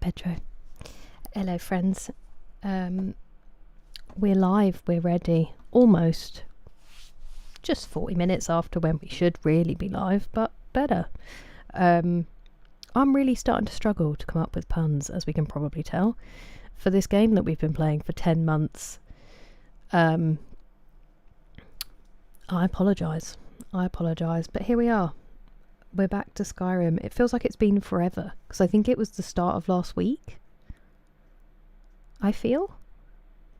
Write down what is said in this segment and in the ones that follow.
Pedro. Hello, friends. We're live, we're ready. Almost. Just 40 minutes after when we should really be live, but better. I'm really starting to struggle to come up with puns, as we can probably tell, for this game that we've been playing for 10 months. I apologise, but here we are. We're back to Skyrim. It feels like it's been forever, because I think it was the start of last week, I feel.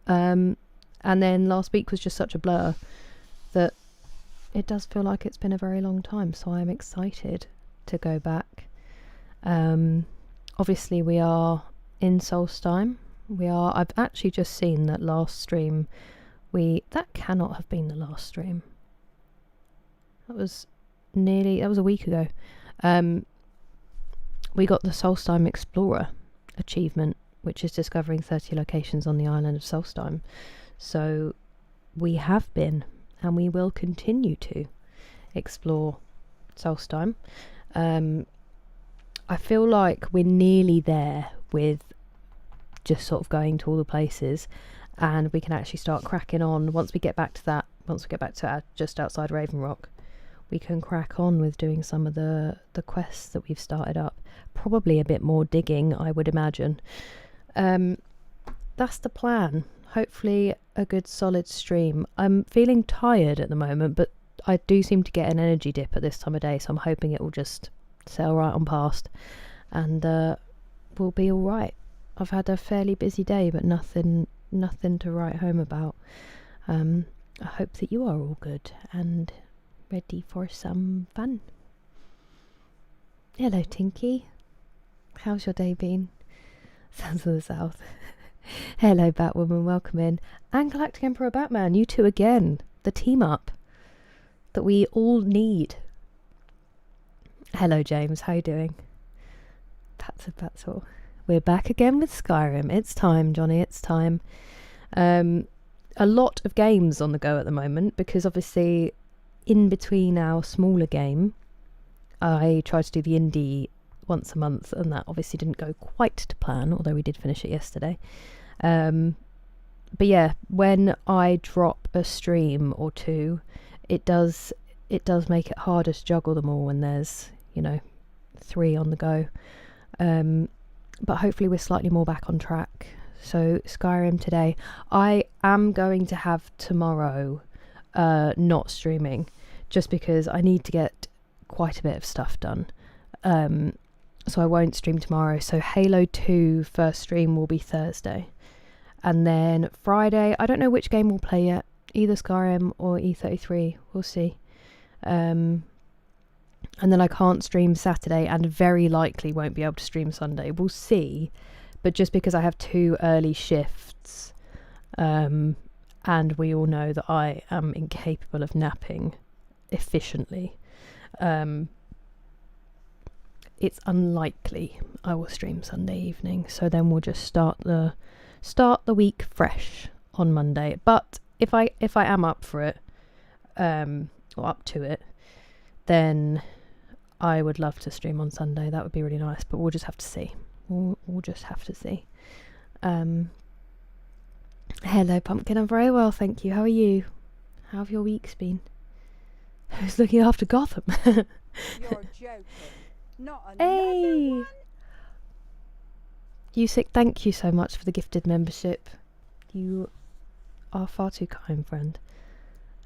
And then last week was just such a blur that it does feel like it's been a very long time, so I'm excited to go back. Obviously we are in Solstheim. I've actually just seen that last stream that cannot have been the last stream. That was a week ago. We got the Solstheim Explorer achievement, which is discovering 30 locations on the island of Solstheim. So we have been, and we will continue to explore Solstheim. I feel like we're nearly there with just sort of going to all the places, and we can actually start cracking on once we get back to just outside Raven Rock. We can crack on with doing some of the quests that we've started up. Probably a bit more digging, I would imagine. That's the plan. Hopefully a good solid stream. I'm feeling tired at the moment, but I do seem to get an energy dip at this time of day, so I'm hoping it will just sail right on past and we'll be all right. I've had a fairly busy day, but nothing to write home about. I hope that you are all good and ready for some fun. Hello, Tinky. How's your day been? Sounds of the South. Hello, Batwoman, welcome in. And Galactic Emperor Batman, you two again. The team up that we all need. Hello, James, how you doing? That's all. We're back again with Skyrim. It's time, Johnny, it's time. A lot of games on the go at the moment, because obviously in between our smaller game, I try to do the indie once a month, and that obviously didn't go quite to plan, although we did finish it yesterday. But yeah, when I drop a stream or two, it does make it harder to juggle them all when there's 3 on the go. But hopefully we're slightly more back on track. So Skyrim today. I am going to have tomorrow not streaming, just because I need to get quite a bit of stuff done. So I won't stream tomorrow. So Halo 2 first stream will be Thursday. And then Friday, I don't know which game we'll play yet. Either Skyrim or E33. We'll see. And then I can't stream Saturday, and very likely won't be able to stream Sunday. We'll see. But just because I have 2 early shifts, and we all know that I am incapable of napping efficiently, it's unlikely I will stream Sunday evening. So then we'll just start the week fresh on Monday. But if I am up for it, or up to it, then I would love to stream on Sunday. That would be really nice, but we'll just have to see. We'll just have to see. Hello, Pumpkin. I'm very well, thank you. How are you? How have your weeks been? Who's looking after Gotham? You're joking. Not another one. Yusik, thank you so much for the gifted membership. You are far too kind, friend.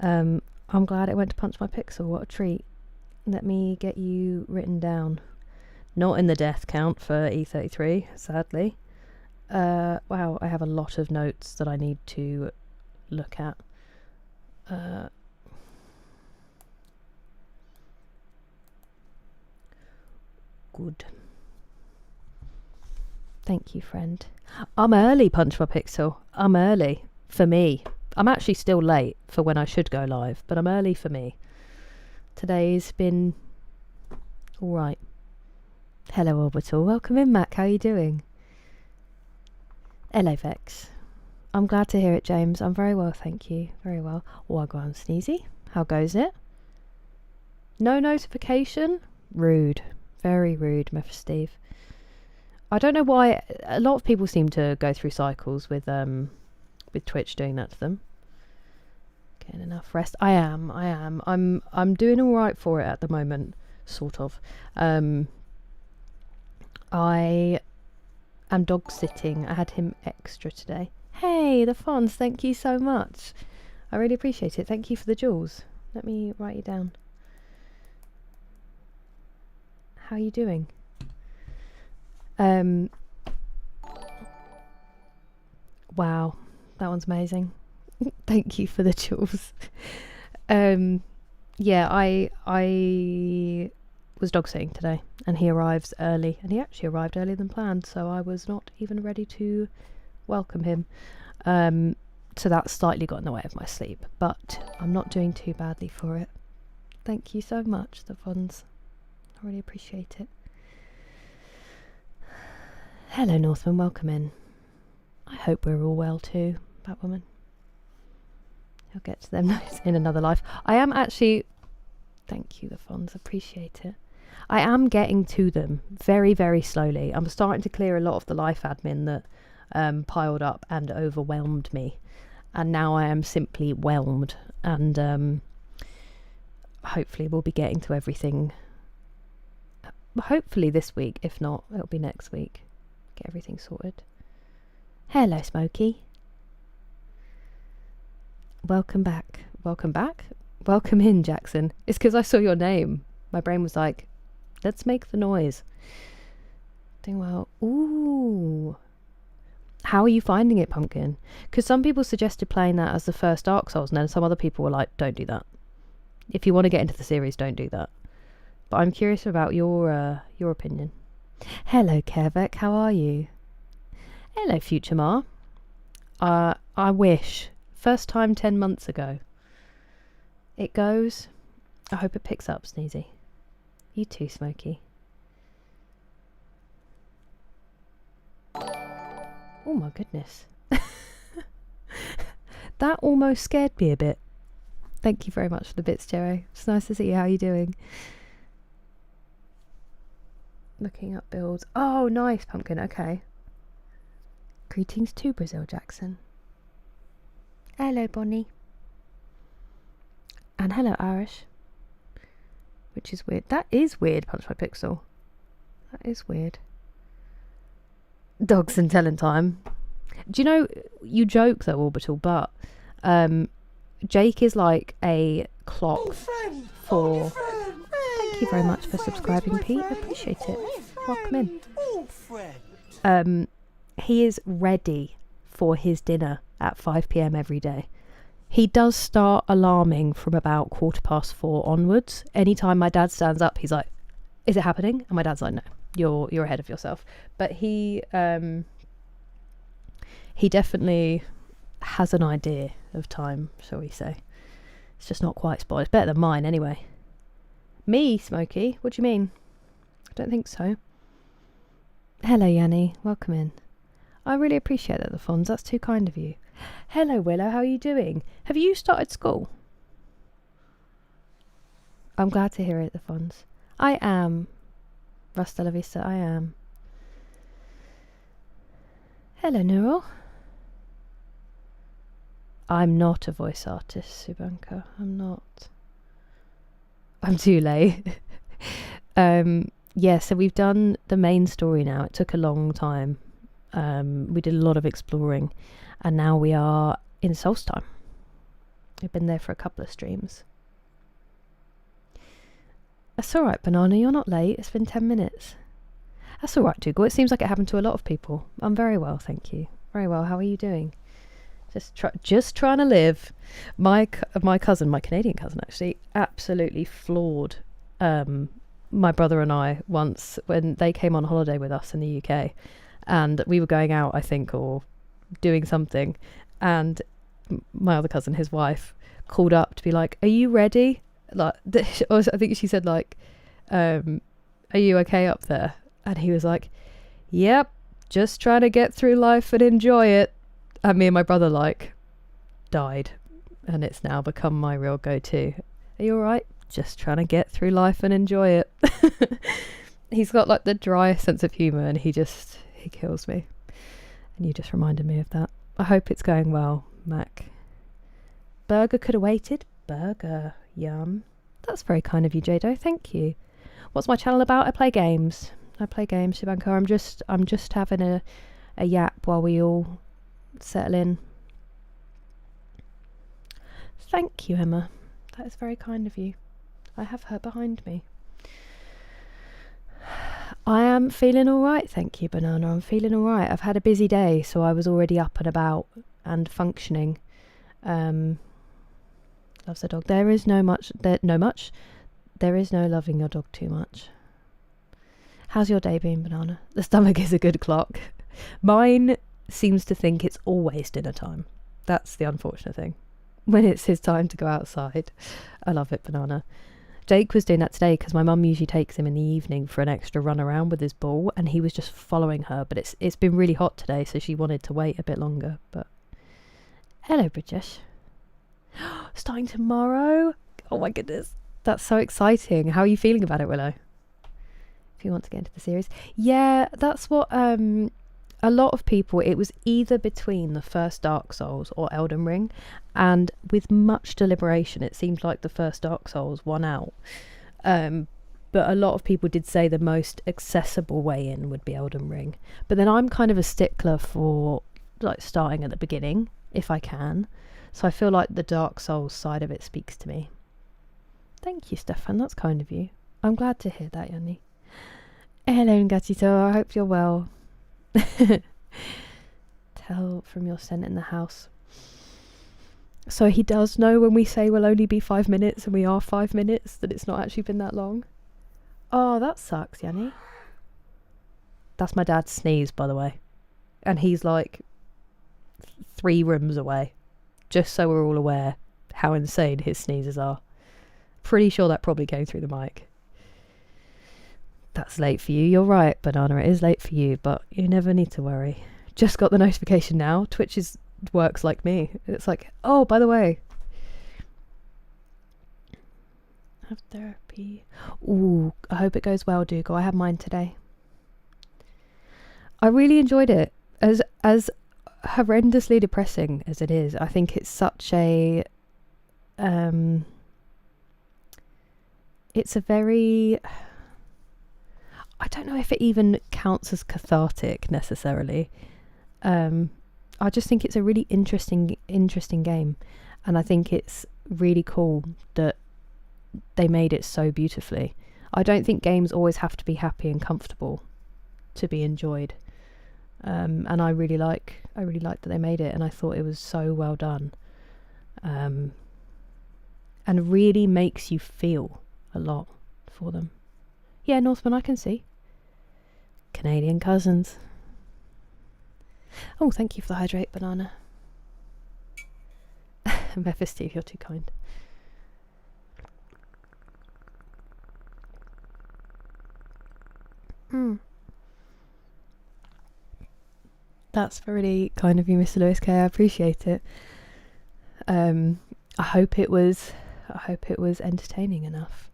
I'm glad it went to Punch My Pixel. What a treat. Let me get you written down. Not in the death count for E33, sadly. Wow, I have a lot of notes that I need to look at. Good. Thank you, friend. I'm early, Punch My Pixel. I'm early. For me. I'm actually still late for when I should go live, but I'm early for me. Today's been alright. Hello, Orbital. Welcome in, Mac. How are you doing? Hello, Vex. I'm glad to hear it, James. I'm very well, thank you. Very well. Wagwan Sneezy. How goes it? No notification? Rude. Very rude, Steve. I don't know why a lot of people seem to go through cycles with Twitch doing that to them. Getting enough rest. I am. I'm doing all right for it at the moment, sort of. I am dog sitting. I had him extra today. Hey, the Fonz, thank you so much. I really appreciate it. Thank you for the jewels. Let me write you down. How are you doing? Wow, that one's amazing. Thank you for the jewels. Yeah, I was dog sitting today, and he arrives early, and he actually arrived earlier than planned, so I was not even ready to welcome him. So that slightly got in the way of my sleep, but I'm not doing too badly for it. Thank you so much, the Fonz. I really appreciate it. Hello, Northman, welcome in. I hope we're all well too, Batwoman. I'll get to them in another life. I am actually... Thank you, the Fonz, appreciate it. I am getting to them very, very slowly. I'm starting to clear a lot of the life admin that piled up and overwhelmed me. And now I am simply whelmed. And hopefully we'll be getting to everything. Hopefully this week. If not, it'll be next week. Get everything sorted. Hello, Smokey. Welcome back. Welcome back? Welcome in, Jackson. It's because I saw your name. My brain was like, let's make the noise. Doing well. Ooh. How are you finding it, Pumpkin? Because some people suggested playing that as the first Dark Souls, and then some other people were like, don't do that. If you want to get into the series, don't do that. But I'm curious about your opinion. Hello, Kervek. How are you? Hello, Future Ma. I wish. First time 10 months ago. It goes. I hope it picks up, Sneezy. You too, Smokey. Oh my goodness. That almost scared me a bit. Thank you very much for the bits, Jero. It's nice to see you. How are you doing? Looking up builds. Oh, nice, Pumpkin. Okay. Greetings to Brazil, Jackson. Hello, Bonnie. And hello, Irish. Which is weird. That is weird, Punch My Pixel. That is weird. Dogs and telling time. Do you know, you joke though, Orbital, but Jake is like a clock for... Thank you very much for subscribing, Pete. I appreciate it. Welcome in. He is ready for his dinner at 5 PM every day. He does start alarming from about 4:15 onwards. Anytime my dad stands up, he's like, is it happening? And my dad's like, no, you're ahead of yourself. But he definitely has an idea of time, shall we say. It's just not quite spot. It's better than mine anyway. Me, Smokey? What do you mean? I don't think so. Hello, Yanni. Welcome in. I really appreciate that, the Fonz. That's too kind of you. Hello, Willow. How are you doing? Have you started school? I'm glad to hear it, the Fonz. I am. Rasta la vista, I am. Hello, Neural. I'm not a voice artist, Subanka. I'm not. I'm too late. Yeah, so we've done the main story now. It took a long time. We did a lot of exploring, and now we are in Solstheim. We've been there for a couple of streams. That's alright, Banana, you're not late. It's been 10 minutes. That's alright, Dougal. It seems like it happened to a lot of people. I'm very well, thank you. Very well. How are you doing? Just trying to live. My cousin, my Canadian cousin actually, absolutely floored my brother and I once when they came on holiday with us in the UK, and we were going out, I think, or doing something, and my other cousin, his wife, called up to be like, are you ready? Like, I think she said like, are you okay up there? And he was like, yep, just trying to get through life and enjoy it. And me and my brother like died, and it's now become my real go-to. Are you alright? Just trying to get through life and enjoy it. He's got like the driest sense of humour, and he kills me. And you just reminded me of that. I hope it's going well, Mac. Burger could have waited. Burger, yum. That's very kind of you, Jado. Thank you. What's my channel about? I play games. Shibanko. I'm just having a yap while we all settle in. Thank you, Emma. That is very kind of you. I have her behind me. I am feeling all right, thank you, Banana. I'm feeling all right. I've had a busy day, so I was already up and about and functioning. Loves the dog. There is no loving your dog too much. How's your day been, Banana? The stomach is a good clock. Mine seems to think it's always dinner time. That's the unfortunate thing. When it's his time to go outside. I love it, Banana. Jake was doing that today because my mum usually takes him in the evening for an extra run around with his ball, and he was just following her. But it's been really hot today, so she wanted to wait a bit longer. But hello, Bridges. Starting tomorrow. Oh my goodness, that's so exciting. How are you feeling about it, Willow? If you want to get into the series, yeah, that's what a lot of people. It was either between the first Dark Souls or Elden Ring, and with much deliberation it seemed like the first Dark Souls won out, but a lot of people did say the most accessible way in would be Elden Ring. But then I'm kind of a stickler for like starting at the beginning if I can, so I feel like the Dark Souls side of it speaks to me. Thank you, Stefan, that's kind of you. I'm glad to hear that, Yanni. Hello, Gatito, I hope you're well. Tell from your scent in the house. So he does know when we say we'll only be 5 minutes and we are 5 minutes, that it's not actually been that long. Oh, that sucks, Yanni. That's my dad's sneeze, by the way. And he's like 3 rooms away. Just so we're all aware how insane his sneezes are. Pretty sure that probably came through the mic. That's late for you. You're right, Banana. It is late for you, but you never need to worry. Just got the notification now. Twitch works like me. It's like, oh, by the way. Have therapy. Ooh, I hope it goes well, Dougal. I had mine today. I really enjoyed it. As horrendously depressing as it is, I think it's such a... it's a very... I don't know if it even counts as cathartic necessarily. I just think it's a really interesting game, and I think it's really cool that they made it so beautifully. I don't think games always have to be happy and comfortable to be enjoyed, and I really liked that they made it, and I thought it was so well done, and really makes you feel a lot for them. Yeah, Northman, I can see. Canadian cousins. Oh, thank you for the hydrate, Banana. Memphis Steve, you're too kind. That's really kind of you, Mr. Lewis K. I appreciate it. I hope it was entertaining enough.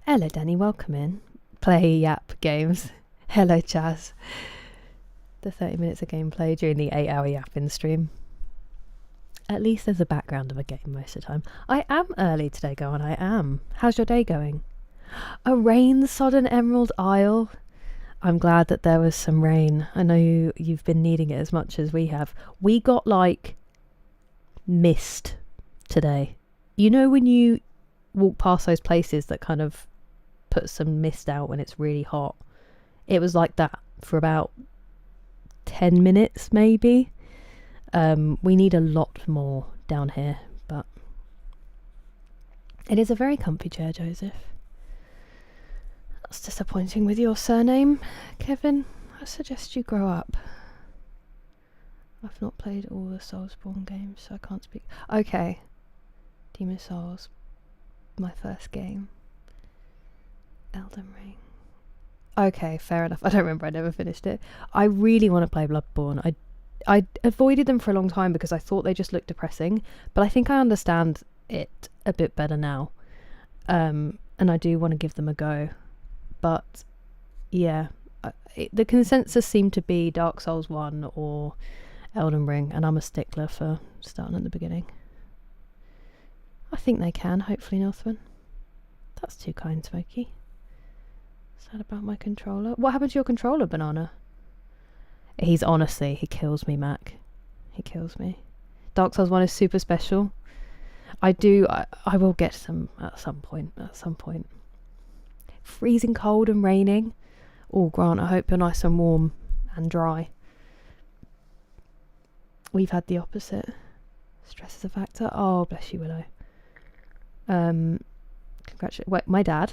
Hello, Danny. Welcome in. Play Yap Games. Hello, Chaz. The 30 minutes of gameplay during the 8-hour yapping stream. At least there's a background of a game most of the time. I am early today, Gohan. I am. How's your day going? A rain-sodden Emerald Isle. I'm glad that there was some rain. I know you've been needing it as much as we have. We got like mist today. You know when you walk past those places that kind of put some mist out when it's really hot? It was like that for about 10 minutes maybe. We need a lot more down here, but it is a very comfy chair, Joseph. That's disappointing with your surname, Kevin. I suggest you grow up. I've not played all the Soulsborne games, so I can't speak. Okay. Demon Souls, my first game. Elden Ring. Okay, fair enough. I don't remember, I never finished it. I really want to play Bloodborne. I avoided them for a long time because I thought they just looked depressing, but I think I understand it a bit better now. And I do want to give them a go. But yeah, the consensus seemed to be Dark Souls 1 or Elden Ring, and I'm a stickler for starting at the beginning. I think they can, hopefully, Northman. That's too kind, Smokey. Sad about my controller. What happened to your controller, Banana? He kills me, Mac. He kills me. Dark Souls 1 is super special. I will get some at some point. Freezing cold and raining. Oh, Grant, I hope you're nice and warm and dry. We've had the opposite. Stress is a factor. Oh, bless you, Willow. Wait, my dad.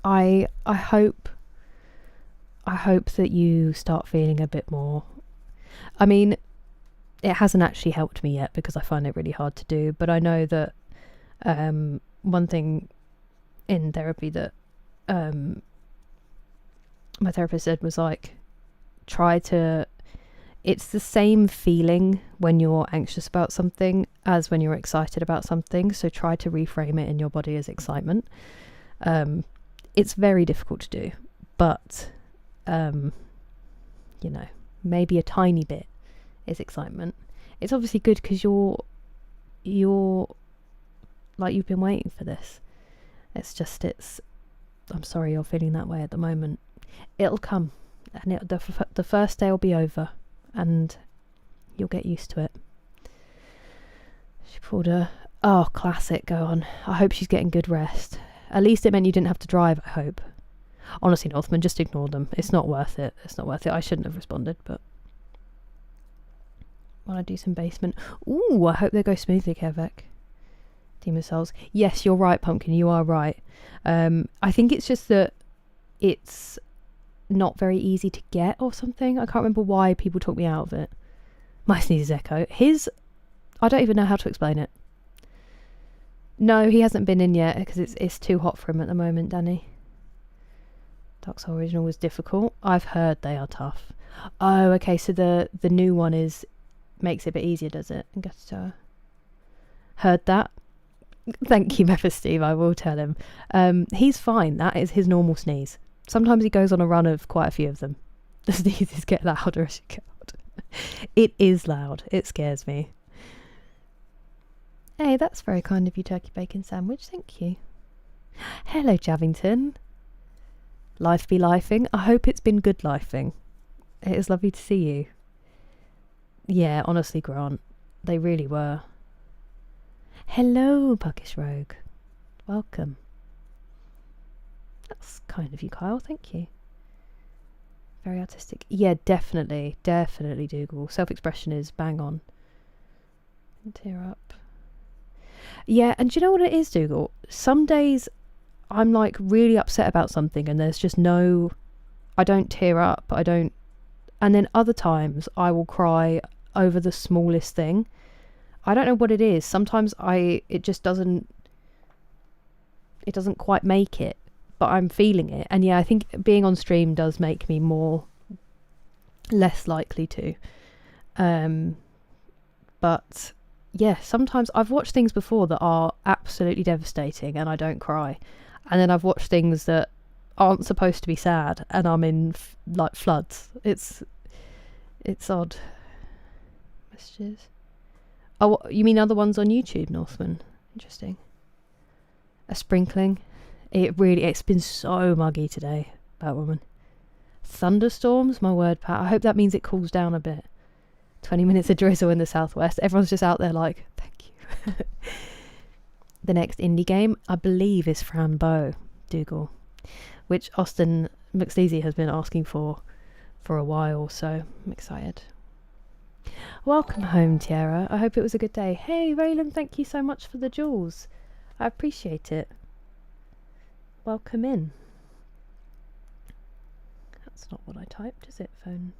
I hope that you start feeling a bit more. I mean, it hasn't actually helped me yet because I find it really hard to do, but I know that one thing in therapy that my therapist said was like, it's the same feeling when you're anxious about something as when you're excited about something, so try to reframe it in your body as excitement. It's very difficult to do, but maybe a tiny bit is excitement. It's obviously good because you're like, you've been waiting for this. I'm sorry you're feeling that way at the moment. It'll come, and the first day will be over, and you'll get used to it. She pulled classic, go on. I hope she's getting good rest. At least it meant you didn't have to drive, I hope. Honestly, Northman, just ignore them. It's not worth it. I shouldn't have responded, but while I do some basement. Ooh, I hope they go smoothly, Kevek. Demon Souls. Yes, you're right, Pumpkin. You are right. I think it's just that it's not very easy to get or something. I can't remember why people took me out of it. My sneeze is Echo. I don't even know how to explain it. No, he hasn't been in yet because it's too hot for him at the moment, Danny. Dark Souls Original was difficult. I've heard they are tough. Oh, okay, so the new one makes it a bit easier, does it? Heard that. Thank you, Memphis Steve. I will tell him. He's fine. That is his normal sneeze. Sometimes he goes on a run of quite a few of them. The sneezes get louder as you get older. It is loud. It scares me. Hey, that's very kind of you, Turkey Bacon Sandwich. Thank you. Hello, Javington. Life be lifing. I hope it's been good lifing. It is lovely to see you. Yeah, honestly, Grant. They really were. Hello, Puckish Rogue. Welcome. That's kind of you, Kyle. Thank you. Very artistic. Yeah, definitely. Definitely, Dougal. Self-expression is bang on. And tear up. Yeah, and do you know what it is, Dougal? Some days I'm like really upset about something and there's just I don't tear up. And then other times I will cry over the smallest thing. I don't know what it is. Sometimes it just doesn't quite make it, but I'm feeling it. And yeah, I think being on stream does make me less likely to. But yeah, sometimes I've watched things before that are absolutely devastating and I don't cry. And then I've watched things that aren't supposed to be sad and I'm in like floods. It's odd. Messages. Oh, you mean other ones on YouTube, Northman? Interesting. A sprinkling. It's been so muggy today, Batwoman. Thunderstorms, my word, Pat. I hope that means it cools down a bit. 20 minutes of drizzle in the southwest. Everyone's just out there like, thank you. The next indie game, I believe, is Frambo, Dougal, which Austin McSteezy has been asking for a while, so I'm excited. Welcome home, Tiara. I hope it was a good day. Hey, Raylan, thank you so much for the jewels. I appreciate it. Welcome in. That's not what I typed, is it, phone?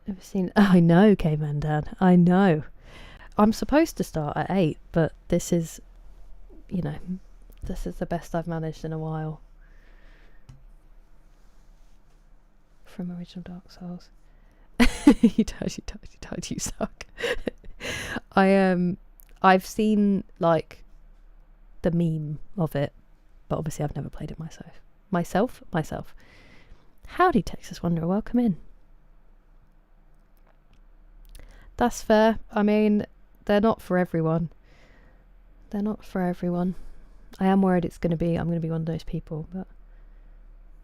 Never seen... I know, K-Man Dan. I know. I'm supposed to start at 8, but this is... this is the best I've managed in a while. From original Dark Souls. You don't, you suck. I've seen like the meme of it, but obviously I've never played it myself. Howdy, Texas Wanderer, welcome in. That's fair. I mean, they're not for everyone. I am worried I'm going to be one of those people, but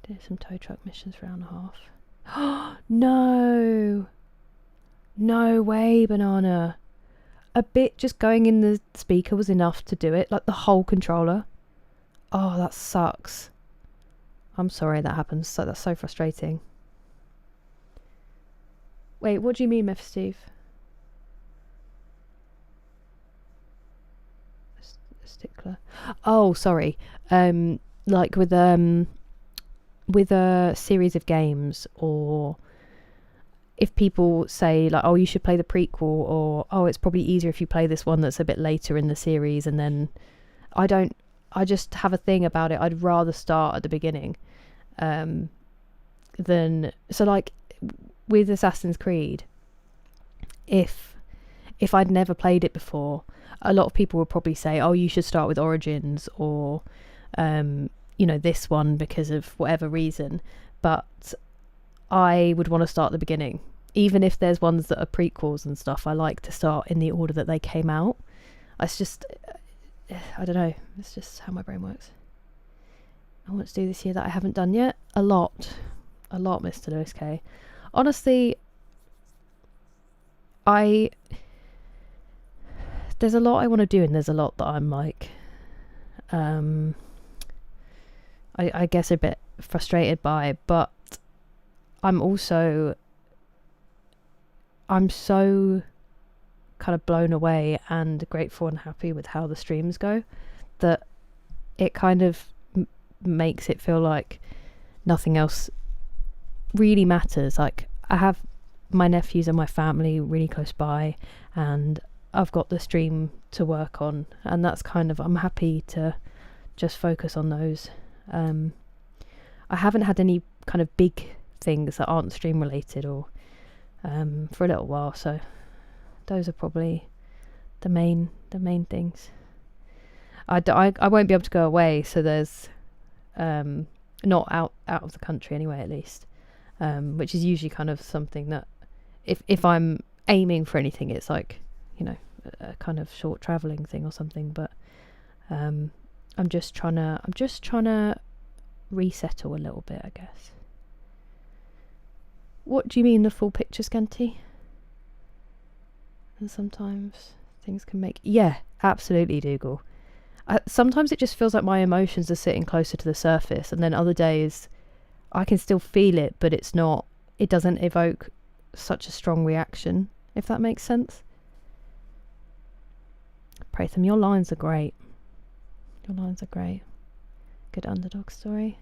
do some tow truck missions for an hour and a half. No way, Banana. A bit just going in the speaker was enough to do it, like the whole controller. Oh, that sucks. I'm sorry that happens. So that's so frustrating. Wait, what do you mean, Meph Steve? Stickler. Oh, sorry. Like with a series of games, or if people say like, oh, you should play the prequel, or oh, it's probably easier if you play this one that's a bit later in the series, and then I just have a thing about it. I'd rather start at the beginning than, so like with Assassin's Creed, if I'd never played it before, a lot of people would probably say, oh, you should start with Origins, or this one because of whatever reason. But I would want to start at the beginning, even if there's ones that are prequels and stuff. I like to start in the order that they came out. It's just, I don't know, it's just how my brain works. I want to do this year that I haven't done yet. A lot, Mr. Lewis K. Honestly, there's a lot I want to do, and there's a lot that I'm like, I guess a bit frustrated by, but I'm so kind of blown away and grateful and happy with how the streams go, that it kind of makes it feel like nothing else really matters. Like, I have my nephews and my family really close by, and I've got the stream to work on, and that's kind of, I'm happy to just focus on those. I haven't had any kind of big things that aren't stream related, or for a little while, so those are probably the main things. I won't be able to go away, so there's not out of the country anyway, at least, which is usually kind of something that if I'm aiming for anything, it's like, a kind of short traveling thing or something. But I'm just trying to resettle a little bit, I guess. What do you mean, the full picture, Scanty? And sometimes things can make... Yeah, absolutely, Dougal. Sometimes it just feels like my emotions are sitting closer to the surface, and then other days I can still feel it, but it doesn't evoke such a strong reaction, if that makes sense. Playthough, your lines are great. Good underdog story.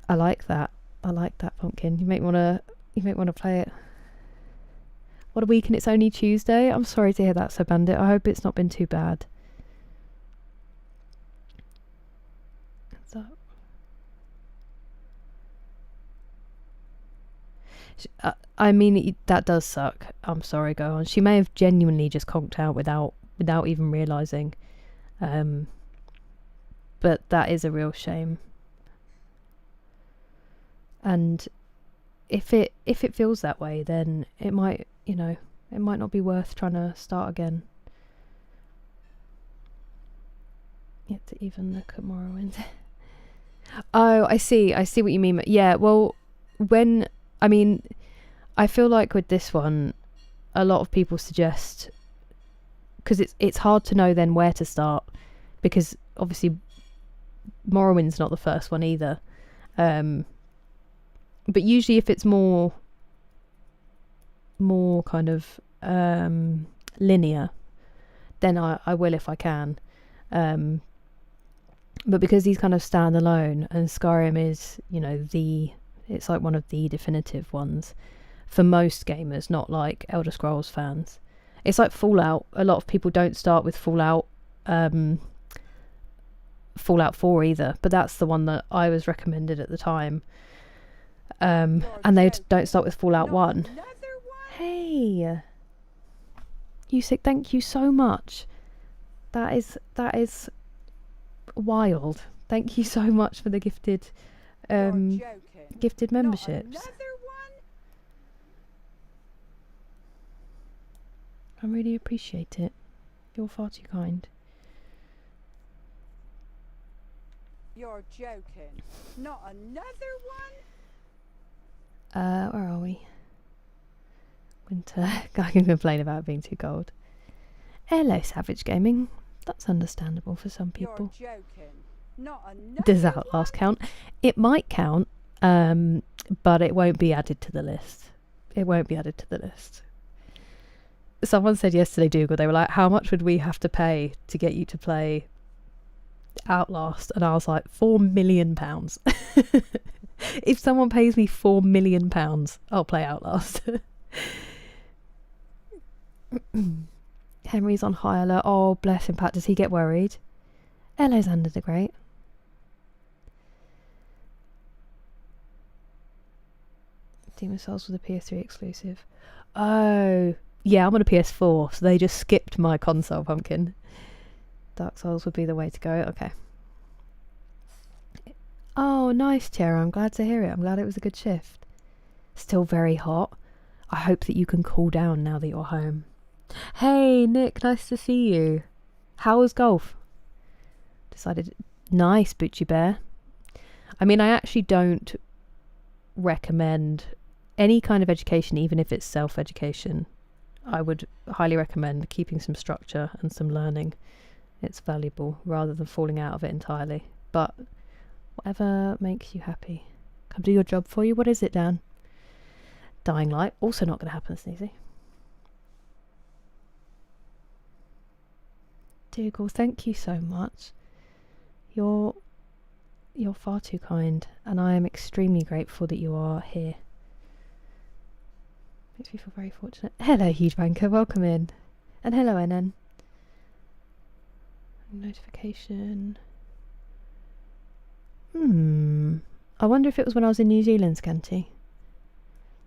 I like that, Pumpkin. You might want to play it. What a week, and it's only Tuesday. I'm sorry to hear that, Sir Bandit. I hope it's not been too bad. What's up? I mean, that does suck. I'm sorry, go on. She may have genuinely just conked out without even realising. But that is a real shame. And if it feels that way, then it might not be worth trying to start again. You have to even look at Morrowind. Oh, I see what you mean. Yeah, well, I feel like with this one, a lot of people suggest, because it's hard to know then where to start, because obviously Morrowind's not the first one either. But usually if it's more kind of linear, then I will if I can. But because he's kind of standalone, and Skyrim is, it's like one of the definitive ones for most gamers, not like Elder Scrolls fans. It's like Fallout. A lot of people don't start with Fallout 4 either, but that's the one that I was recommended at the time. And they don't start with Fallout 1. Hey, Usick, thank you so much. That is wild. Thank you so much for the gifted memberships. I really appreciate it. You're far too kind. You're joking. Not another one? Where are we? Winter. I can complain about being too cold. Hello, Savage Gaming. That's understandable for some people. You're joking. Not another Does Outlast count? It might count, but it won't be added to the list. It won't be added to the list. Someone said yesterday, Dougal, they were like, how much would we have to pay to get you to play Outlast? And I was like, £4 million. If someone pays me £4 million, I'll play Outlast. Henry's on high alert. Oh, bless him, Pat. Does he get worried? Hello, Xander the Great. Demon's Souls was a PS3 exclusive. Oh, yeah, I'm on a PS4, so they just skipped my console, Pumpkin. Dark Souls would be the way to go. Okay. Oh, nice, Tara. I'm glad to hear it. I'm glad it was a good shift. Still very hot. I hope that you can cool down now that you're home. Hey, Nick. Nice to see you. How was golf? Decided... Nice, Butchie Bear. I mean, I actually don't recommend any kind of education, even if it's self-education. I would highly recommend keeping some structure and some learning. It's valuable rather than falling out of it entirely. But whatever makes you happy. Come do your job for you. What is it, Dan? Dying Light. Also not going to happen, Sneezy. Dougal, thank you so much. You're far too kind, and I am extremely grateful that you are here. Makes me feel very fortunate. Hello, Huge Banker, welcome in. And hello, NN. Notification. I wonder if it was when I was in New Zealand, Scanty.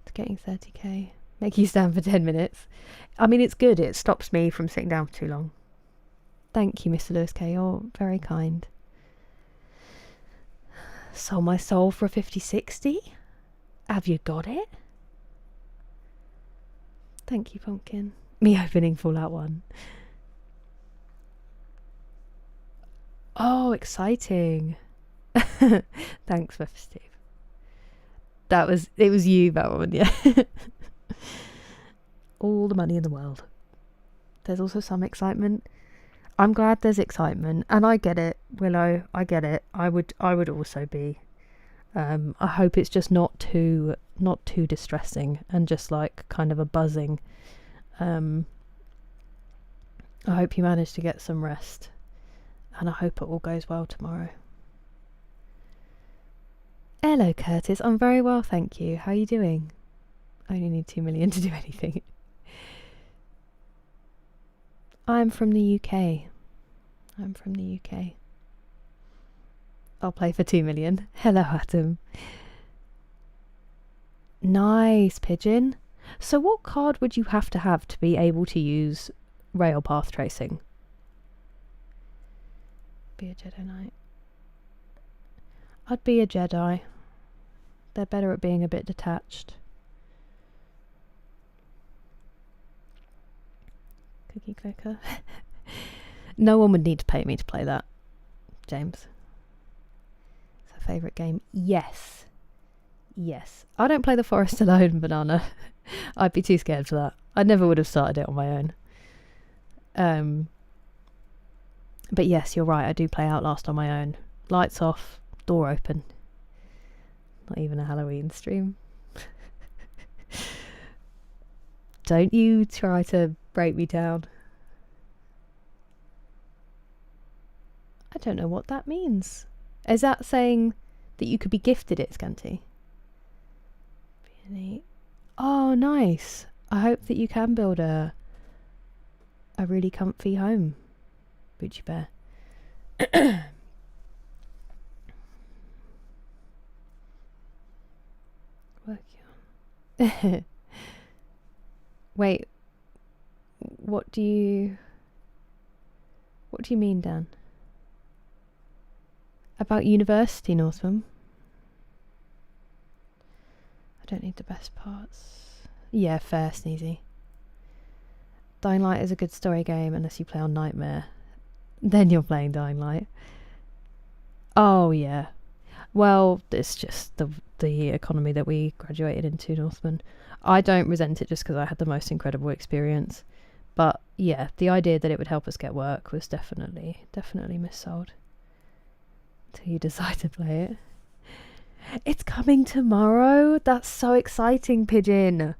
It's getting 30k. Make you stand for 10 minutes. I mean, it's good. It stops me from sitting down for too long. Thank you, Mr. Lewis K. You're very kind. Sold my soul for a 5060? Have you got it? Thank you, Pumpkin. Me opening Fallout 1. Oh, exciting. Thanks, Mr. Steve. It was you, that one, yeah. All the money in the world. There's also some excitement. I'm glad there's excitement, and I get it, Willow. I get it. I would also be. I hope it's just not too distressing and just like kind of a buzzing. I hope you manage to get some rest, and I hope it all goes well tomorrow. Hello, Curtis. I'm very well, thank you. How are you doing? I only need 2 million to do anything. I'm from the UK. I'm from the UK. I'll play for 2 million. Hello, Adam. Nice, Pigeon. So what card would you have to be able to use rail path tracing? Be a Jedi Knight. I'd be a Jedi. They're better at being a bit detached. Cookie clicker. No one would need to pay me to play that, James. It's her favourite game. Yes. Yes. I don't play The Forest alone, Banana. I'd be too scared for that. I never would have started it on my own. But yes, you're right. I do play Outlast on my own. Lights off, door open. Not even a Halloween stream. Don't you try to break me down. I don't know what that means. Is that saying that you could be gifted it, Scanty? Oh, nice. I hope that you can build a really comfy home, Butchie Bear. working on? Wait, what do you mean, Dan? About university, Northam? I don't need the best parts. Yeah, fair, Sneezy. Dying Light is a good story game unless you play on Nightmare. Then you're playing Dying Light. Oh, yeah. Well, it's just the economy that we graduated into, Northman. I don't resent it just because I had the most incredible experience. But, yeah, the idea that it would help us get work was definitely missold. Until you decide to play it. It's coming tomorrow. That's so exciting, Pigeon.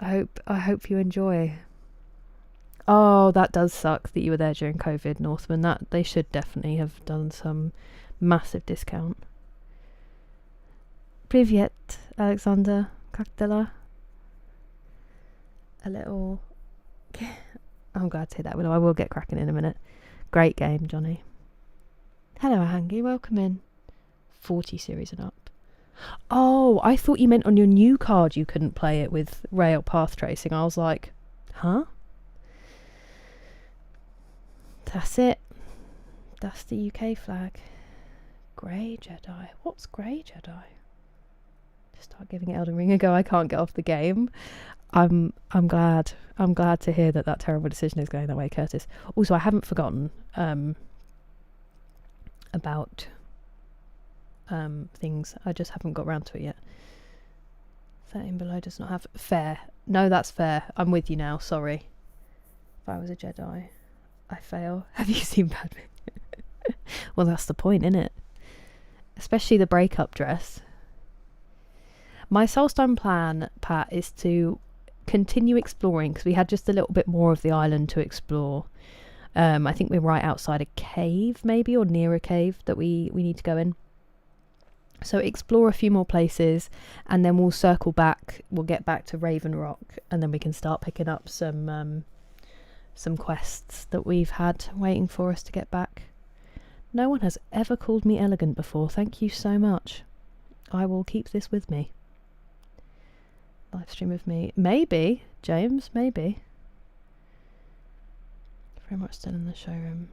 I hope you enjoy. Oh, that does suck that you were there during COVID, Northman. That they should definitely have done some massive discount. Privyet, Alexander. Как дела? A little... I'm glad to hear that. Well, I will get cracking in a minute. Great game, Johnny. Hello, Ahangi. Welcome in. 40 series and up. Oh, I thought you meant on your new card you couldn't play it with rail path tracing. I was like, huh? That's it. That's the UK flag. Grey Jedi. What's Grey Jedi? Just start giving Elden Ring a go. I can't get off the game. I'm glad. I'm glad to hear that terrible decision is going that way, Curtis. Also, I haven't forgotten about things. I just haven't got round to it yet. 13 below does not have... Fair. No, that's fair. I'm with you now. Sorry. If I was a Jedi, I fail. Have you seen Badman? Well, that's the point, isn't it? Especially the breakup dress. My Solstheim plan, Pat, is to continue exploring because we had just a little bit more of the island to explore. I think we're right outside a cave, maybe, or near a cave that we need to go in. So explore a few more places, and then we'll circle back. We'll get back to Raven Rock, and then we can start picking up some quests that we've had waiting for us to get back. No one has ever called me elegant before. Thank you so much. I will keep this with me. Live stream of me. Maybe, James, maybe. Very much still in the showroom.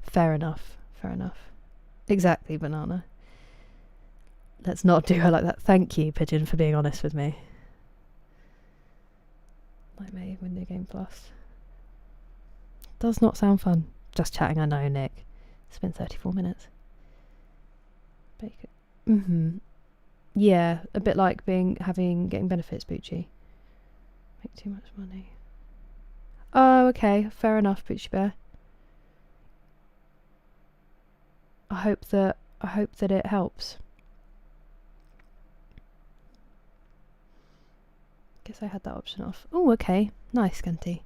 Fair enough. Fair enough. Exactly, Banana. Let's not do her like that. Thank you, Pigeon, for being honest with me. Like me, Window Game Plus. Does not sound fun. Just chatting, I know, Nick. It's been 34 minutes. Bacon. Yeah, a bit like getting benefits, Bucci. Make too much money. Oh, okay, fair enough, Bucci Bear. I hope that it helps. Guess I had that option off. Oh, okay. Nice, Scanty.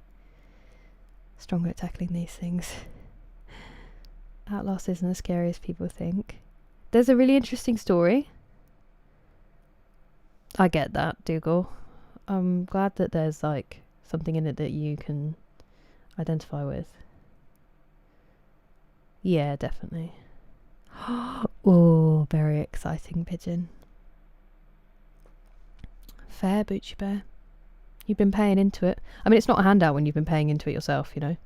Stronger at tackling these things. Outlast isn't as scary as people think. There's a really interesting story. I get that, Dougal. I'm glad that there's like something in it that you can identify with. Yeah, definitely. Oh, very exciting, Pigeon. Fair, Bucci Bear. You've been paying into it. I mean, it's not a handout when you've been paying into it yourself, you know.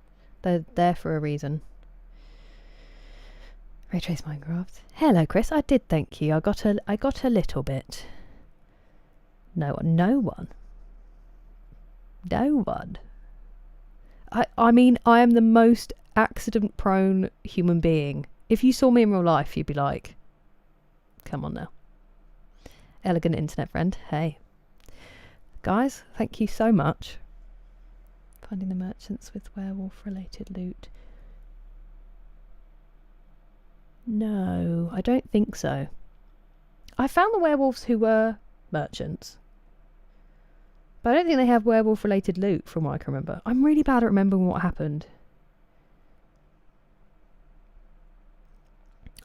They're there for a reason. Raytrace Minecraft. Hello, Chris. I did thank you. I got a little bit. No one. I mean, I am the most accident-prone human being. If you saw me in real life, you'd be like, come on now. Elegant internet friend. Hey. Guys, thank you so much. Finding the merchants with werewolf-related loot. No, I don't think so. I found the werewolves who were merchants. But I don't think they have werewolf-related loot, from what I can remember. I'm really bad at remembering what happened.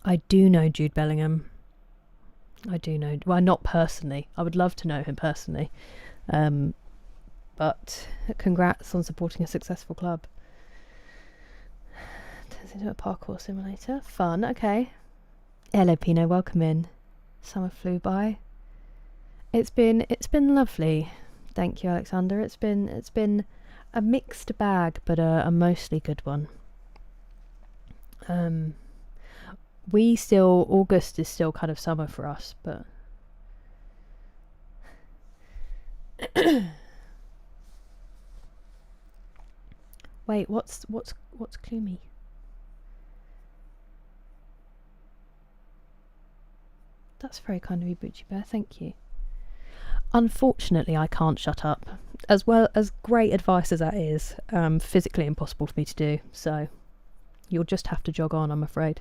I do know Jude Bellingham. I do know... Well, not personally. I would love to know him personally. But congrats on supporting a successful club. Turns into a parkour simulator. Fun, okay. Hello, Pino. Welcome in. Summer flew by. It's been lovely. Thank you, Alexander. It's been a mixed bag, but a mostly good one. August is still kind of summer for us, but wait, what's Klumi? That's very kind of you, Butchie Bear. Thank you. Unfortunately, I can't shut up. As well as great advice as that is, physically impossible for me to do. So you'll just have to jog on, I'm afraid.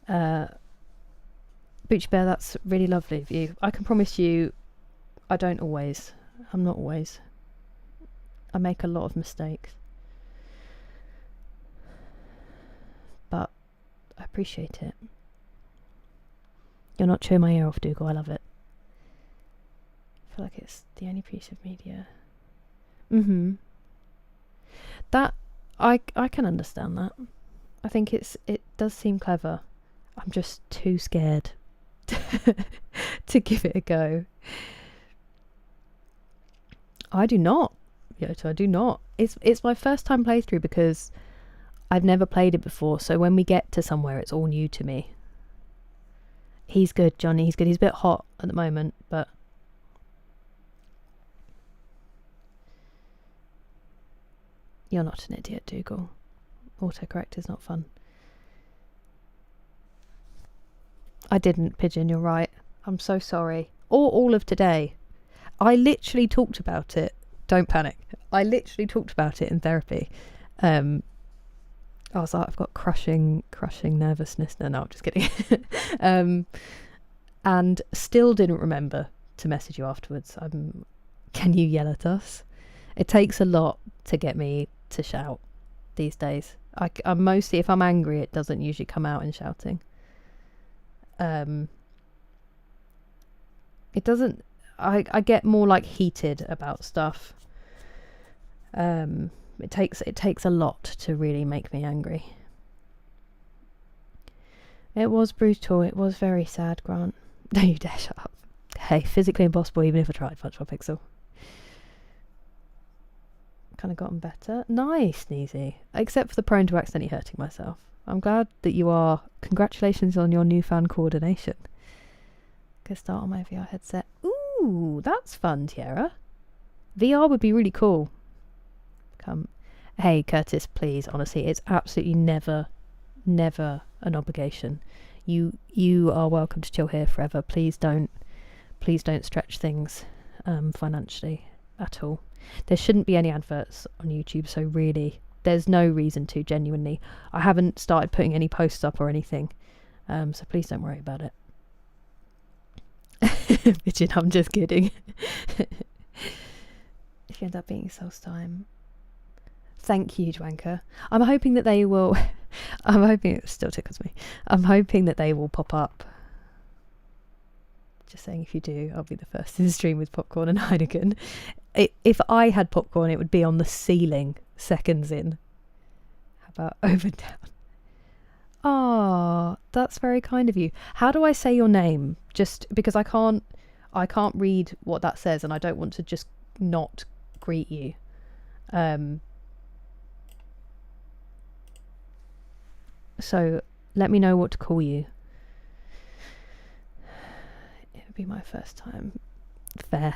Butchie Bear, that's really lovely of you. I can promise you, I'm not always. I make a lot of mistakes. But I appreciate it. You're not chewing my ear off, Dougal. I love it. I feel like it's the only piece of media. That I can understand that. I think it does seem clever. I'm just too scared to give it a go. I do not. Yoto, I do not. It's my first time playthrough because I've never played it before, so when we get to somewhere it's all new to me. He's good, Johnny, he's good. He's a bit hot at the moment, but you're not an idiot, Dougal. Autocorrect is not fun. I didn't, Pigeon, you're right. I'm so sorry. Or all of today. I literally talked about it. Don't panic. I literally talked about it in therapy. I was like, I've got crushing nervousness. No, I'm just kidding. And still didn't remember to message you afterwards. Can you yell at us? It takes a lot to get me to shout these days. I'm mostly, if I'm angry, it doesn't usually come out in shouting. It doesn't. I get more like heated about stuff. It takes a lot to really make me angry. It was brutal. It was very sad, Grant. Don't you dare shut up. Hey, physically impossible even if I tried. Punch my pixel. Kind of gotten better. Nice, Sneezy. Except for the prone to accidentally hurting myself. I'm glad that you are. Congratulations on your newfound coordination. Go start on my VR headset. Ooh, that's fun, Tiara. VR would be really cool. Come. Hey, Curtis, please, honestly, it's absolutely never an obligation. You are welcome to chill here forever. Please don't stretch things financially at all. There shouldn't be any adverts on YouTube, so really there's no reason to, genuinely. I haven't started putting any posts up or anything, so please don't worry about it. Pigeon, I'm just kidding. If you end up being Solstheim, thank you, Dwanker. I'm hoping that they will. I'm hoping it still tickles me. I'm hoping that they will pop up. Just saying, if you do, I'll be the first in the stream with popcorn and Heineken. If I had popcorn, it would be on the ceiling, seconds in. How about over and down? Ah, that's very kind of you. How do I say your name? Just because I can't read what that says, and I don't want to just not greet you. So let me know what to call you. It would be my first time. Fair.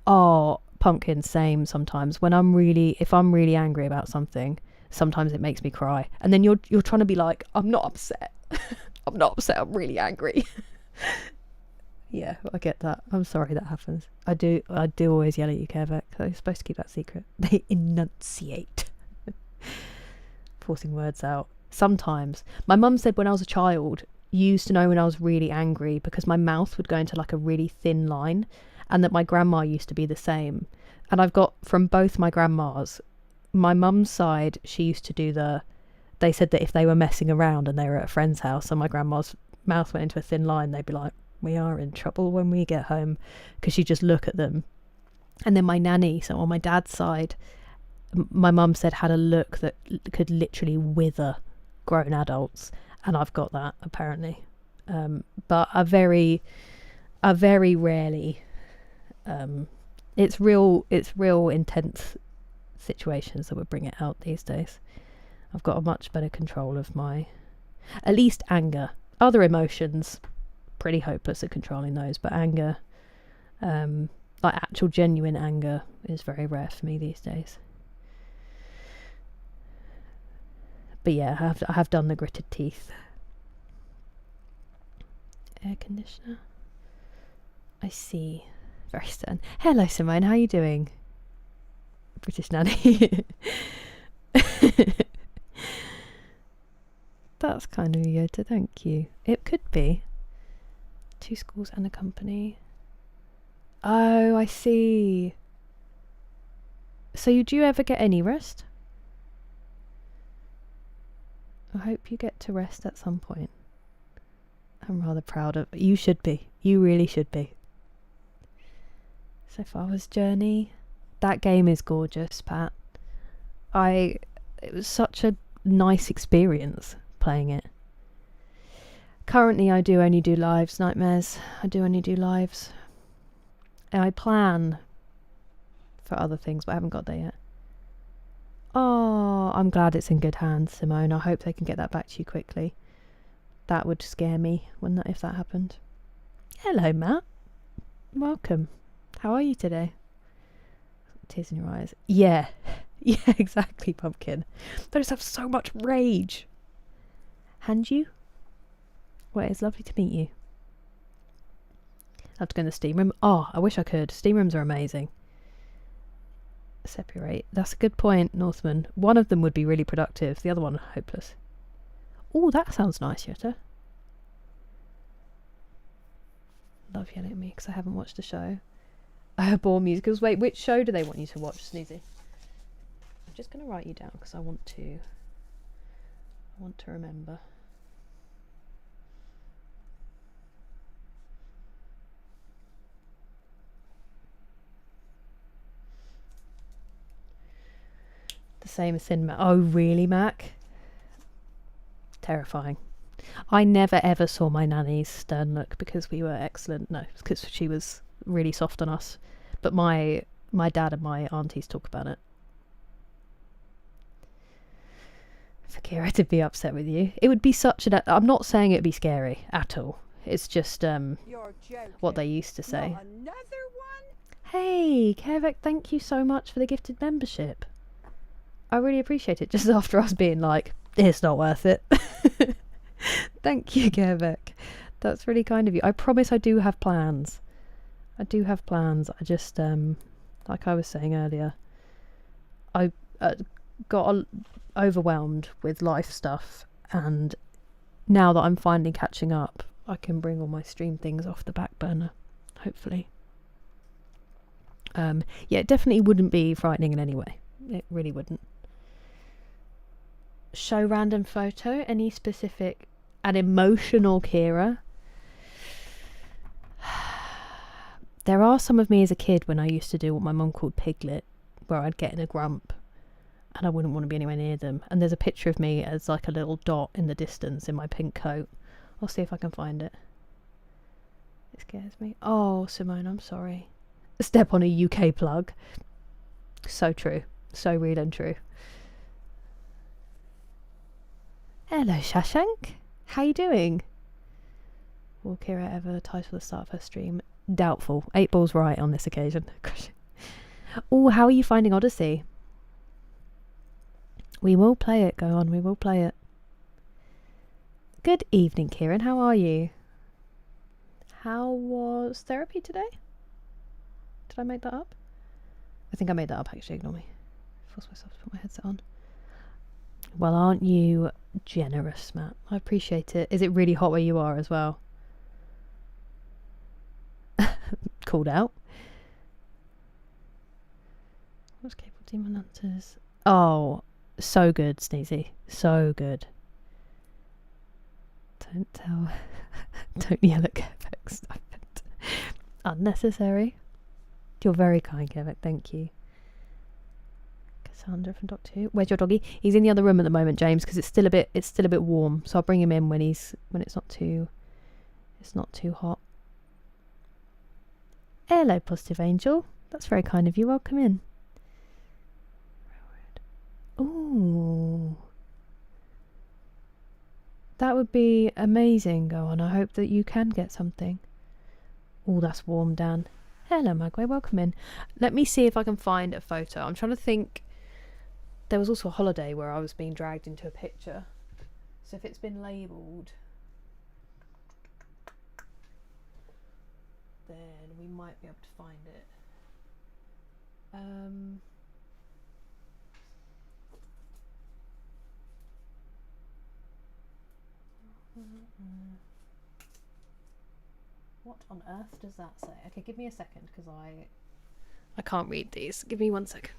Oh, pumpkin, same sometimes. If I'm really angry about something, sometimes it makes me cry. And then you're trying to be like, I'm not upset. I'm not upset, I'm really angry. Yeah, I get that. I'm sorry that happens. I do always yell at you, Kevek. You're supposed to keep that secret. They enunciate. Forcing words out. Sometimes. My mum said when I was a child, you used to know when I was really angry because my mouth would go into like a really thin line, and that my grandma used to be the same. And I've got from both my grandmas. My mum's side, she used to do they said that if they were messing around and they were at a friend's house and my grandma's mouth went into a thin line, they'd be like, we are in trouble when we get home, because she'd just look at them. And then my nanny, so on my dad's side, my mum said had a look that could literally wither grown adults, and I've got that apparently. But are very rarely. It's real intense situations that would bring it out these days. I've got a much better control of my, at least anger. Other emotions, pretty hopeless at controlling those, but anger, like actual genuine anger, is very rare for me these days. But yeah, I have done the gritted teeth. Air conditioner. I see. Very stern. Hello, Simone. How are you doing? British nanny. That's kind of you, to thank you. It could be. 2 schools and a company. Oh, I see. So do you ever get any rest? I hope you get to rest at some point. I'm rather proud of you. Should be. You really should be. So Father's Journey. That game is gorgeous, Pat. It was such a nice experience playing it. Currently I do only do lives, Nightmares. I do only do lives. And I plan for other things, but I haven't got there yet. Oh, I'm glad it's in good hands, Simone. I hope they can get that back to you quickly. That would scare me if that happened. Hello, Matt. Welcome. How are you today? Tears in your eyes. Yeah. Yeah, exactly, Pumpkin. They just have so much rage. And you? Well, it's lovely to meet you. I have to go in the steam room. Oh, I wish I could. Steam rooms are amazing. Separate. That's a good point, Northman. One of them would be really productive. The other one, hopeless. Oh, that sounds nice, Jutta. Love yelling at me because I haven't watched the show. Bore musicals. Wait, which show do they want you to watch, Sneezy? I'm just going to write you down because I want to remember. The same as Cinema. Oh, really, Mac? Terrifying. I never ever saw my nanny's stern look because we were excellent. No, because she was really soft on us. But my dad and my aunties talk about it. For Kira to be upset with you. It would be such an... I'm not saying it would be scary at all. It's just what they used to say. Not another one? Hey, Kevek, thank you so much for the gifted membership. I really appreciate it. Just after us being like, it's not worth it. Thank you, Kevek. That's really kind of you. I promise I do have plans. I do have plans. I just, like I was saying earlier, I got overwhelmed with life stuff, and now that I'm finally catching up, I can bring all my stream things off the back burner, hopefully. Yeah, it definitely wouldn't be frightening in any way. It really wouldn't. Show random photo, any specific, an emotional Kira. There are some of me as a kid when I used to do what my mum called piglet, where I'd get in a grump and I wouldn't want to be anywhere near them. And there's a picture of me as like a little dot in the distance in my pink coat. I'll see if I can find it. It scares me. Oh, Simone, I'm sorry. Step on a UK plug. So true. So real and true. Hello, Shashank. How you doing? Will Kira ever title the start of her stream? Doubtful. 8ball's right on this occasion. Oh, how are you finding Odyssey? We will play it. Go on, we will play it. Good evening, Kieran. How are you? How was therapy today? Did I make that up? I think I made that up, actually. Ignore me. Force myself to put my headset on. Well, aren't you generous, Matt? I appreciate it. Is it really hot where you are as well? Called out. What's Cable Demon Hunters? Oh, so good, Sneezy. So good. Don't tell. Don't yell at Kevek. Stop it. Unnecessary. You're very kind, Kevek. Thank you. Cassandra from Doctor Who. Where's your doggy? He's in the other room at the moment, James, because it's still a bit warm. So I'll bring him in when it's not too hot. Hello, Positive Angel. That's very kind of you. Welcome in. Ooh. That would be amazing, go on. I hope that you can get something. Oh, that's warm, Dan. Hello, Magway. Welcome in. Let me see if I can find a photo. I'm trying to think. There was also a holiday where I was being dragged into a picture. So if it's been labelled, then we might be able to find it. What on earth does that say? Okay, give me a second because I can't read these. Give me 1 second.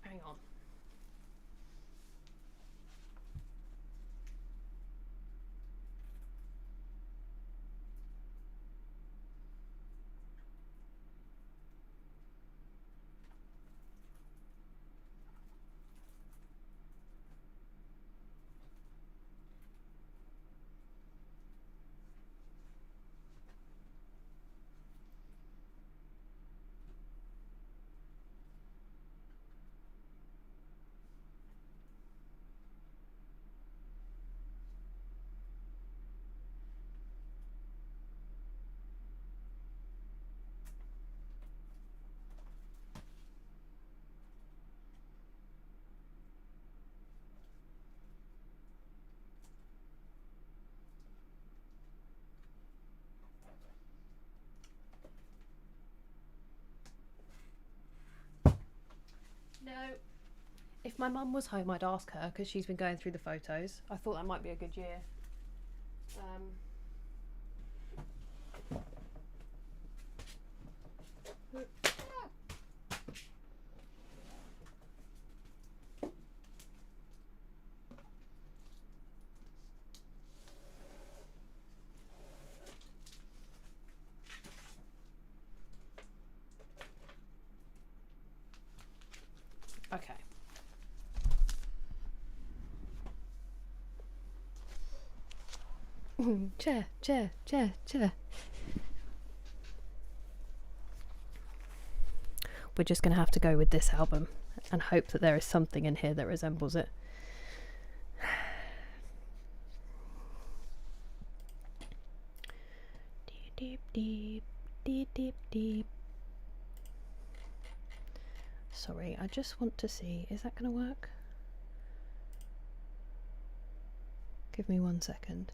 Hang on. No. If my mum was home, I'd ask her because she's been going through the photos. I thought that might be a good year. Okay. Chair. We're just going to have to go with this album and hope that there is something in here that resembles it. Deep. Sorry, I just want to see, is that going to work? Give me 1 second.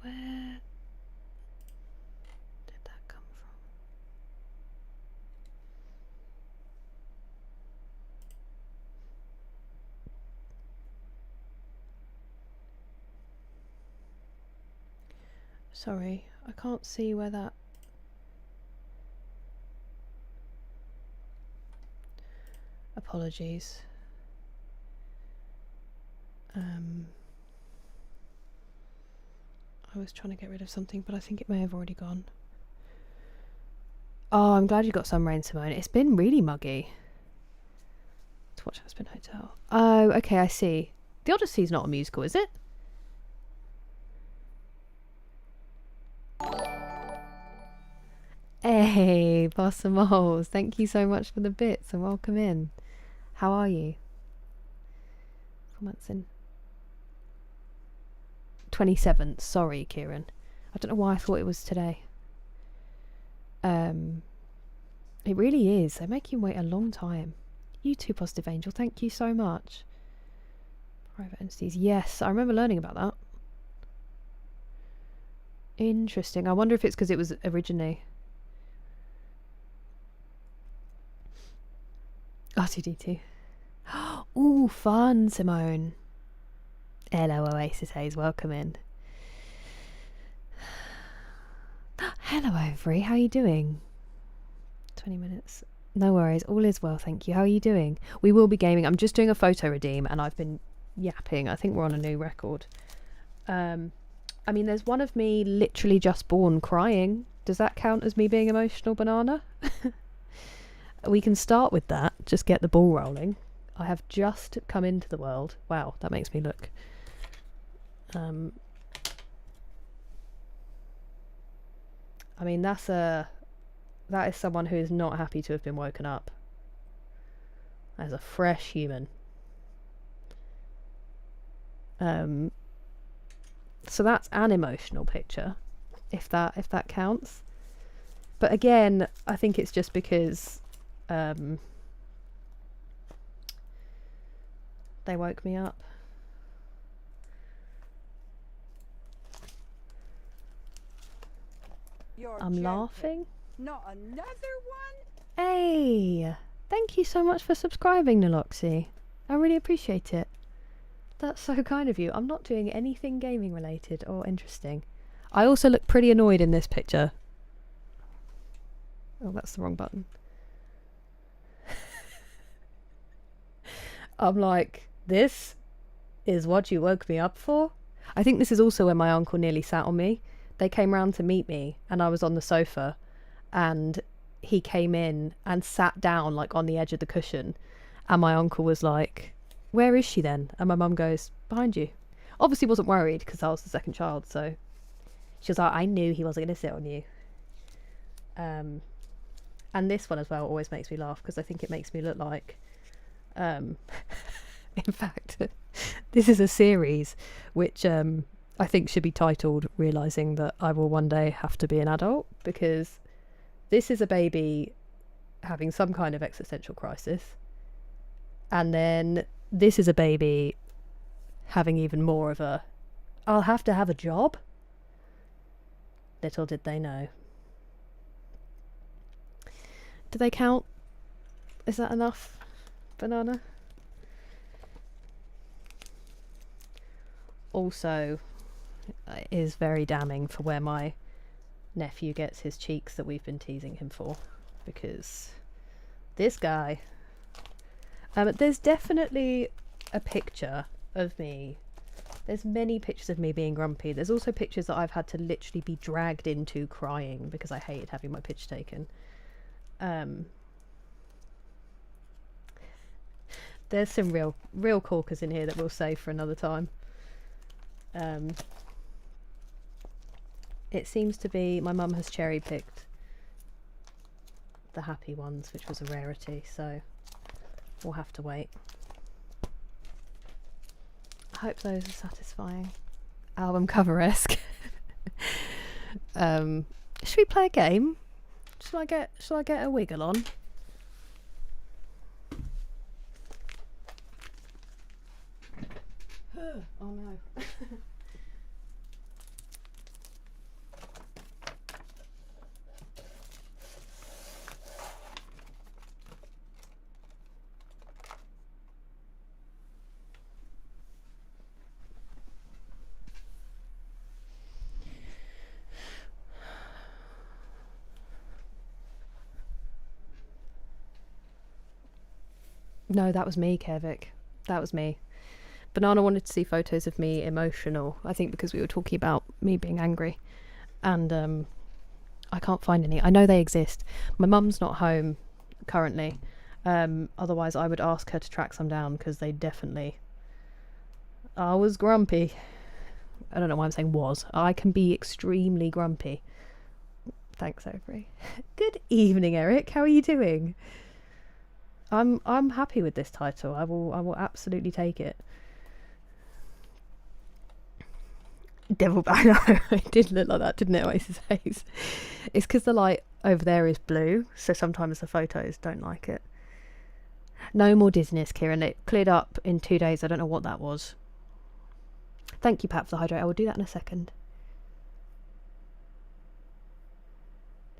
Where did that come from? Sorry, I can't see where that... Apologies. I was trying to get rid of something, but I think it may have already gone. Oh, I'm glad you got some rain, Simone. It's been really muggy. Let's watch Husband Hotel. Oh, okay, I see. The Odyssey's not a musical, is it? Hey, Bossa Moles. Thank you so much for the bits and welcome in. How are you? 4 months in. 27th. Sorry, Kieran. I don't know why I thought it was today. It really is. They make you wait a long time. You too, Positive Angel. Thank you so much. Private entities. Yes, I remember learning about that. Interesting. I wonder if it's because it was originally R2D2. Ooh, fun, Simone. Hello, Oasis Haze. Welcome in. Hello, Avery. How are you doing? 20 minutes. No worries. All is well, thank you. How are you doing? We will be gaming. I'm just doing a photo redeem and I've been yapping. I think we're on a new record. I mean, there's one of me literally just born crying. Does that count as me being emotional, Banana? We can start with that. Just get the ball rolling. I have just come into the world. Wow, that makes me look... I mean, that is someone who is not happy to have been woken up. As a fresh human. So that's an emotional picture, if that counts. But again, I think it's just because they woke me up. I'm joking. laughing. Not another one? Hey, thank you so much for subscribing, Niloxy. I really appreciate it. That's so kind of you. I'm not doing anything gaming related or interesting. I also look pretty annoyed in this picture. Oh, that's the wrong button. I'm like, this is what you woke me up for? I think this is also when my uncle nearly sat on me. They came round to meet me and I was on the sofa and he came in and sat down like on the edge of the cushion and my uncle was like, where is she then? And my mum goes, behind you. Obviously wasn't worried because I was the second child, so she was like, I knew he wasn't going to sit on you. And this one as well always makes me laugh because I think it makes me look like in fact this is a series which I think should be titled Realising That I Will One Day Have to Be an Adult, because this is a baby having some kind of existential crisis, and then this is a baby having even more of a I'll have to have a job. Little did they know. Do they count? Is that enough, Banana? Also, is very damning for where my nephew gets his cheeks that we've been teasing him for, because this guy... there's definitely a picture of me. There's many pictures of me being grumpy. There's also pictures that I've had to literally be dragged into crying because I hated having my picture taken. There's some real corkers in here that we'll save for another time. It seems to be my mum has cherry picked the happy ones, which was a rarity, so we'll have to wait. I hope those are satisfying. Album cover-esque. Should we play a game? Shall I get a wiggle on? Oh no. No, that was me, Kevik. That was me. Banana wanted to see photos of me emotional, I think because we were talking about me being angry. And I can't find any. I know they exist. My mum's not home currently. Otherwise I would ask her to track some down, because they definitely... I was grumpy. I don't know why I'm saying was. I can be extremely grumpy. Thanks, Avery. Good evening, Eric. How are you doing? I'm happy with this title. I will absolutely take it. Devil I know, it did look like that, didn't it, Oasis Haze? It's because the light over there is blue, so sometimes the photos don't like it. No more dizziness, Kieran. It cleared up in 2 days. I don't know what that was. Thank you, Pat, for the hydrate. I will do that in a second.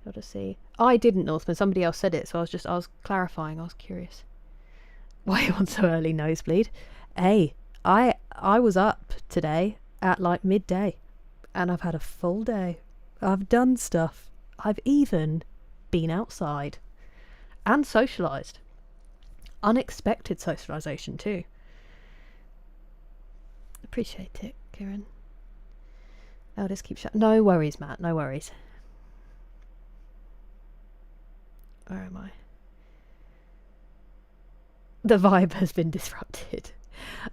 I'll just see. I didn't, Northman. Somebody else said it, so I was clarifying. I was curious. Why you want so early nosebleed? Hey, I was up today at like midday, and I've had a full day. I've done stuff. I've even been outside and socialised. Unexpected socialisation too. Appreciate it, Kieran. I'll just keep no worries, Matt, no worries. Where am I? The vibe has been disrupted.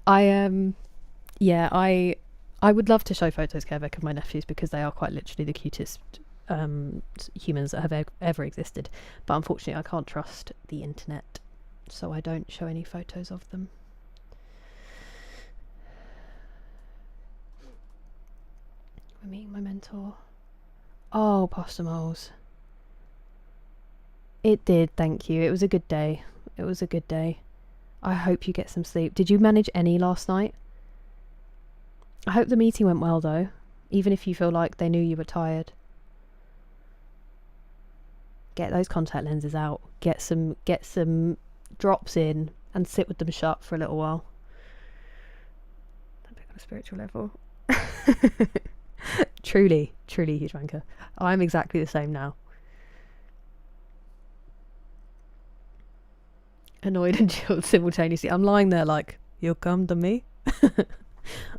I would love to show photos, Kevik, of my nephews, because they are quite literally the cutest humans that have ever existed. But unfortunately, I can't trust the internet, so I don't show any photos of them. I'm meeting my mentor. Oh, Pastor Moles. It did, thank you. It was a good day. It was a good day. I hope you get some sleep. Did you manage any last night? I hope the meeting went well, though, even if you feel like they knew you were tired. Get those contact lenses out. Get some drops in and sit with them shut for a little while. A bit on a spiritual level. Truly, huge wanker. I'm exactly the same now. Annoyed and chilled simultaneously. I'm lying there like, you'll come to me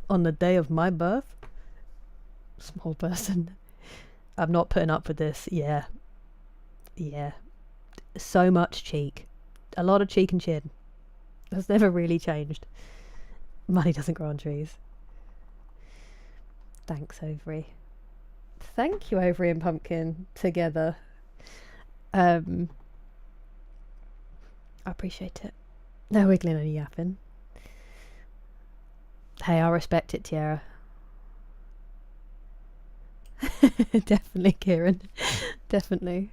on the day of my birth? Small person. I'm not putting up with this. Yeah. So much cheek. A lot of cheek and chin. That's never really changed. Money doesn't grow on trees. Thanks, Ovary. Thank you, Ovary and Pumpkin, together. I appreciate it. No wiggling, only yapping. Hey, I respect it, Tiara. Definitely, Kieran. Definitely.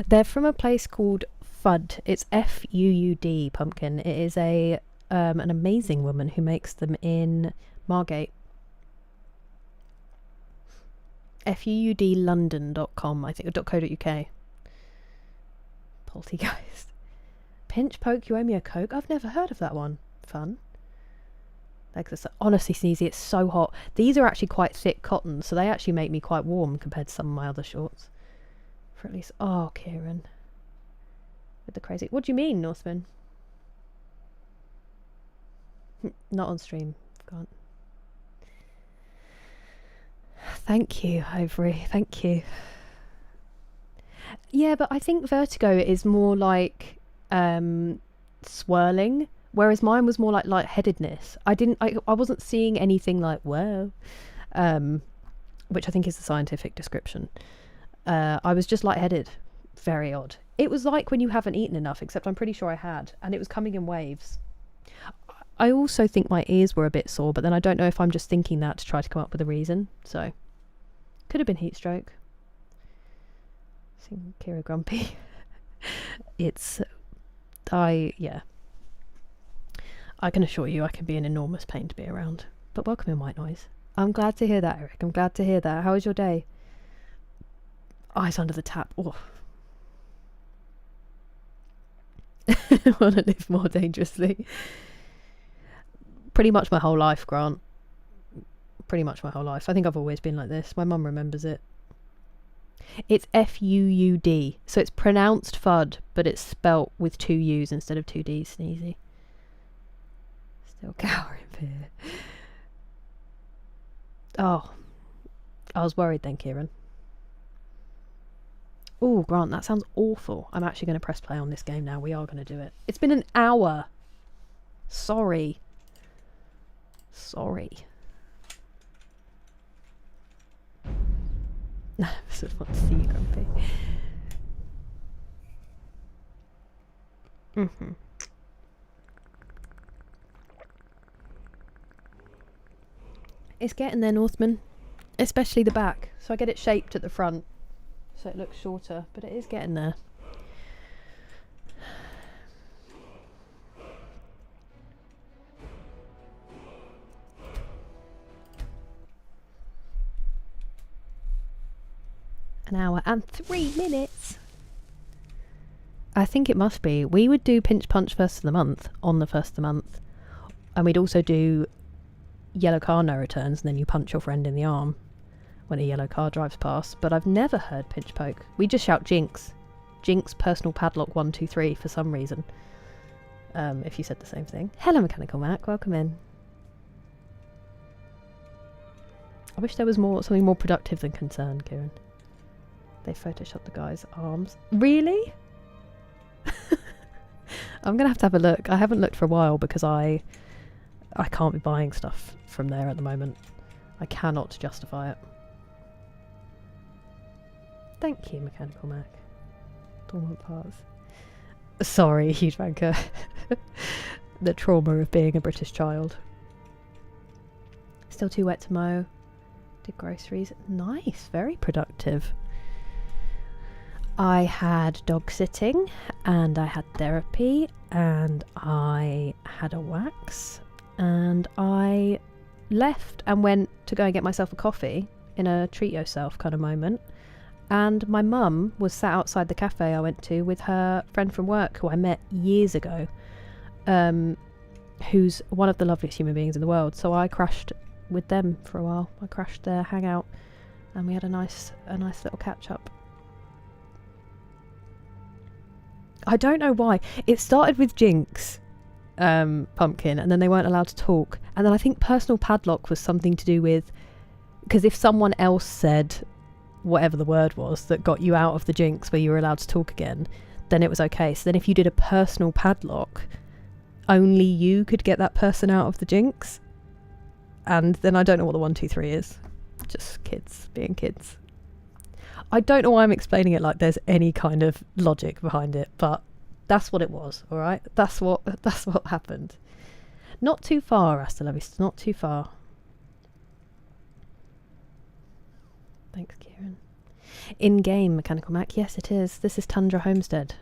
They're from a place called Fudd. It's F-U-U-D, Pumpkin. It is an amazing woman who makes them in Margate. FUUDlondon.com, I think, or .co.uk. Poltergeist. Pinch poke, you owe me a Coke? I've never heard of that one. Fun. Like this, honestly, Sneezy, it's so hot. These are actually quite thick cotton, so they actually make me quite warm compared to some of my other shorts. For at least, oh, Kieran. With the crazy, what do you mean, Northman? Not on stream, can't. Thank you, Ovary, thank you. Yeah, but I think vertigo is more like swirling, whereas mine was more like lightheadedness. I wasn't seeing anything like whoa, which I think is the scientific description. I was just lightheaded. Very odd. It was like when you haven't eaten enough, except I'm pretty sure I had, and it was coming in waves. I also think my ears were a bit sore, but then I don't know if I'm just thinking that to try to come up with a reason. So, could have been heat stroke. Seeing Kira grumpy. Yeah. I can assure you I can be an enormous pain to be around. But welcome in, White Noise. I'm glad to hear that, Eric. I'm glad to hear that. How was your day? Eyes under the tap. Oh. Want to live more dangerously. Pretty much my whole life, Grant. Pretty much my whole life. I think I've always been like this. My mum remembers it. It's F-U-U-D. So it's pronounced FUD, but it's spelt with 2 U's instead of 2 D's. Sneezy. Still cowering fear. Oh. I was worried then, Kieran. Oh, Grant, that sounds awful. I'm actually going to press play on this game now. We are going to do it. It's been an hour. Sorry. No, I just want to see you grumpy. It's getting there, Northman. Especially the back. So I get it shaped at the front. so it looks shorter, but it is getting there. An hour and 3 minutes. I think it must be. We would do pinch punch first of the month on the first of the month, and we'd also do yellow car no returns, and then you punch your friend in the arm when a yellow car drives past. But I've never heard pinch poke. We just shout jinx. Jinx personal padlock 1 2 3 for some reason. If you said the same thing. Hello Mechanical Mac, welcome in. I wish there was something more productive than concern, Kieran. They photoshopped the guy's arms. Really? I'm gonna have to have a look. I haven't looked for a while because I can't be buying stuff from there at the moment. I cannot justify it. Thank you, Mechanical Mac. Dormant parts. Sorry, huge banker. The trauma of being a British child. Still too wet to mow. Did groceries. Nice, very productive. I had dog sitting, and I had therapy, and I had a wax, and I left and went to go and get myself a coffee in a treat yourself kind of moment. And my mum was sat outside the cafe I went to with her friend from work who I met years ago, who's one of the loveliest human beings in the world. So I crashed with them for a while. I crashed their hangout, and we had a nice little catch up. I don't know why. It started with Jinx, Pumpkin, and then they weren't allowed to talk. And then I think personal padlock was something to do with, because if someone else said whatever the word was that got you out of the Jinx where you were allowed to talk again, then it was okay. So then if you did a personal padlock, only you could get that person out of the Jinx. And then I don't know what the 1 2 3 is. Just kids being kids. I don't know why I'm explaining it like there's any kind of logic behind it, but that's what it was, alright? That's what happened. Not too far, Astrolavis, not too far. Thanks, Kieran. In-game, Mechanical Mac, yes it is. This is Tundra Homestead.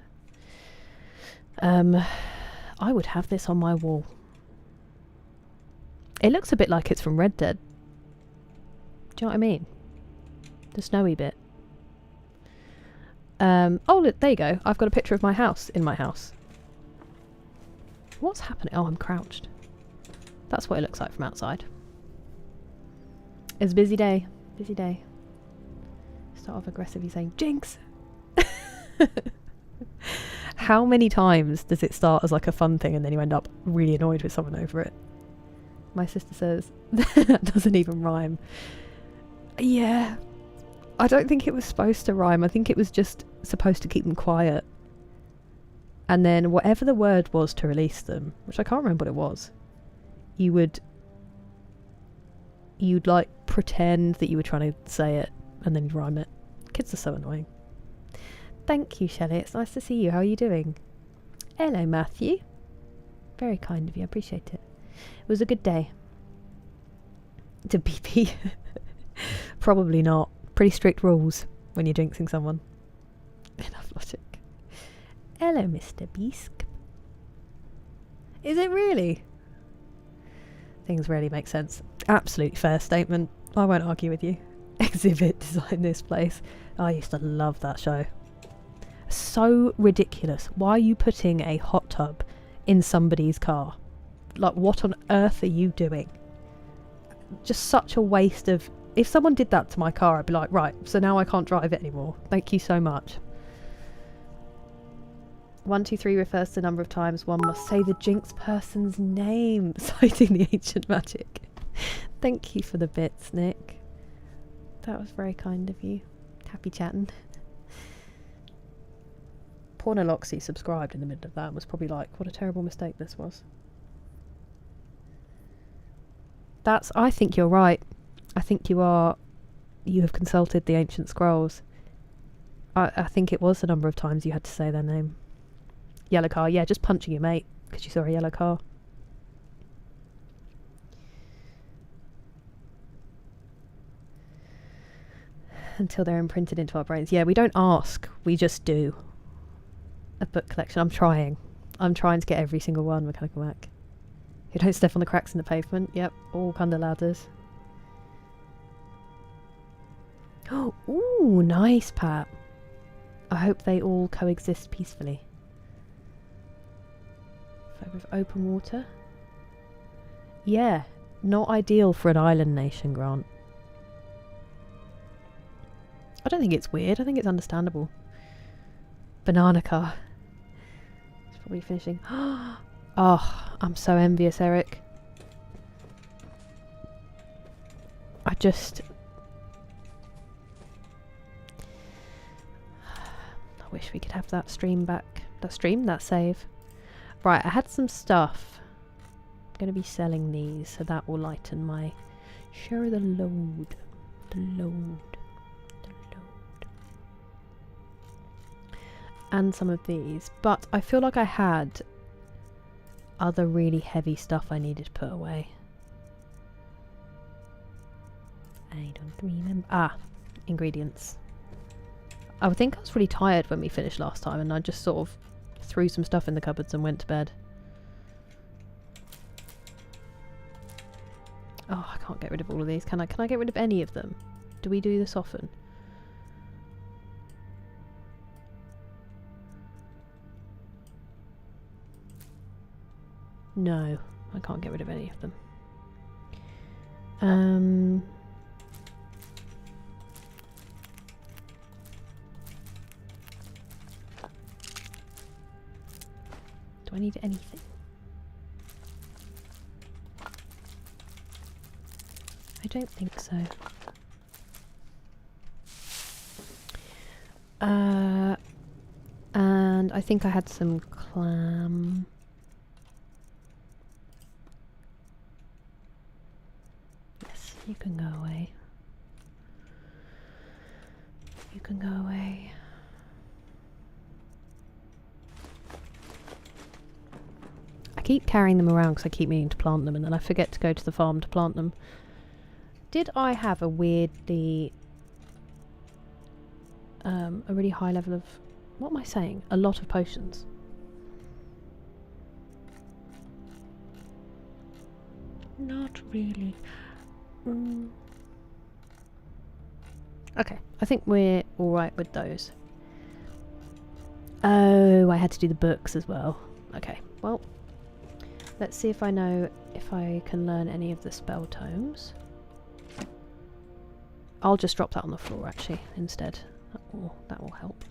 I would have this on my wall. It looks a bit like it's from Red Dead. Do you know what I mean? The snowy bit. Oh, look, there you go. I've got a picture of my house in my house. What's happening? Oh, I'm crouched. That's what it looks like from outside. It's a busy day. Busy day. Start off aggressively saying, Jinx! How many times does it start as like a fun thing and then you end up really annoyed with someone over it? My sister says, that doesn't even rhyme. Yeah. I don't think it was supposed to rhyme. I think it was just supposed to keep them quiet. And then whatever the word was to release them, which I can't remember what it was, you'd like pretend that you were trying to say it and then you'd rhyme it. Kids are so annoying. Thank you, Shelley. It's nice to see you. How are you doing? Hello, Matthew. Very kind of you. I appreciate it. It was a good day. To BP. Probably not. Pretty strict rules when you're jinxing someone. Enough logic. Hello, Mr. Beask. Is it really? Things really make sense. Absolutely fair statement. I won't argue with you. Exhibit design this place. I used to love that show. So ridiculous. Why are you putting a hot tub in somebody's car? Like, what on earth are you doing? Just such a waste of... If someone did that to my car, I'd be like, right, so now I can't drive it anymore. Thank you so much. 1 2 3 refers to the number of times one must say the jinx person's name, citing the ancient magic. Thank you for the bits, Nick. That was very kind of you. Happy chatting. Pornoloxy subscribed in the middle of that and was probably like, what a terrible mistake this was. I think you're right. I think you have consulted the ancient scrolls. I think it was the number of times you had to say their name. Yellow car, yeah, just punching your mate because you saw a yellow car. until they're imprinted into our brains. Yeah, we don't ask, we just do. A book collection. I'm trying to get every single one. Mechanical Mac. You don't step on the cracks in the pavement. Yep, all kind of ladders. Oh, ooh, nice, Pat. I hope they all coexist peacefully. With open water. Yeah, not ideal for an island nation, Grant. I don't think it's weird. I think it's understandable. Banana car. It's probably finishing. Oh, I'm so envious, Eric. I wish we could have that stream back. That save. Right, I had some stuff. I'm going to be selling these, so that will lighten my... Share the load. The load. And some of these. But I feel like I had other really heavy stuff I needed to put away. I don't remember. Ah, ingredients. I think I was really tired when we finished last time, and I just sort of threw some stuff in the cupboards and went to bed. Oh, I can't get rid of all of these. Can I get rid of any of them? Do we do this often? No, I can't get rid of any of them. Do I need anything? I don't think so. And I think I had some clam. Yes, you can go away. You can go away. I keep carrying them around because I keep meaning to plant them, and then I forget to go to the farm to plant them. Did I have a weirdly... a really high level of... What am I saying? A lot of potions. Not really. Okay, I think we're alright with those. Oh, I had to do the books as well. Okay, well, let's see if I know if I can learn any of the spell tomes. I'll just drop that on the floor actually instead. That will help.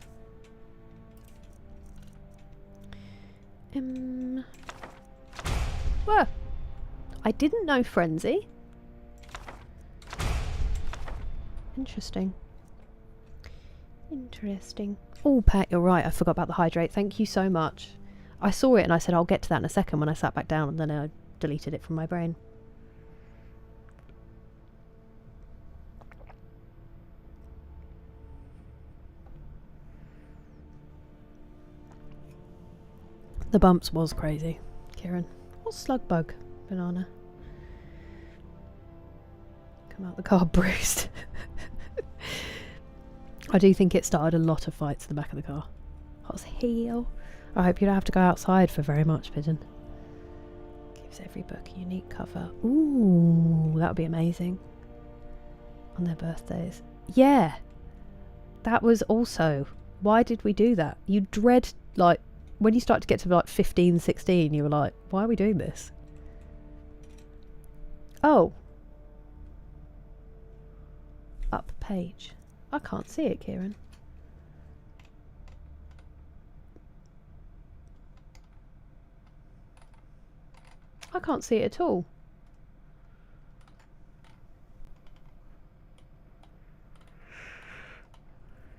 Whoa! I didn't know Frenzy. Interesting. Interesting. Oh, Pat, you're right. I forgot about the hydrate. Thank you so much. I saw it and I said I'll get to that in a second when I sat back down, and then I deleted it from my brain. The bumps was crazy, Kieran. What's slug bug? Banana. Come out the car bruised. I do think it started a lot of fights in the back of the car. Hot as hell. I hope you don't have to go outside for very much, Pigeon. Gives every book a unique cover. Ooh, that would be amazing. On their birthdays. Yeah. That was also... Why did we do that? You dread, like... When you start to get to like 15, 16, you were like, why are we doing this? Oh. Up page. I can't see it, Kieran. I can't see it at all.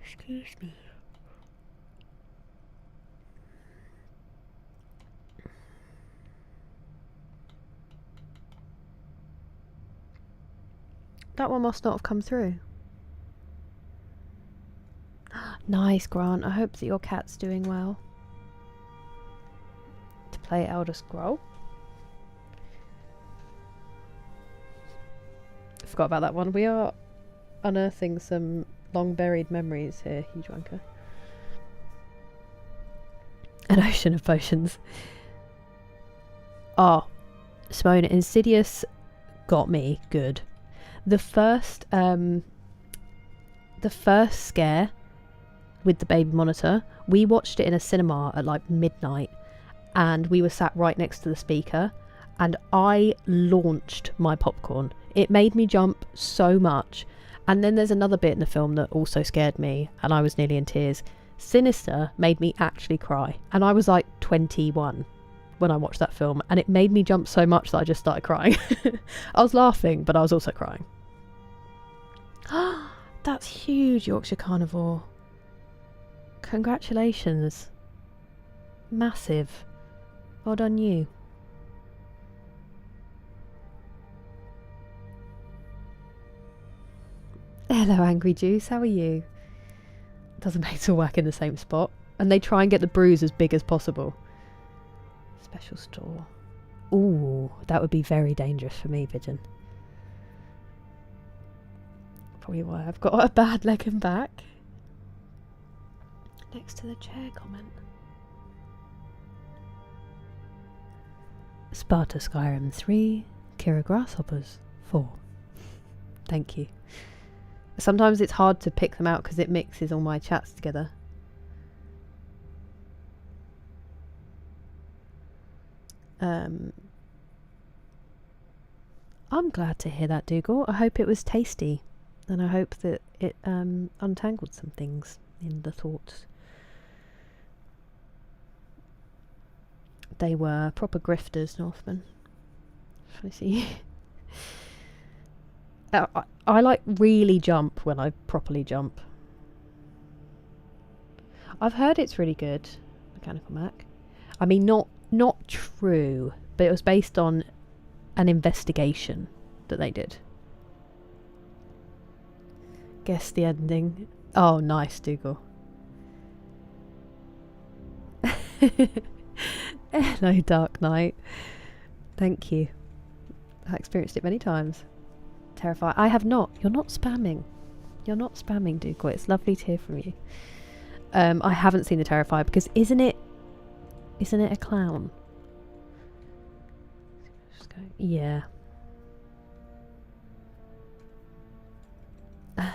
Excuse me. That one must not have come through. Nice, Grant. I hope that your cat's doing well. To play Elder Scroll. I forgot about that one. We are unearthing some long buried memories here, huge wanker. An ocean of potions. Oh, Simone, Insidious got me good. The first scare with the baby monitor, we watched it in a cinema at like midnight, and we were sat right next to the speaker, and I launched my popcorn. It made me jump so much. And then there's another bit in the film that also scared me, and I was nearly in tears. Sinister made me actually cry, and I was like 21 when I watched that film, and it made me jump so much that I just started crying. I was laughing, but I was also crying. That's huge, Yorkshire Carnivore. Congratulations. Massive. Well done you. Hello, Angry Juice, how are you? Doesn't make to work in the same spot. And they try and get the bruise as big as possible. Special store. Ooh, that would be very dangerous for me, Pigeon. Probably why I've got a bad leg and back. Next to the chair comment. Sparta Skyrim 3, Kira Grasshoppers 4. Thank you. Sometimes it's hard to pick them out because it mixes all my chats together. I'm glad to hear that, Dougal. I hope it was tasty, and I hope that it untangled some things in the thoughts. They were proper grifters, Northmen. I see. I like really jump when I properly jump. I've heard it's really good, Mechanical Mac. I mean, not true, but it was based on an investigation that they did. Guess the ending. Oh, nice, Dougal. Hello, Dark Knight. Thank you. I experienced it many times. Terrified. I have not. You're not spamming. You're not spamming, Dougal. It's lovely to hear from you. I haven't seen the Terrifier because isn't it a clown? Just go, yeah. I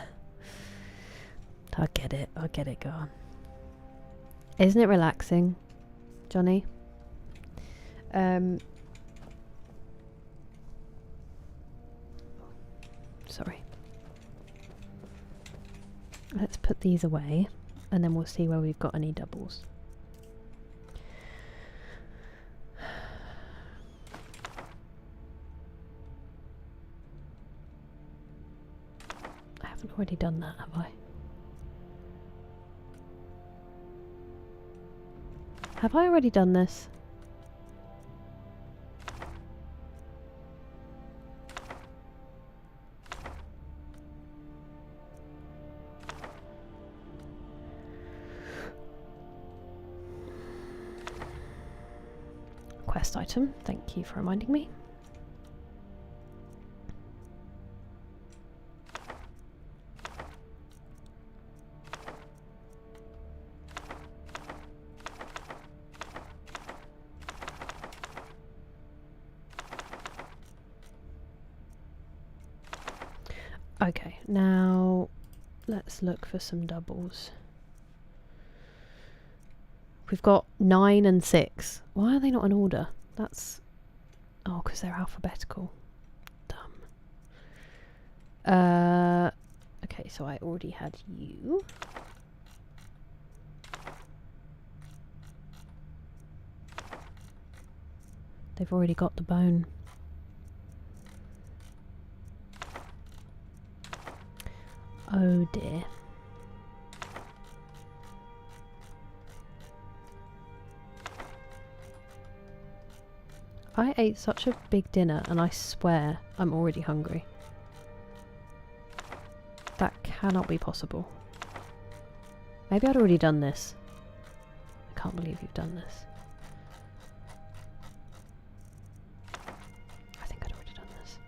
get it. Go on. Isn't it relaxing, Johnny? Sorry. Let's put these away, and then we'll see where we've got any doubles. I haven't already done that, have I? Have I already done this? Quest item, thank you for reminding me. Okay, now let's look for some doubles. We've got 9 and 6. Why are they not in order? That's... oh, because they're alphabetical. Dumb. Okay, so I already had you. They've already got the bone. Oh dear. I ate such a big dinner and I swear I'm already hungry. That cannot be possible. Maybe I'd already done this. I can't believe you've done this. I think I'd already done this.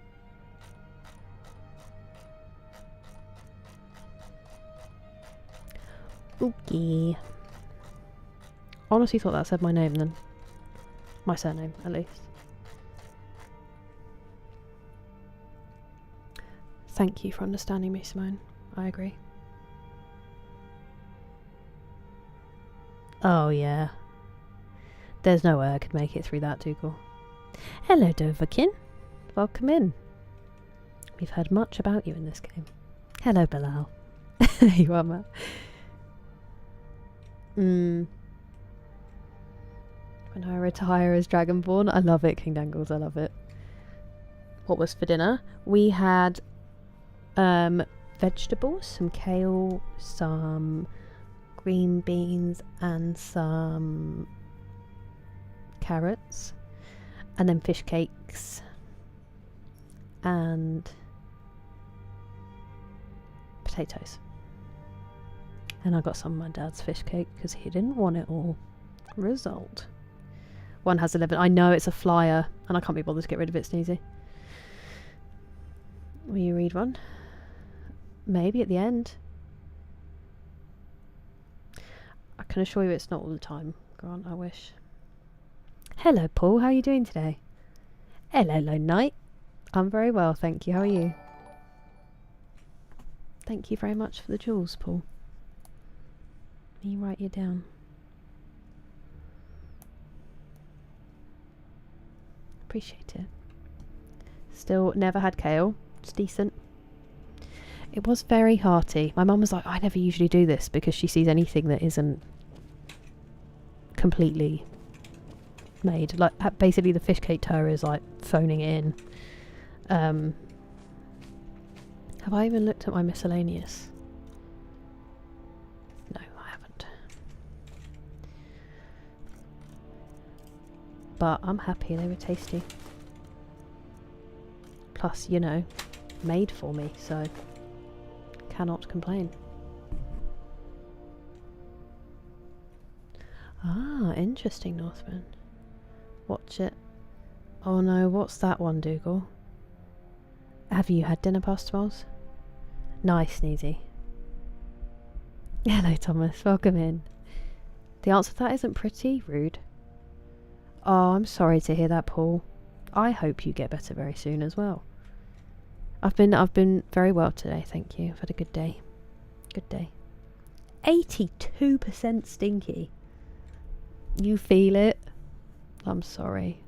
Okay. Honestly thought that said my name then. My surname, at least. Thank you for understanding me, Simone. I agree. Oh, yeah. There's no way I could make it through that, Dougal. Hello, Doverkin. Welcome in. We've heard much about you in this game. Hello, Bilal. There you are, Matt. When I retire as Dragonborn, I love it, King Dangles, I love it. What was for dinner? We had vegetables, some kale, some green beans and some carrots, and then fish cakes and potatoes. And I got some of my dad's fish cake because he didn't want it all. Result. One has 11. I know it's a flyer and I can't be bothered to get rid of it, Sneezy. Will you read one? Maybe at the end. I can assure you it's not all the time, Grant, I wish. Hello, Paul. How are you doing today? Hello, Lone Knight. I'm very well, thank you. How are you? Thank you very much for the jewels, Paul. Let me write you down. Appreciate it. Still never had kale. It's decent. It was very hearty. My mum was like, I never usually do this because she sees anything that isn't completely made. Like, basically the fish cake tour is like phoning it in. Have I even looked at my miscellaneous? No, I haven't. But I'm happy they were tasty. Plus, you know, made for me, so cannot complain. Ah, interesting, Northman. Watch it. Oh no, what's that one, Dougal? Have you had dinner past 12? Nice, Sneezy. Hello, Thomas. Welcome in. The answer to that isn't pretty rude. Oh, I'm sorry to hear that, Paul. I hope you get better very soon as well. I've been very well today, thank you. I've had a good day. Good day. 82% stinky. You feel it? I'm sorry.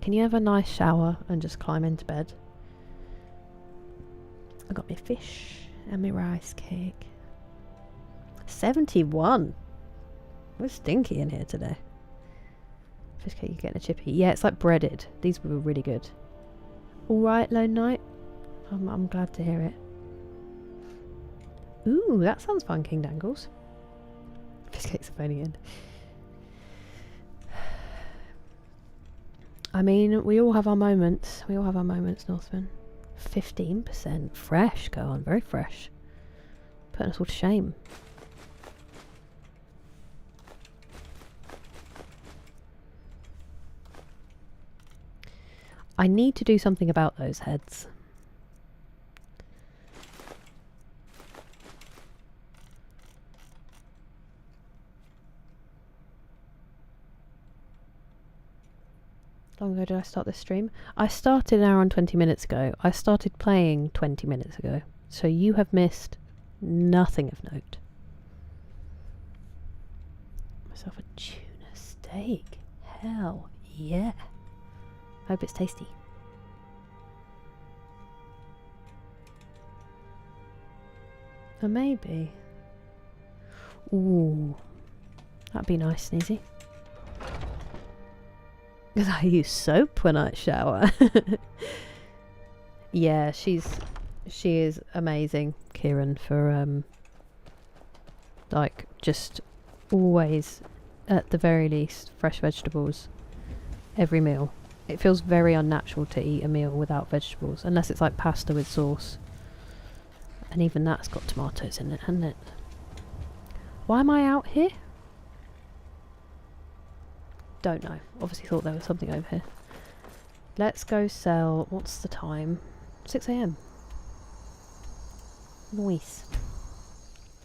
Can you have a nice shower and just climb into bed? I got my fish and my rice cake. 71. We're stinky in here today. Fish cake, you're getting a chippy. Yeah, it's like breaded. These were really good. Alright, Lone Knight. I'm glad to hear it. Ooh, that sounds fun, King Dangles. Fish cakes are phoning in. I mean, we all have our moments. We all have our moments, Northman. 15% fresh, go on, very fresh. Putting us all to shame. I need to do something about those heads. How long ago did I start this stream? I started an hour and 20 minutes ago. I started playing 20 minutes ago. So you have missed nothing of note. Myself a tuna steak. Hell yeah. Hope it's tasty. Or maybe. Ooh. That'd be nice, Sneezy. Because I use soap when I shower. Yeah, she is amazing, Kieran, for like just always, at the very least, fresh vegetables every meal. It feels very unnatural to eat a meal without vegetables, unless it's like pasta with sauce. And even that's got tomatoes in it, hasn't it? Why am I out here? Don't know. Obviously thought there was something over here. Let's go sell... What's the time? 6 AM. Nice.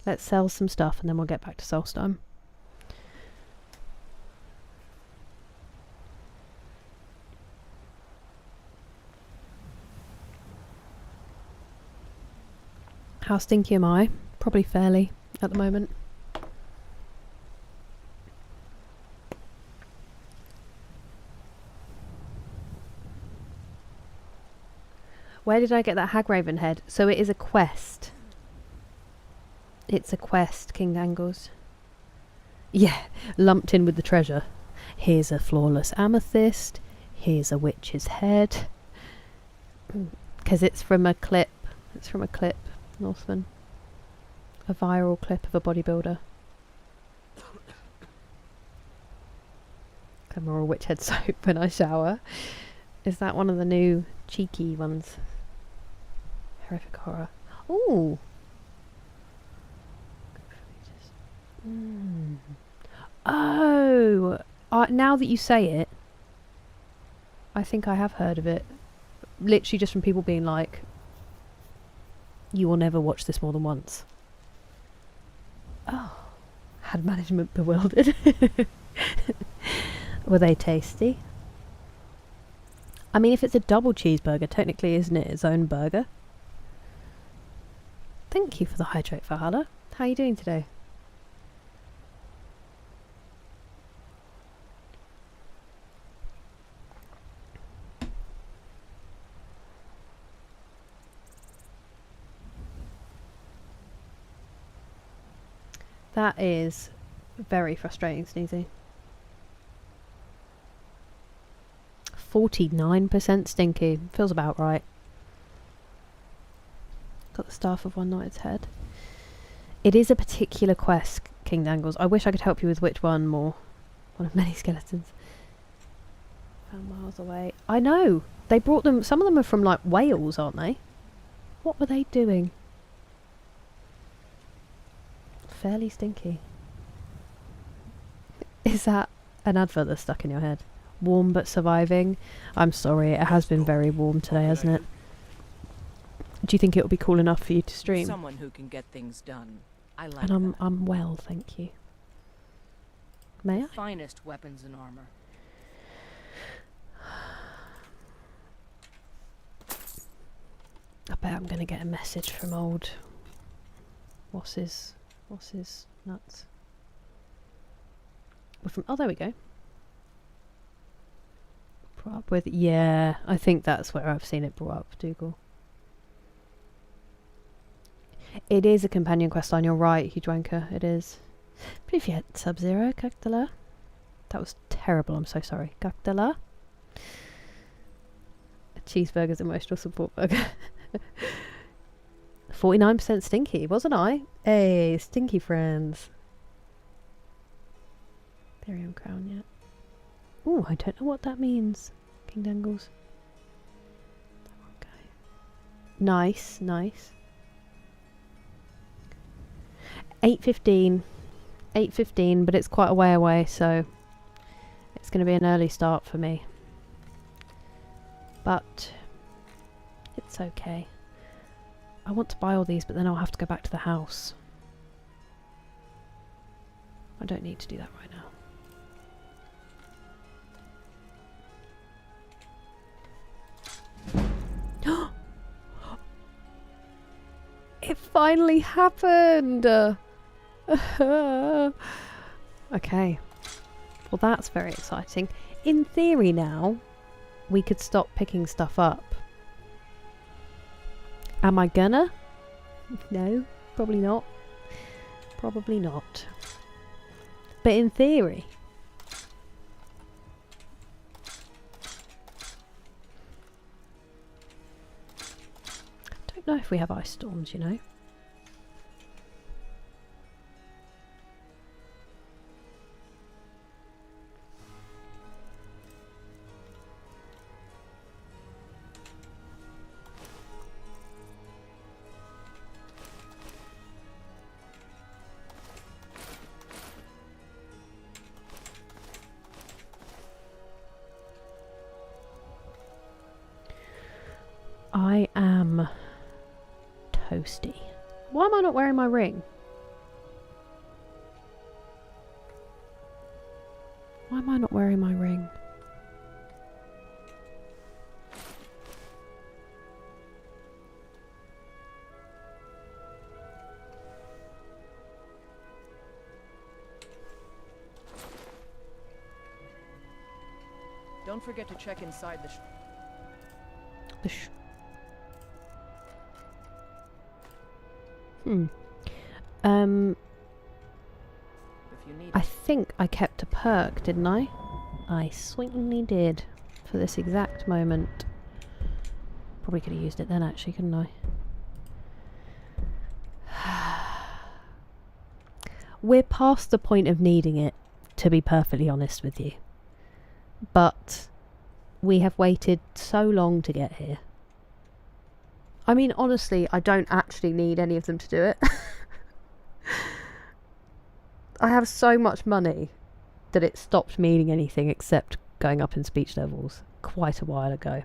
Let's sell some stuff and then we'll get back to Solstheim. How stinky am I? Probably fairly at the moment. Where did I get that Hagraven head? So it is a quest. It's a quest, King Dangles. Yeah, lumped in with the treasure. Here's a flawless amethyst. Here's a witch's head. Because it's from a clip. It's from a clip, Northman. A viral clip of a bodybuilder. I'm more a witch head soap when I shower. Is that one of the new cheeky ones? Horrific horror. Ooh. Oh, now that you say it, I think I have heard of it. Literally just from people being like, you will never watch this more than once. Oh, had management bewildered. Were they tasty? I mean, if it's a double cheeseburger, technically isn't it its own burger? Thank you for the hydrate, Valhalla. How are you doing today? That is very frustrating, Sneezy. 49% stinky. Feels about right. Got the staff of one knight's head. It is a particular quest, King Dangles. I wish I could help you with which one more. One of many skeletons. Found miles away. I know. They brought them. Some of them are from like Wales, aren't they? What were they doing? Fairly stinky. Is that an advert that's stuck in your head? Warm but surviving. I'm sorry, it has been very warm today, hasn't it? Do you think it will be cool enough for you to stream? Someone who can get things done. I like And that. I'm well, thank you. May I? Finest weapons and armor. I bet I'm gonna get a message from old What's his nuts? We're from, oh, there we go. Brought up with, yeah, I think that's where I've seen it brought up, Dougal. It is a companion quest line, you're right, Huge Wanker, it is. Privyet, Sub-Zero, Cult-ure. That was terrible, I'm so sorry. Cult-ure. A cheeseburger's emotional support burger. 49% stinky, wasn't I? Hey, stinky friends. Therium crown yet. Ooh, I don't know what that means. King Dangles. Okay. Nice, nice. 8:15. 8:15, but it's quite a way away, so it's going to be an early start for me. But it's okay. I want to buy all these, but then I'll have to go back to the house. I don't need to do that right now. It finally happened! Okay. Well, that's very exciting. In theory now, we could stop picking stuff up. Am I gonna? No, probably not. Probably not. But in theory. I don't know if we have ice storms, you know. I am toasty. Why am I not wearing my ring? Why am I not wearing my ring? Don't forget to check inside the if you need I think I kept a perk, didn't I? I certainly did. For this exact moment. Probably could have used it then actually, couldn't I? We're past the point of needing it, to be perfectly honest with you. But we have waited so long to get here. I mean, honestly, I don't actually need any of them to do it. I have so much money that it stopped meaning anything except going up in speech levels quite a while ago.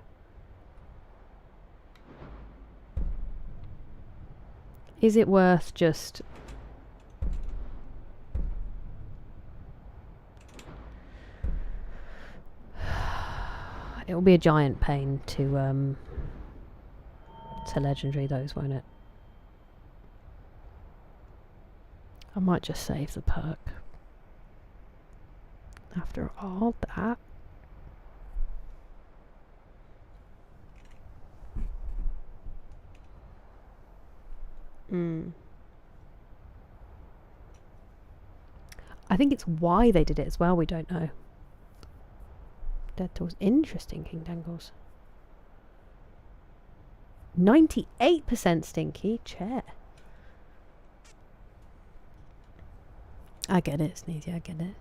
Is it worth just... It will be a giant pain to legendary those, won't it? I might just save the perk. After all that. I think it's why they did it as well, we don't know. Dead Doors. Interesting, King Dangles. 98% stinky. Chair. I get it, Sneezy, I get it.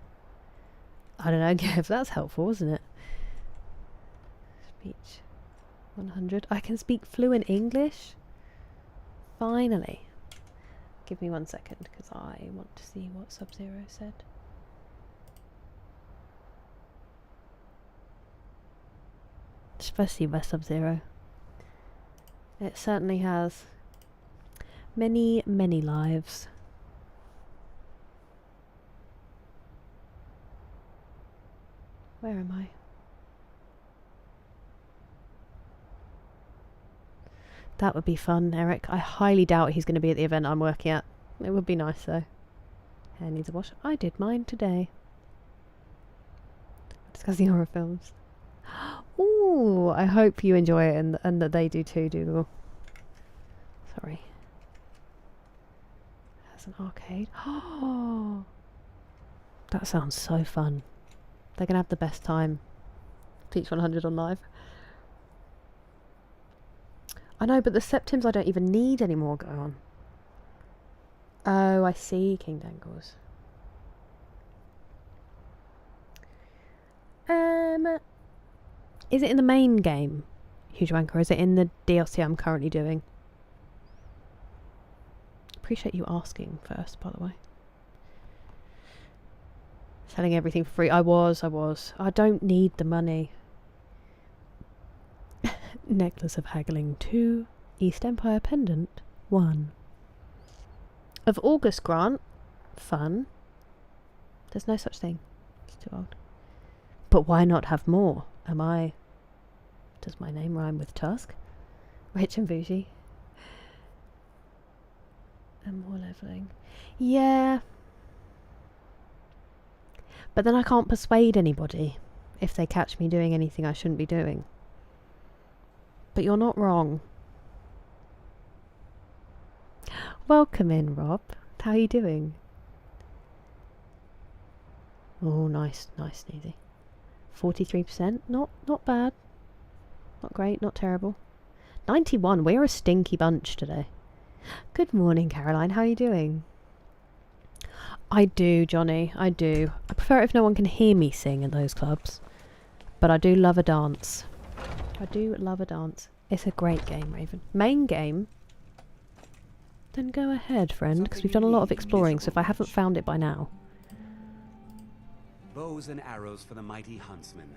I don't know, if that's helpful, isn't it? Speech 100. I can speak fluent English? Finally. Give me 1 second, because I want to see what Sub-Zero said. Especially by Sub-Zero. It certainly has many, many lives. Where am I? That would be fun, Eric. I highly doubt he's going to be at the event I'm working at. It would be nice though. Hair needs a wash. I did mine today. Discussing horror films. Ooh, I hope you enjoy it and that they do too, Dougal. Sorry. Has an arcade. Oh, that sounds so fun. They're going to have the best time. Peach 100 on live. I know, but the Septims I don't even need anymore go on. Oh, I see, King Dangles. Is it in the main game, Huge Wanker, or is it in the DLC I'm currently doing? Appreciate you asking first, by the way. Selling everything for free. I was. I don't need the money. Necklace of Haggling 2. East Empire Pendant 1. Of August Grant. Fun. There's no such thing. It's too old. But why not have more? Does my name rhyme with Tusk? Rich and bougie. And more levelling. Yeah. But then I can't persuade anybody if they catch me doing anything I shouldn't be doing. But you're not wrong. Welcome in, Rob. How are you doing? Oh, nice, Sneezy. 43%. Not bad. Not great, not terrible. 91. We're a stinky bunch today. Good morning, Caroline. How are you doing? I do, Johnny. I do. I prefer it if no one can hear me sing in those clubs. But I do love a dance. I do love a dance. It's a great game, Raven. Main game? Then go ahead, friend, because we've done a lot of exploring, so if I haven't found it by now. Bows and arrows for the mighty huntsman.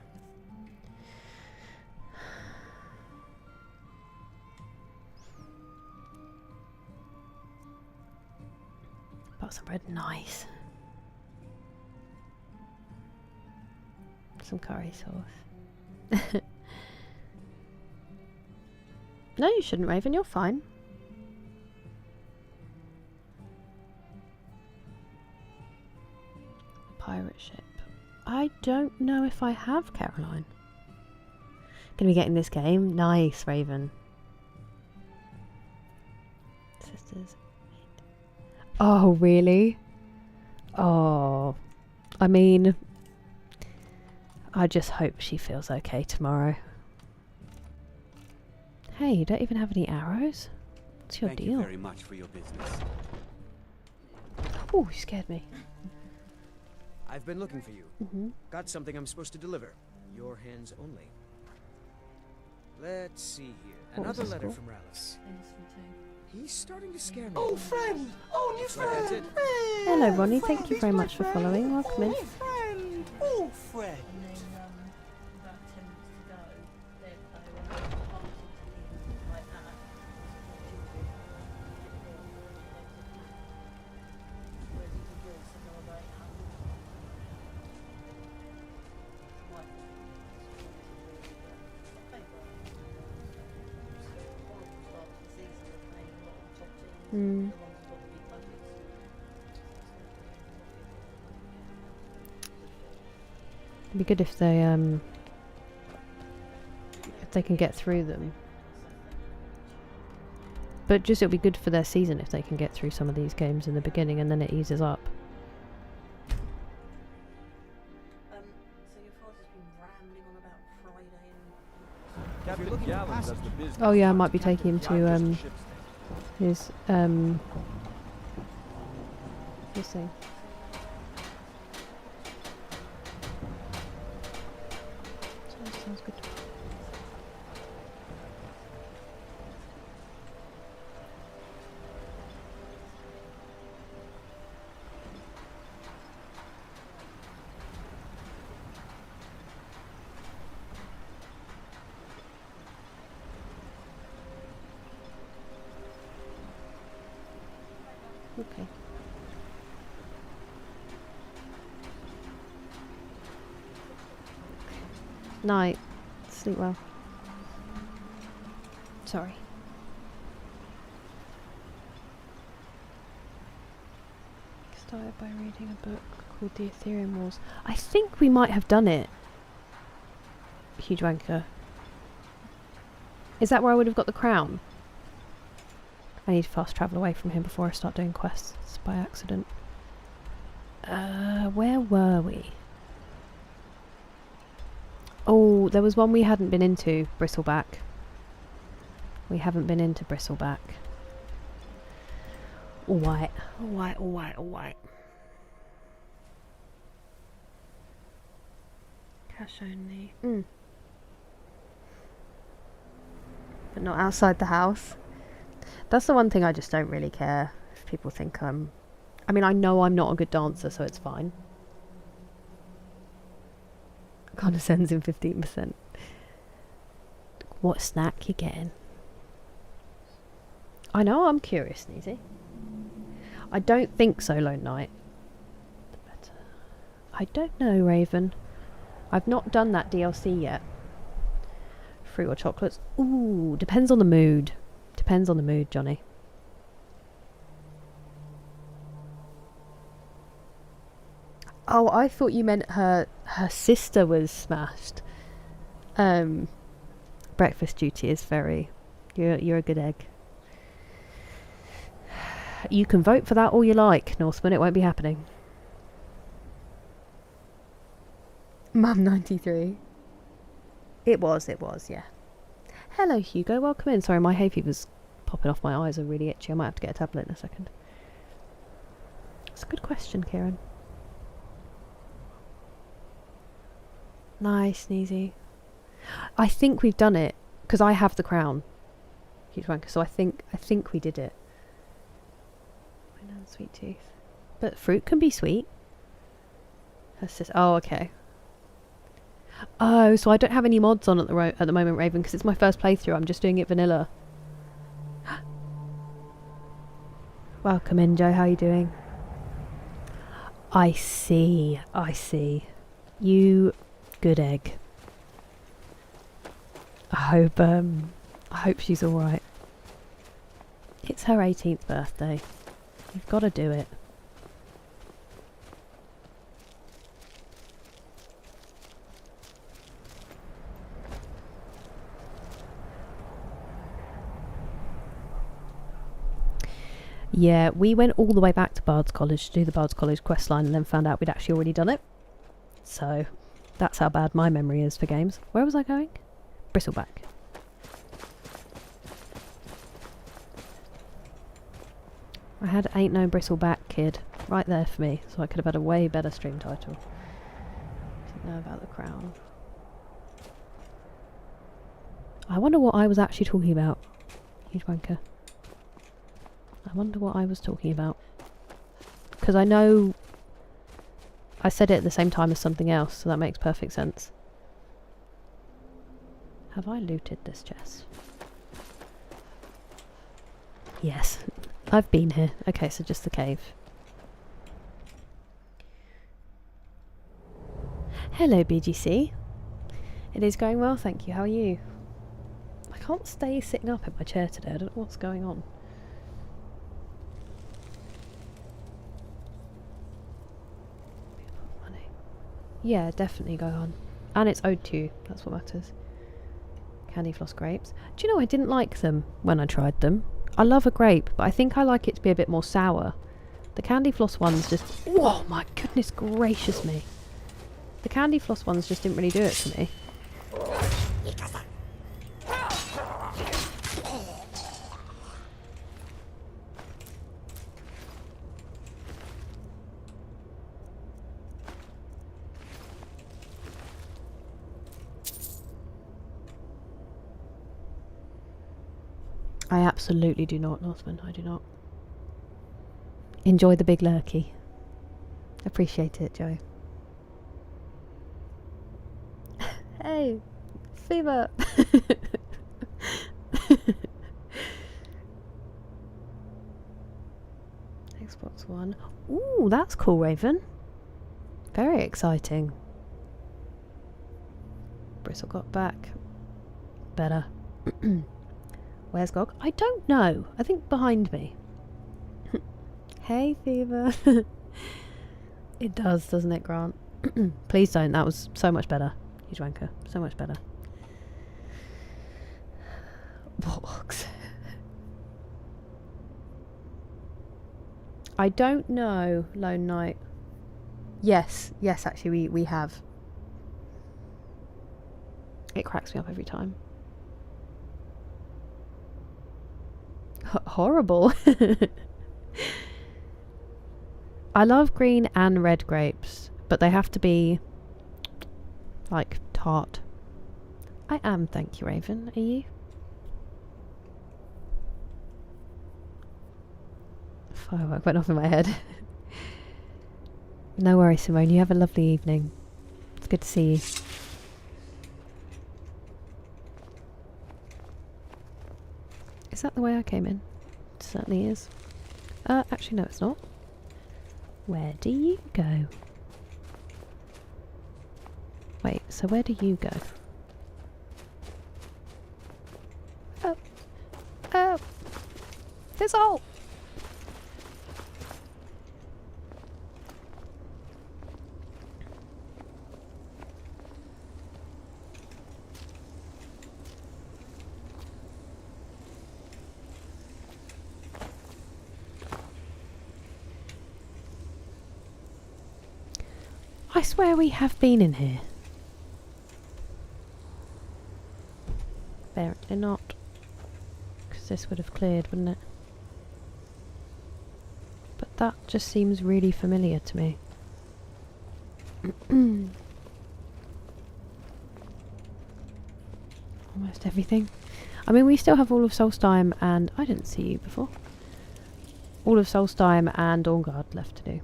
Got some bread. Nice. some curry sauce. No, you shouldn't, Raven. You're fine. Pirate ship. I don't know if I have Caroline. Gonna be getting this game. Nice, Raven. Sisters. Oh, really? Oh. I mean, I just hope she feels okay tomorrow. Hey, you don't even have any arrows? What's your Thank deal? you very much for your business. Oh, you scared me. I've been looking for you. Mm-hmm. Got something I'm supposed to deliver. Your hands only. Let's see here. What was Another the letter score? from Rallis. He's starting to scare me. Oh, friend! Oh, new Looks like that's friend! it. Hello, Ronnie. Thank you very much for following. Welcome in. Oh, friend! Oh, friend! And then about 10 minutes to go, they were parted like that. Whereas you could do it sooner or later. Like, they were. Horrible start to the season, they're playing a lot of top teams. Mm. The ones who've got the big budgets. It'd be good if they can get through them. But just it'll be good for their season if they can get through some of these games in the beginning and then it eases up. So your father's been rambling on about Friday and Captain Gallon does the business. Oh yeah, I might be taking him to his this thing. Sounds good. Okay. Night. Sleep well. Sorry. Started by reading a book called The Ethereum Wars. I think we might have done it. Huge wanker. Is that where I would have got the crown? I need to fast travel away from him before I start doing quests by accident. Where were we? Oh, there was one we hadn't been into, Bristleback. We haven't been into Bristleback. Alright, alright, alright, alright. Cash only. But not outside the house. That's the one thing I just don't really care if people think I'm... I mean, I know I'm not a good dancer, so it's fine. Condescends in 15%. What snack you getting? I know, I'm curious, Sneezy. I don't think so, Lone Knight. But, I don't know, Raven. I've not done that DLC yet. Fruit or chocolates? Ooh, depends on the mood. Depends on the mood, Johnny. Oh, I thought you meant her sister was smashed. Breakfast duty is very... You're a good egg. You can vote for that all you like, Northman. It won't be happening. Mum 93. It was, yeah. Hello, Hugo. Welcome in. Sorry, my hay fever's popping off my eyes are really itchy. I might have to get a tablet in a second. That's a good question, Kieran. Nice, Sneezy. I think we've done it because I have the crown. Huge wanker. So I think we did it. Sweet tooth. But fruit can be sweet. That's just... Oh, okay. Oh, so I don't have any mods on at the moment, Raven, because it's my first playthrough. I'm just doing it vanilla. Welcome in, Joe. How are you doing? I see. You good egg. I hope she's alright. It's her 18th birthday. You've got to do it. Yeah, we went all the way back to Bard's College to do the Bard's College questline and then found out we'd actually already done it. So, that's how bad my memory is for games. Where was I going? Bristleback. I had Ain't No Bristleback Kid right there for me, so I could have had a way better stream title. Didn't know about the crown. I wonder what I was actually talking about. Huge wanker. I wonder what I was talking about. Because I know I said it at the same time as something else, so that makes perfect sense. Have I looted this chest? Yes. I've been here. Okay, so just the cave. Hello, BGC. It is going well, thank you. How are you? I can't stay sitting up in my chair today. I don't know what's going on. Yeah, definitely go on. And it's owed to you. That's what matters. Candy floss grapes. Do you know I didn't like them when I tried them? I love a grape, but I think I like it to be a bit more sour. The candy floss ones just... Whoa, my goodness gracious me. The candy floss ones just didn't really do it for me. I absolutely do not, Northman. I do not. Enjoy the big lurky. Appreciate it, Joe. Hey, Fever. Xbox One. Ooh, that's cool, Raven. Very exciting. Bristle got back. Better. Where's Gog? I don't know. I think behind me. Hey, Fever. It does, doesn't it, Grant? Please don't. That was so much better. Huge wanker. So much better. Box. I don't know, Lone Knight. Yes, actually we have. It cracks me up every time. Horrible. I love green and red grapes, but they have to be like tart. I am, thank you, Raven. Are you? Firework went off in my head. No worries, Simone. You have a lovely evening. It's good to see you. Is that the way I came in? It certainly is. Actually no, it's not. Where do you go? Wait, so where do you go? Oh! This hole! I swear we have been in here. Apparently not. Because this would have cleared, wouldn't it? But that just seems really familiar to me. Almost everything. I mean, we still have all of Solstheim and... I didn't see you before. All of Solstheim and Dawnguard left to do.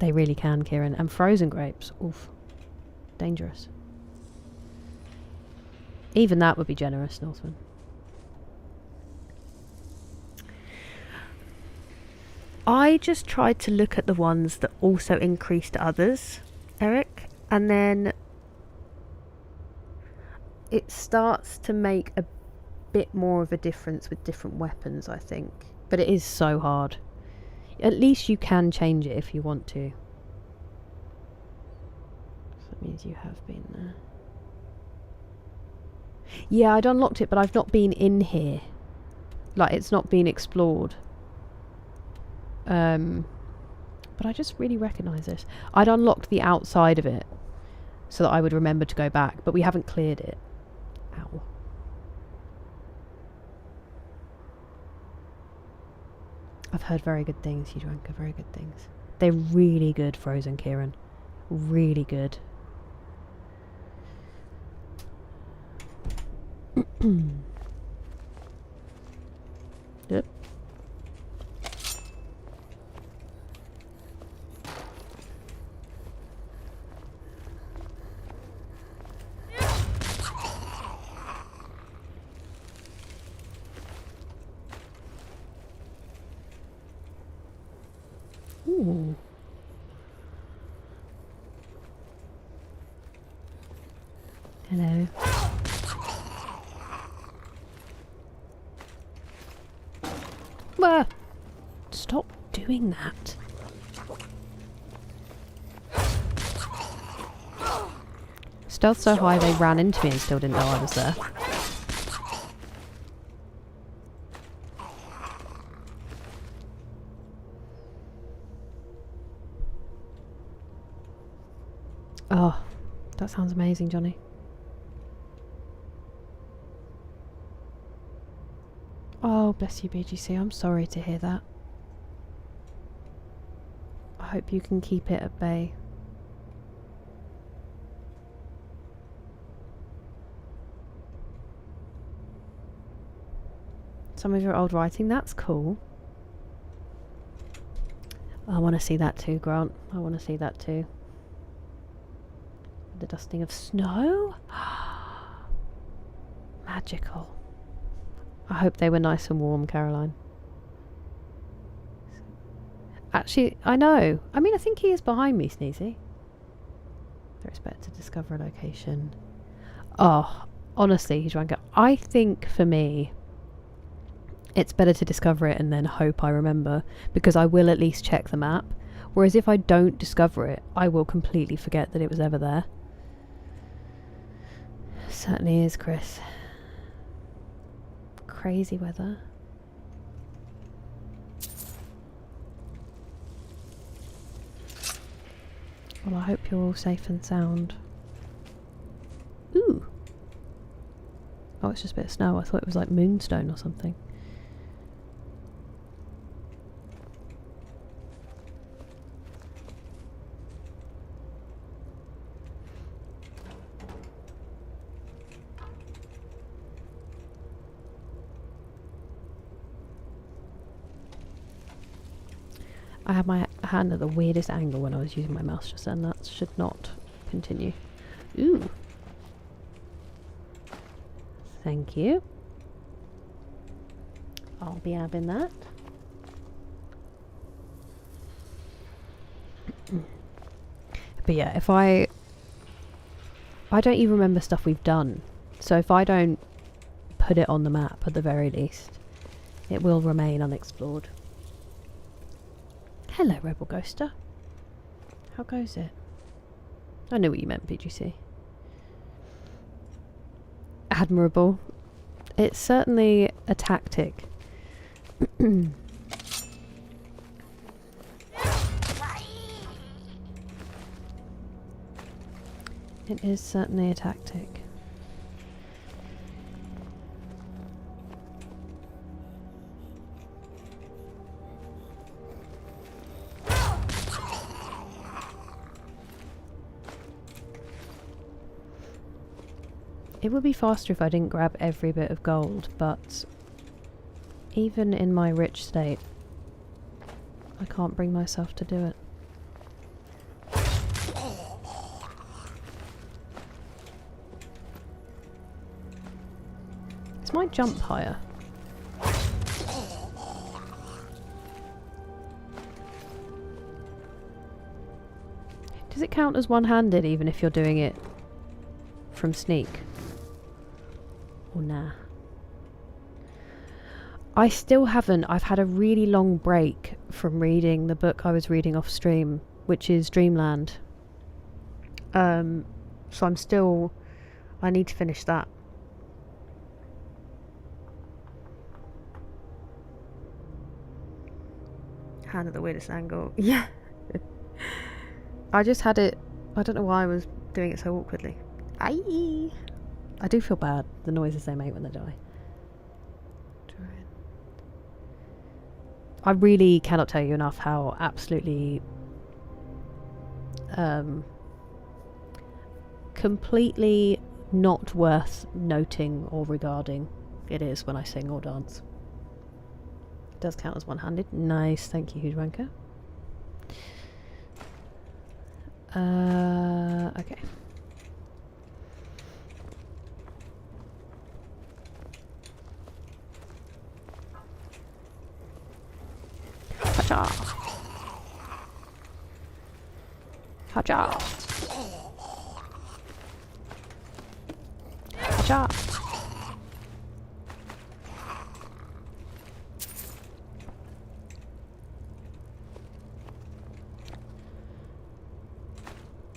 They really can, Kieran. And frozen grapes. Oof. Dangerous. Even that would be generous, Northman. I just tried to look at the ones that also increased others, Eric, And then it starts to make a bit more of a difference with different weapons, I think. But it is so hard. At least you can change it if you want to. So that means you have been there. Yeah, I'd unlocked it, but I've not been in here. Like, it's not been explored. But I just really recognise this. I'd unlocked the outside of it so that I would remember to go back, but we haven't cleared it. Ow. I've heard very good things, Hydranka, very good things. They're really good, Frozen Kieran. Really good. Yep. Ooh. Hello. Well, stop doing that. Stealth so high they ran into me and still didn't know I was there. Oh, that sounds amazing, Johnny. Oh, bless you, BGC. I'm sorry to hear that. I hope you can keep it at bay. Some of your old writing, that's cool. I want to see that too, Grant. I want to see that too. The dusting of snow? Magical. I hope they were nice and warm, Caroline. Actually, I know. I mean, I think he is behind me, Sneezy. There is better to discover a location. Oh, honestly, he's rank. I think for me, it's better to discover it and then hope I remember, because I will at least check the map. Whereas if I don't discover it, I will completely forget that it was ever there. Certainly is, Chris. Crazy weather. Well, I hope you're all safe and sound. Ooh. Oh, it's just a bit of snow. I thought it was like moonstone or something. I had my hand at the weirdest angle when I was using my mouse just then. That should not continue. Ooh. Thank you. I'll be having that. But yeah, if I don't even remember stuff we've done. So if I don't put it on the map at the very least, it will remain unexplored. Hello, Rebel Ghoster. How goes it? I knew what you meant, BGC. Admirable. It's certainly a tactic. It is certainly a tactic. It would be faster if I didn't grab every bit of gold, but even in my rich state, I can't bring myself to do it. Is my jump higher? It Does it count as one-handed even if you're doing it from sneak? Or nah? I still haven't. I've had a really long break from reading the book I was reading off stream, which is Dreamland. So I'm still... I need to finish that. Hand at the weirdest angle. Yeah. I just had it... I don't know why I was doing it so awkwardly. Aye. I do feel bad, the noises they make when they die. I really cannot tell you enough how absolutely completely not worth noting or regarding it is when I sing or dance. It does count as one-handed. Nice, thank you, Huge Wanker. Okay. Hacha! Hacha! Hacha!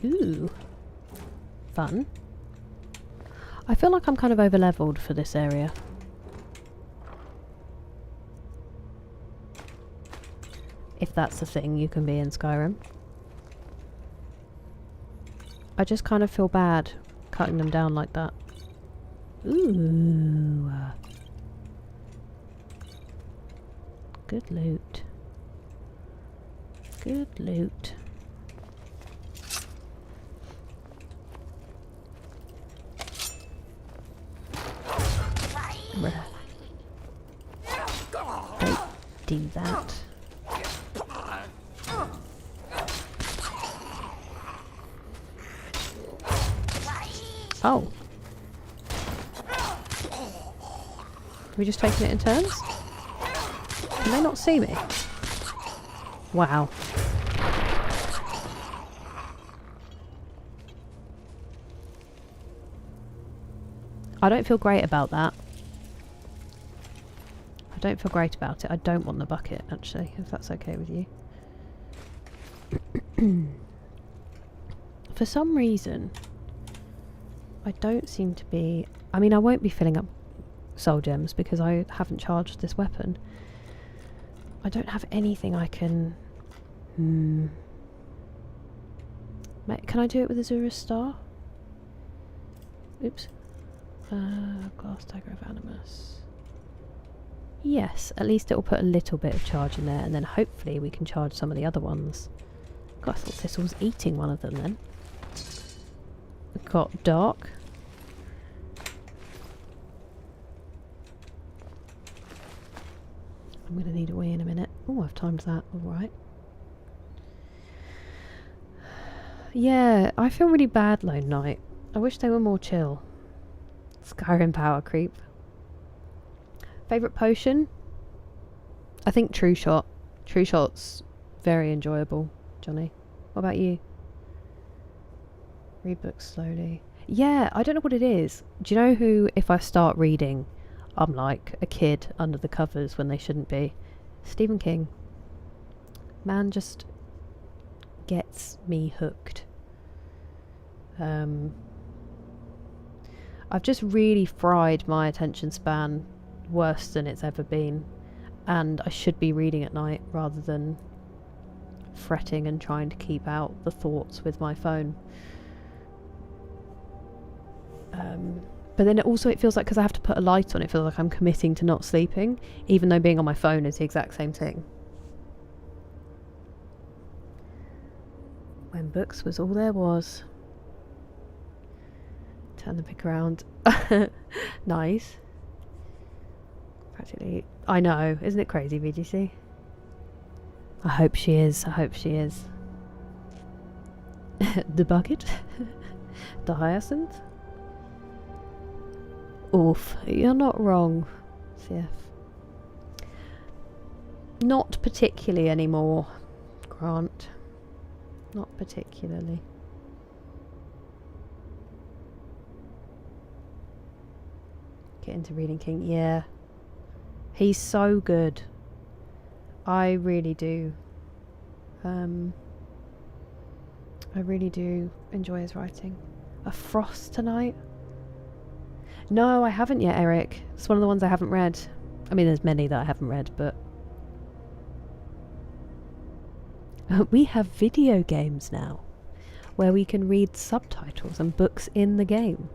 Ooh. Fun. I feel like I'm kind of over-leveled for this area. If that's the thing you can be in Skyrim. I just kind of feel bad cutting them down like that. Ooh. Good loot. Good loot. Don't do that. Oh. Are we just taking it in turns? Can they not see me? Wow. I don't feel great about that. I don't feel great about it. I don't want the bucket, actually, if that's okay with you. For some reason, I don't seem to be... I mean, I won't be filling up soul gems because I haven't charged this weapon. I don't have anything I can... Can I do it with Azura's Star? Oops. Glass Dagger of Animus. Yes, at least it will put a little bit of charge in there, and then hopefully we can charge some of the other ones. God, I thought Thistle was eating one of them then. Got Dark. I'm going to need a wee in a minute. Oh, I've timed that. Alright. Yeah, I feel really bad Lone Knight. I wish they were more chill. Skyrim power creep. Favourite potion? I think True Shot. True Shot's very enjoyable, Johnny. What about you? Read books slowly. Yeah, I don't know what it is. Do you know who, if I start reading, I'm like a kid under the covers when they shouldn't be? Stephen King. Man just gets me hooked. I've just really fried my attention span worse than it's ever been, and I should be reading at night rather than fretting and trying to keep out the thoughts with my phone. But then it feels like, because I have to put a light on, it feels like I'm committing to not sleeping, even though being on my phone is the exact same thing. When books was all there was. Turn the pick around. Nice. Practically. I know. Isn't it crazy, VGC? I hope she is. I hope she is. The bucket? The hyacinth? Oof. You're not wrong, CF. Not particularly anymore, Grant. Not particularly. Get into reading King. Yeah. He's so good. I really do. I really do enjoy his writing. A Frost Tonight? No, I haven't yet, Eric. It's one of the ones I haven't read. I mean, there's many that I haven't read, but... we have video games now, where we can read subtitles and books in the game.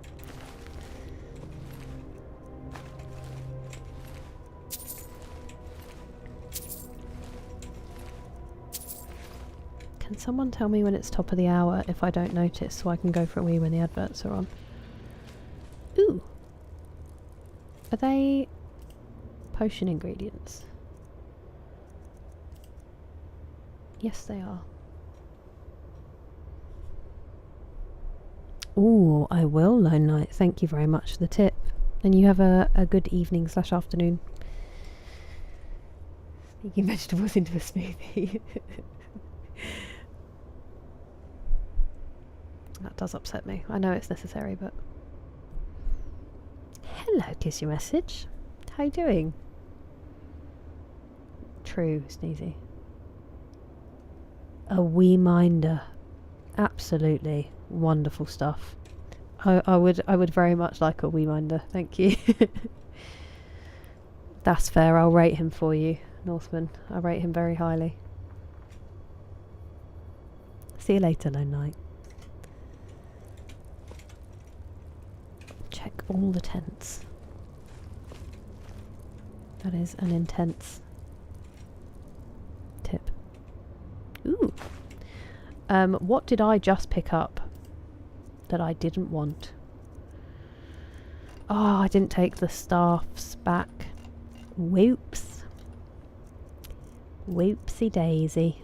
Can someone tell me when it's top of the hour if I don't notice, so I can go for a wee when the adverts are on? Ooh! Are they potion ingredients? Yes, they are. Ooh, I will, Lone Knight. Thank you very much for the tip. And you have a good evening / afternoon. Sneaking vegetables into a smoothie. That does upset me. I know it's necessary, but... Hello, kiss your message. How you doing? True, Sneezy. A wee minder. Absolutely wonderful stuff. I would very much like a wee minder. Thank you. That's fair. I'll rate him for you, Northman. I rate him very highly. See you later, Lone Knight. Check all the tents. That is an intense tip. Ooh. What did I just pick up that I didn't want? Oh, I didn't take the staffs back. Whoops. Whoopsie daisy.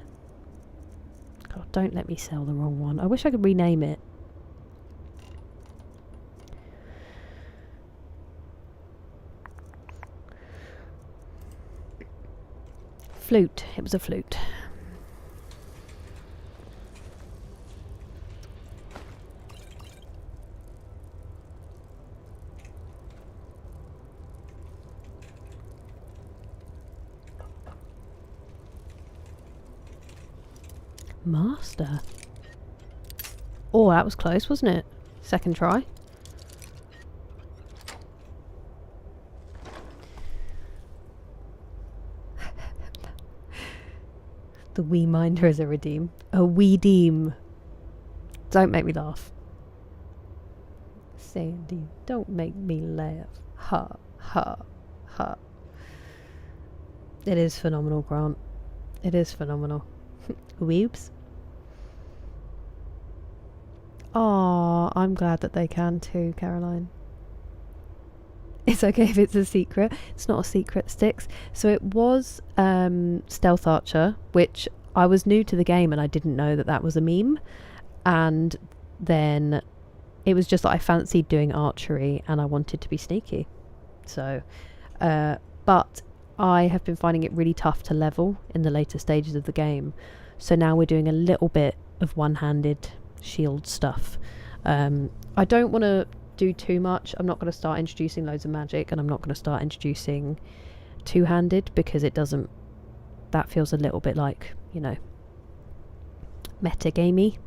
God, don't let me sell the wrong one. I wish I could rename it. Flute. It was a flute. Master. Oh, that was close, wasn't it? Second try. The wee minder is a redeem. A wee deem. Don't make me laugh. Sandy, don't make me laugh. Ha, ha, ha. It is phenomenal, Grant. It is phenomenal. Weebs. Aw, I'm glad that they can too, Caroline. It's okay if it's a secret. It's not a secret, Sticks. So it was Stealth Archer, which I was new to the game and I didn't know that that was a meme. And then it was just that I fancied doing archery and I wanted to be sneaky. So, but I have been finding it really tough to level in the later stages of the game. So now we're doing a little bit of one-handed shield stuff. I don't want to do too much. I'm not going to start introducing loads of magic, and I'm not going to start introducing two-handed because it doesn't... That feels a little bit like, you know, meta-gamey.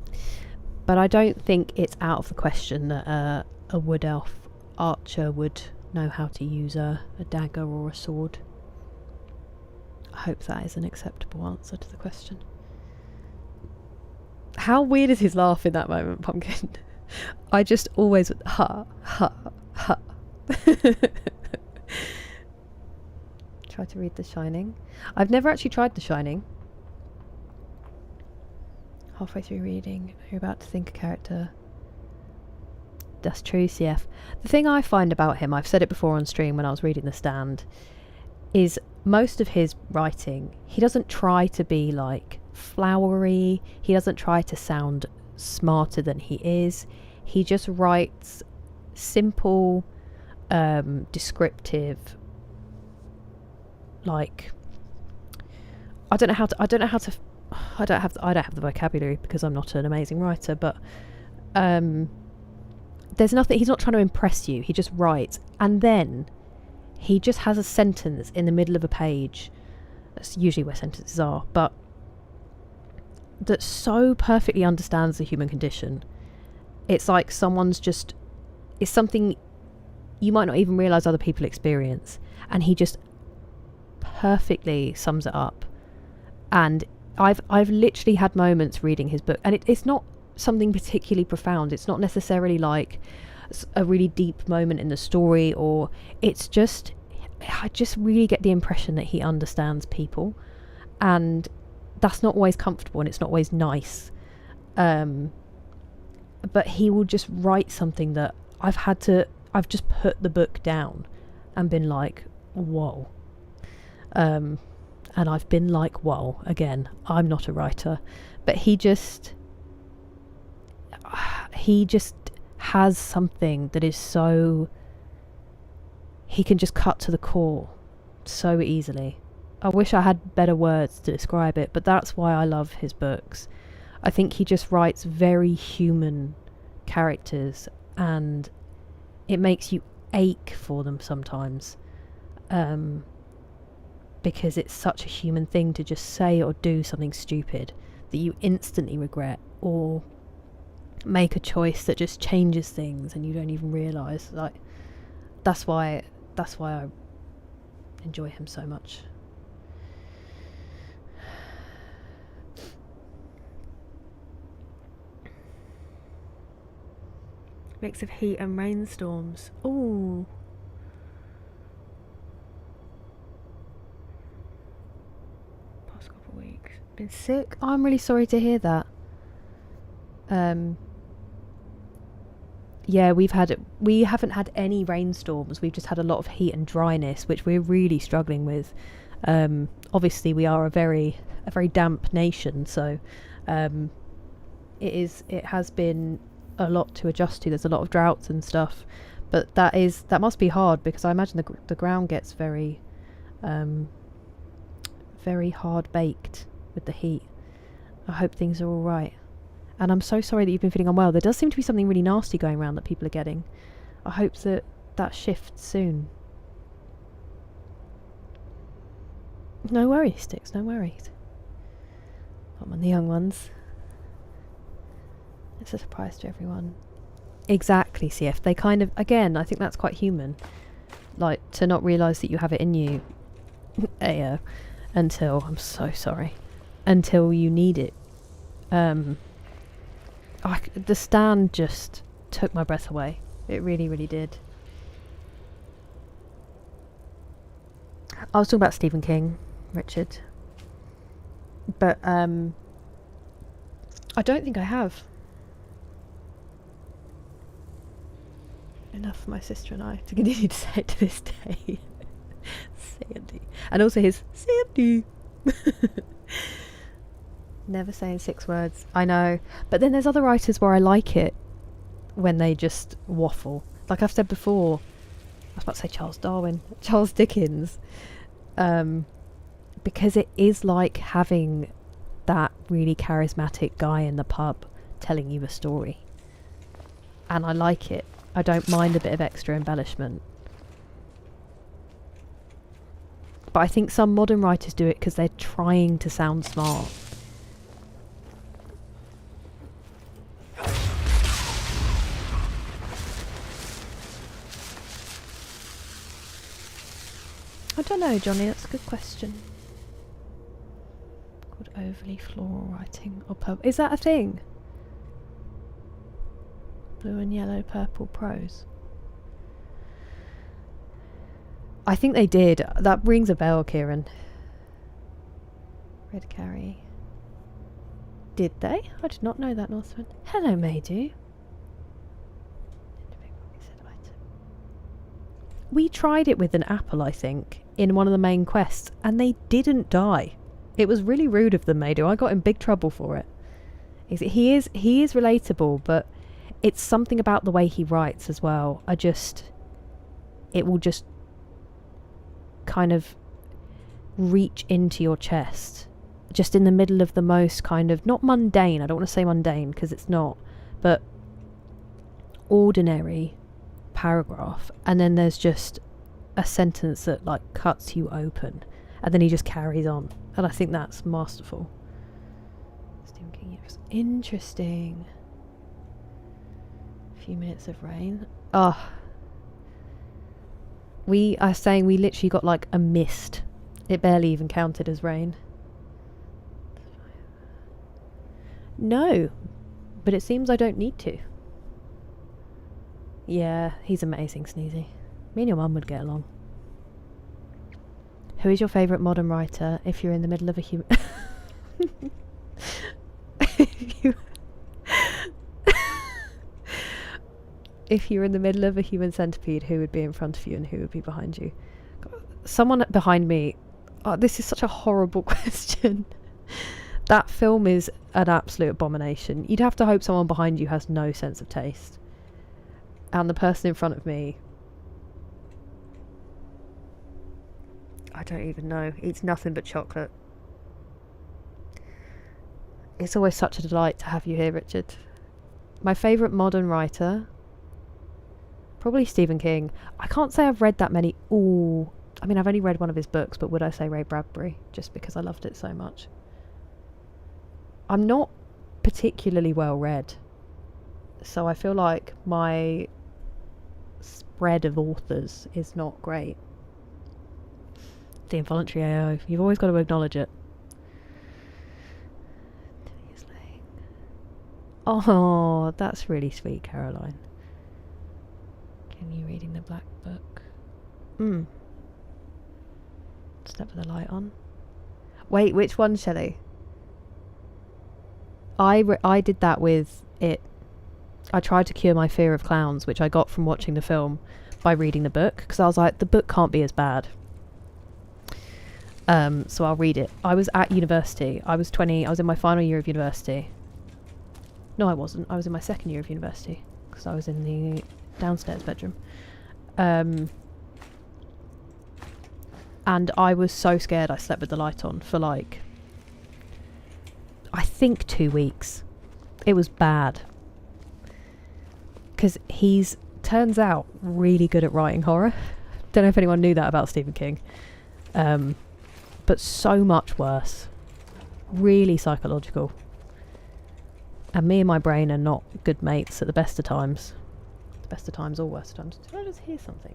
But I don't think it's out of the question that a wood elf archer would know how to use a dagger or a sword. I hope that is an acceptable answer to the question. How weird is his laugh in that moment, Pumpkin? I just always... Ha, ha, ha. Try to read The Shining. I've never actually tried The Shining. Halfway through reading, you're about to think a character. That's true, CF. The thing I find about him, I've said it before on stream when I was reading The Stand, is most of his writing, he doesn't try to be like flowery, he doesn't try to sound smarter than he is. He just writes simple, descriptive, like I don't know how to I don't have the vocabulary because I'm not an amazing writer, but there's nothing. He's not trying to impress you. He just writes, and then he just has a sentence in the middle of a page. That's usually where sentences are, but that so perfectly understands the human condition. It's like it's something you might not even realise other people experience, and he just perfectly sums it up. And I've literally had moments reading his book, and it's not something particularly profound. It's not necessarily like a really deep moment in the story, or it's just, I just really get the impression that he understands people, and that's not always comfortable and it's not always nice. But he will just write something that I've just put the book down and been like, whoa. And I've been like, whoa, again, I'm not a writer, but he just has something that is so, he can just cut to the core so easily. I wish I had better words to describe it, but that's why I love his books. I think he just writes very human characters, and it makes you ache for them sometimes, because it's such a human thing to just say or do something stupid that you instantly regret, or make a choice that just changes things and you don't even realise. Like, that's why I enjoy him so much. Mix of heat and rainstorms. Ooh. Past couple of weeks. Been sick? Oh, I'm really sorry to hear that. Yeah, we haven't had any rainstorms. We've just had a lot of heat and dryness, which we're really struggling with. Obviously we are a very damp nation, so it has been a lot to adjust to. There's a lot of droughts and stuff, but that must be hard, because I imagine the ground gets very hard baked with the heat. I hope things are all right, and I'm so sorry that you've been feeling unwell. There does seem to be something really nasty going around that people are getting. I hope that shifts soon. No worries, Sticks, no worries. I'm on the young ones. It's a surprise to everyone. Exactly, CF. They kind of, again, I think that's quite human. Like, to not realise that you have it in you until, I'm so sorry, until you need it. The stand just took my breath away. It really, really did. I was talking about Stephen King, Richard. But, I don't think I have. Enough for my sister and I to continue to say it to this day. Sandy. And also his Sandy. Never saying 6 words. I know. But then there's other writers where I like it when they just waffle. Like I've said before, I was about to say Charles Dickens. Because it is like having that really charismatic guy in the pub telling you a story. And I like it. I don't mind a bit of extra embellishment. But I think some modern writers do it because they're trying to sound smart. I don't know, Johnny, that's a good question. Called overly floral writing or purple. Is that a thing? Blue and yellow, purple prose. I think they did. That rings a bell, Kieran. Red Carry. Did they? I did not know that, Northman. Hello, Maydew. We tried it with an apple, I think, in one of the main quests, and they didn't die. It was really rude of them, Maydew. I got in big trouble for it. He is relatable, but it's something about the way he writes as well. It will just kind of reach into your chest just in the middle of the most kind of, not mundane, I don't want to say mundane because it's not, but ordinary paragraph, and then there's just a sentence that like cuts you open, and then he just carries on, and I think that's masterful. Stephen King, yes. Interesting. A few minutes of rain. Oh, we are saying we literally got like a mist. It barely even counted as rain. No, but it seems I don't need to. Yeah, he's amazing, Sneezy. Me and your mum would get along. Who is your favourite modern writer if you're in the middle of a human... If you're in the middle of a human centipede, who would be in front of you and who would be behind you? Someone behind me... Oh, this is such a horrible question. That film is an absolute abomination. You'd have to hope someone behind you has no sense of taste. And the person in front of me... I don't even know. Eats nothing but chocolate. It's always such a delight to have you here, Richard. My favourite modern writer... Probably Stephen King. I can't say I've read that many. Ooh. I mean, I've only read one of his books, but would I say Ray Bradbury? Just because I loved it so much. I'm not particularly well read. So I feel like my spread of authors is not great. The involuntary AO. You've always got to acknowledge it. Oh, that's really sweet, Caroline. You reading the Black Book? Step with the light on. Wait, which one, Shelley? I did that with it. I tried to cure my fear of clowns, which I got from watching the film, by reading the book, because I was like, the book can't be as bad. So I'll read it. I was at university. I was 20. I was in my final year of university. No, I wasn't. I was in my second year of university, because I was in the downstairs bedroom, and I was so scared I slept with the light on for like I think 2 weeks. It was bad because he's turns out really good at writing horror. Don't know if anyone knew that about Stephen King, but so much worse, really psychological, and me and my brain are not good mates at the best of times. Best of times or worst of times. Did I just hear something?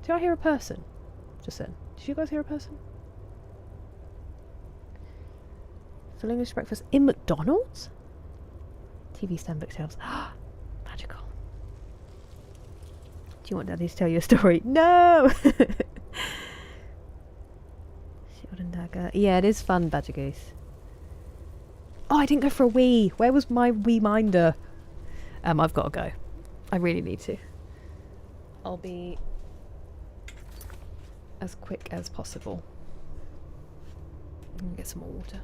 Did I hear a person? Just then. Did you guys hear a person? Full English breakfast in McDonald's? TV stand bookshelves. Magical. Do you want Daddy to tell you a story? No! Shield and dagger. Yeah, it is fun, Badger Goose. Oh, I didn't go for a wee. Where was my wee minder? I've got to go. I really need to. I'll be as quick as possible. I'm gonna get some more water.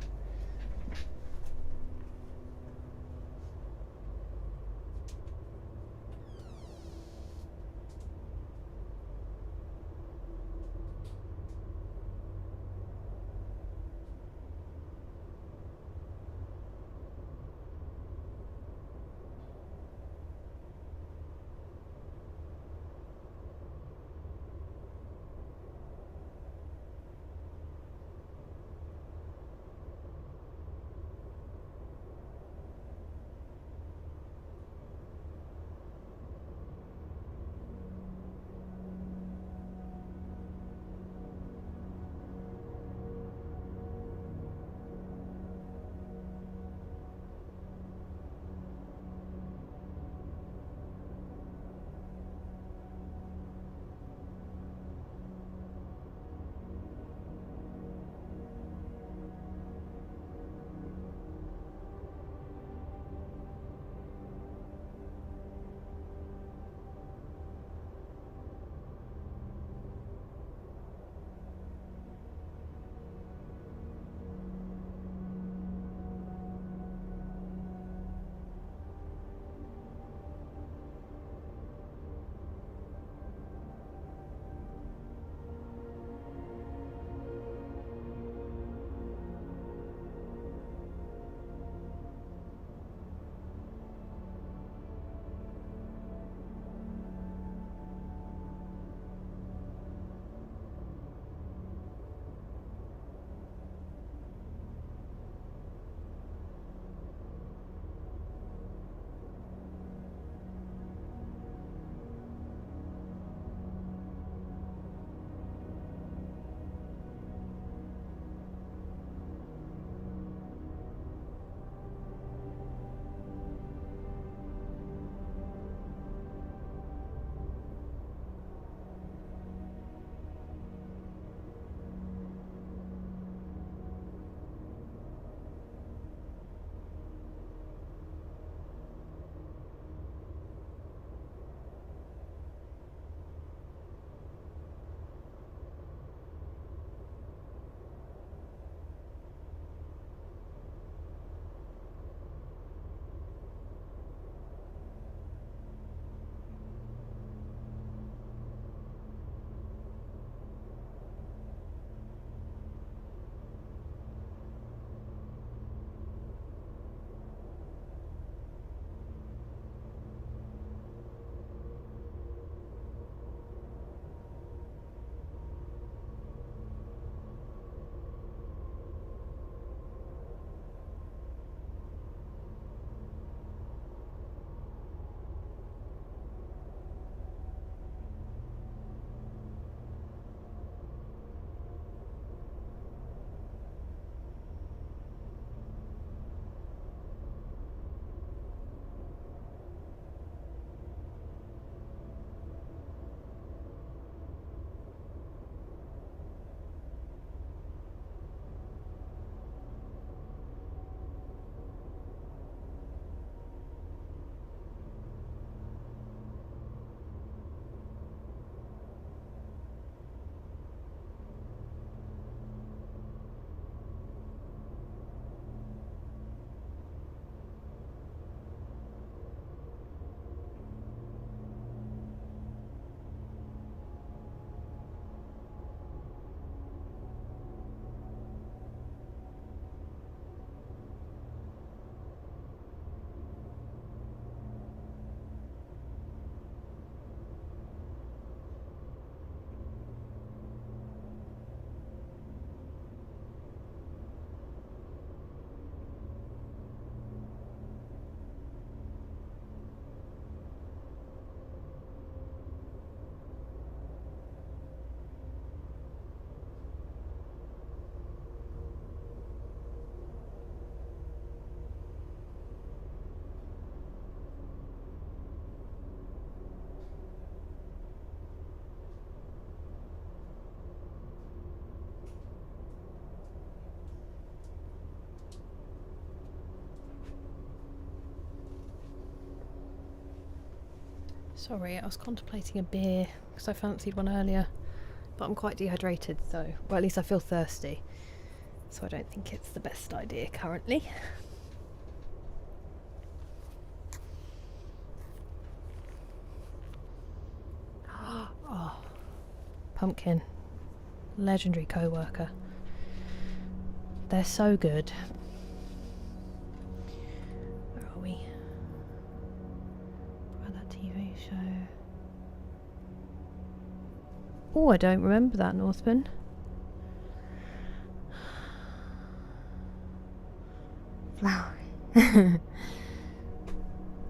Sorry, I was contemplating a beer because I fancied one earlier, but I'm quite dehydrated, so, well, at least I feel thirsty, so I don't think it's the best idea currently. Oh, pumpkin. Legendary co-worker. They're so good. Where are we? That TV show. Oh, I don't remember that, Northman. Flowery.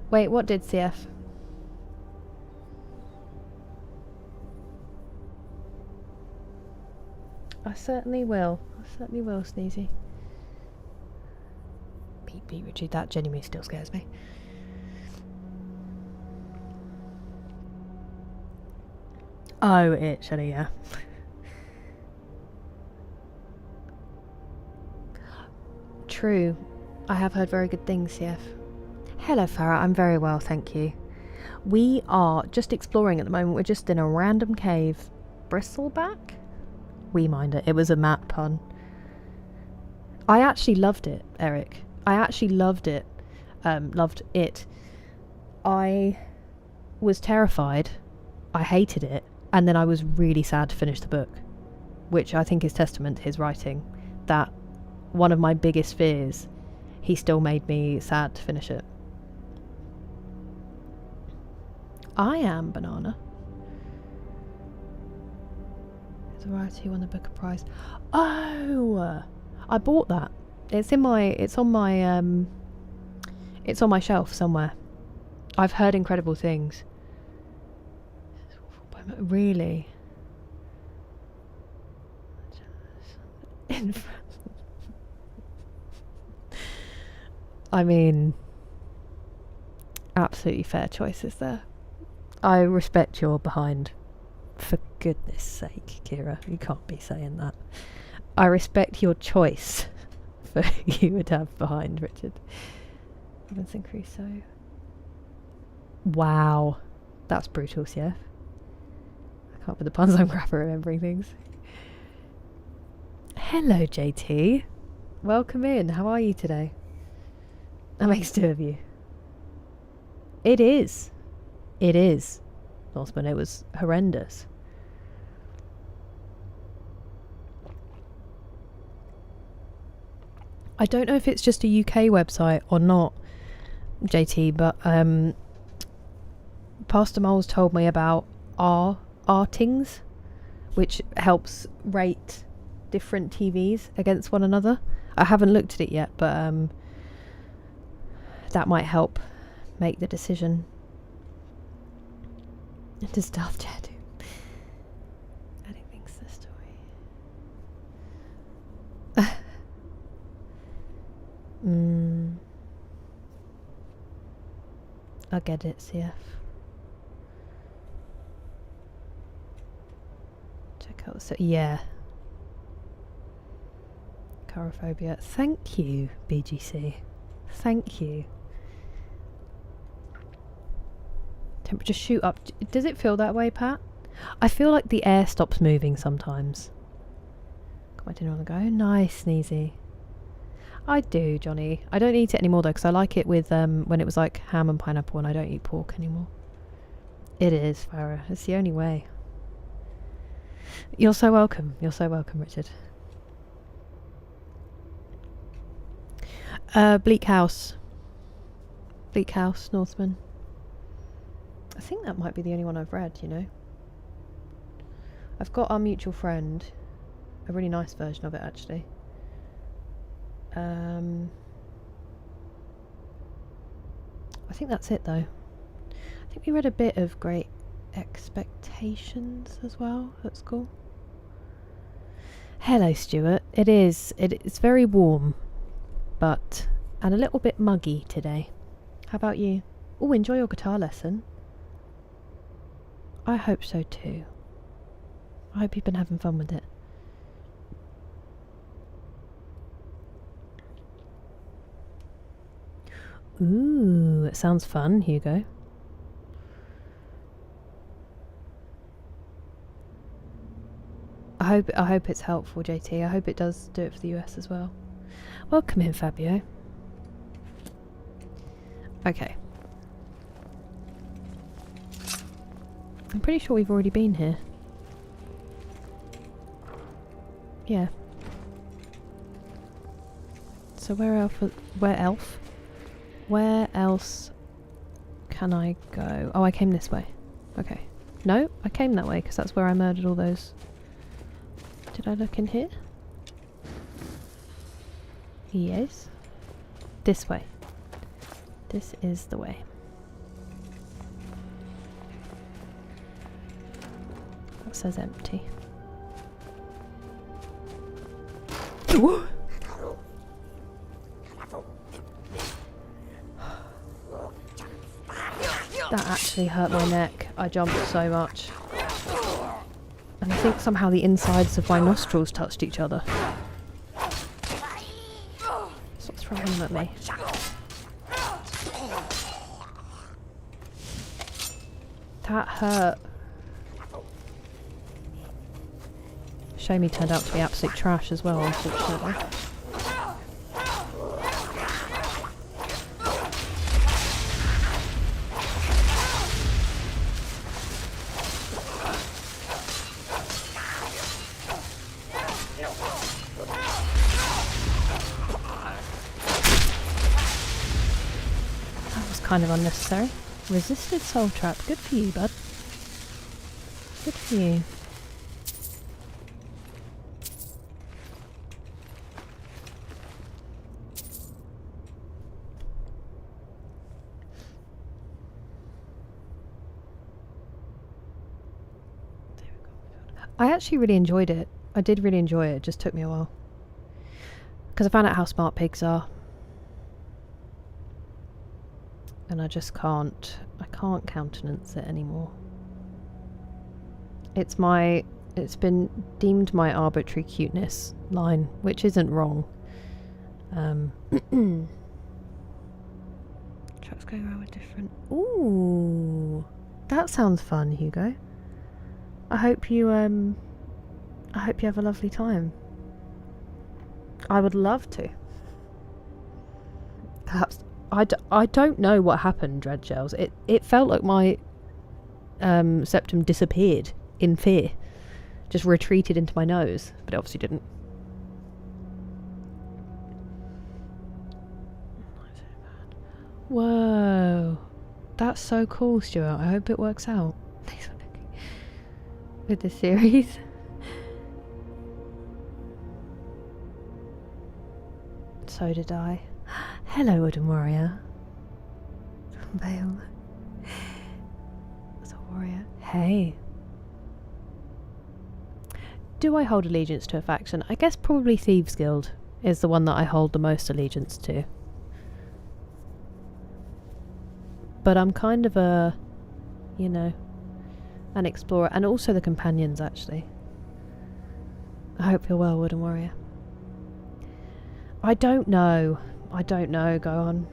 Wait, what did CF? I certainly will. I certainly will, Sneezy. Beep, Richard, that genuinely still scares me. Oh, actually, yeah. True. I have heard very good things, CF. Hello, Farah. I'm very well, thank you. We are just exploring at the moment. We're just in a random cave. Bristleback? We mind it. It was a Matt pun. I actually loved it, Eric. I actually loved it. Loved it. I was terrified. I hated it. And then I was really sad to finish the book. Which I think is testament to his writing. That one of my biggest fears, he still made me sad to finish it. I am Banana. The writer who won the Booker Prize. Oh, I bought that. It's on my shelf somewhere. I've heard incredible things. Really? I mean, absolutely fair choices there. I respect your behind. For goodness sake, Kira, you can't be saying that. I respect your choice for who you would have behind Richard. Robinson Crusoe. Wow. That's brutal, CF. I can't put the puns, I'm crap at remembering things. Hello, JT. Welcome in. How are you today? That makes two of you. It is. It is. Northman, it was horrendous. I don't know if it's just a UK website or not, JT, but Pastor Moles told me about Artings, which helps rate different TVs against one another. I haven't looked at it yet, but that might help make the decision. To Stealth Tattoo. Adding things to the story. I get it, CF. Check out the yeah. Chorophobia. Thank you, BGC. Thank you. Temperature shoot up. Does it feel that way, Pat? I feel like the air stops moving sometimes. Got my dinner on the go. Nice, Sneezy. I do, Johnny. I don't eat it anymore though, because I like it with when it was like ham and pineapple, and I don't eat pork anymore. It is, Farah. It's the only way. You're so welcome. You're so welcome, Richard. Bleak House. Bleak House, Northman. I think that might be the only one I've read, you know. I've got Our Mutual Friend. A really nice version of it, actually. I think that's it, though. I think we read a bit of Great Expectations as well at school. Hello, Stuart. It is. It's very warm, but and a little bit muggy today. How about you? Oh, enjoy your guitar lesson. I hope so too. I hope you've been having fun with it. Ooh, it sounds fun, Hugo. hope it's helpful, JT. I hope it does do it for the US as well. Welcome in, Fabio. Okay. I'm pretty sure we've already been here. Yeah. So where else can I go? Oh, I came this way. Okay. No, I came that way because that's where I murdered all those. Did I look in here? Yes. This way. This is the way. That says empty. That actually hurt my neck. I jumped so much. And I think somehow the insides of my nostrils touched each other. Stop throwing them at me. That hurt. Shame he turned out to be absolute trash as well, unfortunately. Kind of unnecessary. Resisted soul trap. Good for you, bud. Good for you. I actually really enjoyed it. I did really enjoy it. It just took me a while. Because I found out how smart pigs are. And I just can't countenance it anymore. It's been deemed my arbitrary cuteness line, which isn't wrong. Trucks going around with different... Ooh! That sounds fun, Hugo. I hope you have a lovely time. I would love to. Perhaps... I don't know what happened, Dreadshells. It felt like my septum disappeared in fear. Just retreated into my nose, but it obviously didn't. Whoa. That's so cool, Stuart. I hope it works out. With the series. So did I. Hello, Wooden Warrior. Vale. That's a warrior. Hey. Do I hold allegiance to a faction? I guess probably Thieves Guild is the one that I hold the most allegiance to. But I'm kind of a, you know, an explorer. And also the companions, actually. I hope you're well, Wooden Warrior. I don't know. Go on.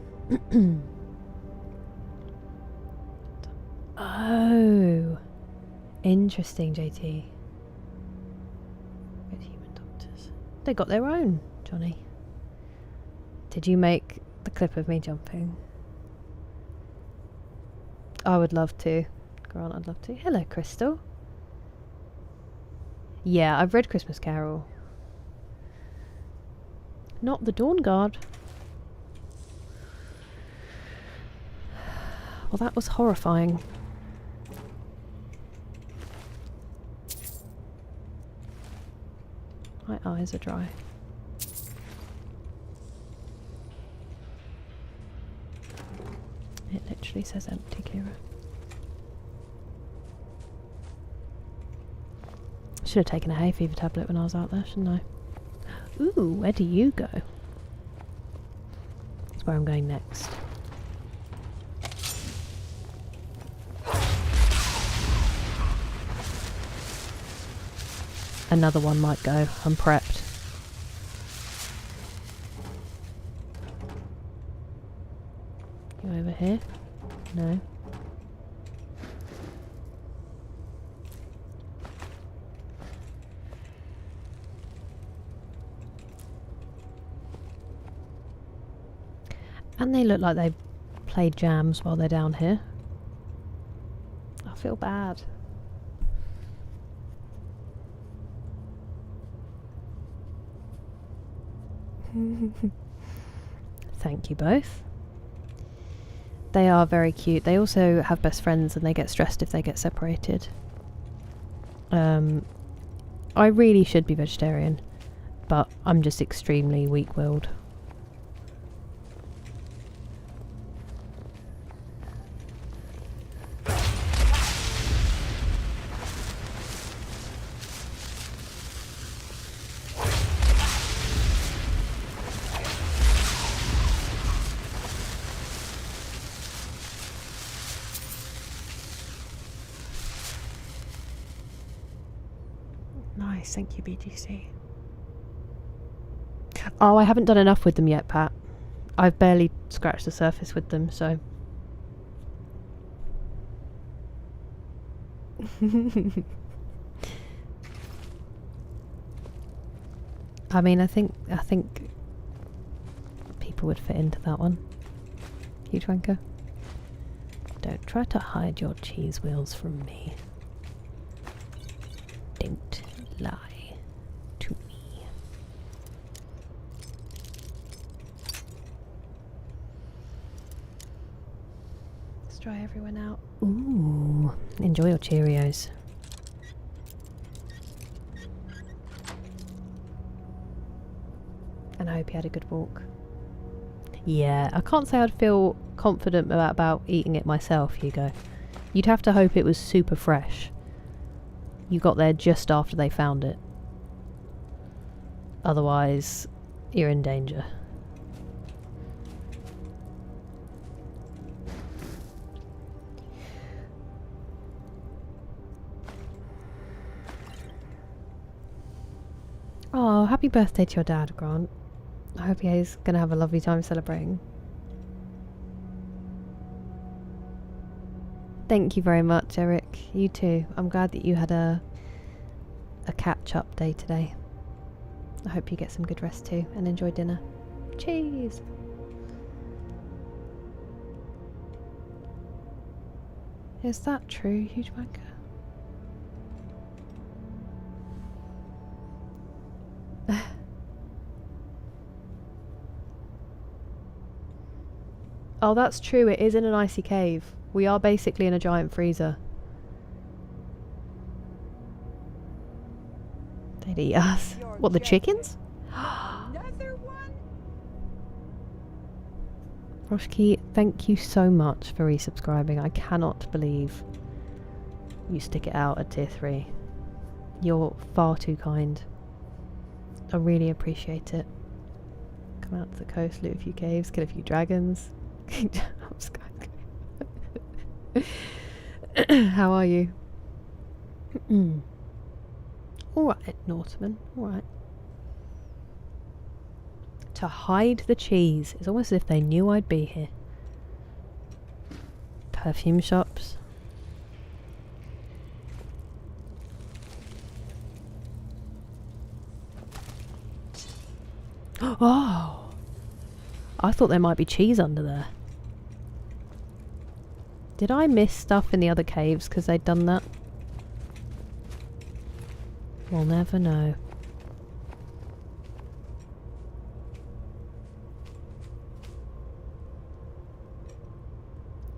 Oh. Interesting, JT. Good human doctors. They got their own, Johnny. Did you make the clip of me jumping? I would love to. Grant, I'd love to. Hello, Crystal. Yeah, I've read Christmas Carol. Not the Dawn Guard. Well, that was horrifying. My eyes are dry. It literally says empty, Kira. Should have taken a hay fever tablet when I was out there, shouldn't I? Ooh, where do you go? That's where I'm going next. Another one might go. I'm prepped. You over here? No. And they look like they've played jams while they're down here. I feel bad. Thank you both. They are very cute. They also have best friends and they get stressed if they get separated. I really should be vegetarian, but I'm just extremely weak-willed. Nice, thank you, BGC. Oh, I haven't done enough with them yet, Pat. I've barely scratched the surface with them, so... I mean, I think people would fit into that one. Huge wanker. Don't try to hide your cheese wheels from me. Don't lie to me. Let's dry everyone out. Ooh, enjoy your Cheerios. And I hope you had a good walk. Yeah, I can't say I'd feel confident about eating it myself, Hugo. You'd have to hope it was super fresh. You got there just after they found it. Otherwise, you're in danger. Oh, happy birthday to your dad, Grant. I hope he's going to have a lovely time celebrating. Thank you very much, Eric. You too. I'm glad that you had a catch-up day today. I hope you get some good rest too and enjoy dinner. Cheers! Is that true, huge wanker? Oh, that's true. It is in an icy cave. We are basically in a giant freezer. They'd eat us. What, the chickens? Another one? Roshki, thank you so much for resubscribing. I cannot believe you stick it out at tier 3. You're far too kind. I really appreciate it. Come out to the coast, loot a few caves, kill a few dragons. How are you? Alright, Norseman. Alright. To hide the cheese. It's almost as if they knew I'd be here. Perfume shops. Oh! I thought there might be cheese under there. Did I miss stuff in the other caves because they'd done that? We'll never know.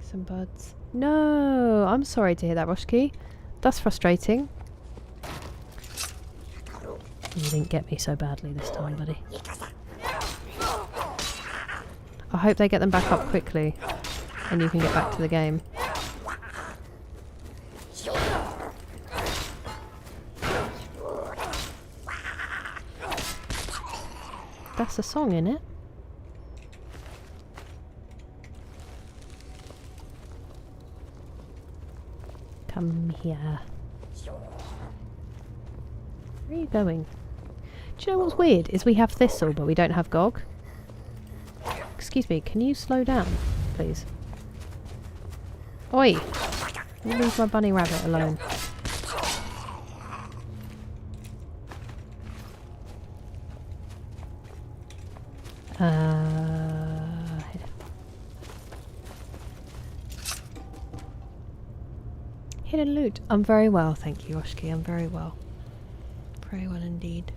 Some buds. No! I'm sorry to hear that, Roshki. That's frustrating. You didn't get me so badly this time, buddy. I hope they get them back up quickly and you can get back to the game. That's a song, innit? Come here. Where are you going? Do you know what's weird? Is we have Thistle, but we don't have Gog. Excuse me, can you slow down, please? Oi! Leave my bunny rabbit alone. Hidden loot. I'm very well, thank you, Oshki. I'm very well. Very well indeed.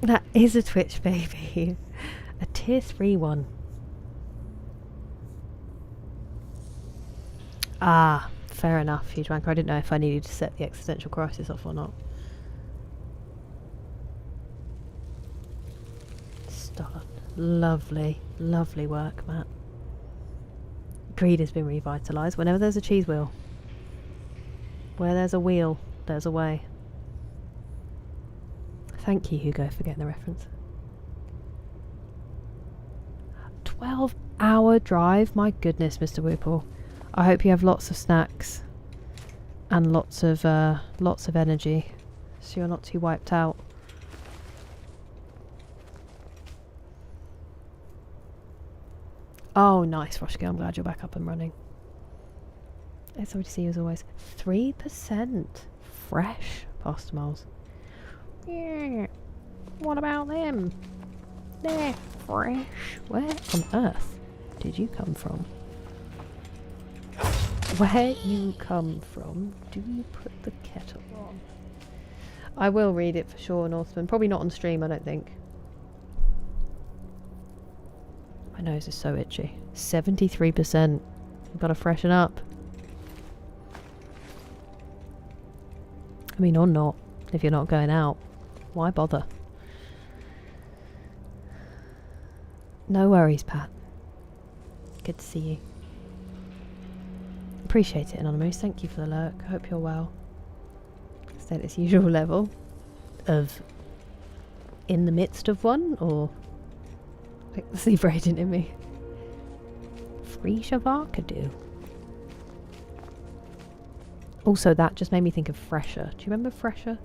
That is a Twitch baby. A tier 3 one. Ah, fair enough, huge wanker. I didn't know if I needed to set the existential crisis off or not. Start. Lovely, lovely work, Matt. Greed has been revitalised. Whenever there's a cheese wheel, where there's a wheel, there's a way. Thank you, Hugo, for getting the reference. 12-hour drive? My goodness, Mr. Whipple. I hope you have lots of snacks and lots of energy, so you're not too wiped out. Oh, nice, Roshka. I'm glad you're back up and running. It's lovely to see you as always. 3% fresh pasta miles. Yeah. What about them? They're fresh. Where on earth did you come from? Where you come from, do you put the kettle on? I will read it for sure, Northman. Probably not on stream, I don't think. My nose is so itchy. 73%. I've got to freshen up. I mean, or not. If you're not going out, why bother? No worries, Pat. Good to see you. Appreciate it, Anonymous. Thank you for the lurk. I hope you're well. Stay at its usual level of in the midst of one, or like the sleep agent in me. Free Shavakadu. Also, that just made me think of Fresher. Do you remember Fresher?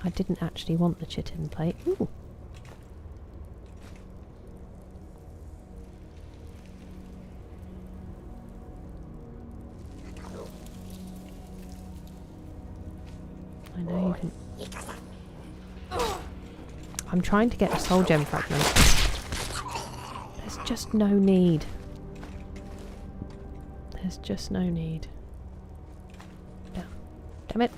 I didn't actually want the chitin plate. Ooh. I know you can... I'm trying to get a soul gem fragment. There's just no need. There's just no need. Damn it.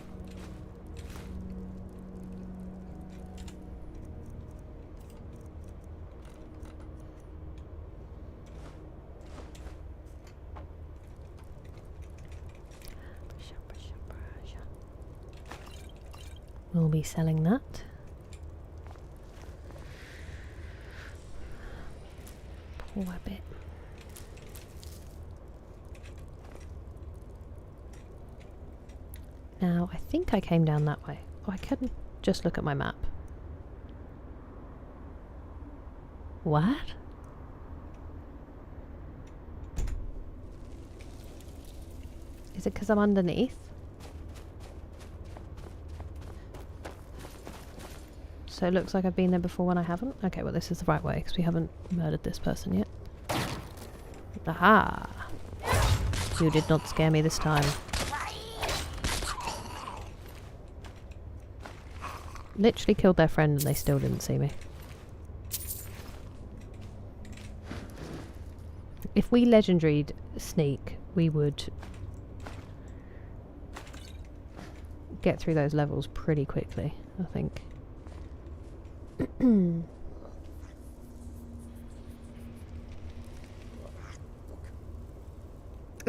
We'll be selling that. Poor bit. Now, I think I came down that way. Oh, I can just look at my map. What? Is it because I'm underneath? So it looks like I've been there before when I haven't? Okay, well this is the right way because we haven't murdered this person yet. Aha! You did not scare me this time. Literally killed their friend and they still didn't see me. If we legendaried sneak, we would get through those levels pretty quickly, I think.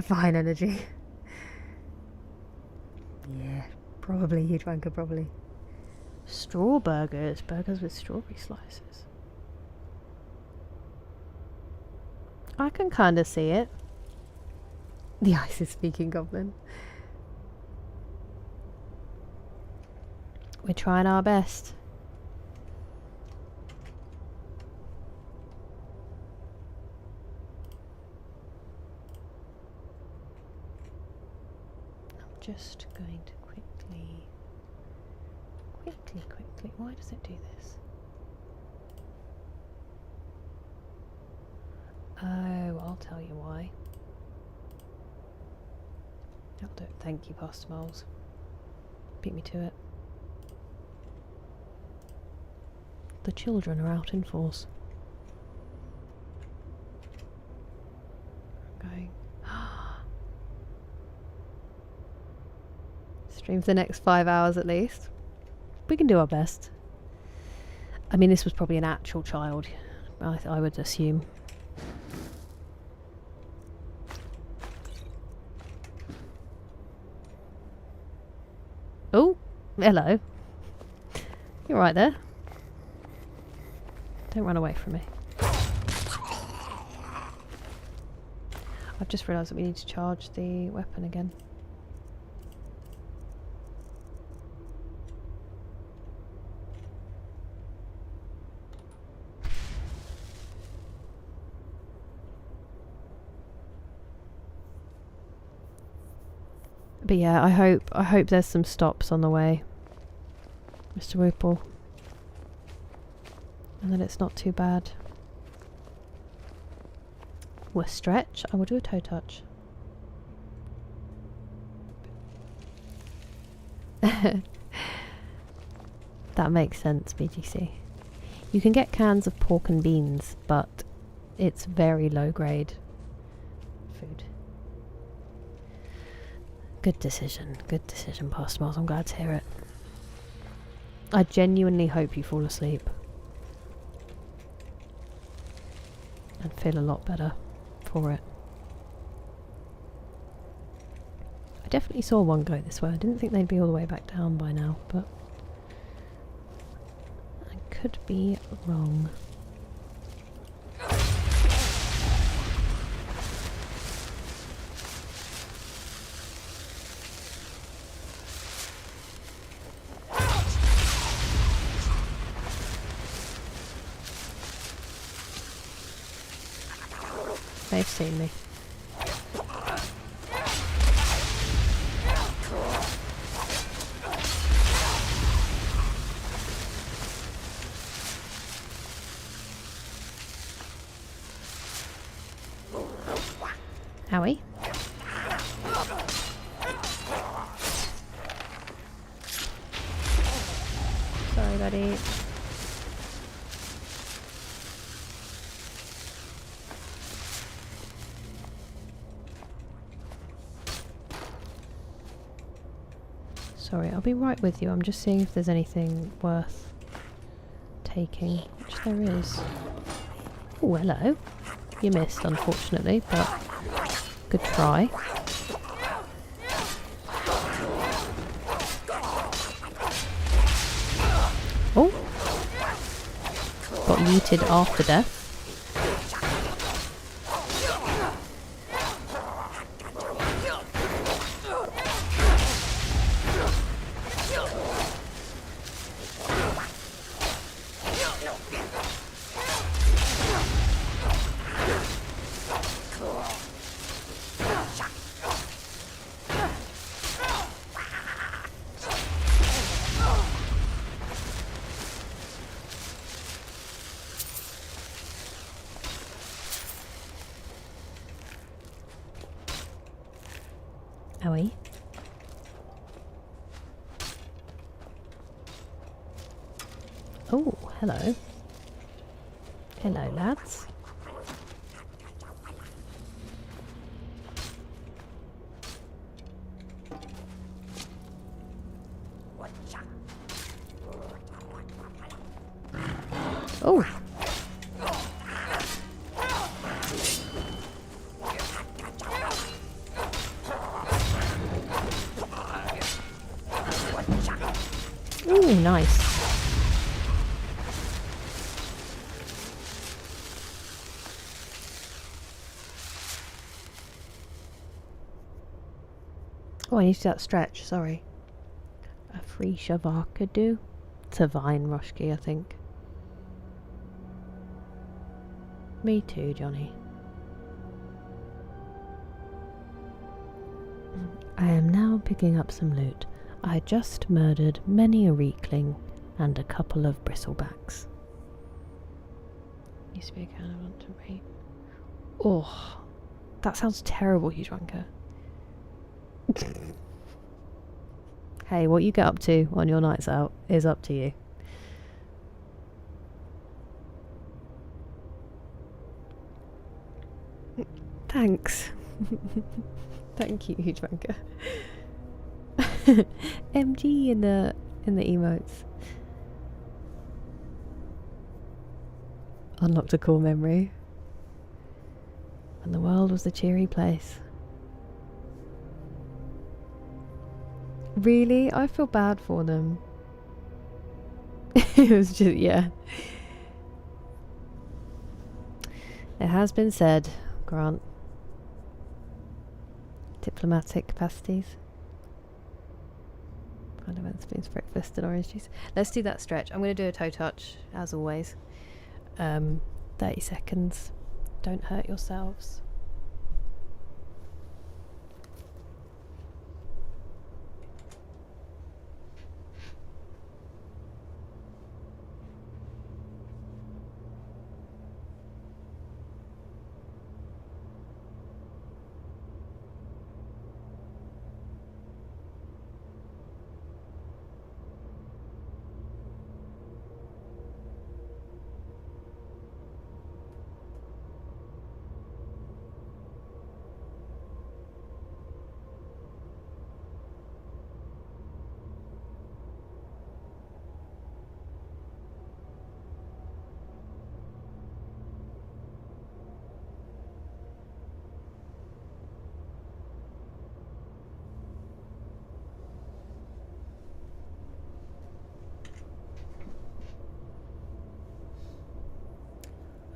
Fine energy. Yeah, probably you'd wanker, probably. Straw burgers, burgers with strawberry slices. I can kind of see it. The ice is speaking goblin. We're trying our best. Just going to quickly, why does it do this? Oh, I'll tell you why. That'll do it. Thank you, Pasta. Beat me to it. The children are out in force. Going. Stream for the next 5 hours at least. We can do our best. I mean, this was probably an actual child, I would assume. Oh, hello. You're right there. Don't run away from me. I've just realised that we need to charge the weapon again. But yeah, I hope there's some stops on the way, Mr. Whoople, and then it's not too bad. We'll stretch. I will do a toe touch. That makes sense, BGC. You can get cans of pork and beans, but it's very low grade food. Good decision, Pastor Miles. I'm glad to hear it. I genuinely hope you fall asleep and feel a lot better for it. I definitely saw one go this way. I didn't think they'd be all the way back down by now, but I could be wrong. They've seen me. Howie? Sorry, buddy. Sorry, I'll be right with you. I'm just seeing if there's anything worth taking, which there is. Oh, hello. You missed, unfortunately, but good try. Oh! Got yeeted after death. Owie. Oh, hello. Hello, lads. Oh. Ooh, nice. Oh, I need to do that stretch, sorry. A free Shavakadu? It's a vine, Roshki, I think. Me too, Johnny. I am now picking up some loot. I just murdered many a reekling and a couple of bristlebacks. Used to be a kind of want to rape. Oh, that sounds terrible, you drunker. Hey, what you get up to on your nights out is up to you. Thanks. Thank you, huge banker. MG in the emotes. Unlocked a core memory. And the world was a cheery place. Really? I feel bad for them. It was just, yeah. It has been said, Grant. Diplomatic capacities. Kind of spoons, breakfast and orange juice. Let's do that stretch. I'm going to do a toe touch, as always. 30 seconds. Don't hurt yourselves.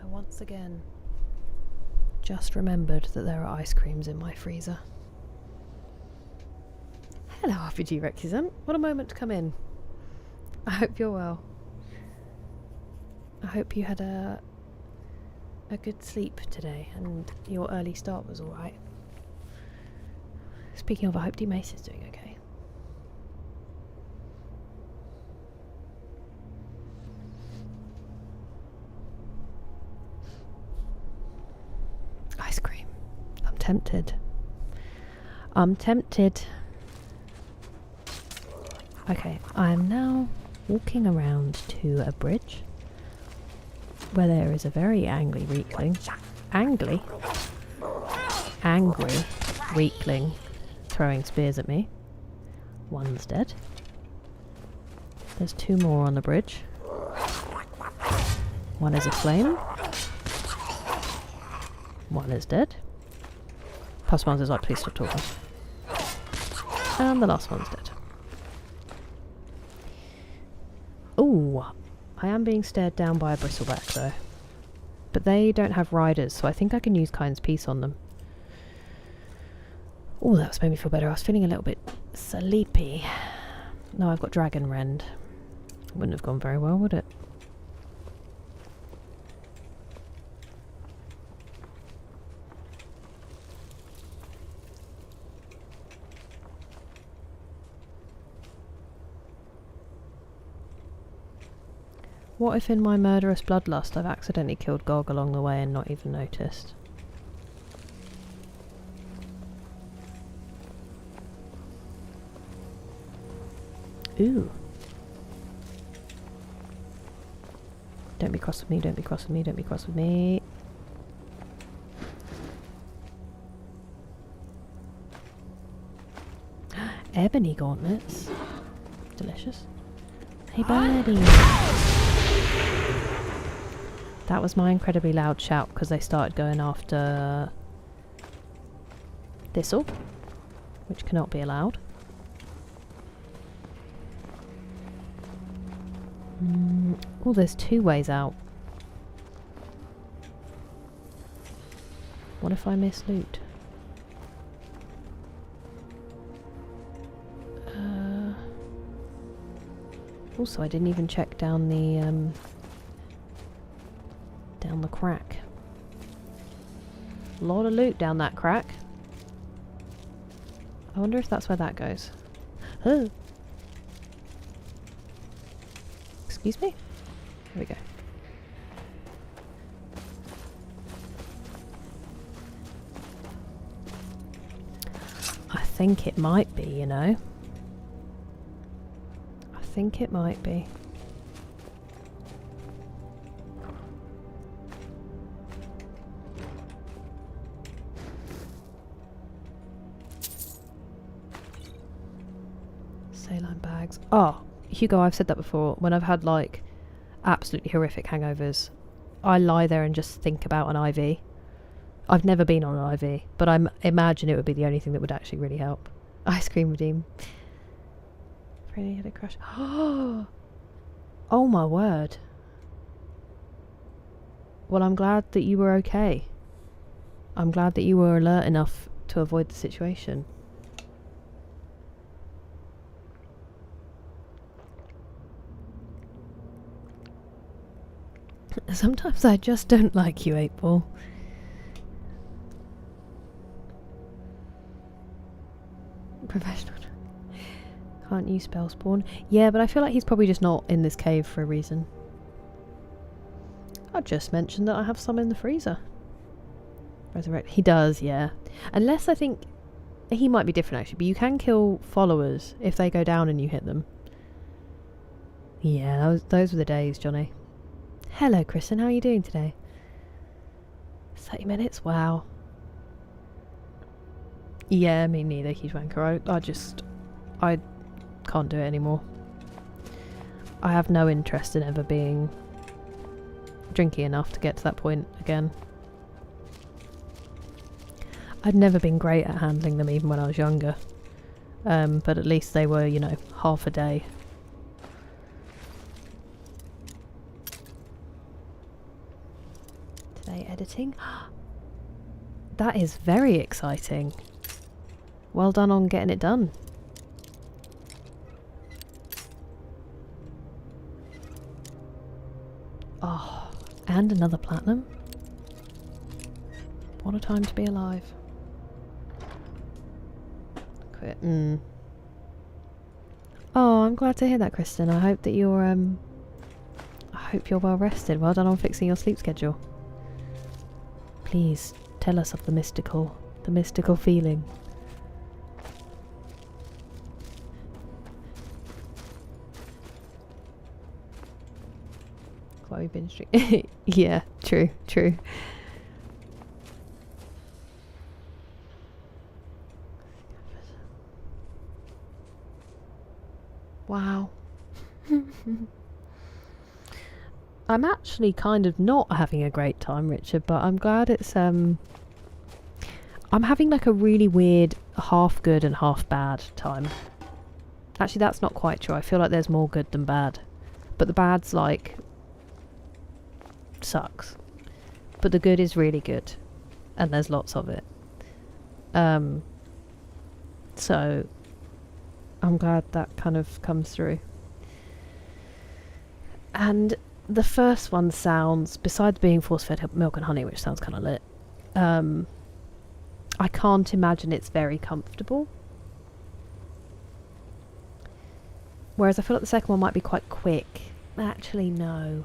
Once again, just remembered that there are ice creams in my freezer. Hello, RPG Requisite. What a moment to come in. I hope you're well. I hope you had a good sleep today and your early start was alright. Speaking of, I hope D-Mace is doing okay. Ice cream. I'm tempted. I'm tempted. Okay, I am now walking around to a bridge where there is a very angry weakling. Angry weakling throwing spears at me. One's dead. There's two more on the bridge. One is a flame. One is dead. Plus one is like, please stop talking. And the last one's dead. Ooh, I am being stared down by a bristleback though. But they don't have riders, so I think I can use Kind's Peace on them. Oh, that's made me feel better. I was feeling a little bit sleepy. No, I've got Dragon Rend. Wouldn't have gone very well, would it? What if in my murderous bloodlust I've accidentally killed Gog along the way and not even noticed? Ooh. Don't be cross with me, don't be cross with me, don't be cross with me. Ebony gauntlets. Delicious. Hey buddy. That was my incredibly loud shout because they started going after Thistle, which cannot be allowed. Oh, there's two ways out. What if I miss loot? Also, I didn't even check down the crack. A lot of loot down that crack. I wonder if that's where that goes. Oh. Excuse me? There we go. I think it might be, you know. I think it might be. saline bags. Oh, Hugo, I've said that before. When I've had like absolutely horrific hangovers, I lie there and just think about an IV. I've never been on an IV, but I imagine it would be the only thing that would actually really help. Ice cream redeem. Really had a crush. Oh my word. Well, I'm glad that you were okay. I'm glad that you were alert enough to avoid the situation. Sometimes I just don't like you, 8-Ball. Professional. Can't you spell spawn? Yeah, but I feel like he's probably just not in this cave for a reason. I just mentioned that I have some in the freezer. Resurrect. He does, yeah. Unless I think he might be different actually, but you can kill followers if they go down and you hit them. Yeah, those were the days, Johnny. Hello, Kristen. How are you doing today? 30 minutes? Wow. Yeah, me neither, huge wanker. I can't do it anymore. I have no interest in ever being drinky enough to get to that point again. I'd never been great at handling them even when I was younger. But at least they were, you know, half a day. Today editing. That is very exciting. Well done on getting it done. Oh, and another platinum. What a time to be alive. Quit. Oh, I'm glad to hear that, Kristen. I hope that you're I hope you're well rested. Well done on fixing your sleep schedule. Please tell us of the mystical feeling. Why we've been yeah, true. Wow. I'm actually kind of not having a great time, Richard, but I'm glad it's I'm having like a really weird half good and half bad time. Actually, that's not quite true. I feel like there's more good than bad. But the bad's like sucks. But the good is really good. And there's lots of it. So I'm glad that kind of comes through. And the first one sounds, besides being force-fed milk and honey, which sounds kind of lit, I can't imagine it's very comfortable. Whereas I feel like the second one might be quite quick. Actually, no.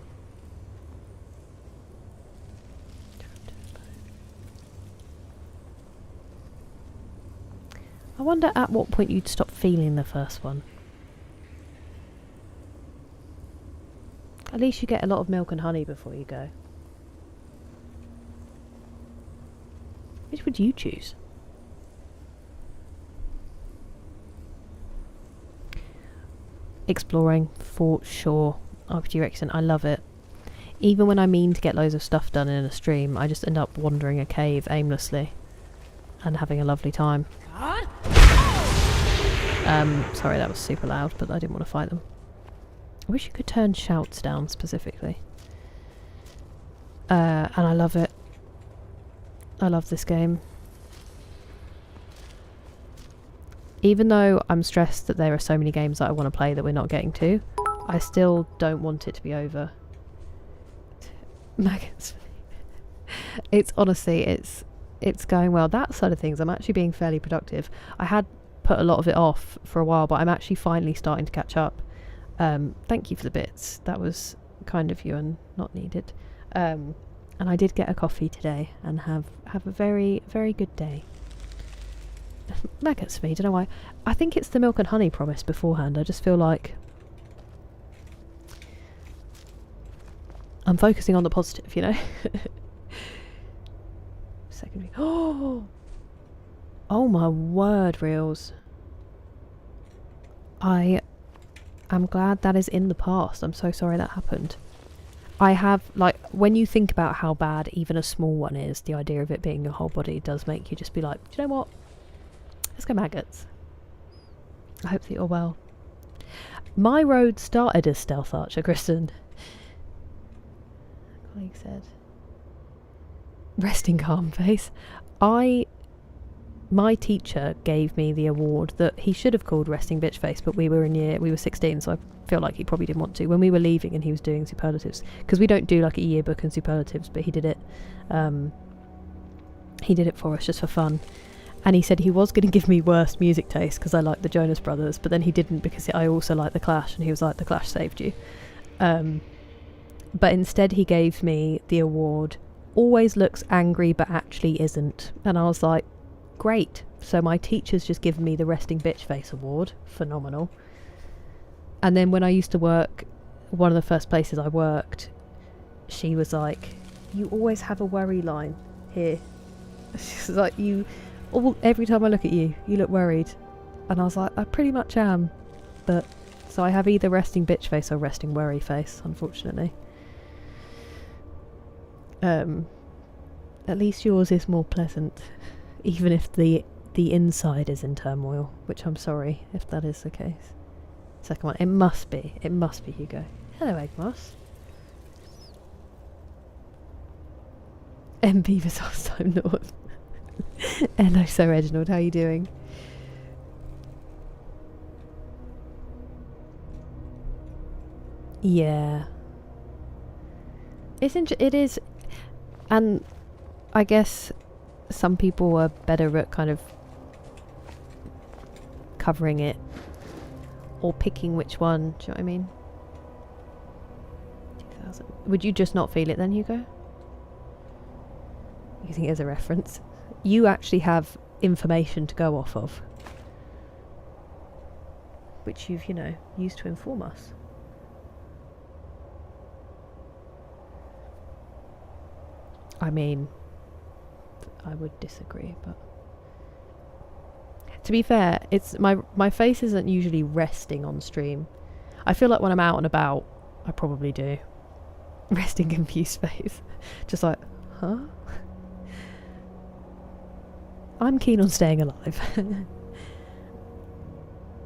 I wonder at what point you'd stop feeling the first one. At least you get a lot of milk and honey before you go. Which would you choose? Exploring, for sure. RPG Rexon, I love it. Even when I mean to get loads of stuff done in a stream, I just end up wandering a cave aimlessly and having a lovely time. Sorry, that was super loud, but I didn't want to fight them. I wish you could turn shouts down specifically. And I love it. I love this game. Even though I'm stressed that there are so many games that I want to play that we're not getting to, I still don't want it to be over. Maggots. It's honestly, it's going well. That side of things, I'm actually being fairly productive. I had put a lot of it off for a while, but I'm actually finally starting to catch up. Thank you for the bits. That was kind of you and not needed. And I did get a coffee today and have a very, very good day. Maggots for me, don't know why. I think it's the milk and honey promise beforehand. I just feel like I'm focusing on the positive, you know? Secondary. Oh my word, Reels. I am glad that is in the past. I'm so sorry that happened. I have, like, when you think about how bad even a small one is, the idea of it being your whole body does make you just be like, do you know what? Let's go maggots. I hope that you're well. My road started as Stealth Archer, Kristen. Colleague said. Resting calm face. My teacher gave me the award that he should have called Resting Bitch Face, but we were 16, so I feel like he probably didn't want to. When we were leaving and he was doing superlatives, because we don't do like a yearbook and superlatives, but he did it. He did it for us just for fun. And he said he was going to give me worst music taste because I like the Jonas Brothers, but then he didn't because I also like the Clash, and he was like, the Clash saved you. But instead he gave me the award, always looks angry but actually isn't. And I was like, great. So my teacher's just given me the Resting Bitch Face award. Phenomenal. And then when I used to work, one of the first places I worked, she was like, you always have a worry line here. She's like, every time I look at you, you look worried. And I was like, I pretty much am. But so I have either Resting Bitch Face or Resting Worry Face, unfortunately. At least yours is more pleasant, even if the inside is in turmoil, which I'm sorry if that is the case. Second one, it must be Hugo. Hello, Eggmoss. MB for Solstheim North. Hello, Sir Reginald, how are you doing? Yeah. It is, and I guess some people are better at kind of covering it or picking which one, do you know what I mean? 2000. Would you just not feel it then, Hugo? You think it's a reference? You actually have information to go off of, which you've, used to inform us. I mean, I would disagree, but to be fair, it's my face isn't usually resting on stream. I feel like when I'm out and about, I probably do. Resting confused face. Just like, huh? I'm keen on staying alive.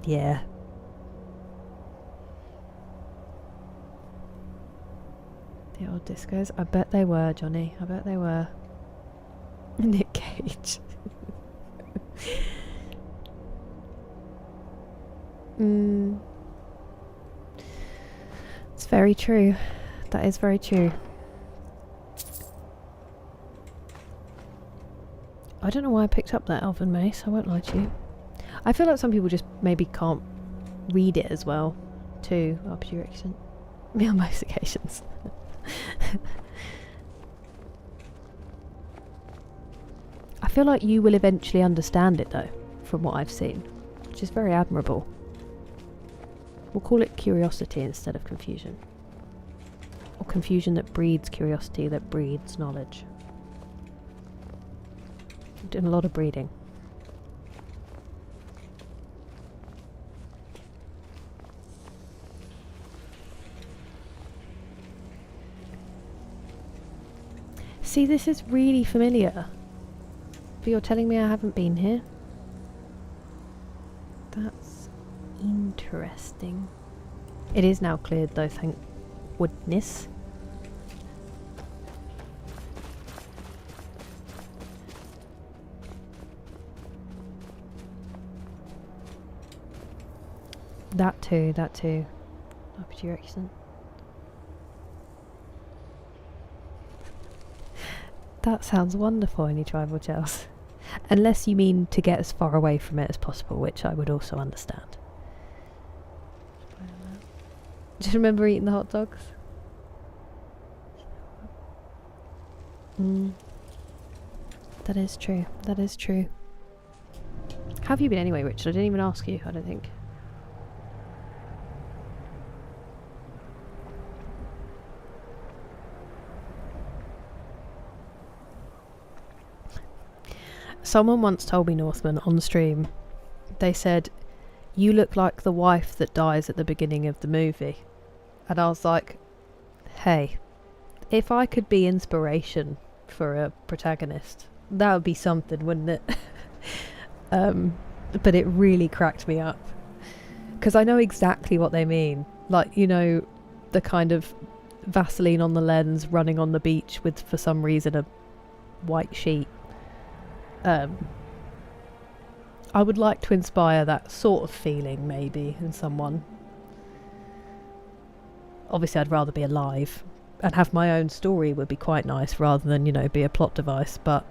Yeah. The old discos. I bet they were, Johnny. I bet they were. Nick Cage. It's very true. That is very true. I don't know why I picked up that elven mace, I won't lie to you. I feel like some people just maybe can't read it as well, too, up to your extent. Me on most occasions. I feel like you will eventually understand it though, from what I've seen, which is very admirable. We'll call it curiosity instead of confusion. Or confusion that breeds curiosity that breeds knowledge. I'm doing a lot of breeding. See, this is really familiar. But you're telling me I haven't been here? That's interesting. It is now cleared though, thank goodness. That too, that too. Up to your accent. That sounds wonderful, any tribal gels. Unless you mean to get as far away from it as possible, which I would also understand. Do you remember eating the hot dogs? That is true. That is true. How have you been anyway, Richard? I didn't even ask you, I don't think. Someone once told me, Northman, on the stream, they said, you look like the wife that dies at the beginning of the movie. And I was like, hey, if I could be inspiration for a protagonist, that would be something, wouldn't it? But it really cracked me up. Because I know exactly what they mean. Like, you know, the kind of Vaseline on the lens, running on the beach with, for some reason, a white sheet. I would like to inspire that sort of feeling, maybe, in someone. Obviously, I'd rather be alive, and have my own story would be quite nice, rather than, you know, be a plot device, but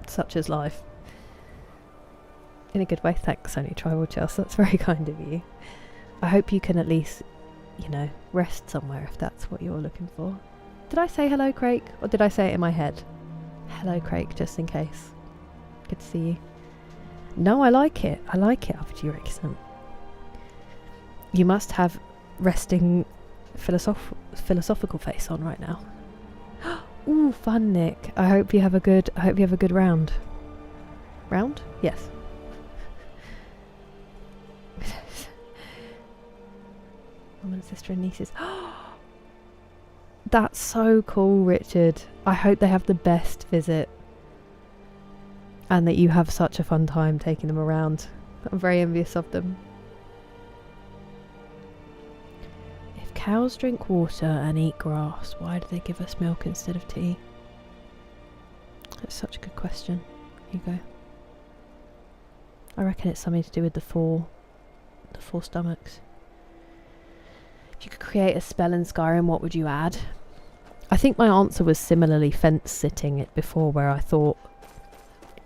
such is life. In a good way. Thanks, Only Tribal Chelsea. That's very kind of you. I hope you can at least, you know, rest somewhere if that's what you're looking for. Did I say hello, Craig? Or did I say it in my head? Hello, Craig, just in case. Good to see you. No, I like it. I like it after your accent. You must have resting philosophical face on right now. Ooh, fun, Nick. I hope you have a good round. Round? Yes. Mum and sister and nieces. That's so cool, Richard. I hope they have the best visit. And that you have such a fun time taking them around. I'm very envious of them. If cows drink water and eat grass, why do they give us milk instead of tea? That's such a good question. Here you go. I reckon it's something to do with the four stomachs. If you could create a spell in Skyrim, what would you add? I think my answer was similarly fence sitting it before, where I thought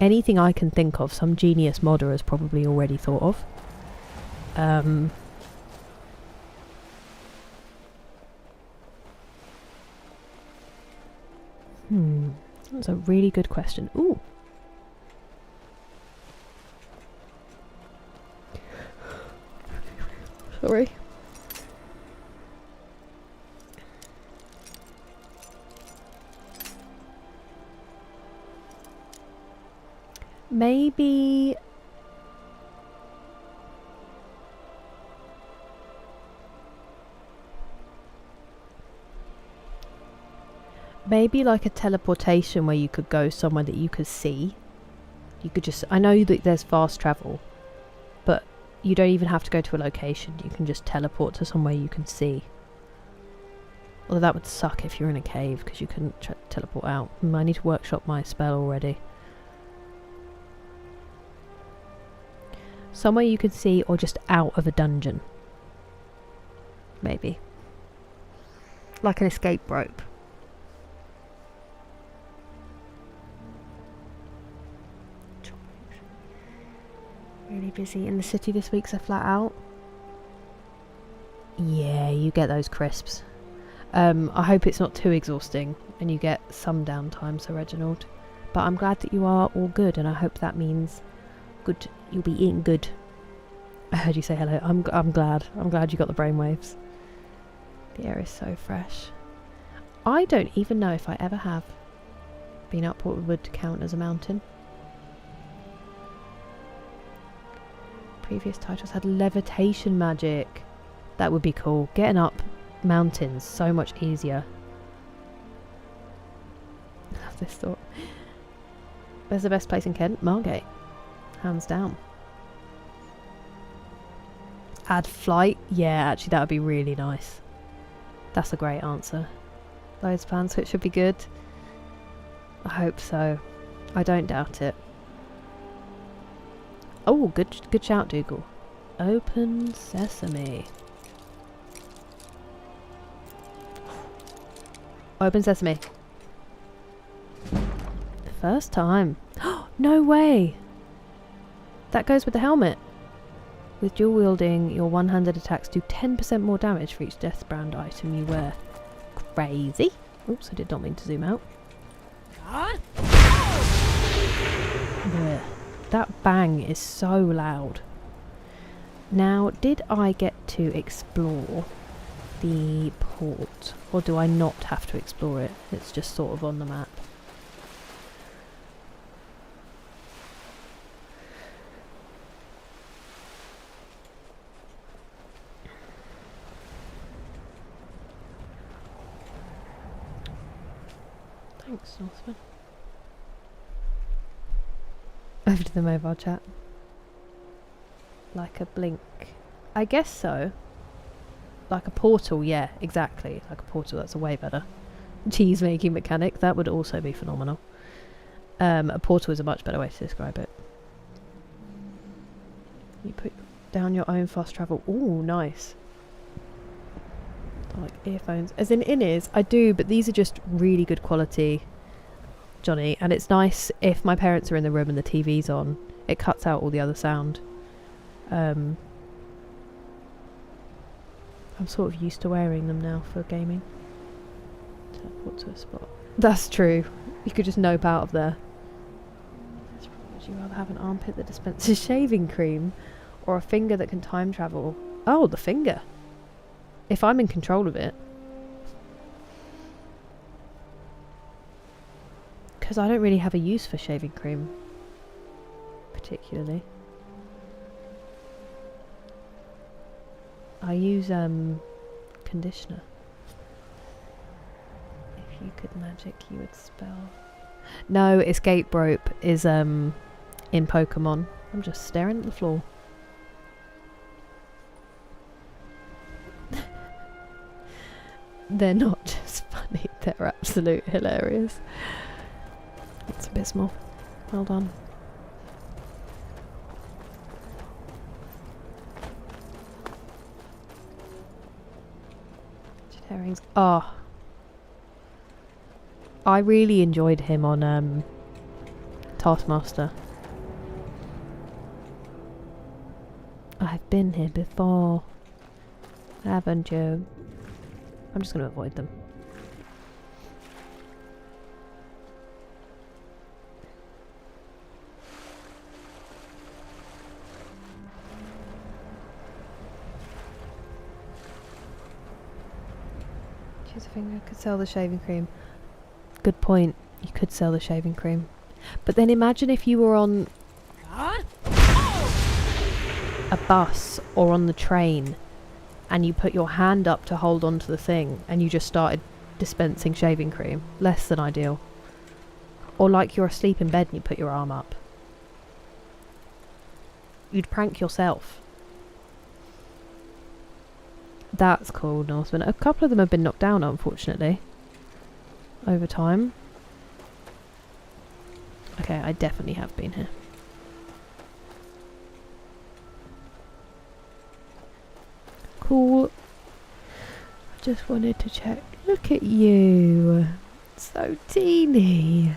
anything I can think of, some genius modder has probably already thought of. That's a really good question. Ooh. Sorry. Maybe like a teleportation where you could go somewhere that you could see. You could just, I know that there's fast travel, but you don't even have to go to a location. You can just teleport to somewhere you can see. Although that would suck if you're in a cave because you couldn't teleport out. I need to workshop my spell already. Somewhere you could see, or just out of a dungeon. Maybe. Like an escape rope. Really busy in the city this week, so flat out. Yeah, you get those crisps. I hope it's not too exhausting and you get some downtime, Sir Reginald. But I'm glad that you are all good, and I hope that means good. You'll be eating good. I heard you say hello. I'm glad. I'm glad you got the brainwaves. The air is so fresh. I don't even know if I ever have been up what would count as a mountain. Previous titles had levitation magic. That would be cool. Getting up mountains so much easier. I love this thought. Where's the best place in Kent? Margate. Hands down. Add flight? Yeah, actually that would be really nice. That's a great answer. Loads of plans, so it should be good. I hope so. I don't doubt it. Oh, good shout, Dougal. Open sesame. Open sesame. First time. No way! That goes with the helmet. With dual wielding, your one-handed attacks do 10% more damage for each Death Brand item you wear. Crazy. Oops, I did not mean to zoom out. Blech. That bang is so loud. Now, did I get to explore the port? Or do I not have to explore it? It's just sort of on the map. Thanks, Northman. Over to the mobile chat. Like a blink. I guess so. Like a portal, yeah, exactly. Like a portal, that's a way better. Cheese making mechanic, that would also be phenomenal. A portal is a much better way to describe it. You put down your own fast travel. Ooh, nice. I like earphones. As in in-ears, I do, but these are just really good quality, Johnny. And it's nice if my parents are in the room and the TV's on. It cuts out all the other sound. I'm sort of used to wearing them now for gaming. Teleport to a spot. That's true. You could just nope out of there. Would you rather have an armpit that dispenses shaving cream or a finger that can time travel? Oh, the finger. If I'm in control of it. Because I don't really have a use for shaving cream. Particularly. I use conditioner. If you could magic, you would spell. No, escape rope is in Pokemon. I'm just staring at the floor. They're not just funny, they're absolute hilarious. That's abysmal. Well done. Herrings. Oh. I really enjoyed him on Taskmaster. I've been here before, haven't you? I'm just going to avoid them. Choose a finger. Could sell the shaving cream. Good point. You could sell the shaving cream. But then imagine if you were on a bus or on the train and you put your hand up to hold onto the thing and you just started dispensing shaving cream. Less than ideal. Or like you're asleep in bed and you put your arm up. You'd prank yourself. That's cool, Northman. A couple of them have been knocked down, unfortunately. Over time. Okay, I definitely have been here. Cool. I just wanted to check. Look at you. So teeny.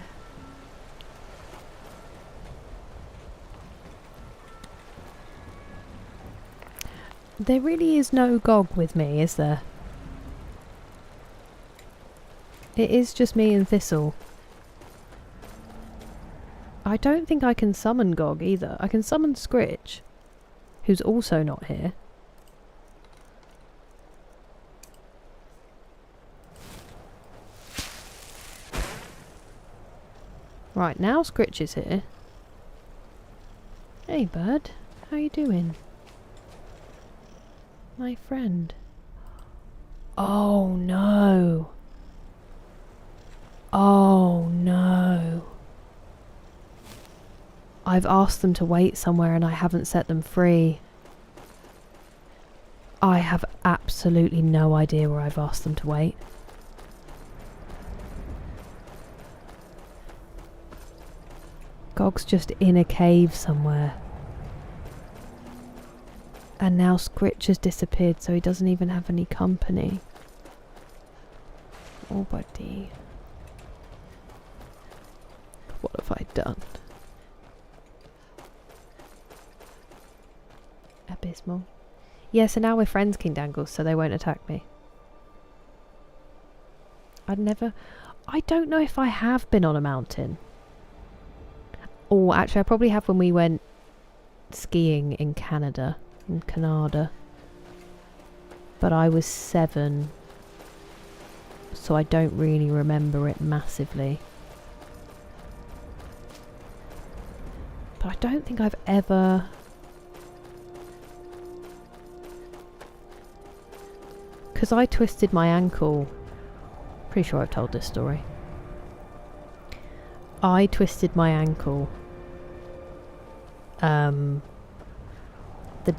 There really is no GOG with me, is there? It is just me and Thistle. I don't think I can summon GOG either. I can summon Scritch, who's also not here. Right, now Scritch is here. Hey bud, how you doing? My friend. Oh no. Oh no. I've asked them to wait somewhere and I haven't set them free. I have absolutely no idea where I've asked them to wait. GOG's just in a cave somewhere. And now Scritch has disappeared, so he doesn't even have any company. Oh, buddy. What have I done? Abysmal. Yeah, so now we're friends, King Dangles, so they won't attack me. I don't know if I have been on a mountain. Or actually, I probably have when we went skiing in Canada. In Canada. But I was 7. So I don't really remember it massively. But I don't think I've ever... Because I twisted my ankle. Pretty sure I've told this story. I twisted my ankle the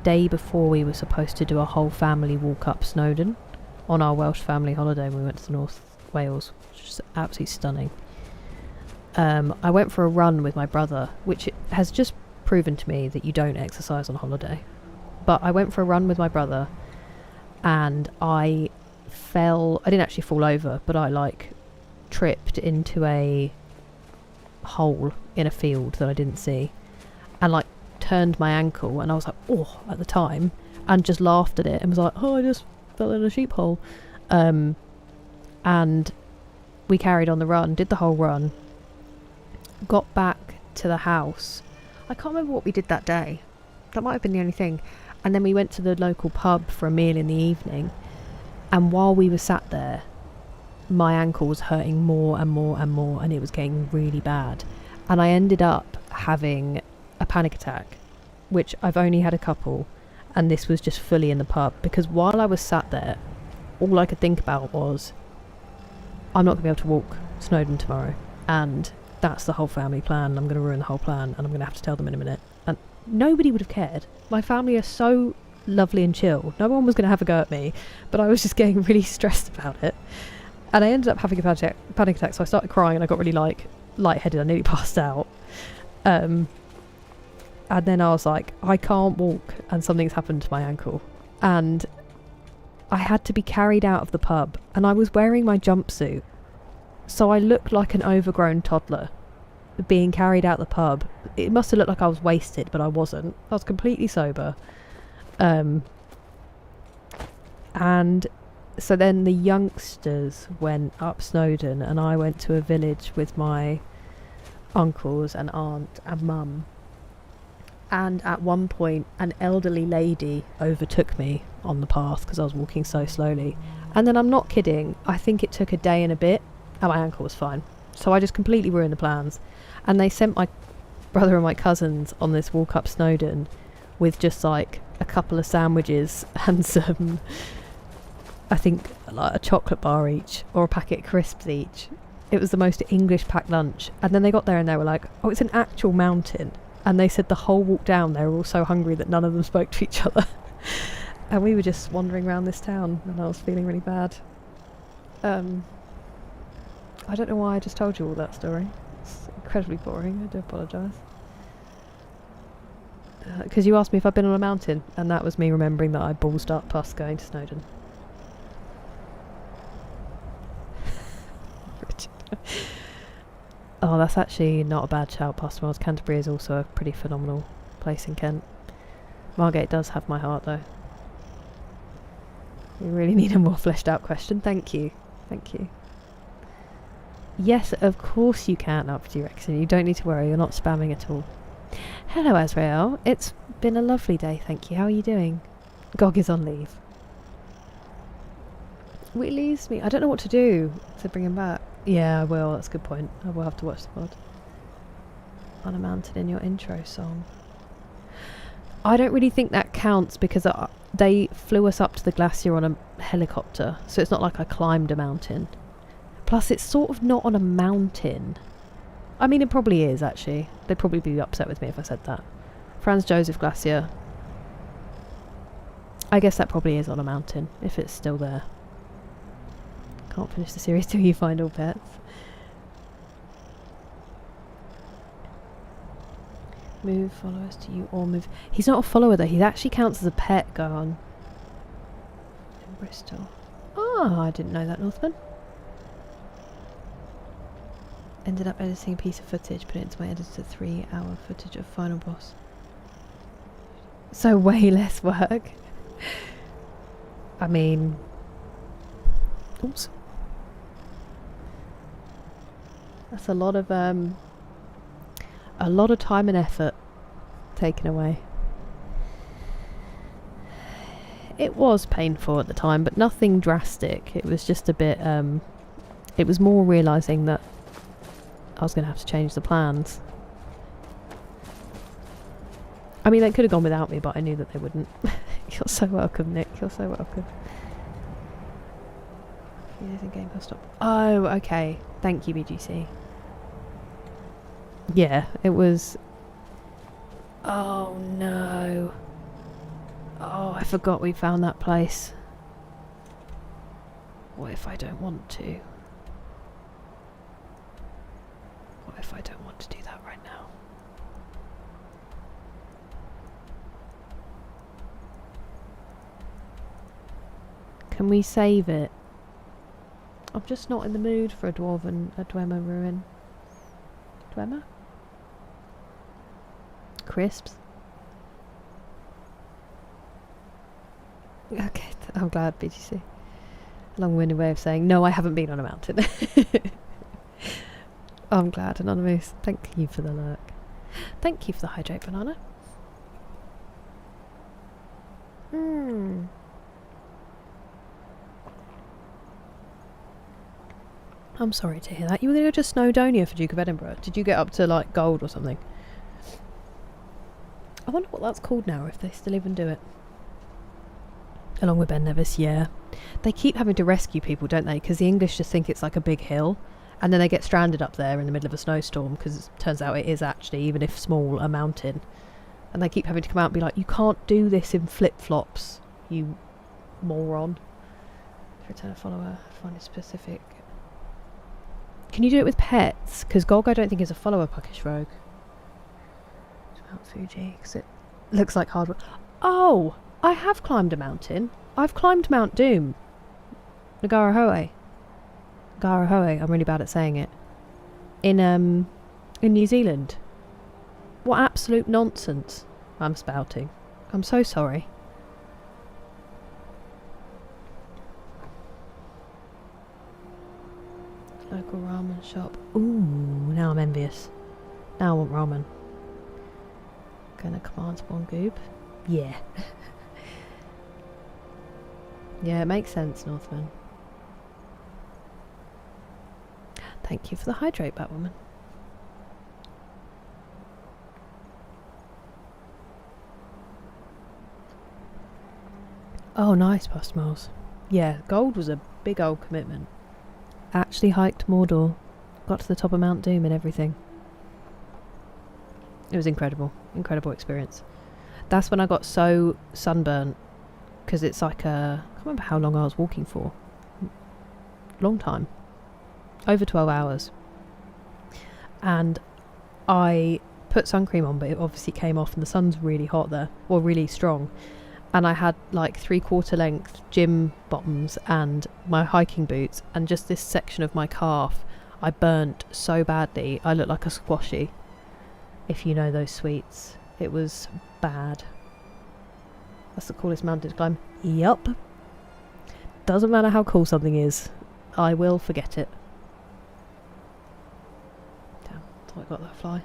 day before we were supposed to do a whole family walk up Snowdon on our Welsh family holiday when we went to North Wales, which is absolutely stunning. I went for a run with my brother, which has just proven to me that you don't exercise on holiday. But I went for a run with my brother and I didn't actually fall over, but I like tripped into a hole in a field that I didn't see and like turned my ankle, and I was like, oh, at the time, and just laughed at it and was like, oh, I just fell in a sheep hole. And we carried on the run, did the whole run, got back to the house. I can't remember what we did that day. That might have been the only thing. And then we went to the local pub for a meal in the evening, and while we were sat there, my ankle was hurting more and more and more, and it was getting really bad, and I ended up having a panic attack, which I've only had a couple, and this was just fully in the pub, because while I was sat there, all I could think about was, I'm not going to be able to walk Snowdon tomorrow, and that's the whole family plan. I'm going to ruin the whole plan, and I'm going to have to tell them in a minute. And nobody would have cared. My family are so lovely and chill. No one was going to have a go at me, but I was just getting really stressed about it. And I ended up having a panic attack, so I started crying and I got really lightheaded. I nearly passed out. And then I was like, I can't walk, and something's happened to my ankle. And I had to be carried out of the pub, and I was wearing my jumpsuit. So I looked like an overgrown toddler being carried out the pub. It must have looked like I was wasted, but I wasn't. I was completely sober. And so then the youngsters went up Snowdon, and I went to a village with my uncles and aunt and mum. And at one point, an elderly lady overtook me on the path because I was walking so slowly. And then, I'm not kidding, I think it took a day and a bit, and my ankle was fine. So I just completely ruined the plans. And they sent my brother and my cousins on this walk up Snowdon with just like a couple of sandwiches and some, I think, like a chocolate bar each or a packet of crisps each. It was the most English packed lunch. And then they got there and they were like, oh, it's an actual mountain. And they said the whole walk down they were all so hungry that none of them spoke to each other. And we were just wandering around this town, and I was feeling really bad. I don't know why I just told you all that story. It's incredibly boring. I do apologise. Because you asked me if I've been on a mountain, and that was me remembering that I ballsed up us going to Snowdon. Oh, that's actually not a bad shout, Pastor Miles. Canterbury is also a pretty phenomenal place in Kent. Margate does have my heart, though. You really need a more fleshed out question. Thank you. Thank you. Yes, of course you can, up to your accent. You don't need to worry. You're not spamming at all. Hello, Azrael. It's been a lovely day, thank you. How are you doing? Gog is on leave. It leaves me. I don't know what to do to bring him back. Yeah, I will. That's a good point. I will have to watch the pod. On a mountain in your intro song. I don't really think that counts because they flew us up to the glacier on a helicopter, so it's not like I climbed a mountain. Plus, it's sort of not on a mountain. I mean, it probably is, actually. They'd probably be upset with me if I said that. Franz Josef Glacier. I guess that probably is on a mountain, if it's still there. Can't finish the series till you find all pets. Move followers to you or move... He's not a follower though, he actually counts as a pet. Go on. In Bristol. Oh, I didn't know that, Northman. Ended up editing a piece of footage, put it into my editor, 3-hour footage of final boss. So way less work. I mean... Oops. That's a lot of time and effort taken away. It was painful at the time, but nothing drastic. It was just a bit, it was more realising that I was going to have to change the plans. I mean, they could have gone without me, but I knew that they wouldn't. You're so welcome, Nick. You're so welcome. Game post stop. Oh, okay. Thank you, BGC. Yeah, it was... Oh no. Oh, I forgot we found that place. What if I don't want to? What if I don't want to do that right now? Can we save it? I'm just not in the mood for a Dwemer ruin. Dwemer? Crisps? Okay, I'm glad, BGC. Long-winded way of saying, no, I haven't been on a mountain. I'm glad, Anonymous. Thank you for the lurk. Thank you for the hydrate banana. I'm sorry to hear that. You were going to go to Snowdonia for Duke of Edinburgh. Did you get up to, like, gold or something? I wonder what that's called now, if they still even do it. Along with Ben Nevis, yeah. They keep having to rescue people, don't they? Because the English just think it's like a big hill. And then they get stranded up there in the middle of a snowstorm, because it turns out it is actually, even if small, a mountain. And they keep having to come out and be like, you can't do this in flip-flops, you moron. Return a follower, find a specific... Can you do it with pets? Because Gog I don't think is a follower, Puckish Rogue. Mount Fuji, because it looks like hard work. Oh! I have climbed a mountain. I've climbed Mount Doom. Ngarahoe. Ngarahoe, I'm really bad at saying it. In New Zealand. What absolute nonsense I'm spouting. I'm so sorry. Local ramen shop. Ooh, now I'm envious. Now I want ramen. Gonna command spawn goop. Yeah. Yeah, it makes sense, Northman. Thank you for the hydrate, Batwoman. Oh, nice, Past Miles. Yeah, gold was a big old commitment. Actually hiked Mordor. Got to the top of Mount Doom and everything. It was incredible. Incredible experience. That's when I got so sunburnt. Because it's like a... I can't remember how long I was walking for. Long time. Over 12 hours. And I put sun cream on, but it obviously came off and the sun's really hot there. Or really strong. And I had like 3/4 length gym bottoms and my hiking boots. And just this section of my calf, I burnt so badly. I looked like a squashy. If you know those sweets. It was bad. That's the coolest mountain to climb. Yup. Doesn't matter how cool something is. I will forget it. Damn, thought I got that fly.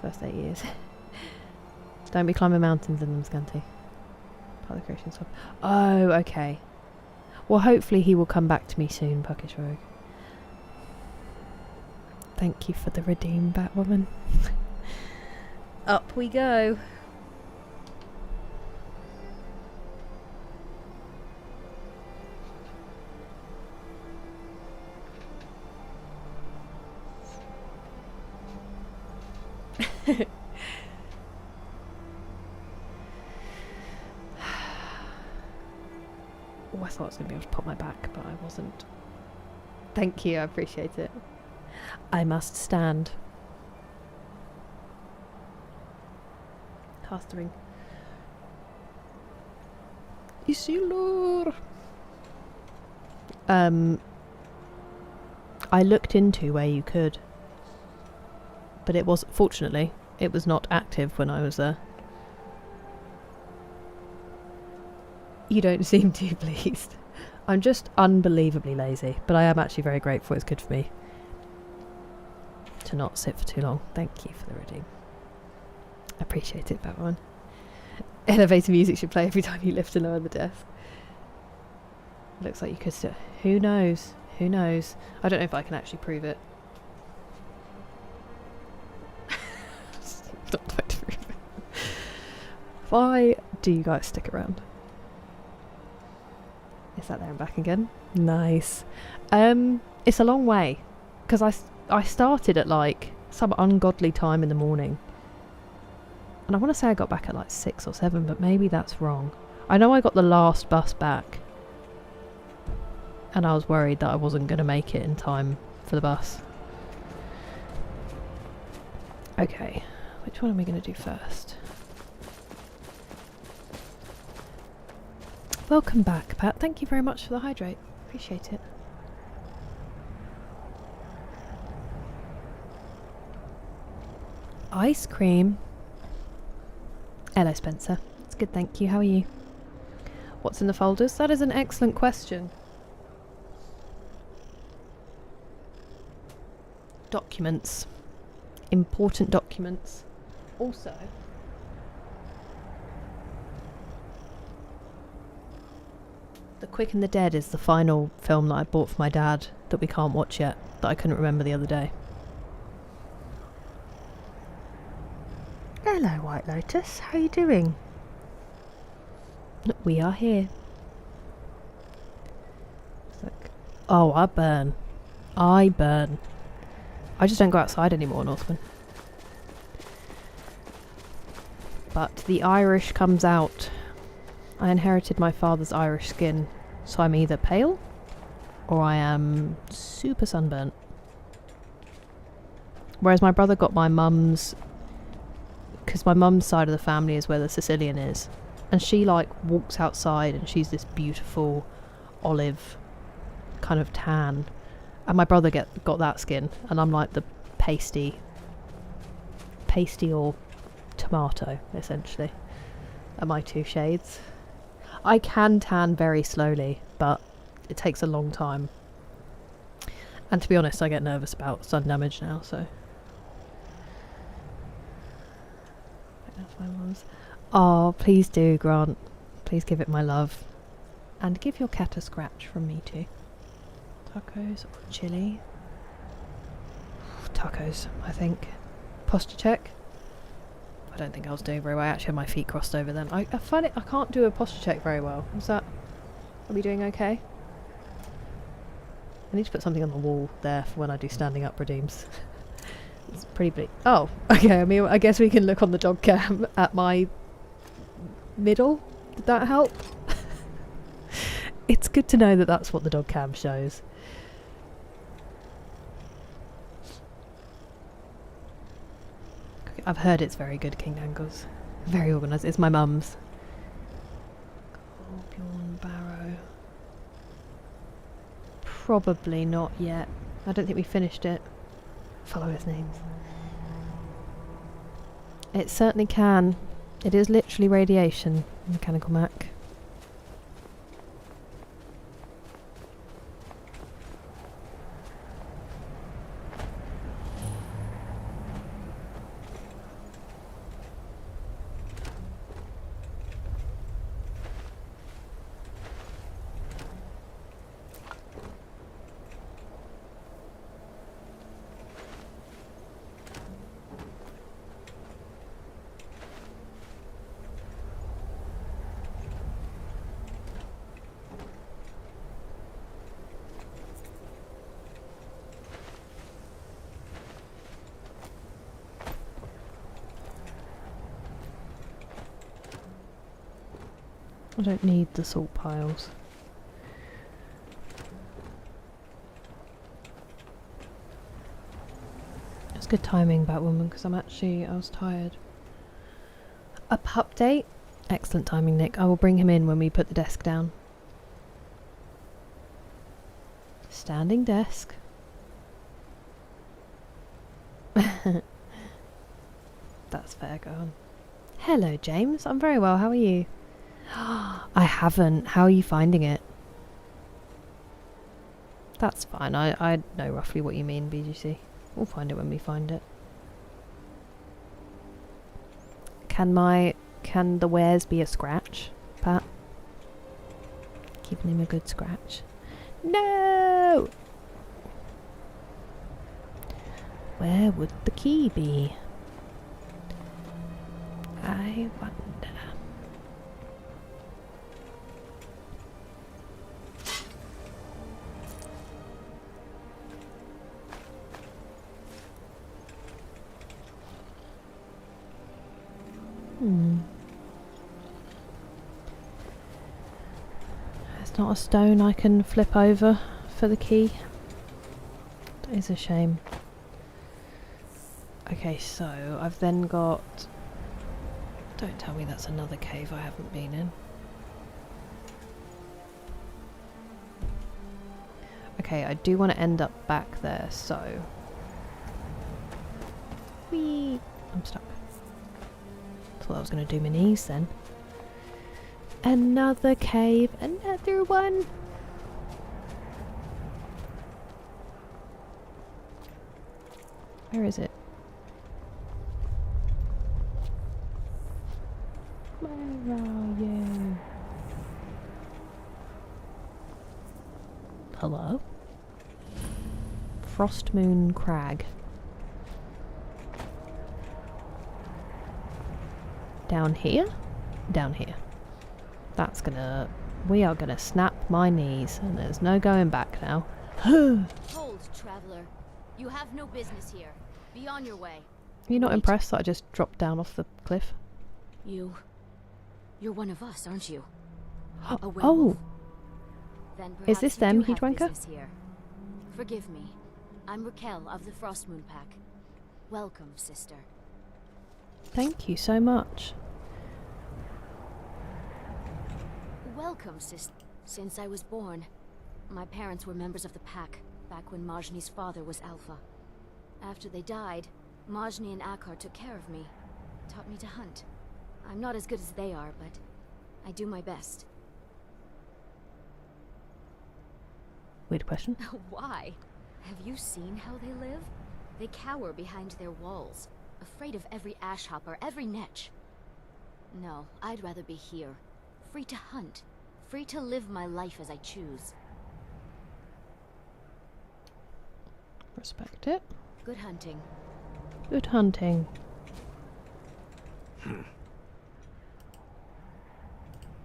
First 8 years. Don't be climbing mountains in them, Scanty. Part of the creation swap. Oh, okay. Well, hopefully he will come back to me soon, Puckish Rogue. Thank you for the redeem, Batwoman. Up we go. Oh, I thought I was going to be able to pop my back, but I wasn't. Thank you, I appreciate it. I must stand. Castering. Isilur. I looked into where you could, but it was, fortunately, it was not active when I was there. You don't seem too pleased. I'm just unbelievably lazy, but I am actually very grateful. It's good for me to not sit for too long. Thank you for the redeem. Appreciate it, Batman. Elevator music should play every time you lift and lower the desk. Looks like you could still... Who knows? Who knows? I don't know if I can actually prove it. Not trying to prove it. Why do you guys stick around? Is that there and back again? Nice. It's a long way. Because I started at like some ungodly time in the morning. And I want to say I got back at like 6 or 7, but maybe that's wrong. I know I got the last bus back. And I was worried that I wasn't going to make it in time for the bus. Okay, which one are we going to do first? Welcome back, Pat. Thank you very much for the hydrate. Appreciate it. Ice cream. Hello, Spencer. It's good, thank you. How are you? What's in the folders? That is an excellent question. Documents. Important documents. Also, The Quick and the Dead is the final film that I bought for my dad that we can't watch yet, that I couldn't remember the other day. Hello, White Lotus. How are you doing? We are here. It's like, oh, I burn. I burn. I just don't go outside anymore, Northman. But the Irish comes out. I inherited my father's Irish skin, so I'm either pale or I am super sunburnt. Whereas my brother got my mum's, because my mum's side of the family is where the Sicilian is, and she like walks outside and she's this beautiful olive kind of tan, and my brother got that skin, and I'm like the pasty or tomato, essentially, are my two shades. I can tan very slowly, but it takes a long time. And to be honest, I get nervous about sun damage now, so. That's my mum's. Oh, please do, Grant. Please give it my love. And give your cat a scratch from me too. Tacos or chili? Tacos, I think. Posture check. I don't think I was doing very well. I actually had my feet crossed over then. I find it, I can't do a posture check very well. Is that, are we doing okay? I need to put something on the wall there for when I do standing up redeems. It's pretty big. Oh, okay. I mean, I guess we can look on the dog cam at my middle. Did that help? It's good to know that that's what the dog cam shows. I've heard it's very good, King Dangles. Very organised. It's my mum's. Scorpion Barrow. Probably not yet. I don't think we finished it. Follow his names. It certainly can. It is literally radiation, Mechanical Mac. I don't need the salt piles. It's good timing, Batwoman, because I was tired. A pup date? Excellent timing, Nick. I will bring him in when we put the desk down. Standing desk. That's fair, go on. Hello, James. I'm very well. How are you? I haven't. How are you finding it? That's fine. I know roughly what you mean, BGC. We'll find it when we find it. Can the wares be a scratch, Pat? Giving him a good scratch. No! Where would the key be? I wonder. It's not a stone I can flip over for the key. That is a shame. Okay, so I've then got... Don't tell me that's another cave I haven't been in. Okay, I do want to end up back there, so... Whee! I'm stuck. Thought I was going to do my knees then. Another cave, another one! Where is it? Where are you? Hello? Frostmoon Crag. Down here? Down here. That's gonna... We are gonna snap my knees, and there's no going back now. Hold, traveler. You have no business here. Be on your way. You're not Wait. impressed that I just dropped down off the cliff? You're one of us, aren't you? A Oh! werewolf? Then Is this perhaps you them, do have Heatwanker? business here. Forgive me. I'm Raquel of the Frostmoon Pack. Welcome, sister. Thank you so much. Welcome, sis. Since I was born, my parents were members of the pack, back when Majni's father was Alpha. After they died, Majni and Akar took care of me, taught me to hunt. I'm not as good as they are, but I do my best. Weird question. Why? Have you seen how they live? They cower behind their walls, afraid of every ash hopper, every netch. No, I'd rather be here, free to hunt, free to live my life as I choose. Respect it. Good hunting. Good hunting.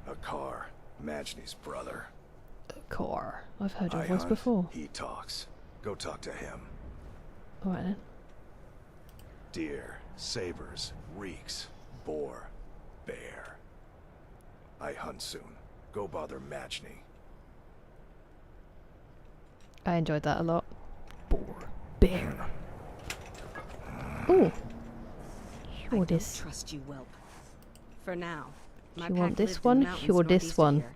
Akar, Majni's brother. Core. I've heard your I voice hunt, before. he talks. Go talk to him. Alright then. Deer, sabers, reeks, boar, bear. I hunt soon. Go bother Majni. I enjoyed that a lot. Boar. Bear. Ooh. I You're don't this. trust you, whelp. For now. My You pack want this lived in one? the mountains You're this northeast of one. here,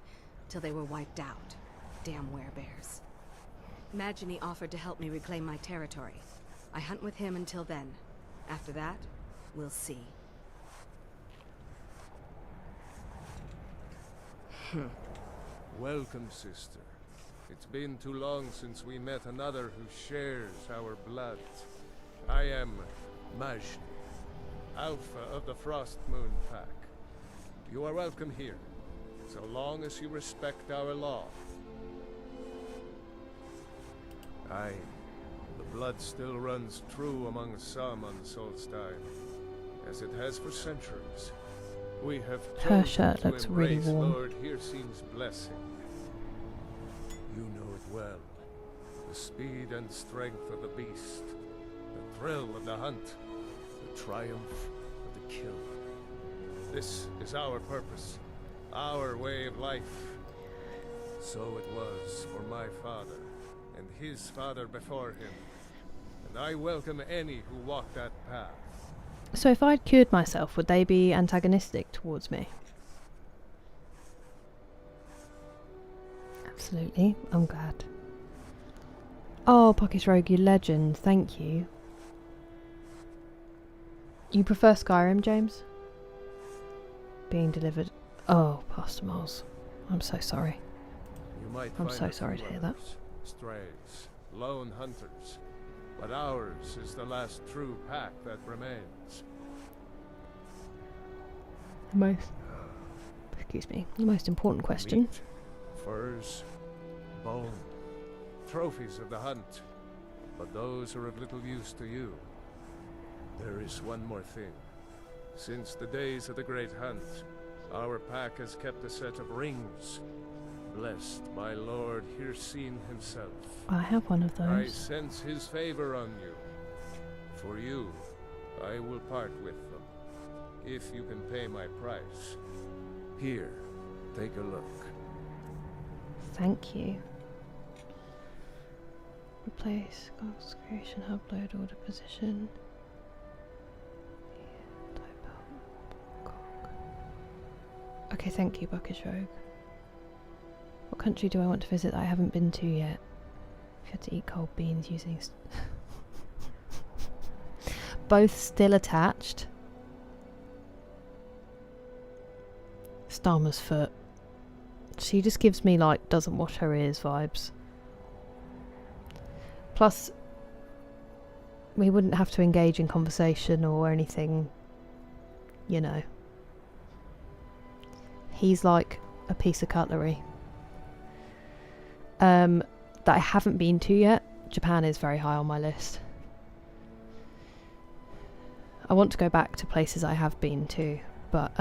till they were wiped out. Damn werebears. Majni offered to help me reclaim my territory. I hunt with him until then. After that, we'll see. Welcome, sister. It's been too long since we met another who shares our blood. I am Majni, Alpha of the Frostmoon Pack. You are welcome here, so long as you respect our law. Aye, the blood still runs true among some on Solstheim, as it has for centuries. We have Her chosen shirt to looks really embrace warm. Lord Hirsein's blessing. You know it well. The speed and strength of the beast, the thrill of the hunt, the triumph of the kill. This is our purpose, our way of life. So it was for my father, and his father before him. And I welcome any who walk that path. So if I'd cured myself, would they be antagonistic towards me? Absolutely. I'm glad. Oh, Pockets Rogue, you legend. Thank you. You prefer Skyrim, James? Being delivered... Oh, Pastor Moles. I'm so sorry. You might I'm find so a sorry to few hear that. others, strays, lone hunters, but ours is the last true pack that remains. Excuse me. The most important question. Meat, furs, bone, trophies of the hunt, but those are of little use to you. There is one more thing. Since the days of the Great Hunt, our pack has kept a set of rings, blessed by Lord Hirsein himself. I have one of I those. sense his favor on you. For you, I will part with them. if you can pay my price. Here, take a look. Thank you. Replace God's creation, upload order position. Type out. Okay, thank you, Buckish Rogue. What country do I want to visit that I haven't been to yet? If you had to eat cold beans using... Both still attached. Starmer's foot. She just gives me, like, doesn't wash her ears vibes. Plus, we wouldn't have to engage in conversation or anything, you know. He's like a piece of cutlery. That I haven't been to yet. Japan is very high on my list. I want to go back to places I have been to, but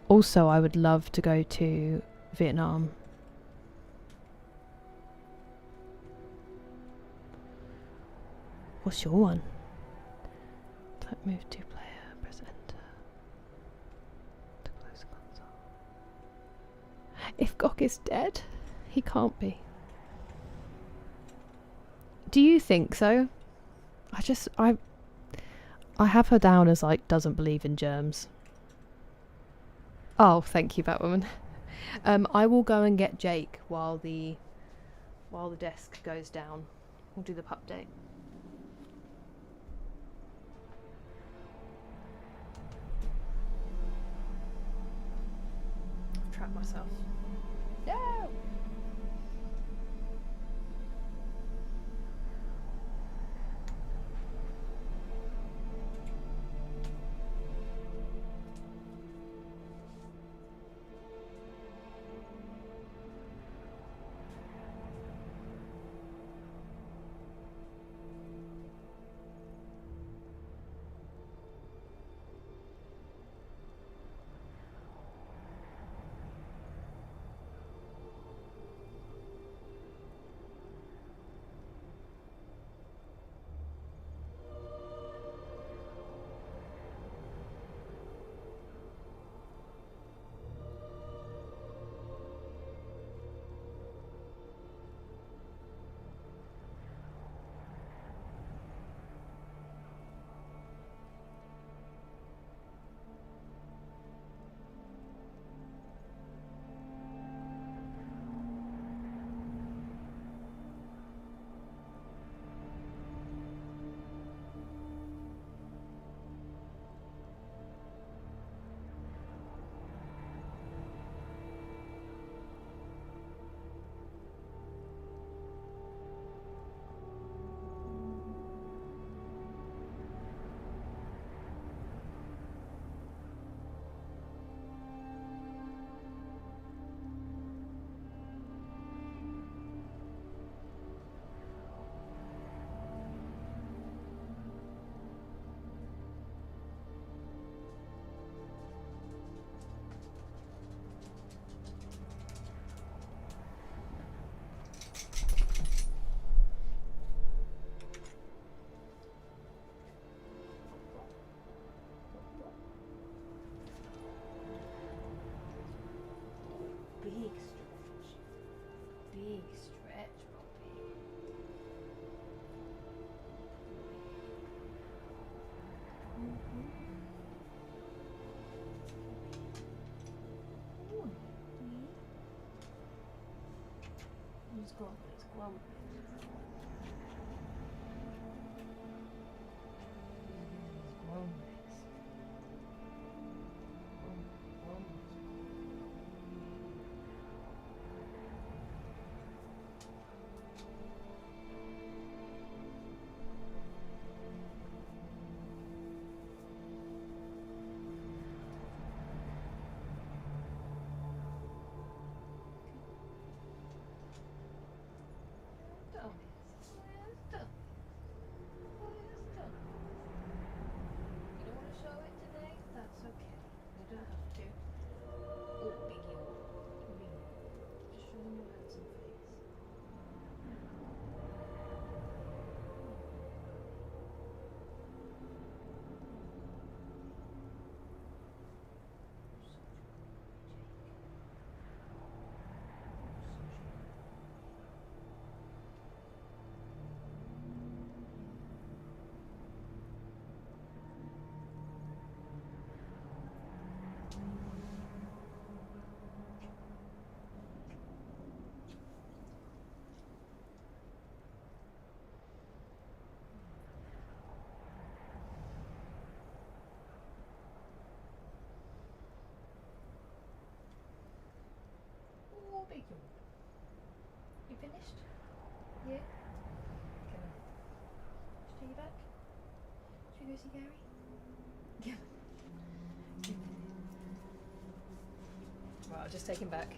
also I would love to go to Vietnam. What's your one? Type move to player, press enter. To close console. If Gok is dead, he can't be. Do you think so? I have her down as like doesn't believe in germs. Oh, thank you, Batwoman. I will go and get Jake while the desk goes down. We'll do the pup date. I've trapped myself. No! Big stretch, Bobby. He's got this glove. Playthough. You finished? Yeah? Come on. Should I take you back? Should we go see Gary? Yeah. Right, I'll just take him back.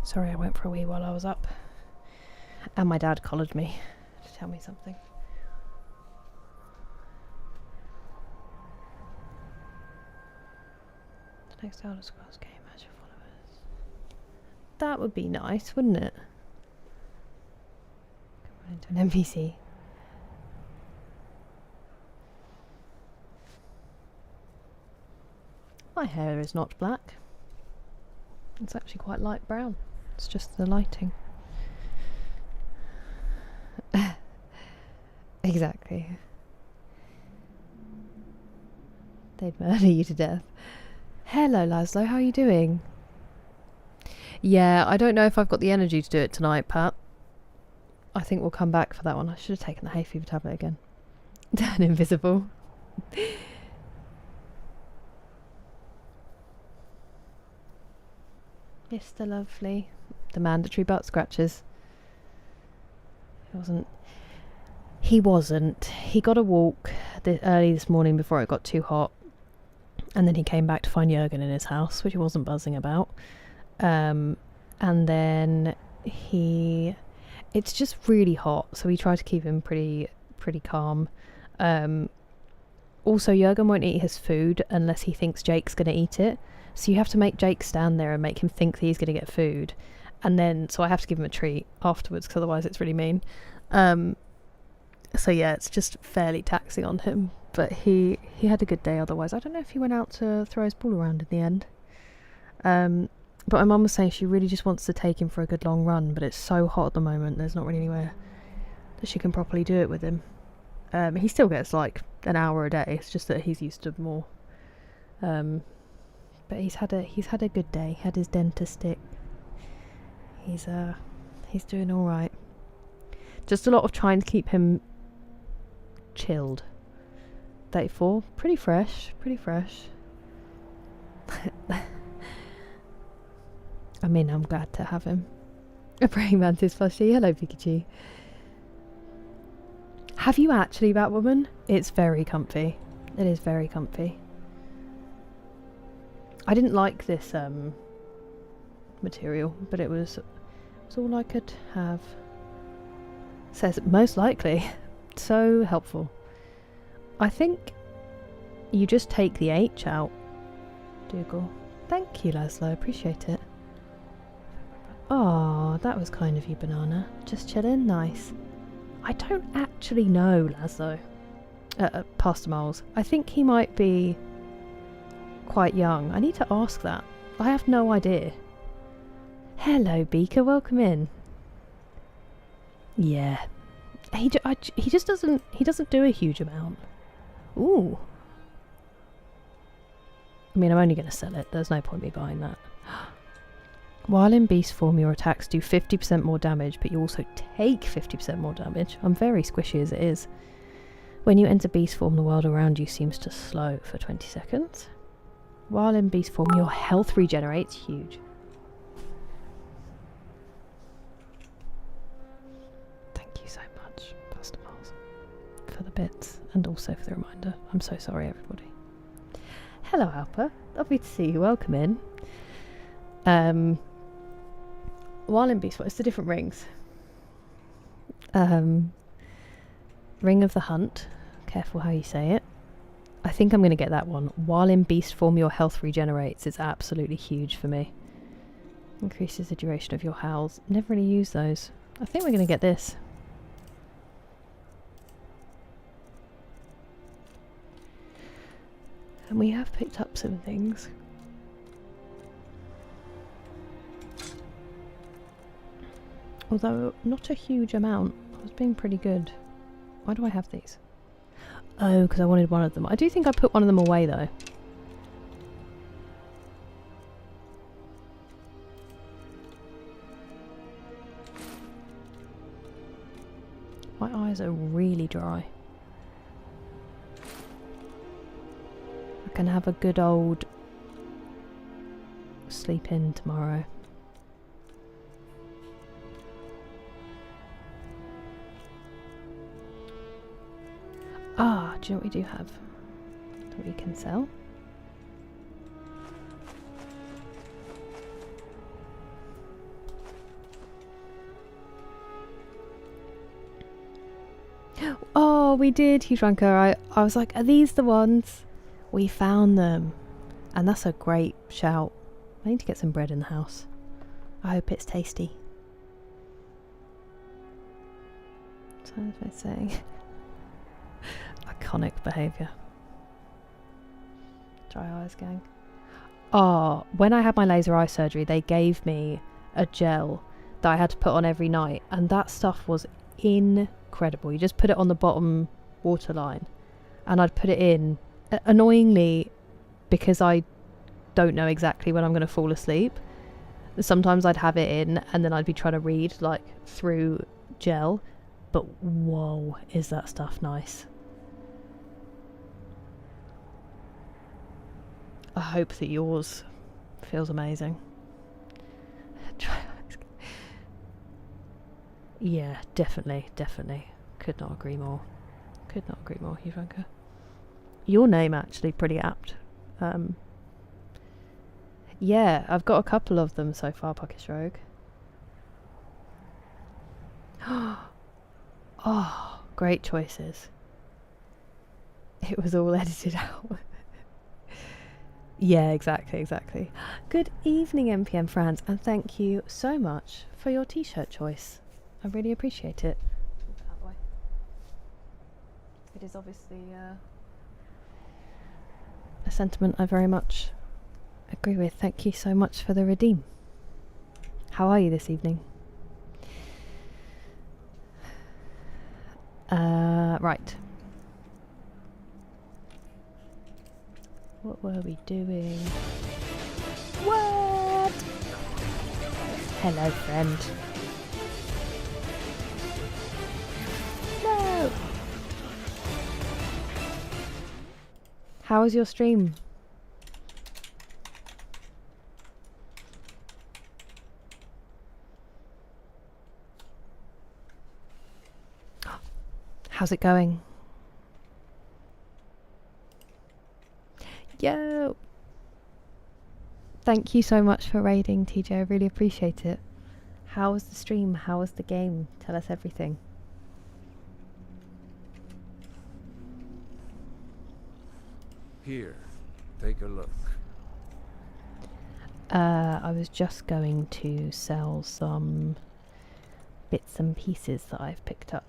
Sorry, I went for a wee while I was up. And my dad collared me to tell me something. The next Elder Scrolls game has your followers. That would be nice, wouldn't it? Come on into an NPC. My hair is not black. It's actually quite light brown. It's just the lighting. Exactly. They'd murder you to death. Hello, Laszlo. How are you doing? Yeah, I don't know if I've got the energy to do it tonight, Pat. I think we'll come back for that one. I should have taken the hay fever tablet again. Turn invisible. Mr. Lovely. The mandatory butt scratches. He wasn't. He got a walk early this morning before it got too hot. And then he came back to find Jurgen in his house, which he wasn't buzzing about. And then it's just really hot, so we try to keep him pretty calm. Also, Jurgen won't eat his food unless he thinks Jake's going to eat it. So you have to make Jake stand there and make him think that he's going to get food. And then, so I have to give him a treat afterwards, because otherwise it's really mean. So yeah, it's just fairly taxing on him. But he had a good day otherwise. I don't know if he went out to throw his ball around in the end. But my mum was saying she really just wants to take him for a good long run, but it's so hot at the moment, there's not really anywhere that she can properly do it with him. He still gets like an hour a day, it's just that he's used to more But he's had a good day. He had his dentist stick. He's doing all right. Just a lot of trying to keep him chilled. 34, pretty fresh. I mean, I'm glad to have him. A praying mantis plushie. Hello, Pikachu. Have you actually, Batwoman? It's very comfy. It is very comfy. I didn't like this material, but it was all I could have. Says most likely. So helpful. I think you just take the H out, Dougal. Thank you, Laszlo. Appreciate it. Oh, that was kind of you, Banana. Just chilling. Nice. I don't actually know Laszlo. Pastor Miles. I think he might be quite young. I need to ask that. I have no idea. Hello, Beaker. Welcome in. Yeah. He just doesn't do a huge amount. Ooh. I mean, I'm only going to sell it. There's no point me buying that. While in beast form, your attacks do 50% more damage, but you also take 50% more damage. I'm very squishy as it is. When you enter beast form, the world around you seems to slow for 20 seconds. While in beast form, your health regenerates. Huge. Thank you so much, Pastor Miles, for the bits and also for the reminder. I'm so sorry, everybody. Hello, Alpa. Lovely to see you. Welcome in. While in beast form, it's the different rings. Ring of the Hunt. Careful how you say it. I think I'm going to get that one. While in beast form, your health regenerates. It's absolutely huge for me. Increases the duration of your howls. Never really use those. I think we're going to get this. And we have picked up some things. Although not a huge amount. I was being pretty good. Why do I have these? Oh, because I wanted one of them. I do think I put one of them away though. My eyes are really dry. I can have a good old sleep in tomorrow. Ah, do you know what we do have that we can sell? Oh, we did, Huge Ranker. I was like, are these the ones? We found them. And that's a great shout. I need to get some bread in the house. I hope it's tasty. So what was I saying? Iconic behaviour. Dry eyes gang. Oh, when I had my laser eye surgery, they gave me a gel that I had to put on every night, and that stuff was incredible. You just put it on the bottom waterline, and I'd put it in. Annoyingly, because I don't know exactly when I'm going to fall asleep, sometimes I'd have it in, and then I'd be trying to read like through gel. But whoa, is that stuff nice? I hope that yours feels amazing. Yeah, definitely. Could not agree more. Hugh Ranker. Your name actually pretty apt. Yeah, I've got a couple of them so far, Puckish Rogue. Oh, great choices. It was all edited out. Yeah, exactly. Good evening, MPM Franz, and thank you so much for your t-shirt choice. I really appreciate it. It is obviously a sentiment I very much agree with. Thank you so much for the redeem. How are you this evening? Right. What were we doing? What? Hello, friend. No! How was your stream? How's it going? Yo! Thank you so much for raiding, TJ. I really appreciate it. How was the stream? How was the game? Tell us everything. Here, take a look. I was just going to sell some bits and pieces that I've picked up.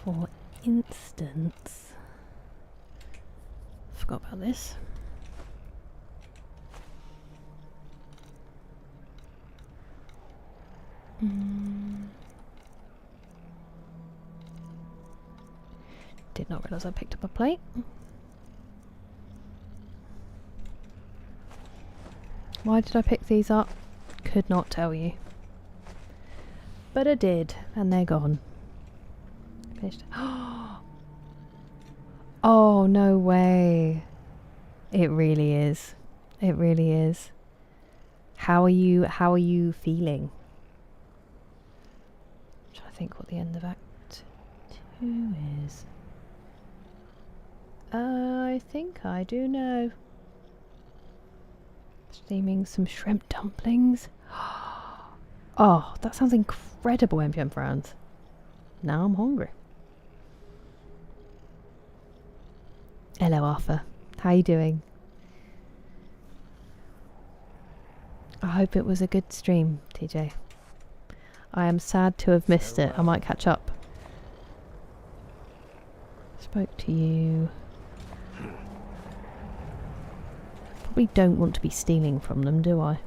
For instance, forgot about this. Did not realise I picked up a plate. Why did I pick these up? Could not tell you. But I did, and they're gone. Finished. Oh, no way. It really is. It really is. How are you feeling? I'm trying to think what the end of Act 2 is. I think I do know. Steaming some shrimp dumplings. Oh, that sounds incredible, MPM friends. Now I'm hungry. Hello, Arthur. How you doing? I hope it was a good stream, TJ. I am sad to have missed it. I might catch up. Spoke to you. Probably don't want to be stealing from them, do I?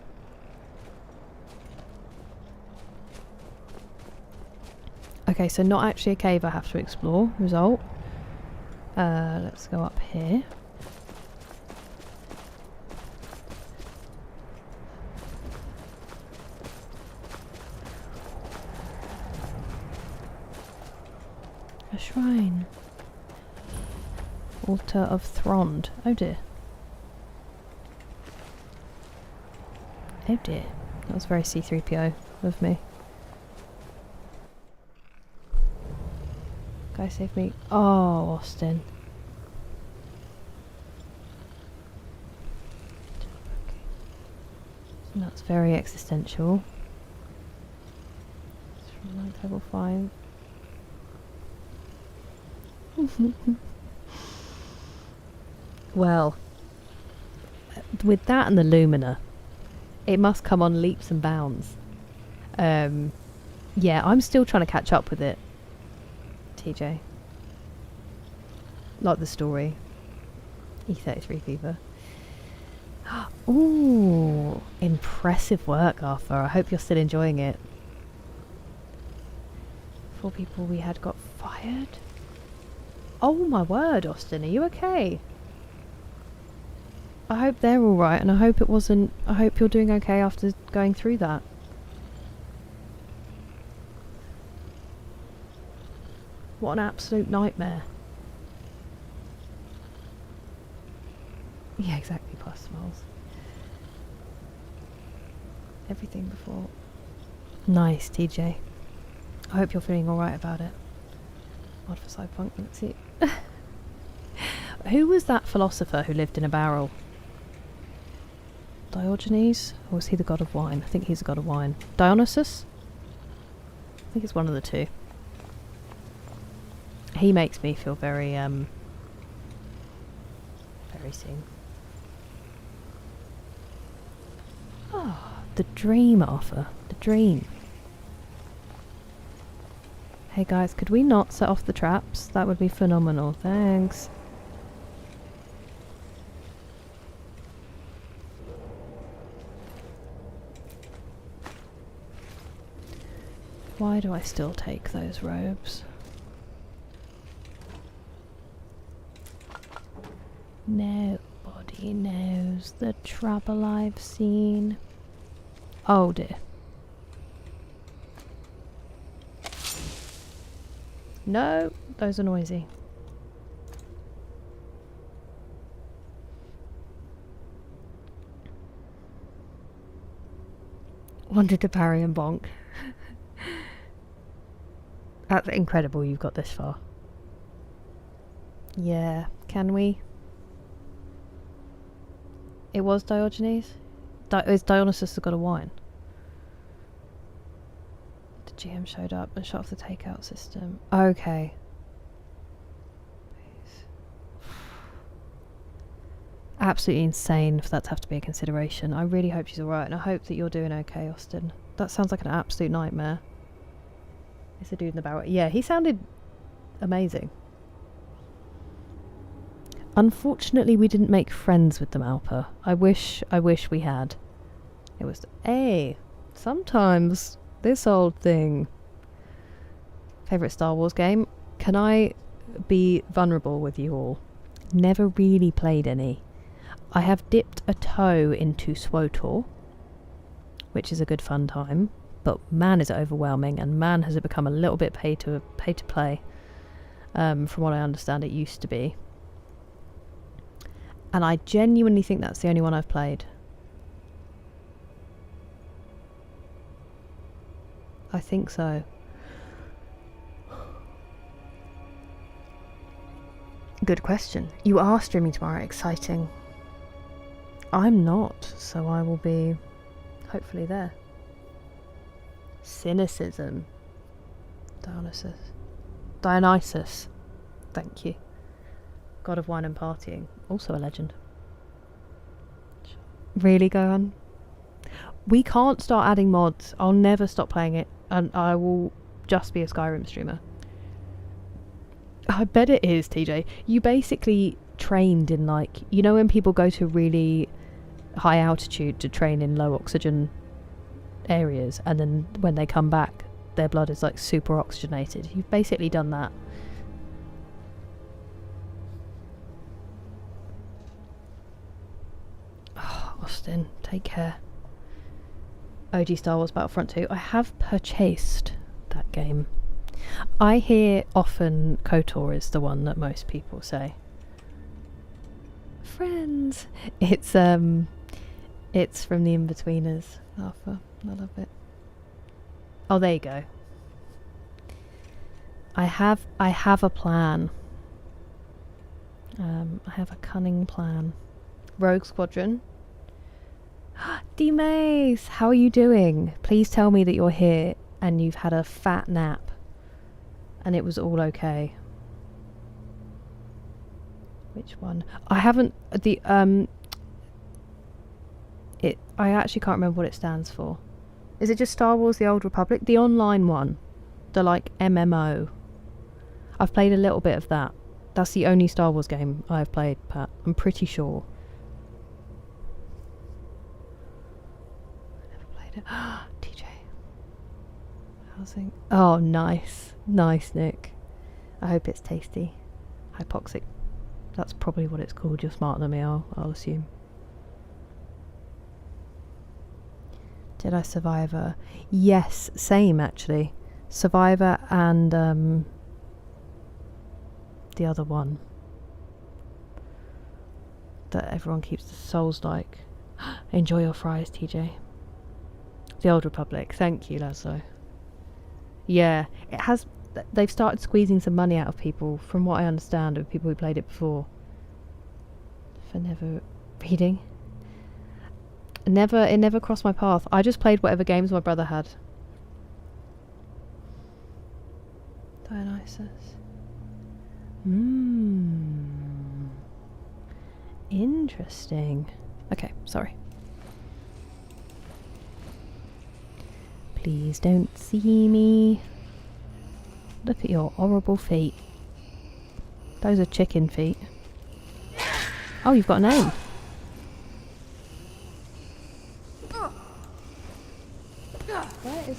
Okay, so not actually a cave I have to explore. Result. Let's go up here. A shrine. Altar of Thrond. Oh dear. Oh dear. That was very C3PO of me. Guy save me. Oh, Austin. That's very existential. It's from like level 5. Well, with that and the Lumina, it must come on leaps and bounds. Yeah, I'm still trying to catch up with it, TJ. Like the story. E33 Fever. Ooh, impressive work, Arthur. I hope you're still enjoying it. 4 people we had got fired. Oh my word, Austin, are you okay? I hope they're alright, and I hope it wasn't... I hope you're doing okay after going through that. What an absolute nightmare. Yeah, exactly, plus smiles. Everything before. Nice, TJ. I hope you're feeling alright about it. Odd for Cyberpunk, let's see. Who was that philosopher who lived in a barrel? Diogenes? Or was he the god of wine? I think he's the god of wine. Dionysus? I think it's one of the two. He makes me feel very, very soon. Oh, the dream, Arthur. The dream. Hey guys, could we not set off the traps? That would be phenomenal. Thanks. Why do I still take those robes? Nobody knows the trouble I've seen. Oh dear. No, those are noisy. Wanted to parry and bonk. That's incredible you've got this far. Yeah, can we? It was Diogenes? Is Dionysus has got a wine? The GM showed up and shut off the takeout system. Okay. Absolutely insane for that to have to be a consideration. I really hope she's alright, and I hope that you're doing okay, Austin. That sounds like an absolute nightmare. It's a dude in the barrel. Yeah, he sounded amazing. Unfortunately, we didn't make friends with them, Alpa. I wish we had. It was, hey, sometimes this old thing. Favourite Star Wars game? Can I be vulnerable with you all? Never really played any. I have dipped a toe into SWTOR, which is a good fun time, but man is it overwhelming, and man has it become a little bit pay to play. From what I understand, it used to be. And I genuinely think that's the only one I've played. I think so. Good question. You are streaming tomorrow. Exciting. I'm not, so I will be hopefully there. Cynicism. Dionysus. Thank you. God of wine and partying. Also a legend. Really, Gohan? We can't start adding mods. I'll never stop playing it, and I will just be a Skyrim streamer. I bet it is, TJ. You basically trained in, like, you know when people go to really high altitude to train in low oxygen areas, and then when they come back their blood is like super oxygenated. You've basically done that. Oh, Austin, take care. OG Star Wars Battlefront 2. I have purchased that game. I hear often KOTOR is the one that most people say. Friends. It's from the In-Betweeners. Alpha. I love it. Oh, there you go. I have a plan. I have a cunning plan. Rogue Squadron. D-Mace, how are you doing? Please tell me that you're here and you've had a fat nap and it was all okay. Which one? I haven't I actually can't remember what it stands for. Is it just Star Wars The Old Republic? The online one. The like MMO. I've played a little bit of that. That's the only Star Wars game I've played, Pat. I'm pretty sure. I never played it. TJ. Housing. Oh, nice. Nice, Nick. I hope it's tasty. Hypoxic. That's probably what it's called. You're smarter than me, I'll assume. Did I Survivor? Yes, same actually. Survivor and the other one that everyone keeps the souls like. Enjoy your fries, TJ. The Old Republic. Thank you, Laszlo. Yeah, it has. They've started squeezing some money out of people, from what I understand, of people who played it before. For never reading. It never crossed my path. I just played whatever games my brother had. Dionysus. Interesting. Okay, sorry. Please don't see me. Look at your horrible feet. Those are chicken feet. Oh, you've got a name. Where is...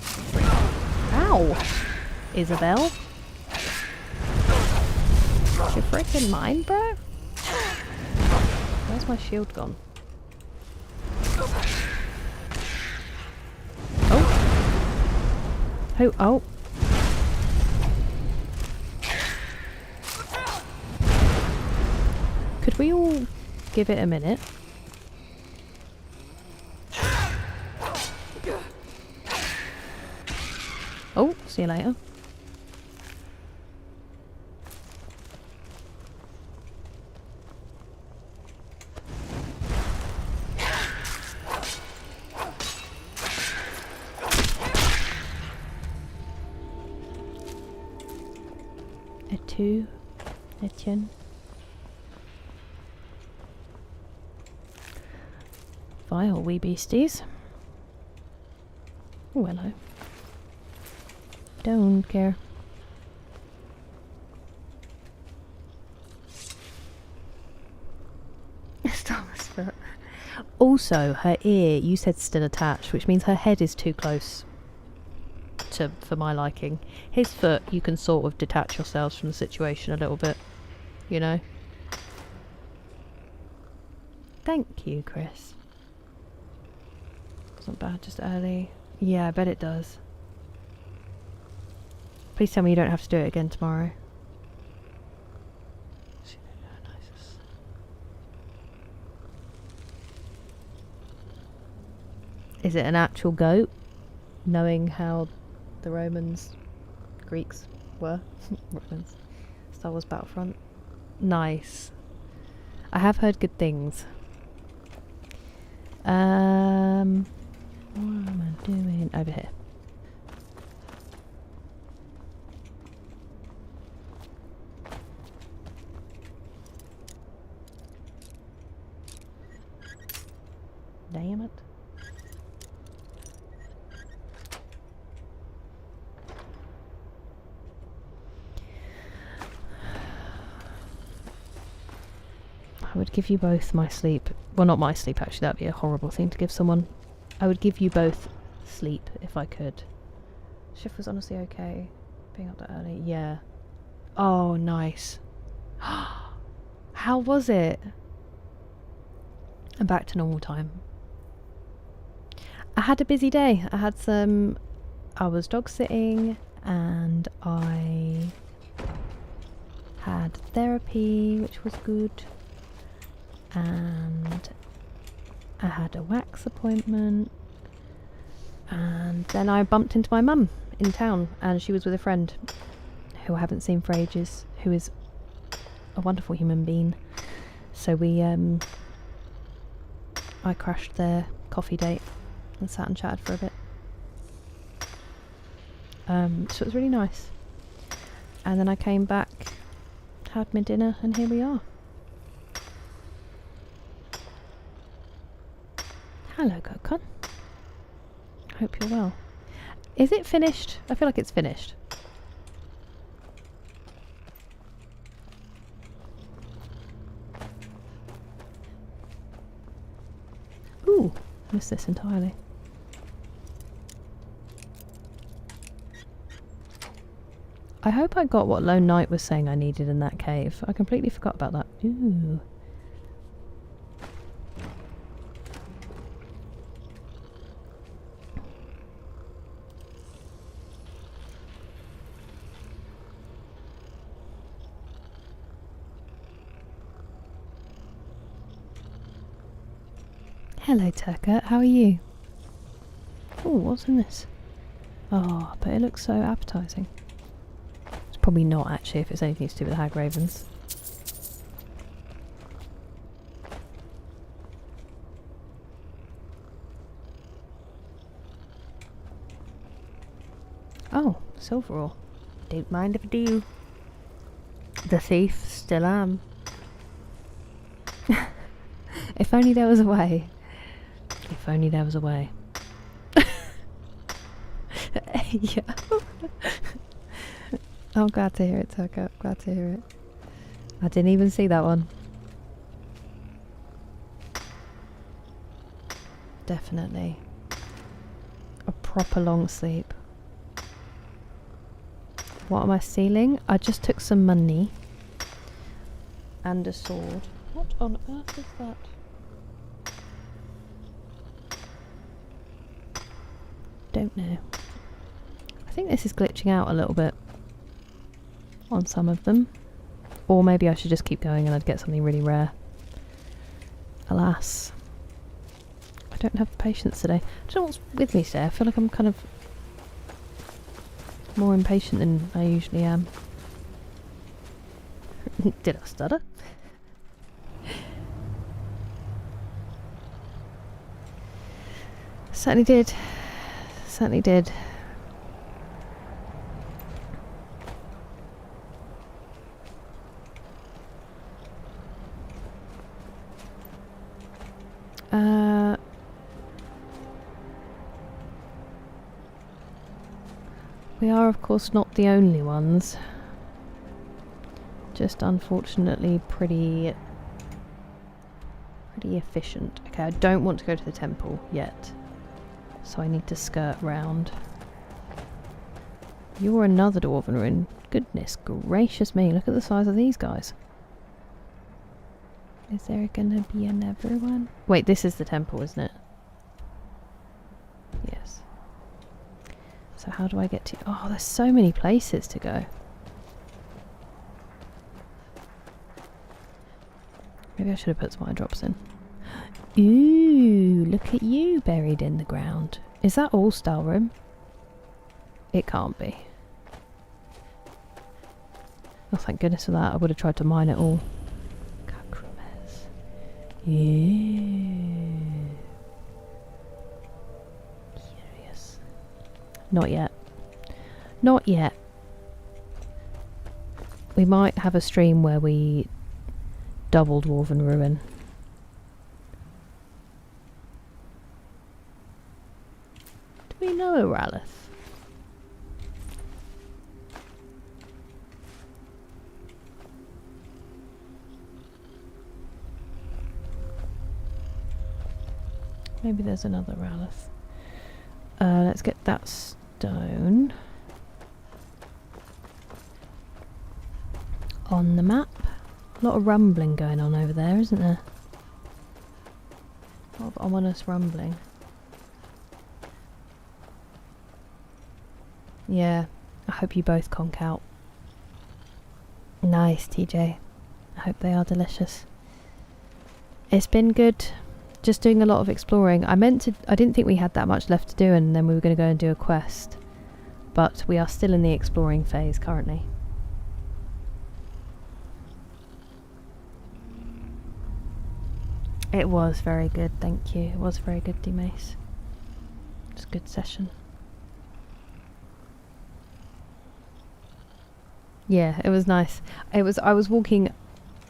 Ow! Isabel? Is your freaking mind, bro? Where's my shield gone? Oh! Oh, oh! Could we all give it a minute? Oh, see you later. Two, Etienne. Vile wee beasties. Oh, hello. Don't care. Also, her ear, you said still attached, which means her head is too close for my liking. His foot, you can sort of detach yourselves from the situation a little bit, you know. Thank you, Chris. It's not bad, just early. Yeah, I bet it does. Please tell me you don't have to do it again tomorrow. Is it an actual goat? Knowing how the Greeks were. Romans. Star Wars Battlefront. Nice. I have heard good things. What am I doing? Over here. Damn it. I would give you both my sleep. Well, not my sleep, actually. That'd be a horrible thing to give someone. I would give you both sleep if I could. Shift was honestly okay. Being up that early. Yeah. Oh, nice. How was it? I'm back to normal time. I had a busy day. I was dog sitting and I had therapy, which was good. And I had a wax appointment, and then I bumped into my mum in town, and she was with a friend who I haven't seen for ages, who is a wonderful human being. So I crashed their coffee date and sat and chatted for a bit. So it was really nice. And then I came back, had my dinner, and here we are. Hello, Kokon. Hope you're well. Is it finished? I feel like it's finished. Ooh, missed this entirely. I hope I got what Lone Knight was saying I needed in that cave. I completely forgot about that. Ooh. Hello, Turka. How are you? Oh, what's in this? Oh, but it looks so appetizing. It's probably not, actually, if it's anything to do with the Hag Ravens. Oh, silver ore. Don't mind if I do. The thief still am. If only there was a way. If only there was a way. Yeah. I'm glad to hear it, Tucker. Glad to hear it. I didn't even see that one. Definitely. A proper long sleep. What am I stealing? I just took some money. And a sword. What on earth is that? Don't know. I think this is glitching out a little bit on some of them. Or maybe I should just keep going and I'd get something really rare. Alas. I don't have the patience today. I don't know what's with me today. I feel like I'm kind of more impatient than I usually am. Did I stutter? Certainly did. Certainly did. We are, of course, not the only ones. Just unfortunately pretty efficient. Okay, I don't want to go to the temple yet, so I need to skirt round. You're another dwarven ruin. Goodness gracious me, look at the size of these guys. Is there gonna be another one? Wait, this is the temple, isn't it? Yes. So how do I get to... Oh, there's so many places to go. Maybe I should have put some eye drops in. Ooh, look at you buried in the ground. Is that all Skyrim? It can't be. Oh, thank goodness for that. I would have tried to mine it all. Yeah. Curious. Not yet. Not yet. We might have a stream where we double Dwarven Ruin. Do we know a Ralith? Maybe there's another Ralith. Let's get that stone on the map. A lot of rumbling going on over there, isn't there? A lot of ominous rumbling. Yeah, I hope you both conk out. Nice, TJ. I hope they are delicious. It's been good. Just doing a lot of exploring. I didn't think we had that much left to do, and then we were going to go and do a quest. But we are still in the exploring phase currently. It was very good, thank you. It was very good, D-Mace. It was a good session. Yeah, it was nice. I was walking,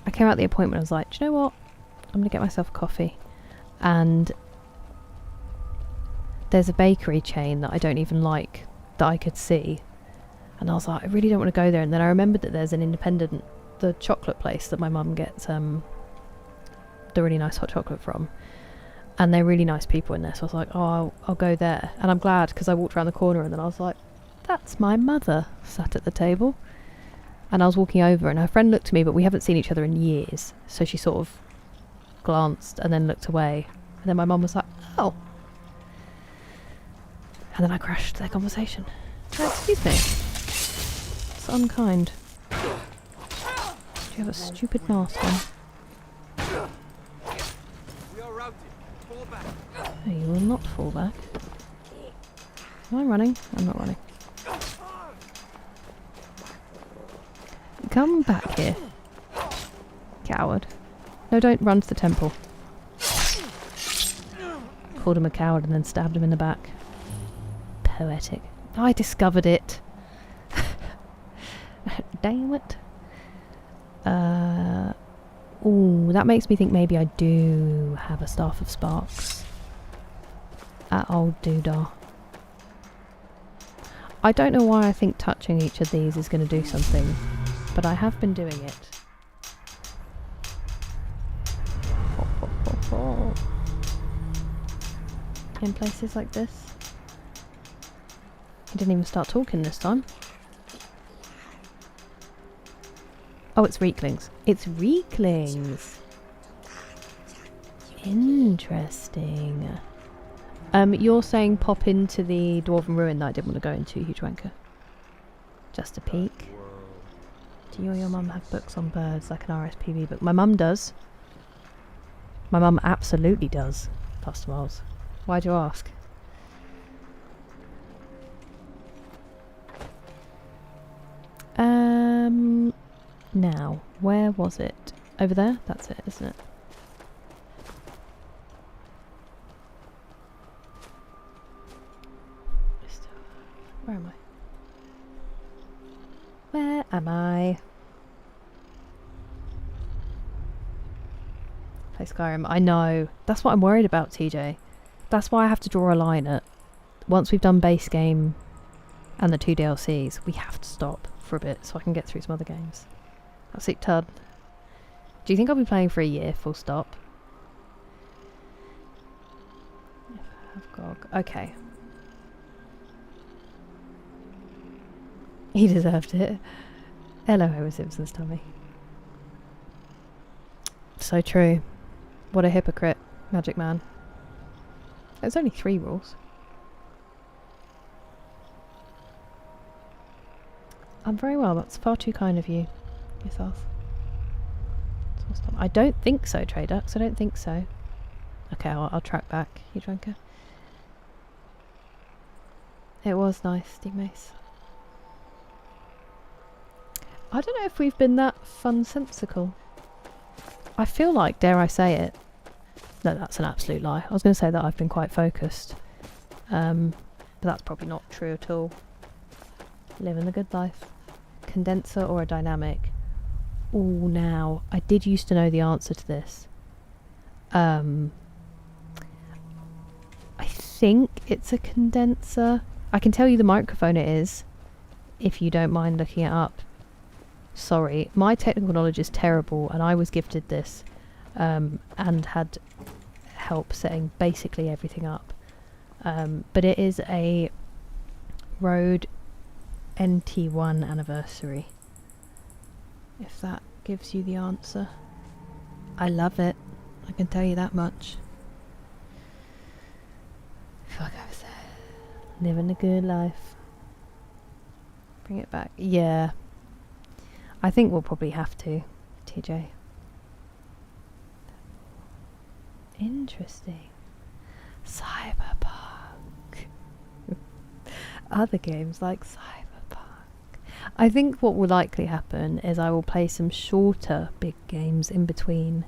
I came out the appointment, I was like, do you know what? I'm going to get myself a coffee. And there's a bakery chain that I don't even like that I could see. And I was like, I really don't want to go there. And then I remembered that there's an independent, the chocolate place that my mum gets the really nice hot chocolate from. And they're really nice people in there. So I was like, oh, I'll go there. And I'm glad because I walked around the corner and then I was like, that's my mother sat at the table. And I was walking over and her friend looked at me, but we haven't seen each other in years. So she sort of glanced and then looked away. And then my mum was like, oh. And then I crashed their conversation. Oh, excuse me. It's unkind. Do you have a stupid mask on? No, you will not fall back. Am I running? I'm not running. Come back here. Coward. No, don't run to the temple. Called him a coward and then stabbed him in the back. Poetic. I discovered it. Damn it. Ooh, that makes me think maybe I do have a Staff of Sparks at old Doodah. I don't know why I think touching each of these is going to do something, but I have been doing it. In places like this. He didn't even start talking this time. Oh, it's Reeklings. It's Reeklings! Interesting. You're saying pop into the Dwarven Ruin that I didn't want to go into, Huge Wanker? Just a peek. Do you or your mum have books on birds, like an RSPB book? My mum does. My mum absolutely does, Pastor Miles. Why'd you ask? Now, where was it? Over there? That's it, isn't it? Where am I? Where am I? Play Skyrim. I know. That's what I'm worried about, TJ. That's why I have to draw a line at... Once we've done base game and the 2 DLCs, we have to stop for a bit so I can get through some other games. Absolute tud. Do you think I'll be playing for a year, full stop? Okay. He deserved it. Hello, Homer Simpson's tummy. So true. What a hypocrite, Magic Man. There's only 3 rules. I'm very well. That's far too kind of you, yourself. I don't think so, Tradex. I don't think so. Okay, I'll track back. You drinker. It was nice, Steve Mace. I don't know if we've been that fun-sensical. I feel like, dare I say it, no, that's an absolute lie. I was going to say that I've been quite focused. But that's probably not true at all. Living the good life. Condenser or a dynamic? Oh, now. I did used to know the answer to this. I think it's a condenser. I can tell you the microphone it is, if you don't mind looking it up. Sorry, my technical knowledge is terrible, and I was gifted this and had help setting basically everything up. But it is a Rode NT1 anniversary, if that gives you the answer. I love it, I can tell you that much. Fuck, I was living a good life. Bring it back. Yeah, I think we'll probably have to, TJ. Interesting. Cyberpunk. Other games like Cyberpunk. I think what will likely happen is I will play some shorter big games in between,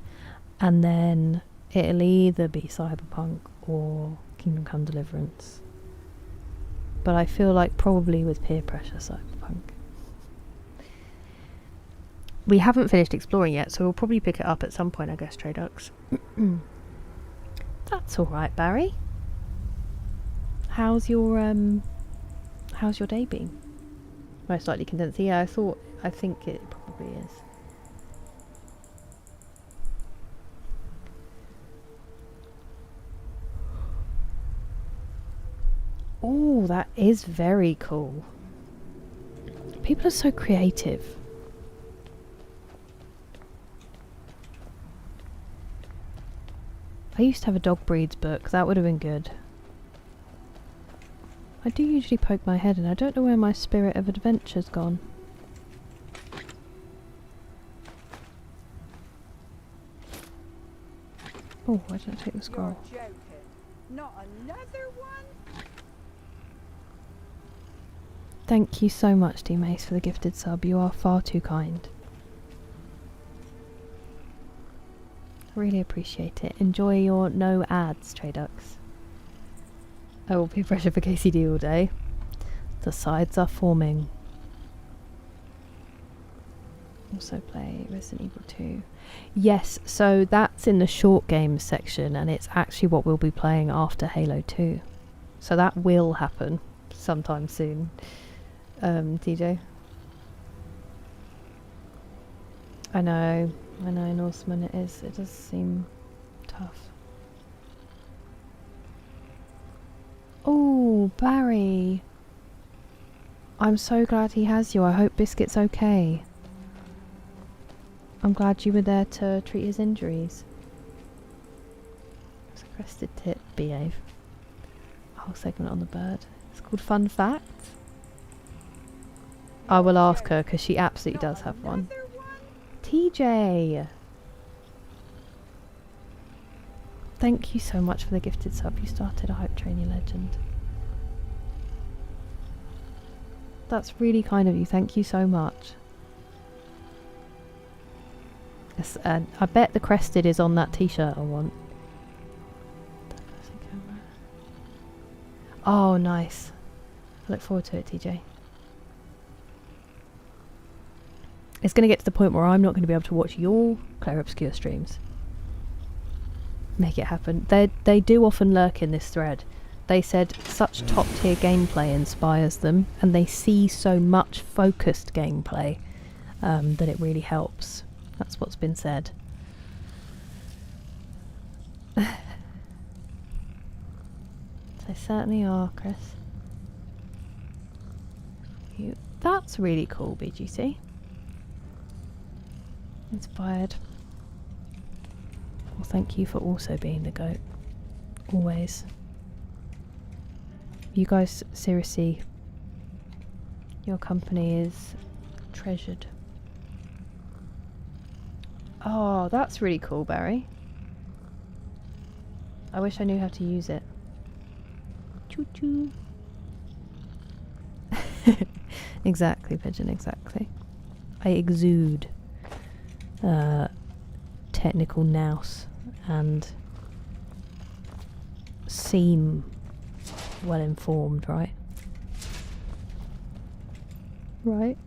and then it'll either be Cyberpunk or Kingdom Come Deliverance. But I feel like probably with peer pressure, Cyberpunk. We haven't finished exploring yet, so we'll probably pick it up at some point, I guess, Tradux. That's alright, Barry. How's your day been? Most likely condensed. Yeah, I think it probably is. Oh, that is very cool. People are so creative. I used to have a dog breeds book. That would have been good. I do usually poke my head, and I don't know where my spirit of adventure's gone. Oh, why did I take the scroll? You're joking. Not another one? Thank you so much, D-Mace, for the gifted sub. You are far too kind. Really appreciate it. Enjoy your no ads, Tradux. I will be pressure for KCD all day. The sides are forming. Also play Resident Evil 2. Yes, so that's in the short games section, and it's actually what we'll be playing after Halo 2. So that will happen sometime soon. DJ. I know, Norseman, it does seem tough. Oh, Barry. I'm so glad he has you. I hope Biscuit's okay. I'm glad you were there to treat his injuries. Crested tip, behave. A whole segment on the bird. It's called Fun Facts. I will ask her because she absolutely does have one. TJ! Thank you so much for the gifted sub. You started a Hype Train, you legend. That's really kind of you. Thank you so much. Yes, and I bet the crested is on that t-shirt I want. Oh, nice. I look forward to it, TJ. It's going to get to the point where I'm not going to be able to watch your Claire Obscure streams. Make it happen. They do often lurk in this thread. They said such top tier gameplay inspires them, and they see so much focused gameplay that it really helps. That's what's been said. They certainly are, Chris. That's really cool, BGC. Inspired. Well, thank you for also being the goat. Always. You guys, seriously, your company is treasured. Oh, that's really cool, Barry. I wish I knew how to use it. Choo choo. Exactly, Pigeon, exactly. I exude technical nous and seem well informed, right? Right?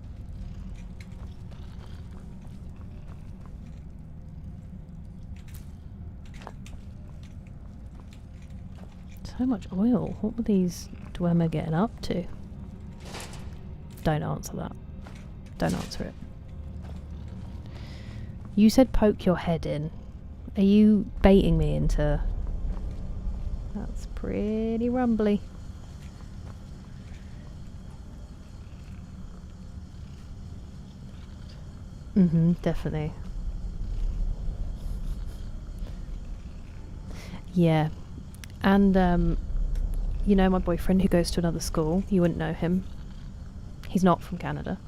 So much oil. What were these Dwemer getting up to? Don't answer that. Don't answer it. You said poke your head in. Are you baiting me into... That's pretty rumbly. Definitely. Yeah. And, you know my boyfriend who goes to another school? You wouldn't know him. He's not from Canada.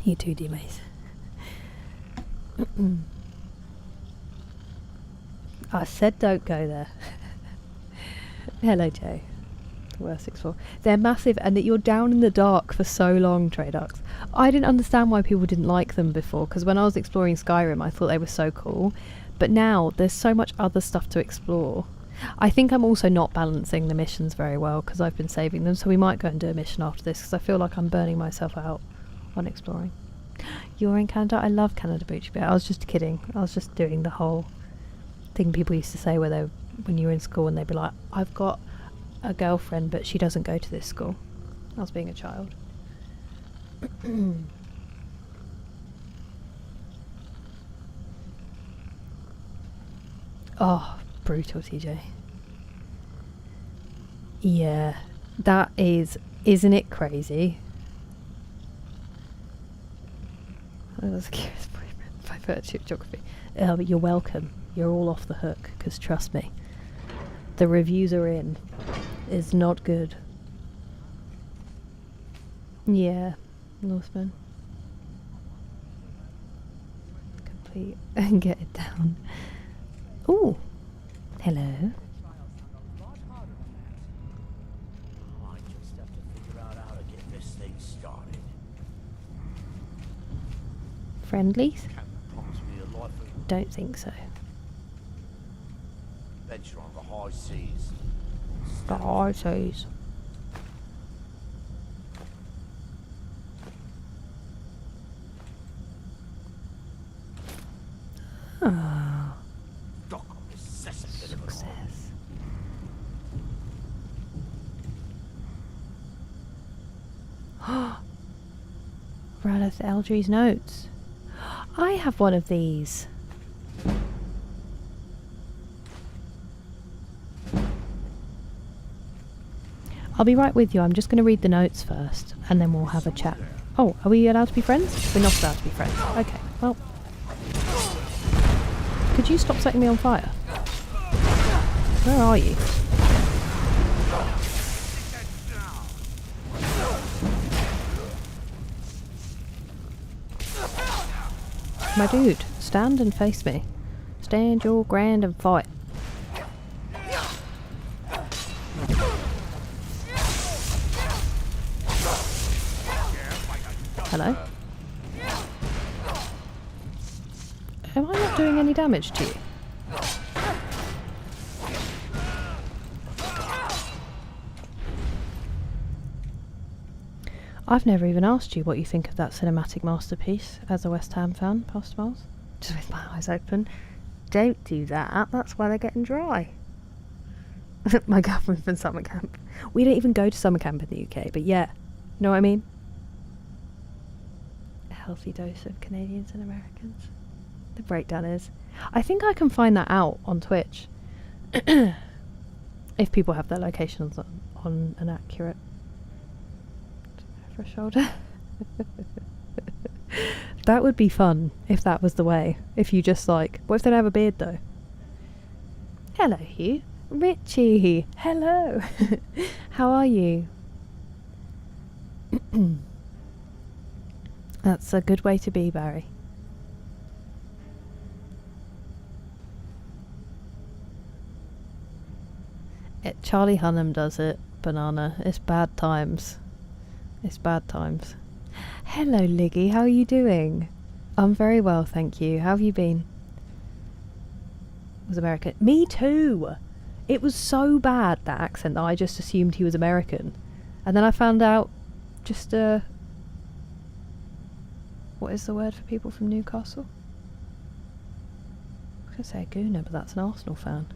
You too, D-Mace. I said don't go there. Hello, Jay. Worst 6-4. They're massive, and that you're down in the dark for so long, Tradox. I didn't understand why people didn't like them before, because when I was exploring Skyrim, I thought they were so cool. But now, there's so much other stuff to explore. I think I'm also not balancing the missions very well, because I've been saving them, so we might go and do a mission after this, because I feel like I'm burning myself out on exploring. You're in Canada? I love Canada, Boochie Bear. I was just kidding. I was just doing the whole thing people used to say where they, when you were in school and they'd be like, I've got a girlfriend but she doesn't go to this school. I was being a child. Oh, brutal, TJ. Yeah, that is, isn't it crazy? I was curious by virtue of geography. But you're welcome. You're all off the hook, because trust me, the reviews are in. Is not good. Yeah, Northman. Complete and get it down. Ooh, hello. I just have to figure out how to get this thing started. Friendlies? Can't promise me a life of Don't think so. adventure on the high seas. The high seas. Ah. Dock on this cesspit of an Success. Radith Eldry's notes. I have one of these. I'll be right with you. I'm just going to read the notes first, and then we'll have a chat. Oh, are we allowed to be friends? We're not allowed to be friends. Okay, well. Could you stop setting me on fire? Where are you? My dude, stand and face me. Stand your ground and fight. Hello? Am I not doing any damage to you? I've never even asked you what you think of that cinematic masterpiece as a West Ham fan, Pastor Miles. Just with my eyes open. Don't do that, that's why they're getting dry. My girlfriend from summer camp. We don't even go to summer camp in the UK, but yeah. You know what I mean? A healthy dose of Canadians and Americans. The breakdown is. I think I can find that out on Twitch. If people have their locations on an accurate for a shoulder. That would be fun if that was the way. If you just like, what if they don't have a beard though? Hello Hugh. Richie. Hello. How are you? That's a good way to be, Barry. Charlie Hunnam does it, Banana. It's bad times. It's bad times. Hello, Liggy. How are you doing? I'm very well, thank you. How have you been? Was American? Me too! It was so bad, that accent, that I just assumed he was American. And then I found out just, what is the word for people from Newcastle? I was going to say a gooner, but that's an Arsenal fan.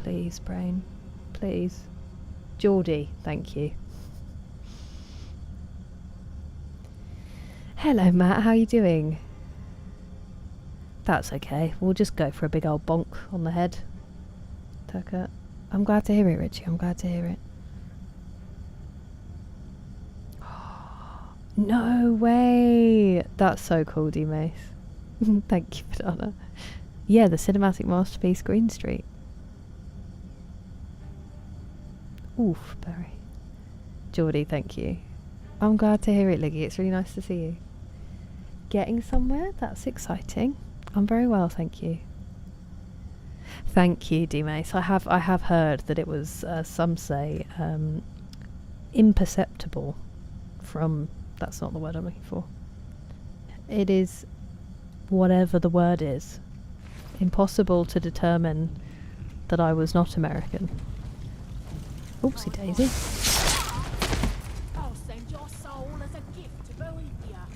Please, brain. Please. Geordie, thank you. Hello, Matt. How are you doing? That's okay. We'll just go for a big old bonk on the head. Tucker. I'm glad to hear it, Richie. I'm glad to hear it. No way! That's so cool, D-Mace. Thank you, Banana. Yeah, the cinematic masterpiece, Green Street. Oof, Barry. Geordie, thank you. I'm glad to hear it, Liggy. It's really nice to see you. Getting somewhere? That's exciting. I'm very well, thank you. Thank you, D-Mace. I have heard that it was, some say, imperceptible from... That's not the word I'm looking for. It is whatever the word is. Impossible to determine that I was not American. Oopsie daisy. I'll send your soul as a gift to Bolivia.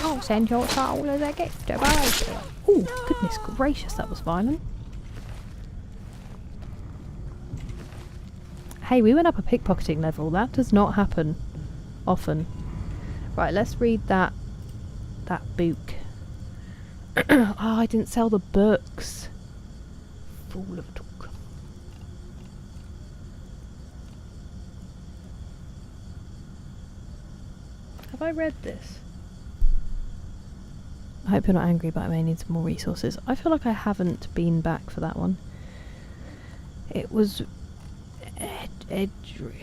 I'll send your soul as a gift to Bolivia. Oh, goodness gracious, that was violent. Hey, we went up a pickpocketing level. That does not happen often. Right, let's read that book. Oh, I didn't sell the books. Fool of talk. Have I read this? I hope you're not angry, but I may need some more resources. I feel like I haven't been back for that one. It was... Edry.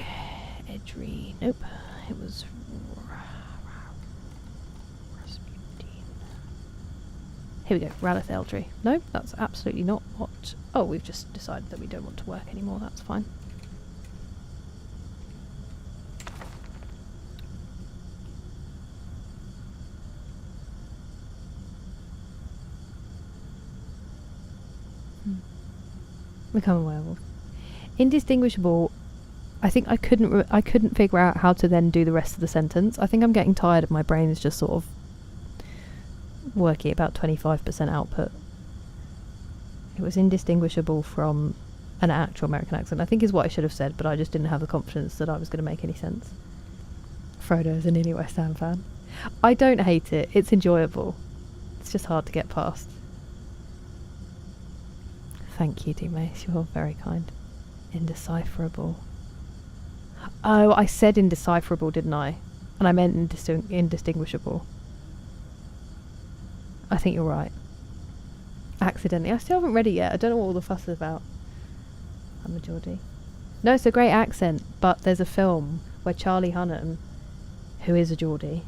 Nope. It was... Here we go, Ralith Eldry. No, that's absolutely not what... Oh, we've just decided that we don't want to work anymore, that's fine. Become a werewolf. Indistinguishable. I think I couldn't figure out how to then do the rest of the sentence. I think I'm getting tired of my brain is just sort of working about 25% output. It was indistinguishable from an actual American accent, I think is what I should have said, but I just didn't have the confidence that I was going to make any sense. Frodo is a nearly West Ham fan. I don't hate it, it's enjoyable. It's just hard to get past. Thank you, D-Mace, you're very kind. Indecipherable. Oh, I said indecipherable, didn't I? And I meant indistinguishable. I think you're right. accidentally. I still haven't read it yet. I don't know what all the fuss is about. I'm a Geordie. No, it's a great accent, but there's a film where Charlie Hunnam, who is a Geordie,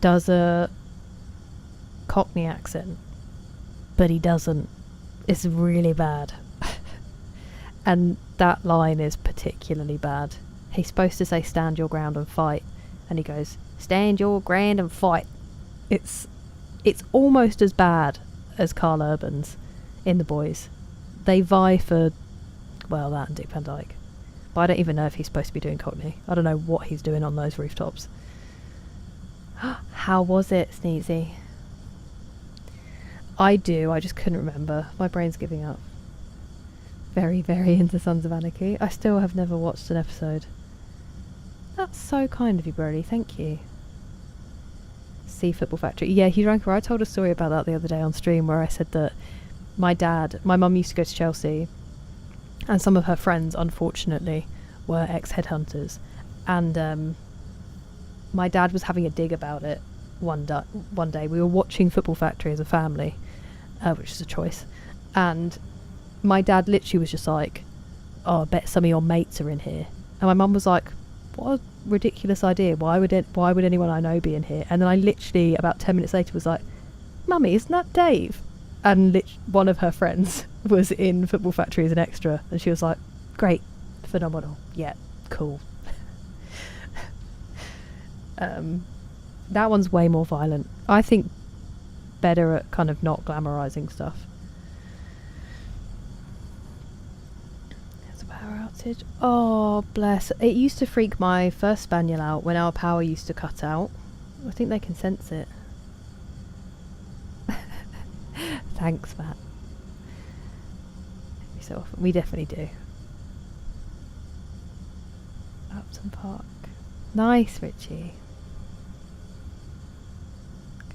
does a Cockney accent, but he doesn't. It's really bad. And that line is particularly bad. He's supposed to say stand your ground and fight, and he goes stand your ground and fight. It's almost as bad as Carl Urban's in The Boys. They vie for, well, that and Dick Van Dyke. But I don't even know if he's supposed to be doing Cockney. I don't know what he's doing on those rooftops. How was it, Sneezy? I just couldn't remember. My brain's giving up. Very, very into Sons of Anarchy. I still have never watched an episode. That's so kind of you, Brody. Thank you. See Football Factory. Yeah, Hugh Ranker, I told a story about that the other day on stream where I said that my mum used to go to Chelsea, and some of her friends, unfortunately, were ex-headhunters. And my dad was having a dig about it one day. We were watching Football Factory as a family, which is a choice. And my dad literally was just like, oh, I bet some of your mates are in here. And my mum was like, what a ridiculous idea. Why would anyone I know be in here? And then I literally, about 10 minutes later, was like, Mummy, isn't that Dave? And one of her friends was in Football Factory as an extra. And she was like, great, phenomenal, yeah, cool. That one's way more violent. I think better at kind of not glamorizing stuff. There's a power outage. Oh, bless. It used to freak my first spaniel out when our power used to cut out. I think they can sense it. Thanks, Matt. Every so often. We definitely do. Upton Park. Nice, Richie.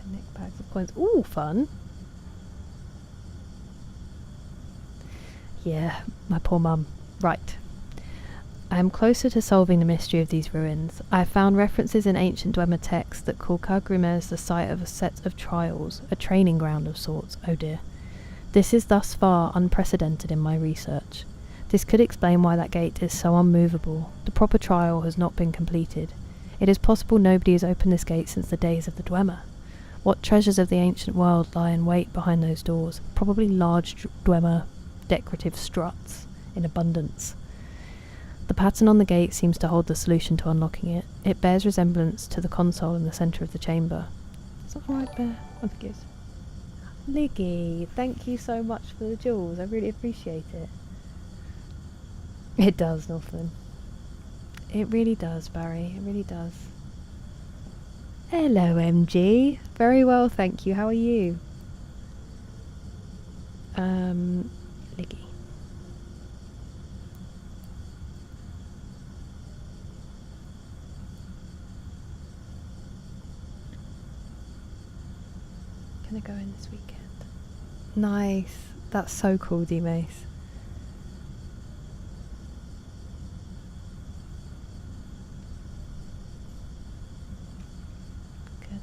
Nick bags of coins. Ooh, fun. Yeah, my poor mum. Right. I am closer to solving the mystery of these ruins. I have found references in ancient Dwemer texts that call Cult-ure the site of a set of trials, a training ground of sorts. Oh dear. This is thus far unprecedented in my research. This could explain why that gate is so unmovable. The proper trial has not been completed. It is possible nobody has opened this gate since the days of the Dwemer. What treasures of the ancient world lie in wait behind those doors? Probably large Dwemer decorative struts in abundance. The pattern on the gate seems to hold the solution to unlocking it. It bears resemblance to the console in the centre of the chamber. Is that right there? I think it is. Liggy, thank you so much for the jewels. I really appreciate it. It does, Northland. It really does, Barry. It really does. Hello, MG. Very well, thank you. How are you? Liggy. Gonna go in this weekend. Nice. That's so cool, D-Mace. Good.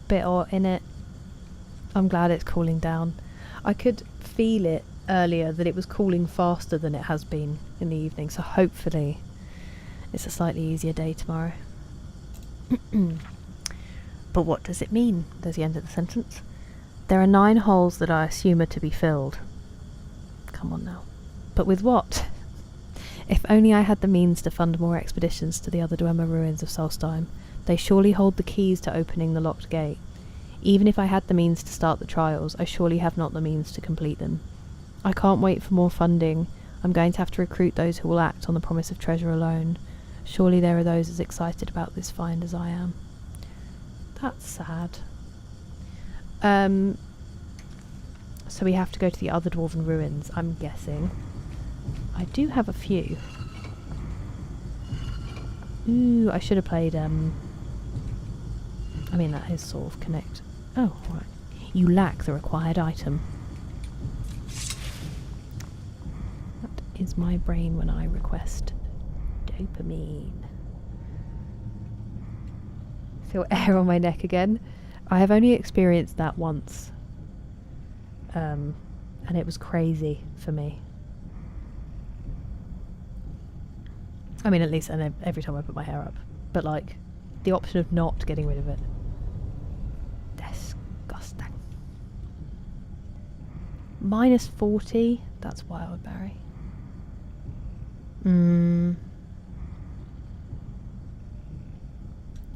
Bit hot in it. I'm glad it's cooling down. I could feel it earlier that it was cooling faster than it has been in the evening, so hopefully it's a slightly easier day tomorrow. But what does it mean? There's the end of the sentence. There are 9 holes that I assume are to be filled. Come on now. But with what? If only I had the means to fund more expeditions to the other Dwemer ruins of Solstheim. They surely hold the keys to opening the locked gate. Even if I had the means to start the trials, I surely have not the means to complete them. I can't wait for more funding. I'm going to have to recruit those who will act on the promise of treasure alone. Surely there are those as excited about this find as I am. That's sad. So we have to go to the other dwarven ruins, I'm guessing. I do have a few. Ooh, I should have played, I mean, that is sort of connect. Oh, right. You lack the required item. That is my brain when I request dopamine. Feel air on my neck again. I have only experienced that once. And it was crazy for me. I mean, at least every time I put my hair up. But like, the option of not getting rid of it. Disgusting. Minus 40? That's wild, Barry.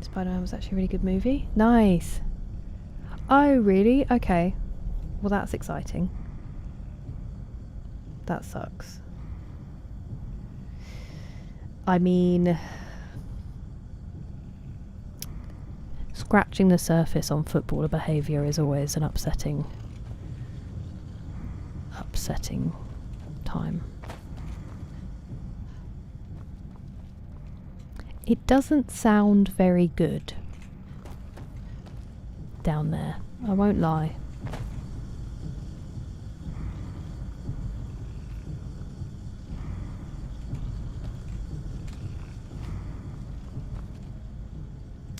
Spider-Man was actually a really good movie. Nice. Oh, really? Okay. Well, that's exciting. That sucks. I mean, scratching the surface on footballer behaviour is always an upsetting time. It doesn't sound very good down there, I won't lie.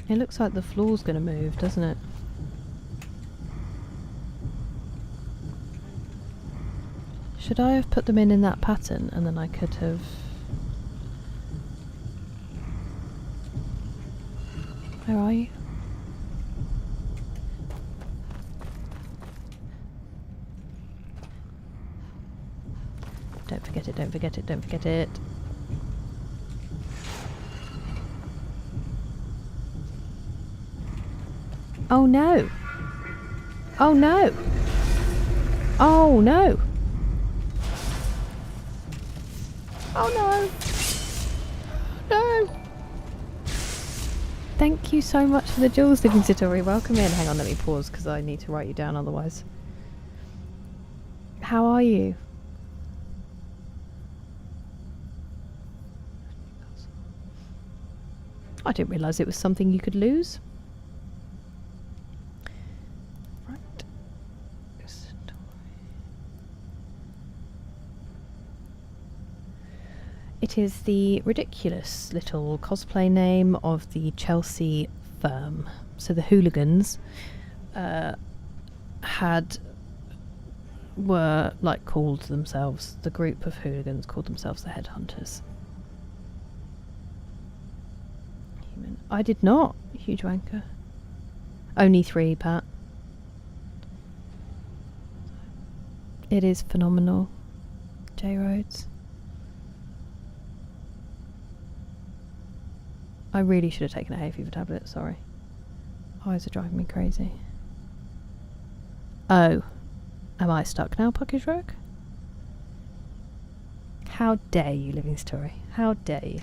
It looks like the floor's going to move, doesn't it? Should I have put them in that pattern and then I could have... Where are you? Don't forget it, don't forget it, don't forget it. Oh no! Oh no! Oh no! Oh no! No! Thank you so much for the jewels, Living Satori. Welcome in. Hang on, let me pause because I need to write you down otherwise. How are you? I didn't realise it was something you could lose. Right. It is the ridiculous little cosplay name of the Chelsea firm. So the hooligans were like called themselves, the group of hooligans called themselves the Headhunters. I did not. Huge wanker. Only 3, Pat. It is phenomenal. J Rhodes. I really should have taken a hay fever tablet, sorry. Eyes are driving me crazy. Oh. Am I stuck now, Puckish Rook? How dare you, Living Story? How dare you?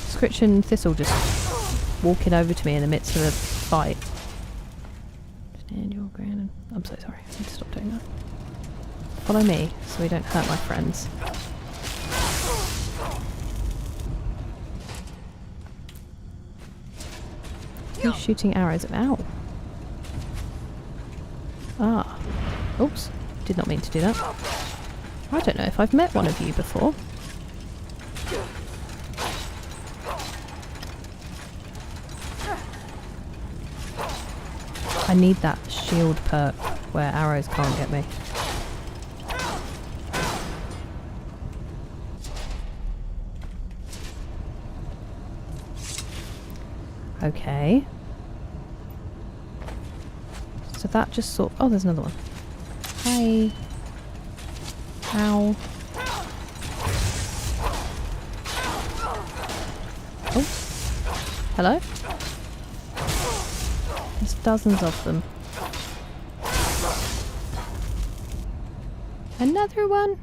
Scritch and Thistle just walking over to me in the midst of a fight. Stand your ground. I'm so sorry. I need to stop doing that. Follow me so we don't hurt my friends. Who's shooting arrows at? Ow. Ah. Oops. Did not mean to do that. I don't know if I've met one of you before. I need that shield perk where arrows can't get me. Okay. So that just sort... Oh, there's another one. Hi. Ow. Oh. Hello? There's dozens of them. Another one?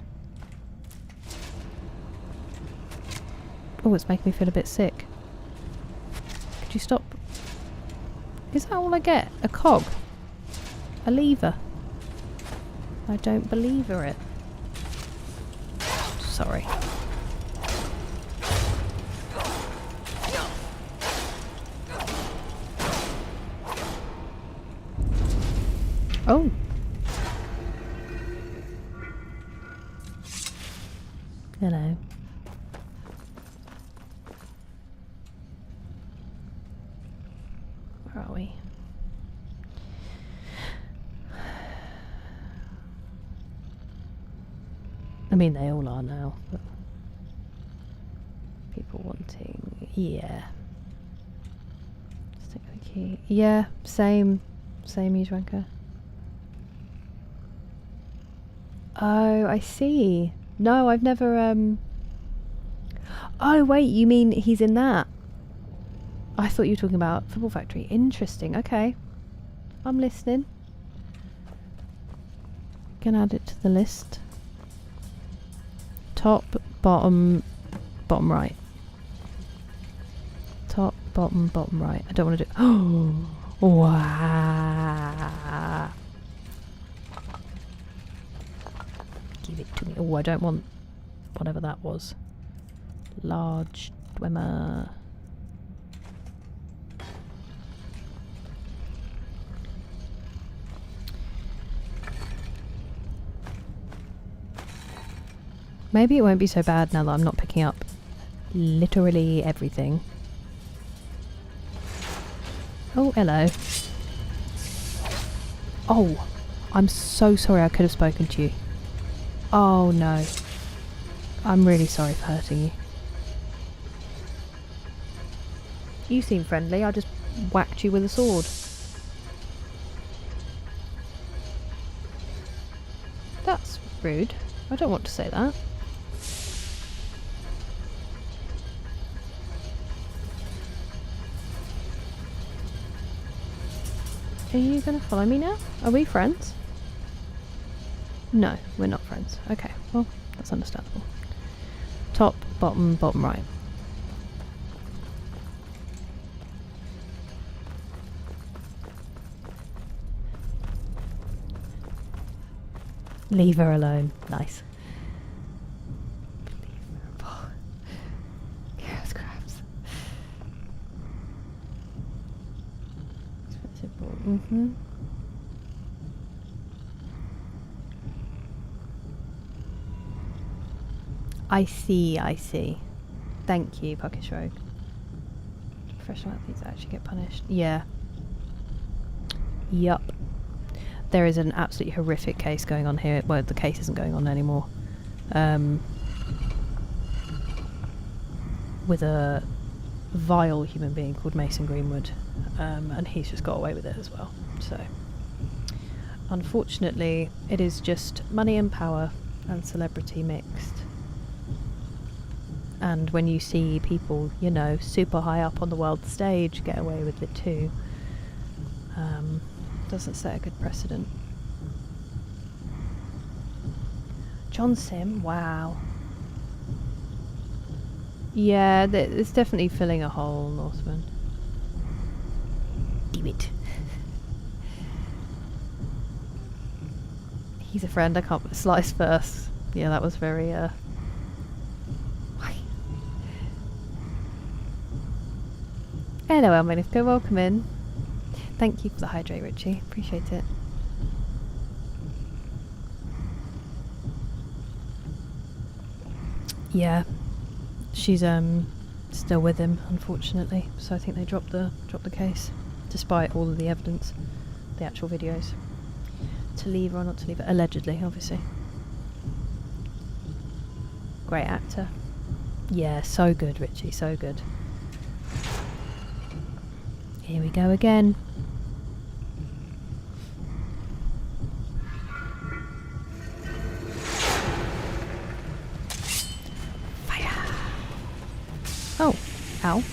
Oh, it's making me feel a bit sick. Could you stop? Is that all I get? A cog? A lever? I don't believe it. Sorry. Oh. Hello. I mean, they all are now, but people wanting, yeah. Stick the key. Yeah, same use ranker. Oh, I see. No, I've never, Oh, wait, you mean he's in that? I thought you were talking about Football Factory. Interesting, okay. I'm listening. Can add it to the list. Top, bottom right. Top, bottom right. I don't want to do... Oh, wow. Give it to me. Oh, I don't want whatever that was. Large Dwemer. Maybe it won't be so bad now that I'm not picking up literally everything. Oh, hello. Oh, I'm so sorry I could have spoken to you. Oh no. I'm really sorry for hurting you. You seem friendly, I just whacked you with a sword. That's rude. I don't want to say that. Are you going to follow me now? Are we friends? No, we're not friends. Okay, well, that's understandable. Top, bottom right. Leave her alone. Nice. Chaos crabs. Mm-hmm. I see. Thank you, Puckish Rogue. Professional athletes actually get punished. Yeah. Yup. There is an absolutely horrific case going on here. Well, the case isn't going on anymore. With a vile human being called Mason Greenwood. And he's just got away with it as well. So, unfortunately, it is just money and power and celebrity mixed. And when you see people, you know, super high up on the world stage get away with it too, doesn't set a good precedent. John Sim, wow. Yeah, it's definitely filling a hole, Northman. Damn it. He's a friend, I can't slice first. Yeah, that was very, Hello, Elmanifka, welcome in. Thank you for the hydrate, Richie. Appreciate it. Yeah, she's still with him, unfortunately. So I think they dropped the case, despite all of the evidence, the actual videos. To leave her or not to leave her, allegedly, obviously. Great actor. Yeah, so good, Richie, so good. Here we go again. Fire! Oh, ow.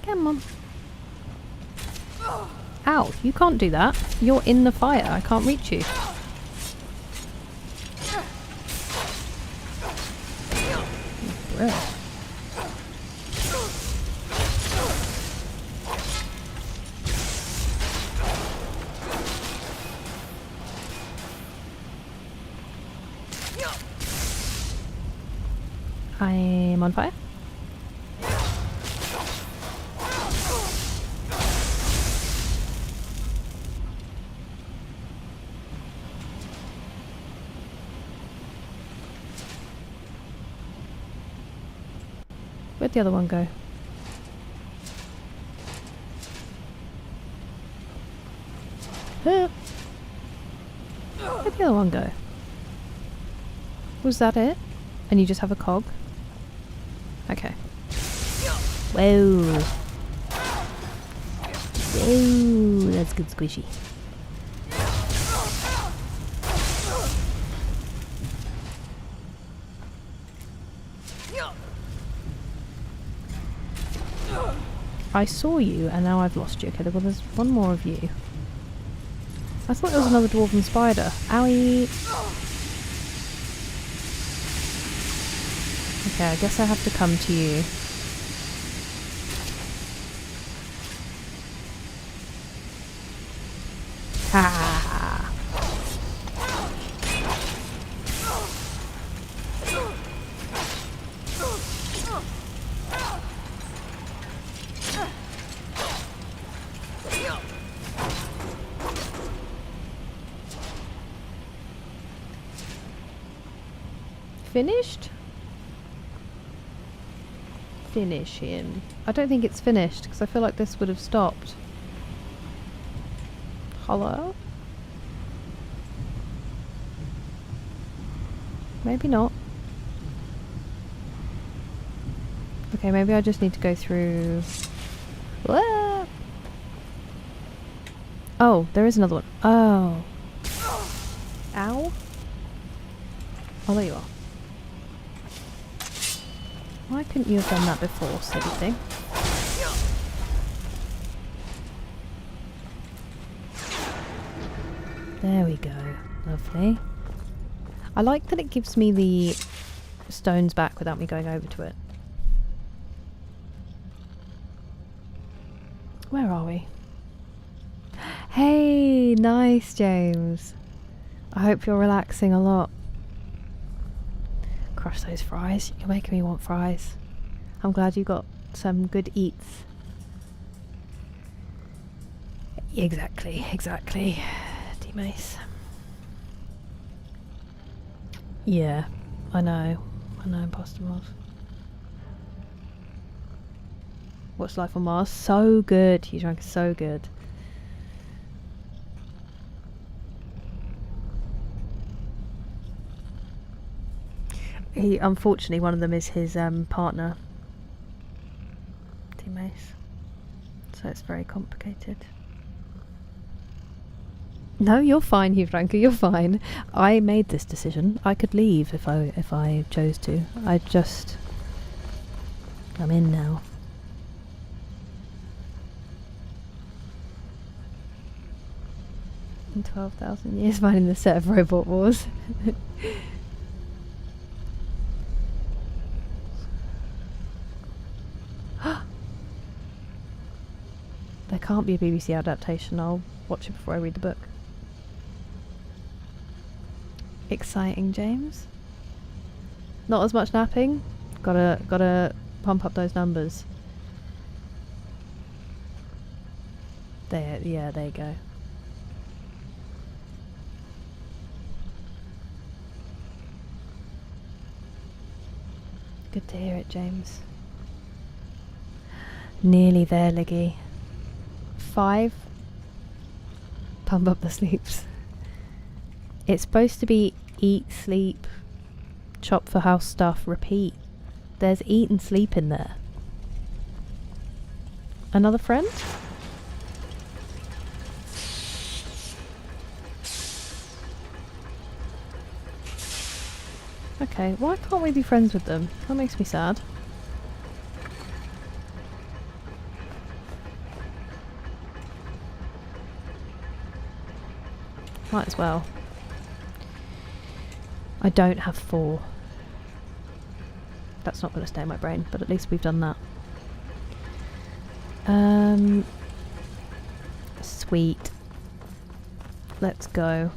Come on. Ow, you can't do that. You're in the fire, I can't reach you. I'm on fire. Where'd the other one go? Where'd the other one go? Was that it? And you just have a cog? Okay. Whoa. Whoa, that's good squishy. I saw you and now I've lost you. Okay, well there's one more of you. I thought there was another dwarven spider. Owie! Okay, I guess I have to come to you. Ha! Finished? Finish him. I don't think it's finished because I feel like this would have stopped. Hello? Maybe not. Okay, maybe I just need to go through... Ah! Oh, there is another one. Oh. Ow. Oh, there you are. Why couldn't you have done that before, silly thing? There we go. Lovely. I like that it gives me the stones back without me going over to it. Where are we? Hey, nice, James. I hope you're relaxing a lot. Crush those fries. You're making me want fries. I'm glad you got some good eats. Exactly, exactly. D-Mace. Yeah, I know, Imposter Mars. What's life on Mars? So good. He's ranking so good. He, unfortunately, one of them is his partner, T-Mace. So it's very complicated. No, you're fine, Hugh Franco, you're fine. I made this decision. I could leave if I chose to. I'm in now. In 12,000 years finding the set of Robot Wars. There can't be a BBC adaptation. I'll watch it before I read the book. Exciting, James. Not as much napping. Gotta pump up those numbers. There, yeah, there you go. Good to hear it, James. Nearly there, Liggy. 5. Pump up the sleeps. It's supposed to be eat, sleep, chop for house stuff, repeat. There's eat and sleep in there. Another friend? Okay, why can't we be friends with them? That makes me sad. Might as well. I don't have 4. That's not going to stay in my brain, but at least we've done that. Sweet. Let's go.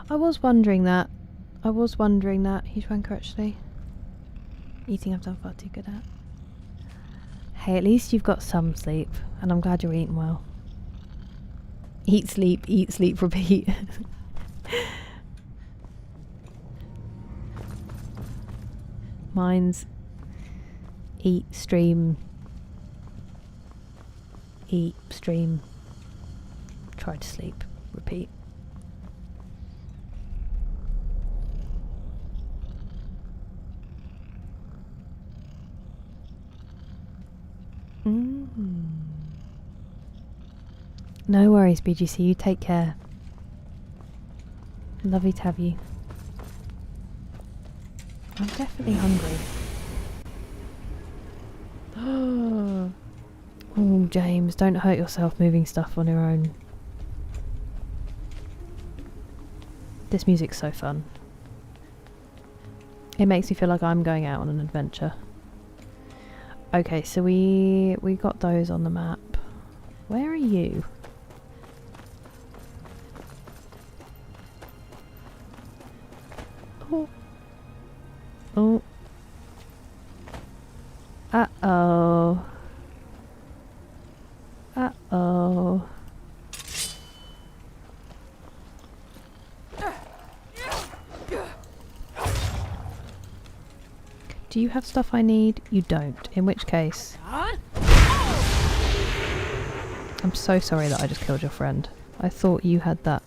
I was wondering that. He's wanker actually. Eating I've done far too good at. Hey, at least you've got some sleep, and I'm glad you're eating well. Eat, sleep, repeat. Mine's eat, stream, try to sleep, repeat. No worries, BGC, you take care. Lovely to have you. I'm definitely hungry. Oh, James, don't hurt yourself moving stuff on your own. This music's so fun. It makes me feel like I'm going out on an adventure. Okay, so we got those on the map. Where are you? Oh. Oh. Uh-oh. Uh-oh. Do you have stuff I need? You don't. In which case... I'm so sorry that I just killed your friend. I thought you had that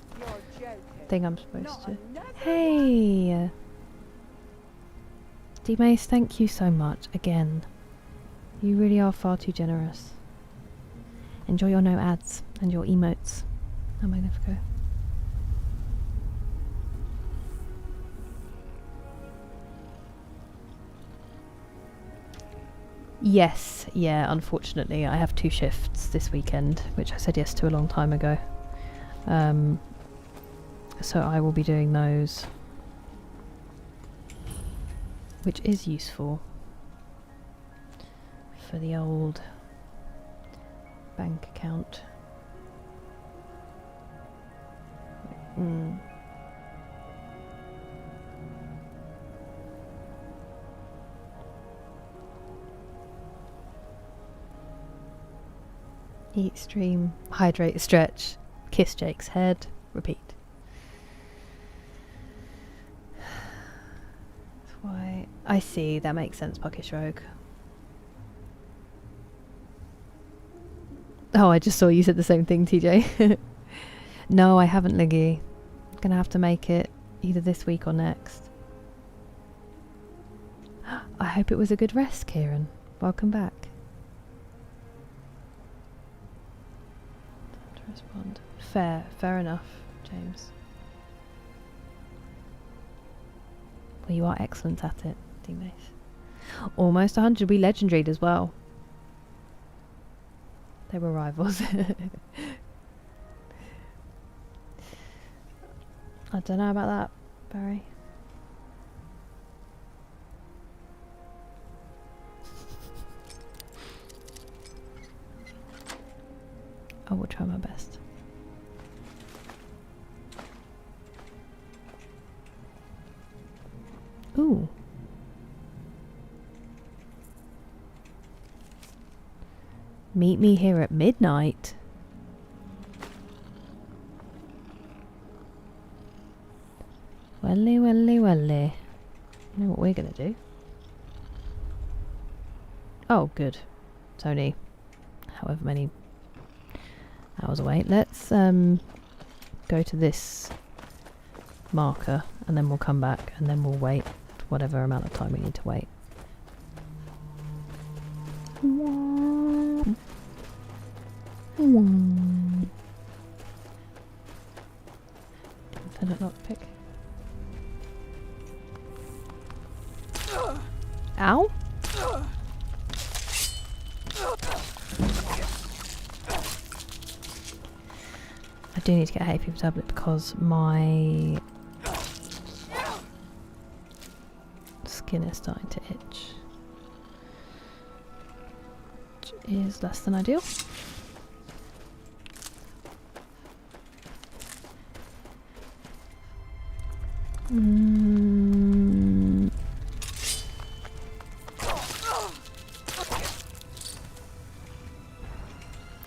thing I'm supposed to... Hey! D-Mace, thank you so much. Again. You really are far too generous. Enjoy your no ads and your emotes. Oh, Magnifico. Yes, yeah, unfortunately I have 2 shifts this weekend, which I said yes to a long time ago. So I will be doing those, which is useful for the old bank account. Eat, stream, hydrate, stretch, kiss Jake's head, repeat. That's why I see, that makes sense, Puckish Rogue. Oh, I just saw you said the same thing, TJ. No, I haven't, Liggy. Gonna have to make it either this week or next. I hope it was a good rest, Kieran. Welcome back. Respond. Fair enough, James. Well, you are excellent at it, D-Mace. Almost 100. We legendaried as well. They were rivals. I don't know about that, Barry. I will try my best. Ooh. Meet me here at midnight. Welly, welly, welly. You know what we're gonna do? Oh, good. It's only however many hours away. Let's go to this marker and then we'll come back and then we'll wait whatever amount of time we need to wait. Infinite lockpick. Ow! I do need to get a hay fever tablet because my skin is starting to itch, which is less than ideal.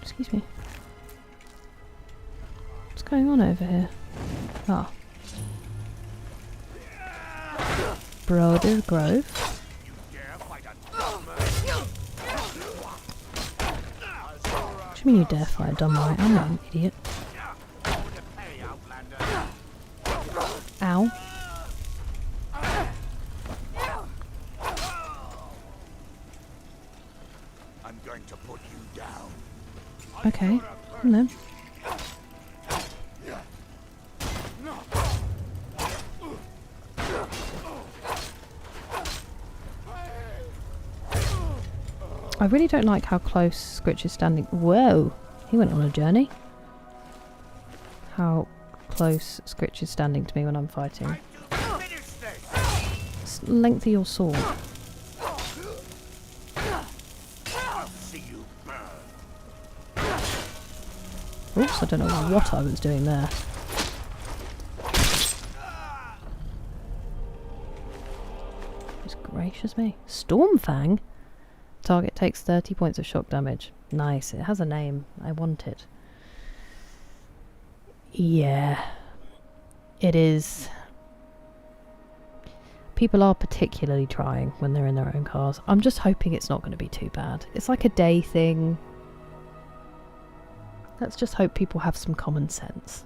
Excuse me. What's going on over here? Ah. Broder Grove. do you mean you dare fire done right? I'm not an idiot. Ow. I'm going to put you down. Okay. No. I really don't like how close Scritch is standing. Whoa! He went on a journey. How close Scritch is standing to me when I'm fighting. Length of your sword. Oops, I don't know what I was doing there. Just gracious me. Stormfang? Target takes 30 points of shock damage. Nice, it has a name. I want it. Yeah. It is. People are particularly trying when they're in their own cars. I'm just hoping it's not going to be too bad. It's like a day thing. Let's just hope people have some common sense.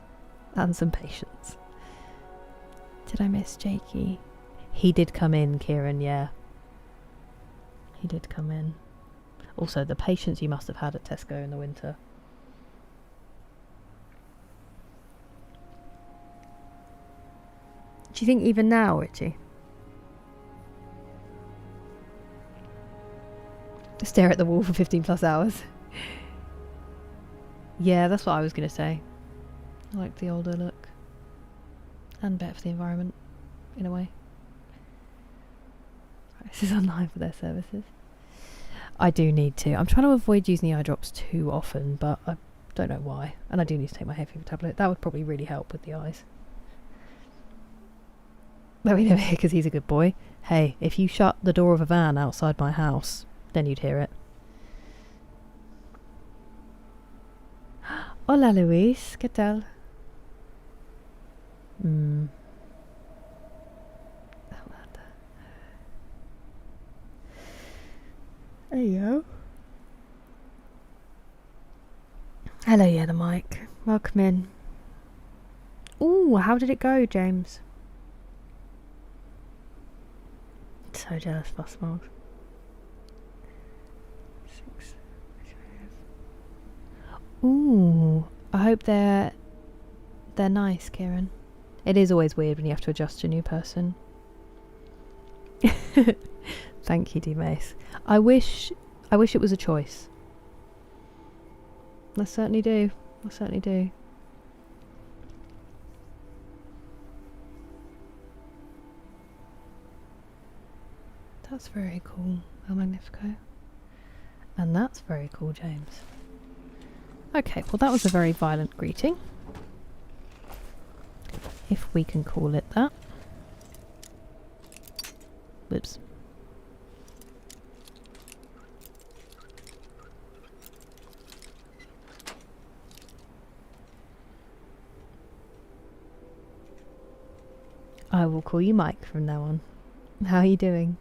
And some patience. Did I miss Jakey? He did come in, Kieran, yeah. He did come in. Also, the patience you must have had at Tesco in the winter. Do you think even now, Richie? Stare at the wall for 15 plus hours. Yeah, that's what I was going to say. I like the older look. And better for the environment, in a way. This is online for their services. I do need to. I'm trying to avoid using the eye drops too often, but I don't know why. And I do need to take my hay fever tablet. That would probably really help with the eyes. Let me know here because he's a good boy. Hey, if you shut the door of a van outside my house, then you'd hear it. Hola Luis, ¿qué tal? There you go. Hello, yeah, the mic. Welcome in. Ooh, how did it go, James? So jealous, Boss Mold. 6. Ooh, I hope they're nice, Kieran. It is always weird when you have to adjust to a new person. Thank you, D-Mace. I wish it was a choice. I certainly do. I certainly do. That's very cool, El Magnifico. And that's very cool, James. Okay, well that was a very violent greeting. If we can call it that. Whoops. I will call you Mike from now on. How are you doing?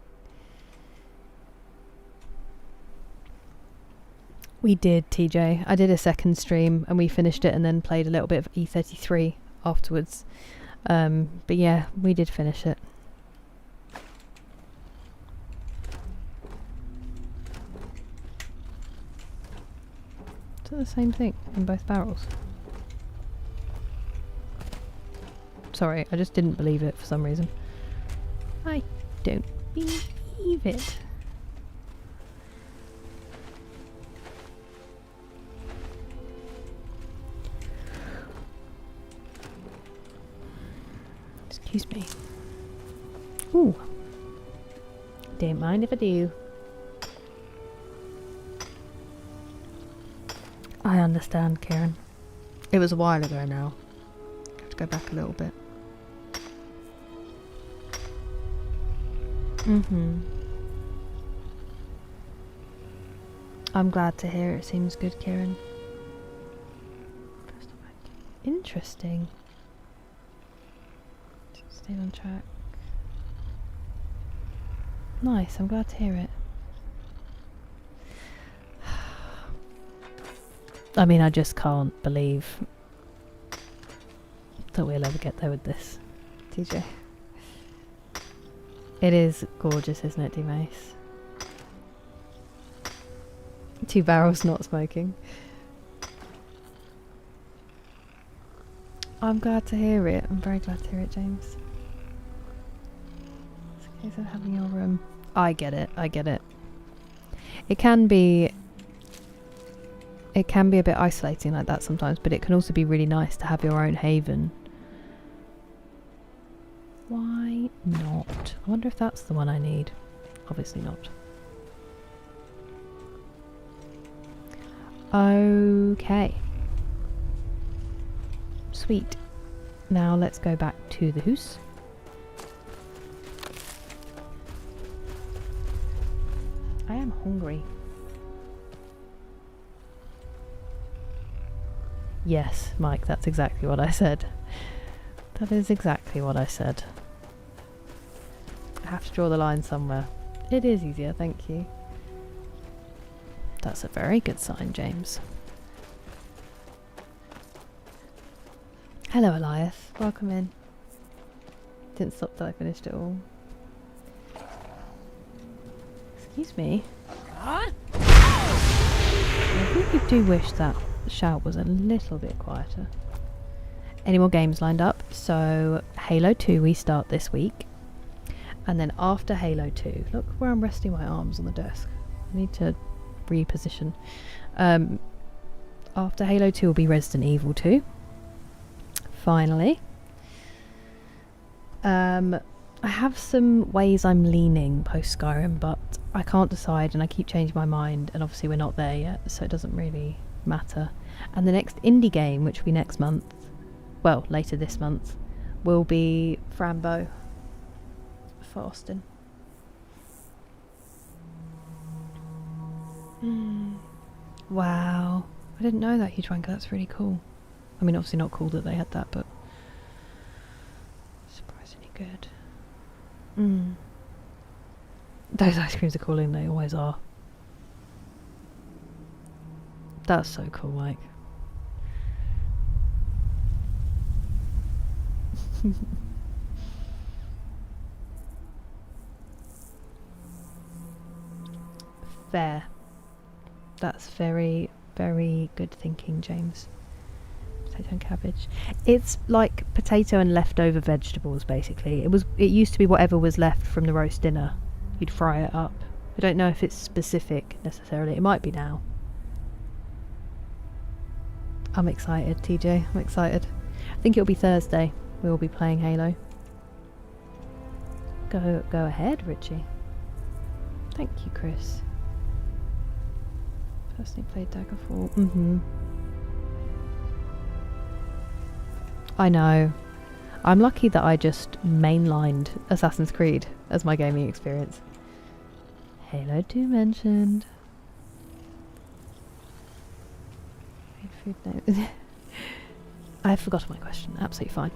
We did, TJ. I did a second stream and we finished it and then played a little bit of E33 afterwards. But yeah, we did finish it. Is it the same thing in both barrels? Sorry, I just didn't believe it for some reason. I don't believe it. Excuse me. Ooh. Don't mind if I do. I understand, Kieran. It was a while ago now. I have to go back a little bit. I'm glad to hear it seems good, Kieran. Interesting. Stay on track. Nice, I'm glad to hear it. I mean, I just can't believe that we'll ever get there with this, TJ. It is gorgeous, isn't it, D-Mace? 2 barrels not smoking. I'm glad to hear it. I'm very glad to hear it, James. It's a case of having your room. I get it. I get it. It can be a bit isolating like that sometimes, but it can also be really nice to have your own haven. Why not? I wonder if that's the one I need. Obviously not. Okay. Sweet. Now let's go back to the house. I am hungry. Yes, Mike, that's exactly what I said. That is exactly what I said. I have to draw the line somewhere. It is easier, thank you. That's a very good sign, James. Hello, Elias. Welcome in. Didn't stop till I finished it all. Excuse me. I really do wish that shout was a little bit quieter. Any more games lined up? So Halo 2 we start this week, and then after Halo 2, look where I'm resting my arms on the desk. I need to reposition. After Halo 2 will be Resident Evil 2. Finally. I have some ways I'm leaning post Skyrim, but I can't decide and I keep changing my mind, and obviously we're not there yet, so it doesn't really matter. And the next indie game, which will be next month, well, later this month, will be Frambo for Austin. Wow. I didn't know that, Huge Wanker. That's really cool. I mean, obviously not cool that they had that, but surprisingly good. Those ice creams are calling, they always are. That's so cool, Mike. Fair. That's very, very good thinking, James. Potato and cabbage. It's like potato and leftover vegetables, basically. It used to be whatever was left from the roast dinner. You'd fry it up. I don't know if it's specific necessarily. It might be now. I'm excited, TJ. I'm excited. I think it'll be Thursday. We'll be playing Halo. Go ahead, Richie. Thank you, Chris. Personally played Daggerfall. I know. I'm lucky that I just mainlined Assassin's Creed as my gaming experience. Halo 2 mentioned. Food no. I forgot my question. Absolutely fine.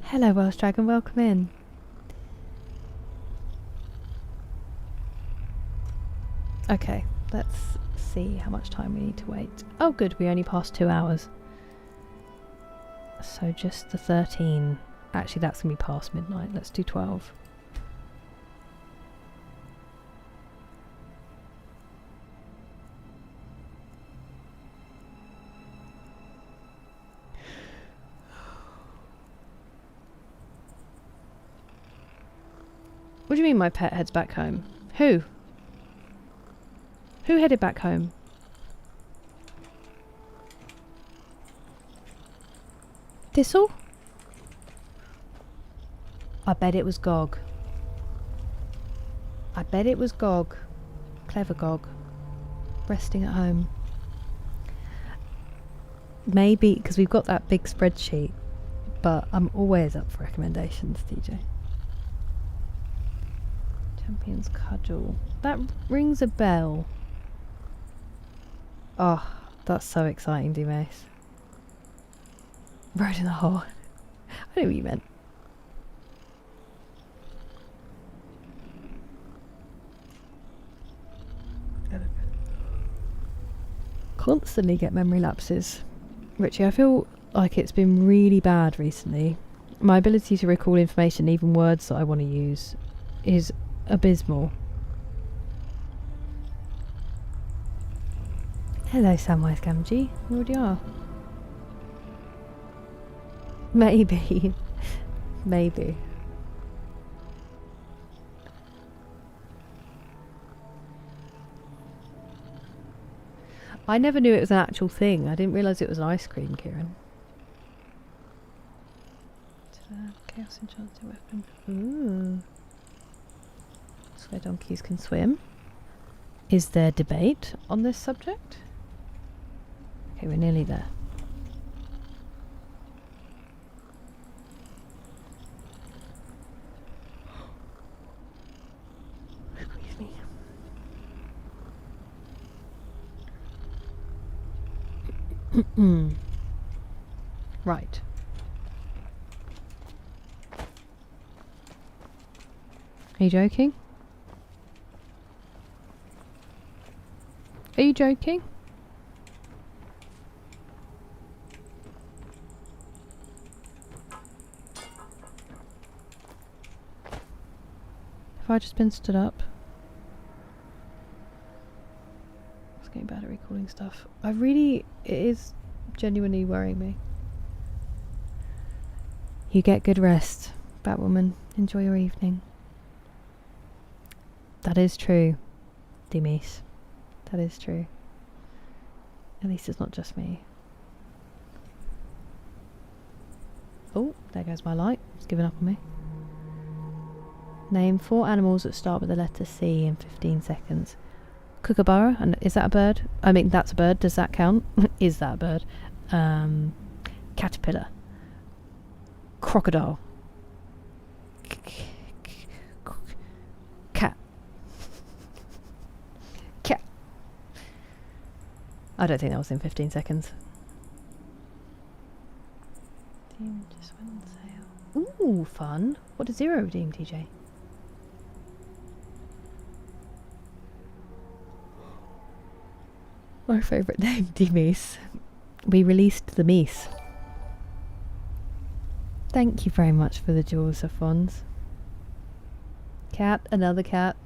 Hello, Welsh Dragon. Welcome in. Okay, let's see how much time we need to wait. Oh, good. We only passed 2 hours. So just the 13. Actually, that's going to be past midnight. Let's do 12. What do you mean my pet heads back home? Who? Who headed back home? Thistle? I bet it was Gog. I bet it was Gog. Clever Gog. Resting at home. Maybe, because we've got that big spreadsheet, but I'm always up for recommendations, DJ. Champion's Cudgel. That rings a bell. Oh, that's so exciting, D-Mace. Road in the hole. I know what you meant. constantly get memory lapses. Richie, I feel like it's been really bad recently. My ability to recall information, even words that I want to use, is abysmal. Hello, Samwise Gamgee. You already are. Maybe. Maybe. I never knew it was an actual thing. I didn't realise it was an ice cream, Kieran. Chaos enchanted weapon. Ooh. Swear donkeys can swim. Is there debate on this subject? Okay, we're nearly there. Excuse me. Right. Are you joking? Are you joking? Have I just been stood up? It's getting bad at recalling stuff. It is genuinely worrying me. You get good rest, Batwoman. Enjoy your evening. That is true, Demise. That is true. At least it's not just me. Oh, there goes my light. It's given up on me. Name 4 animals that start with the letter C in 15 seconds. Kookaburra, and is that a bird? I mean, that's a bird. Does that count? Is that a bird? Caterpillar. Crocodile. Cat. Cat. I don't think that was in 15 seconds. Team just went on sale. Ooh, fun. What does Zero redeem, TJ? My favourite name, Demise. We released the Meese. Thank you very much for the jewels of funds. Cat, another cat.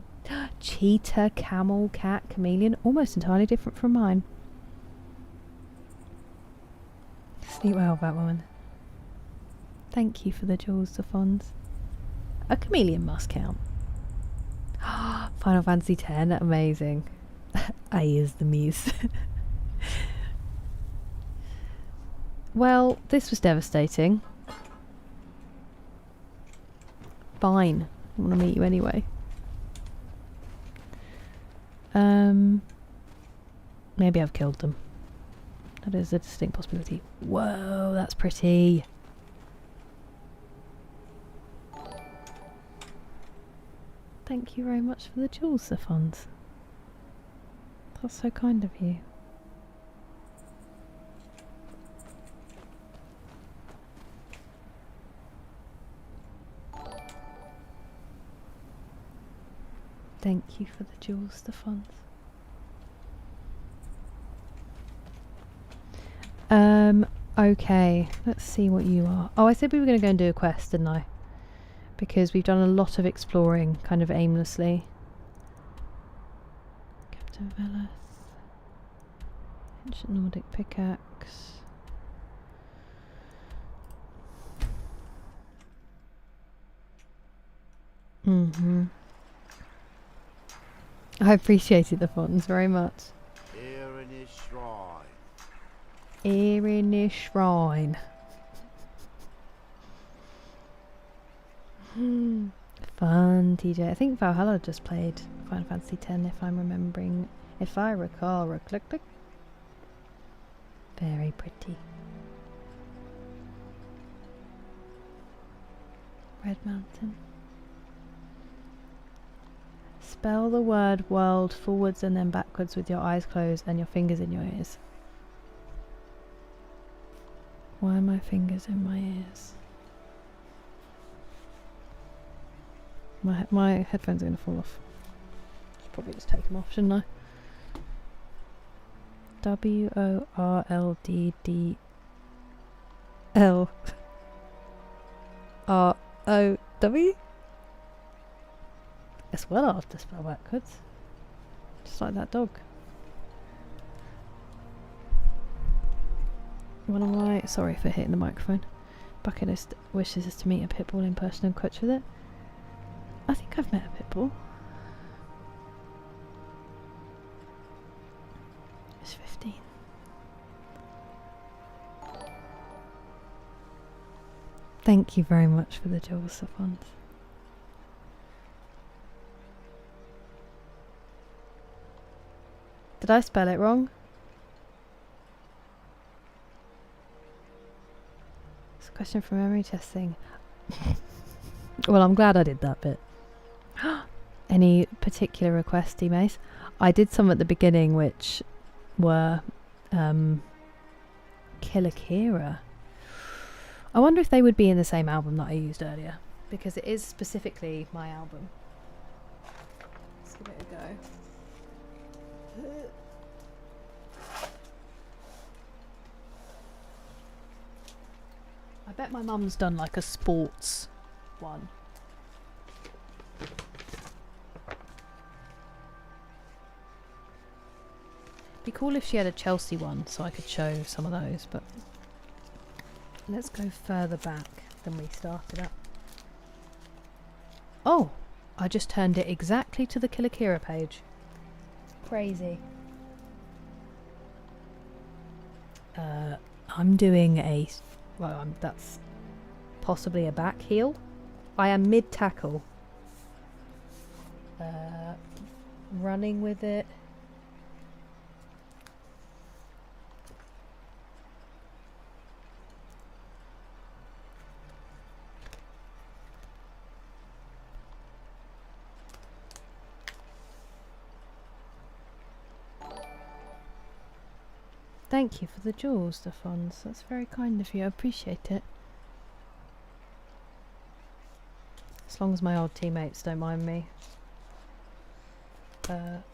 Cheetah, camel, cat, chameleon. Almost entirely different from mine. Sleep well, Batwoman. Thank you for the jewels of funds. A chameleon must count. Final Fantasy X, amazing. I is the Muse. Well, this was devastating. Fine. I want to meet you anyway. Maybe I've killed them. That is a distinct possibility. Whoa, that's pretty. Thank you very much for the jewels, Safons. That's so kind of you. Thank you for the jewels, Stefans. Okay, let's see what you are. Oh, I said we were going to go and do a quest, didn't I? Because we've done a lot of exploring, kind of aimlessly. Captain Velas. Ancient Nordic pickaxe. I appreciated the fonts very much. Erin Shrine. Erin Shrine. Fun, TJ. I think Valhalla just played Final Fantasy X, if I'm remembering. If I recall, click, click. Very pretty. Red Mountain. Spell the word world forwards and then backwards with your eyes closed and your fingers in your ears. Why are my fingers in my ears? My headphones are going to fall off. Should probably just take them off, shouldn't I? WORLDDLROW. It's well hard to spell backwards. Just like that dog. One of my... Sorry for hitting the microphone. Bucket list wishes us to meet a pitbull in person and coach with it. I think I've met a pitbull. It's 15. Thank you very much for the jewels, Safons. Did I spell it wrong? It's a question for memory testing. Well, I'm glad I did that bit. Any particular requests, Mace? I did some at the beginning which were Cult-ure. I wonder if they would be in the same album that I used earlier, because it is specifically my album. Let's give it a go. I bet my mum's done like a sports one. Be cool if she had a Chelsea one so I could show some of those, but let's go further back than we started at. Oh, I just turned it exactly to the Cult-ure page. Crazy. I'm doing a... Well, that's possibly a back heel. I am mid-tackle. Running with it. Thank you for the jewels, Stefan. That's very kind of you. I appreciate it. As long as my old teammates don't mind me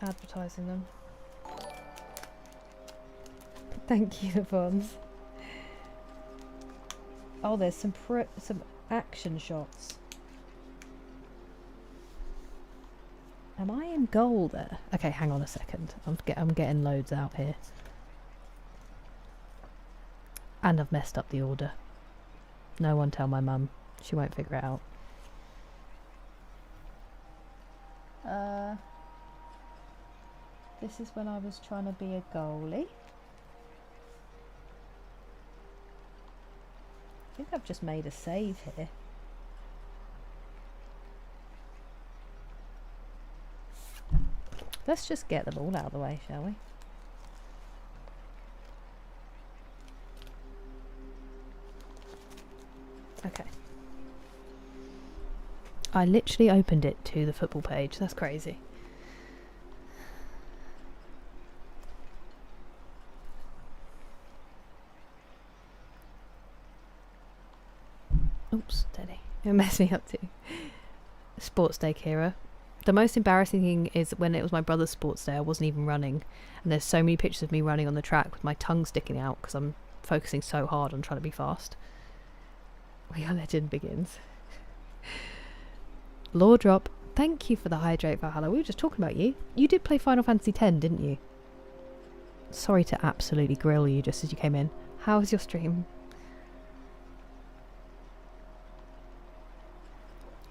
advertising them. Thank you, Stefan. Oh, there's some action shots. Am I in goal there? Okay, hang on a second. I'm getting loads out here. And I've messed up the order. No one tell my mum. She won't figure it out. This is when I was trying to be a goalie. I think I've just made a save here. Let's just get the ball out of the way, shall we? Okay. I literally opened it to the football page. That's crazy. Oops, steady. It messed me up too. Sports day, Kira. The most embarrassing thing is when it was my brother's sports day, I wasn't even running. And there's so many pictures of me running on the track with my tongue sticking out because I'm focusing so hard on trying to be fast. Your legend begins. Law drop. Thank you for the hydrate, Valhalla. We were just talking about you. You did play Final Fantasy X, didn't you? Sorry to absolutely grill you just as you came in. How was your stream?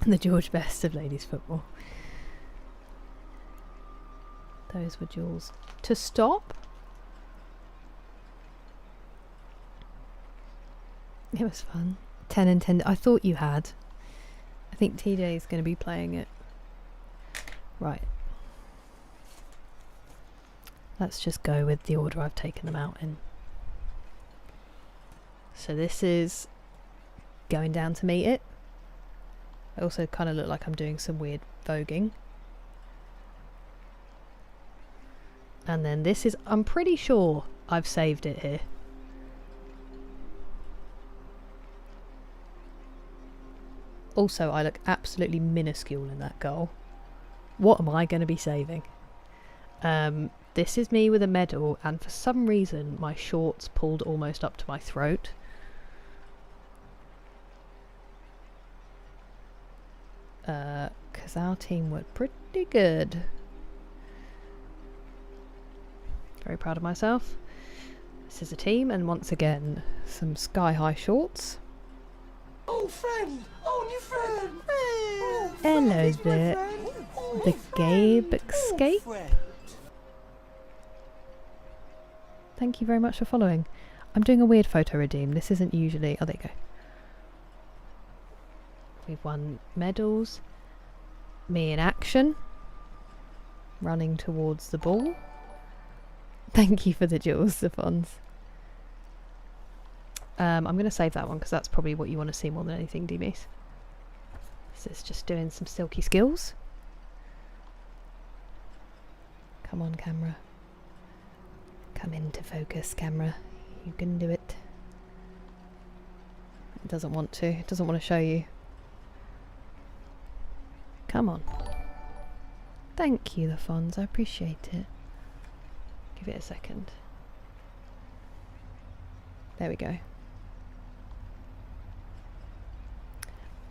The George Best of ladies football. Those were jewels. To stop? It was fun. 10 and 10. I thought you had. I think TJ is going to be playing it. Right. Let's just go with the order I've taken them out in. So this is going down to meet it. I also kind of look like I'm doing some weird voguing. And then this is, I'm pretty sure I've saved it here. Also, I look absolutely minuscule in that goal. What am I going to be saving? This is me with a medal, and for some reason my shorts pulled almost up to my throat. Because our team were pretty good. Very proud of myself. This is a team, and once again, some sky-high shorts. Oh, friend! Oh, new friend! Hello there. The Gabe Escape. Thank you very much for following. I'm doing a weird photo redeem. This isn't usually... Oh, there you go. We've won medals. Me in action. Running towards the ball. Thank you for the jewels, Stephans. I'm going to save that one because that's probably what you want to see more than anything, D-Meese. This is just doing some silky skills. Come on, camera. Come into focus, camera. You can do it. It doesn't want to. It doesn't want to show you. Come on. Thank you, the Fonz. I appreciate it. Give it a second. There we go.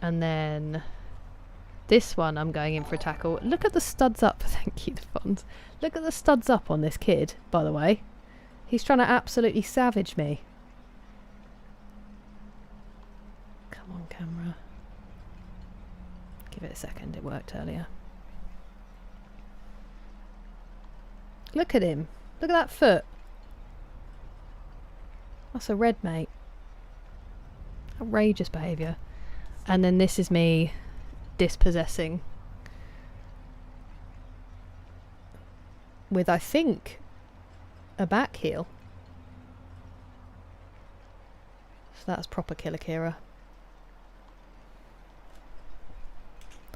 And then this one I'm going in for a tackle. Look at the studs up. Thank you, the Fonz. Look at the studs up on this kid, by the way. He's trying to absolutely savage me. Come on, camera. Give it a second. It worked earlier. Look at him. Look at that foot. That's a red, mate. Outrageous behaviour. And then this is me dispossessing. With, I think, a back heel. So that's proper Killer Kira.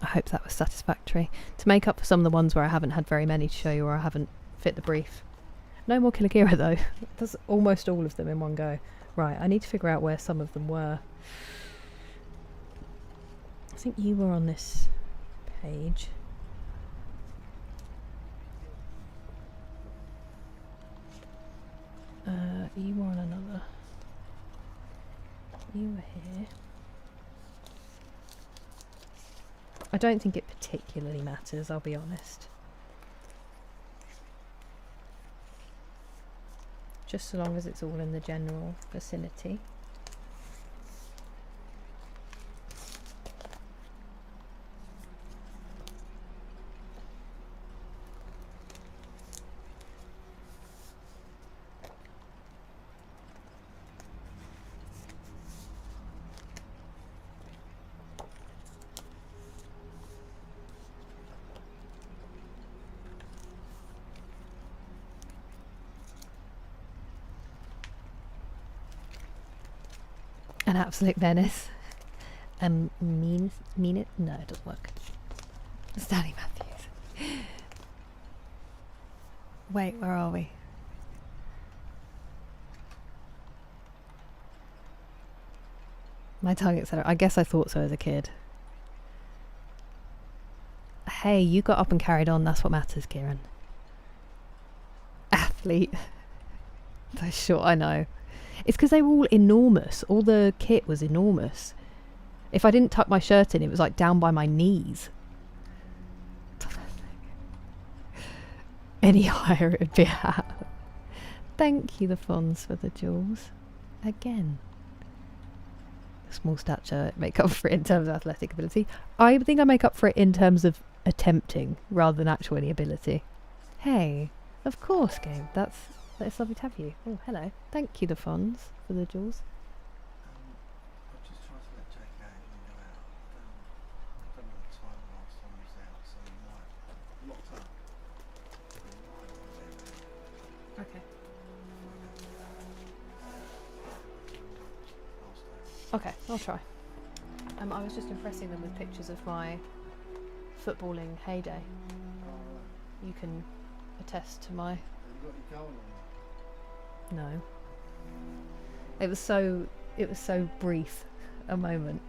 I hope that was satisfactory. To make up for some of the ones where I haven't had very many to show you or I haven't fit the brief. No more Killer Kira though. That's almost all of them in one go. Right, I need to figure out where some of them were. I think you were on this page. You were on another. You were here. I don't think it particularly matters, I'll be honest. Just so long as it's all in the general vicinity. An absolute menace. Mean it? No, it doesn't work. Stanley Matthews. Wait, where are we? My tongue etc. I guess I thought so as a kid. Hey, you got up and carried on. That's what matters, Kieran. Athlete. That's short, I know. It's because they were all enormous. All the kit was enormous. If I didn't tuck my shirt in, it was like down by my knees. Any higher, it would be a hat. Thank you, the Fonz, for the jewels. Again. Small stature, make up for it in terms of athletic ability. I think I make up for it in terms of attempting, rather than actual any ability. Hey, of course, Gabe. It's lovely to have you. Oh, hello. Thank you, the Fonz, for the jewels. I'm just trying to let Jake out and go out. I don't know the time last time he was out, so he might locked up. Okay. Okay, I'll try. I was just impressing them with pictures of my footballing heyday. You can attest to my... Have you got your goal on? No. It was so brief a moment.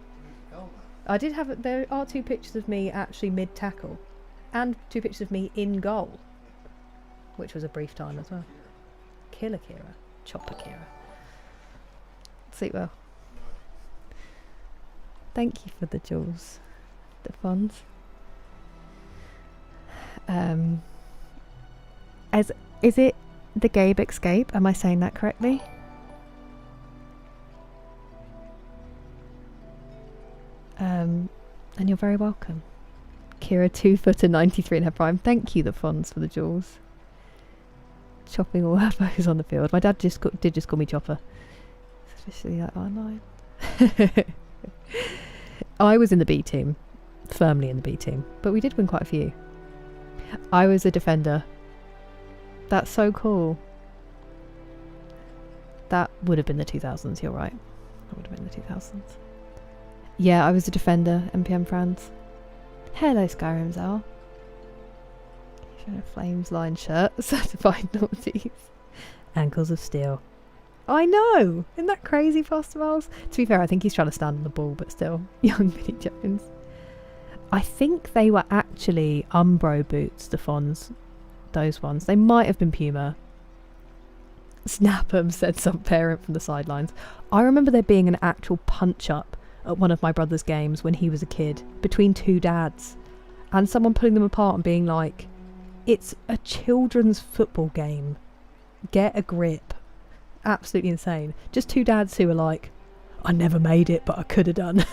I did have there are 2 pictures of me actually mid tackle and 2 pictures of me in goal, which was a brief time as well. Killer Kira. Chopper Kira. Sleep well. Thank you for the jewels. The funds. Is it the Gabe Escape? Am I saying that correctly? And you're very welcome. Kira 2 93 in her prime. Thank you, the funds, for the jewels. Chopping all her foes on the field. My dad did just call me Chopper. Especially like online. I was in the B team. Firmly in the B team. But we did win quite a few. I was a defender. That's so cool. That would have been the 2000s, you're right. That would have been the 2000s. Yeah, I was a defender, NPM friends. Hello, Skyrim Zal. Showing a Flames line shirt. Certified naughties. Ankles of steel. I know! Isn't that crazy, Foster Miles? To be fair, I think he's trying to stand on the ball, but still. Young Vinnie Jones. I think they were actually Umbro boots, the Fons. Those ones. They might have been Puma. Snap 'em, said some parent from the sidelines. I remember there being an actual punch-up at one of my brother's games when he was a kid, between two dads, and someone pulling them apart and being like, it's a children's football game. Get a grip. Absolutely insane. Just two dads who were like, I never made it, but I could have done.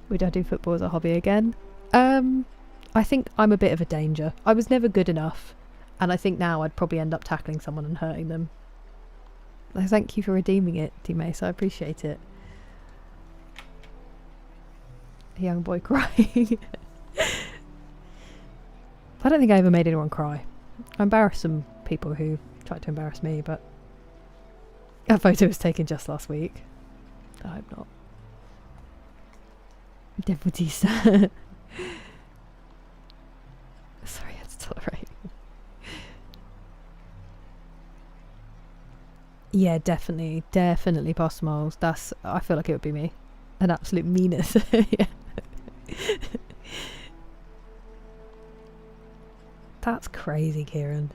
Would I do football as a hobby again? I think I'm a bit of a danger. I was never good enough, and I think now I'd probably end up tackling someone and hurting them. Thank you for redeeming it, T-Mace. I appreciate it. A young boy crying. I don't think I ever made anyone cry. I embarrassed some people who tried to embarrass me, but that photo was taken just last week. I hope not. Deputy Sir. Sorry, I had to tolerate. Yeah, definitely Past Miles. I feel like it would be me. An absolute meanness. Yeah. That's crazy, Kieran.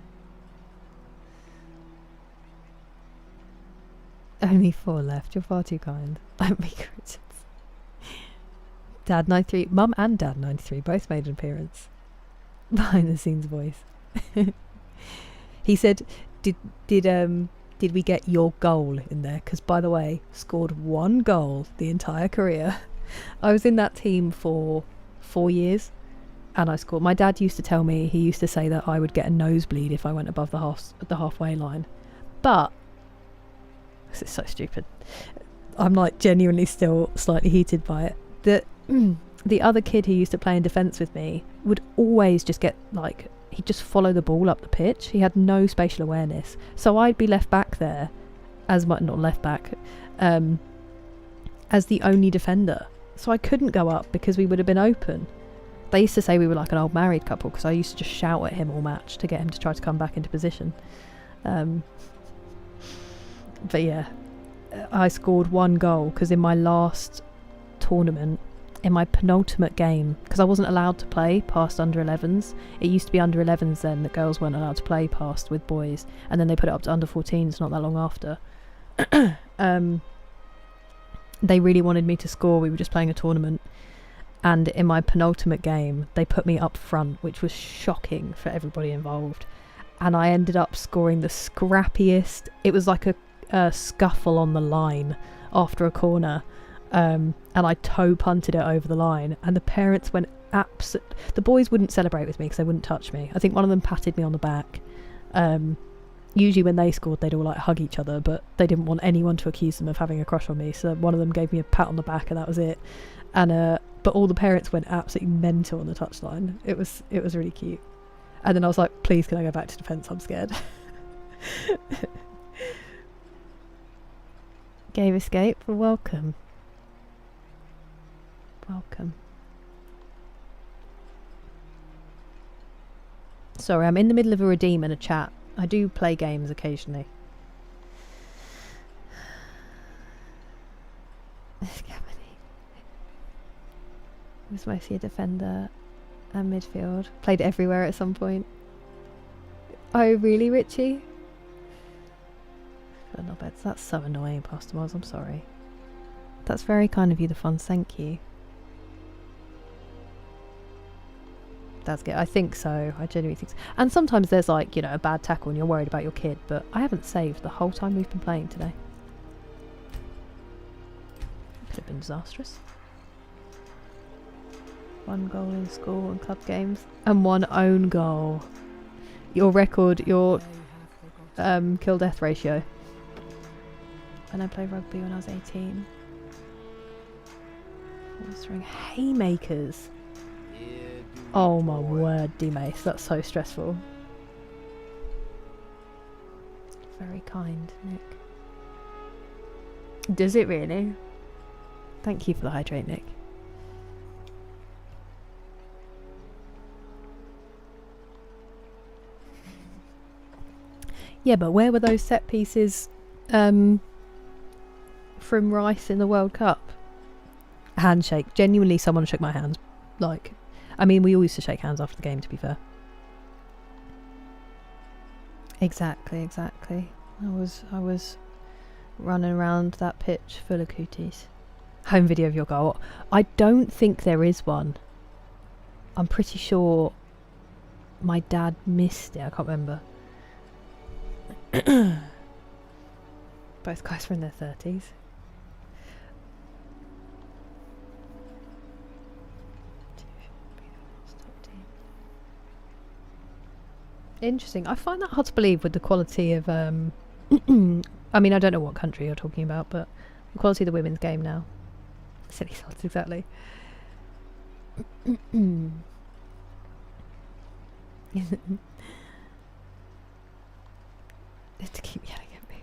Only 4 left. You're far too kind. I'm Mika Richards. Dad 93, Mum and Dad 93 both made an appearance. Behind the scenes voice. He said, did we get your goal in there? Because, by the way, scored 1 goal the entire career. I was in that team for 4 years, and I scored. My dad used to tell me, he used to say that I would get a nosebleed if I went above the halfway line. But this is so stupid. I'm like genuinely still slightly heated by it. The other kid who used to play in defence with me would always just get like, he'd just follow the ball up the pitch. He had no spatial awareness. So I'd be left back there as not left back, as the only defender. So I couldn't go up because we would have been open. They used to say we were like an old married couple because I used to just shout at him all match to get him to try to come back into position. But yeah, I scored 1 goal because in my last tournament, in my penultimate game, because I wasn't allowed to play past under 11s. It used to be under 11s then that girls weren't allowed to play past with boys, and then they put it up to under 14s not that long after. They really wanted me to score. We were just playing a tournament, and in my penultimate game they put me up front, which was shocking for everybody involved, and I ended up scoring the scrappiest. It was like a scuffle on the line after a corner, and I toe punted it over the line, and the parents went the boys wouldn't celebrate with me because they wouldn't touch me. I think one of them patted me on the back. Usually when they scored they'd all like hug each other, but they didn't want anyone to accuse them of having a crush on me, so one of them gave me a pat on the back and that was it. And but all the parents went absolutely mental on the touchline. It was really cute. And then I was like, please can I go back to defence, I'm scared. Gave escape, well, welcome. Sorry, I'm in the middle of a redeem and a chat. I do play games occasionally. Was mostly a defender and midfield. Played everywhere at some point. Oh, really, Richie? No beds. That's so annoying, Pastor Miles. I'm sorry. That's very kind of you, the Funds. Thank you. That's good. I think so. I genuinely think so. And sometimes there's like, you know, a bad tackle and you're worried about your kid, but I haven't saved the whole time we've been playing today. Could have been disastrous. 1 goal in school and club games and 1 own goal. Your record, your kill death ratio. When I played rugby when I was 18. Throwing haymakers. Oh my word, D-Mace, that's so stressful. Very kind, Nick. Does it really? Thank you for the hydrate, Nick. Yeah, but where were those set pieces from Rice in the World Cup? Handshake. Genuinely, someone shook my hand. Like, I mean, we all used to shake hands after the game, to be fair. Exactly. I was running around that pitch full of cooties. Home video of your goal. I don't think there is one. I'm pretty sure my dad missed it. I can't remember. Both guys were in their 30s. Interesting. I find that hard to believe with the quality of I mean, I don't know what country you're talking about, but the quality of the women's game now. Silly thoughts, exactly. To keep yelling at me.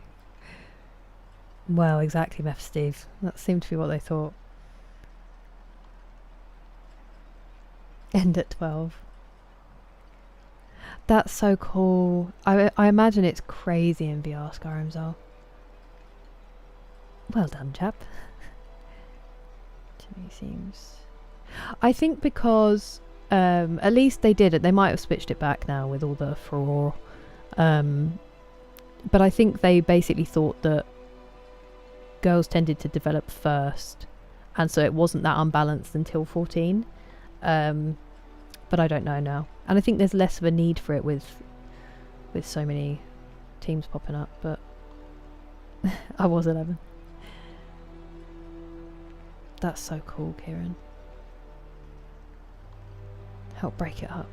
Well, exactly, Meth Steve. That seemed to be what they thought. End at 12. That's so cool. I imagine it's crazy in VR, Skyrim Zal. Well done, chap. To me seems... I think because at least they did it. They might have switched it back now with all the furore. But I think they basically thought that girls tended to develop first, and so it wasn't that unbalanced until 14. But I don't know now. And I think there's less of a need for it with so many teams popping up, but I was 11. That's so cool, Kieran. Help break it up.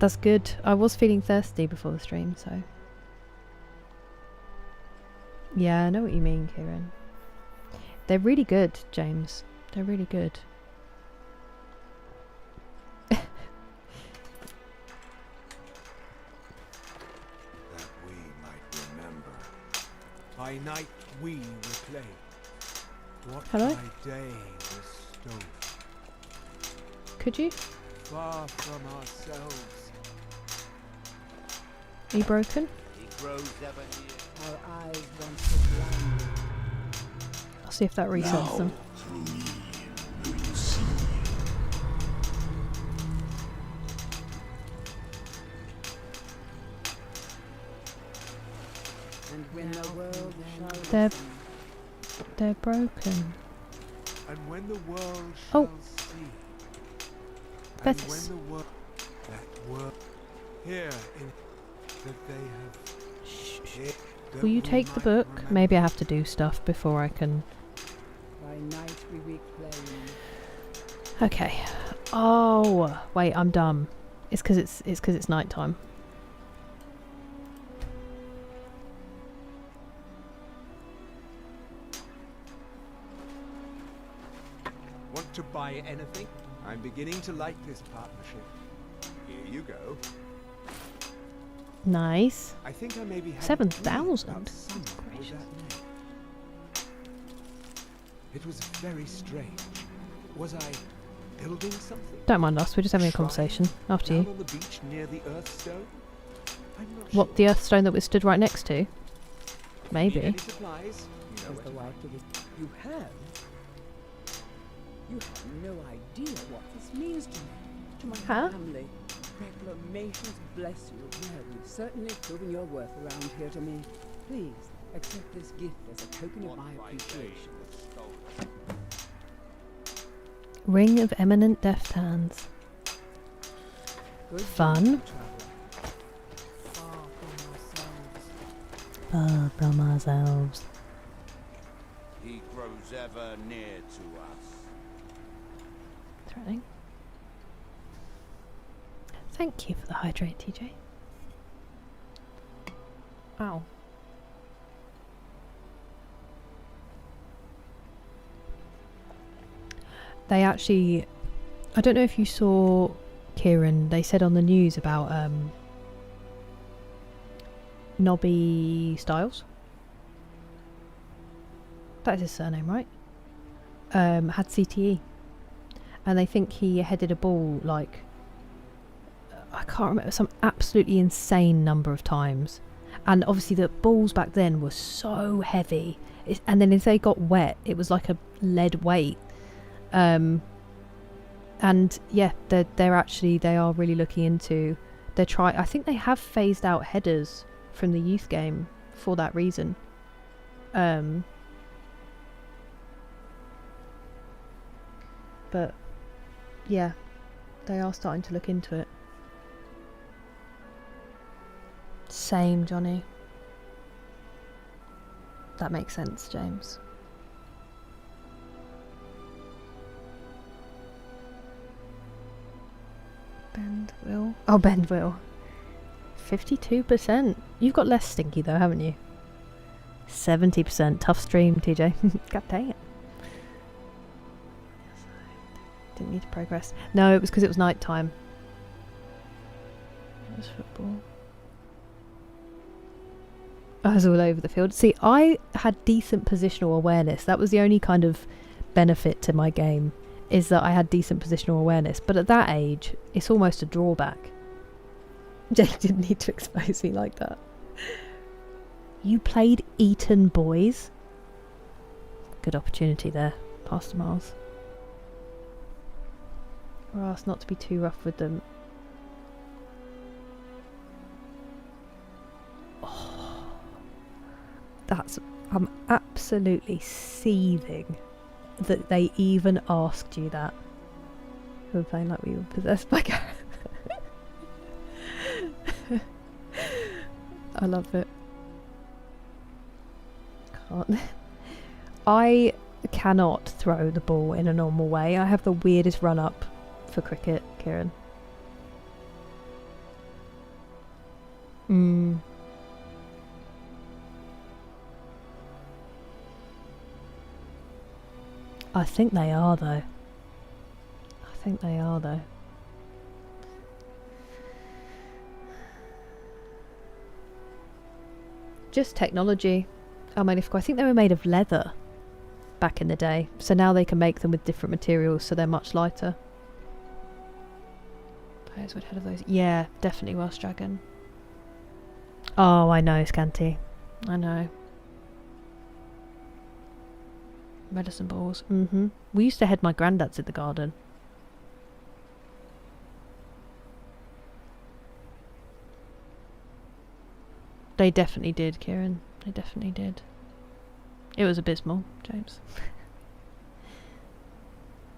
That's good. I was feeling thirsty before the stream, so... Yeah, I know what you mean, Kieran. They're really good, James. They're really good. By night we replay. What Hello? by day was stolen. Could you? Far from ourselves. Are you broken? He grows ever near. Our eyes once were blinded. I'll see if that resets them. Through me will you see. And when the world shall They're broken. And when the world Oh. shall see. Betis. And when the world that word here in that they have hid, that Will you we take the might book? remember. Maybe I have to do stuff before I can... by night we reclaim. Okay. Oh, wait, I'm dumb. It's because it's nighttime. Want to buy anything? I'm beginning to like this partnership. Here you go. Nice. I think I maybe had 7,000? It was very strange. Was I building something? Don't mind us, we're just having a Shrine conversation. After down you. on the beach near the Earthstone? I'm not What, sure. the Earthstone that we stood right next to? Need Maybe. any supplies? You know As where the to wife find of it. You have? You have no idea what this means to me, to my Huh? family. Reclamations bless you. Well, you've certainly proven your worth around here to me. Please, accept this gift as a token of my appreciation. Ring of Eminent Deft Hands. Good Fun. journey, traveler. Far from ourselves. Far from ourselves. He grows ever near to us. Threatening. Thank you for the hydrate, TJ. Ow. They actually, I don't know if you saw, Kieran, they said on the news about Nobby Styles. That is his surname, right? Had CTE. And they think he headed a ball like, I can't remember, some absolutely insane number of times. And obviously the balls back then were so heavy. And then if they got wet, it was like a lead weight. And yeah, they are really looking into, I think they have phased out headers from the youth game for that reason. But yeah, they are starting to look into it. Same, Johnny. That makes sense, James. Bend will. Oh, bend will. 52%. You've got less stinky though, haven't you? 70%. Tough stream, TJ. God dang it. Didn't need to progress. No, it was because it was night time. It was football. I was all over the field. See, I had decent positional awareness. That was the only kind of benefit to my game, is that I had decent positional awareness. But at that age, it's almost a drawback. Jake didn't need to expose me like that. You played Eton Boys? Good opportunity there, Pastor Miles. We're asked not to be too rough with them. I'm absolutely seething that they even asked you that. We were playing like we were possessed by Gareth. I love it. Can't. I cannot throw the ball in a normal way. I have the weirdest run up for cricket, Kieran. I think they are though. Just technology. I mean, I think they were made of leather back in the day, so now they can make them with different materials, so they're much lighter. Players would head of those. Yeah, definitely Welsh Dragon. Oh, I know, Scanty. I know. Medicine balls. We used to head my granddad's in the garden. They definitely did, Kieran. They definitely did. It was abysmal, James.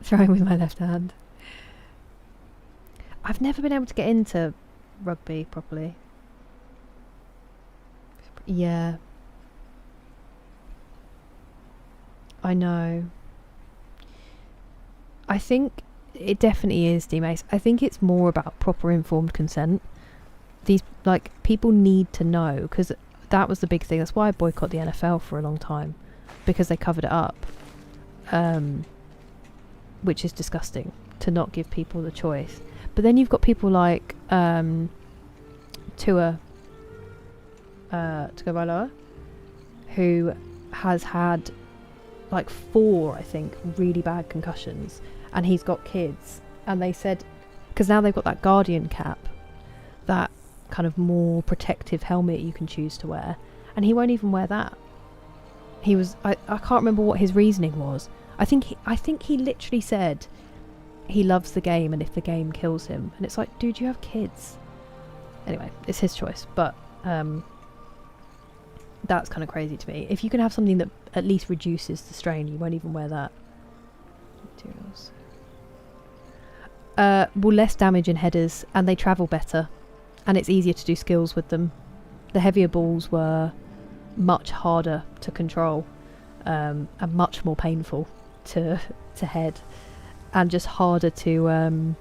Throwing with my left hand. I've never been able to get into rugby properly. Yeah. I know. I think it definitely is, D-Mace. I think it's more about proper informed consent. These, like, people need to know, because that was the big thing. That's why I boycotted the NFL for a long time, because they covered it up. Which is disgusting, to not give people the choice. But then you've got people like Tua Tagovailoa, who has had like 4, I think, really bad concussions, and he's got kids, and they said, because now they've got that Guardian cap, that kind of more protective helmet you can choose to wear, and he won't even wear that. I can't remember what his reasoning was. I think he literally said, he loves the game, and if the game kills him, and it's like, dude, you have kids. Anyway, it's his choice, but that's kind of crazy to me. If you can have something that at least reduces the strain, you won't even wear that. Materials. Well, less damage in headers, and they travel better, and it's easier to do skills with them. The heavier balls were much harder to control, and much more painful to head, and just harder to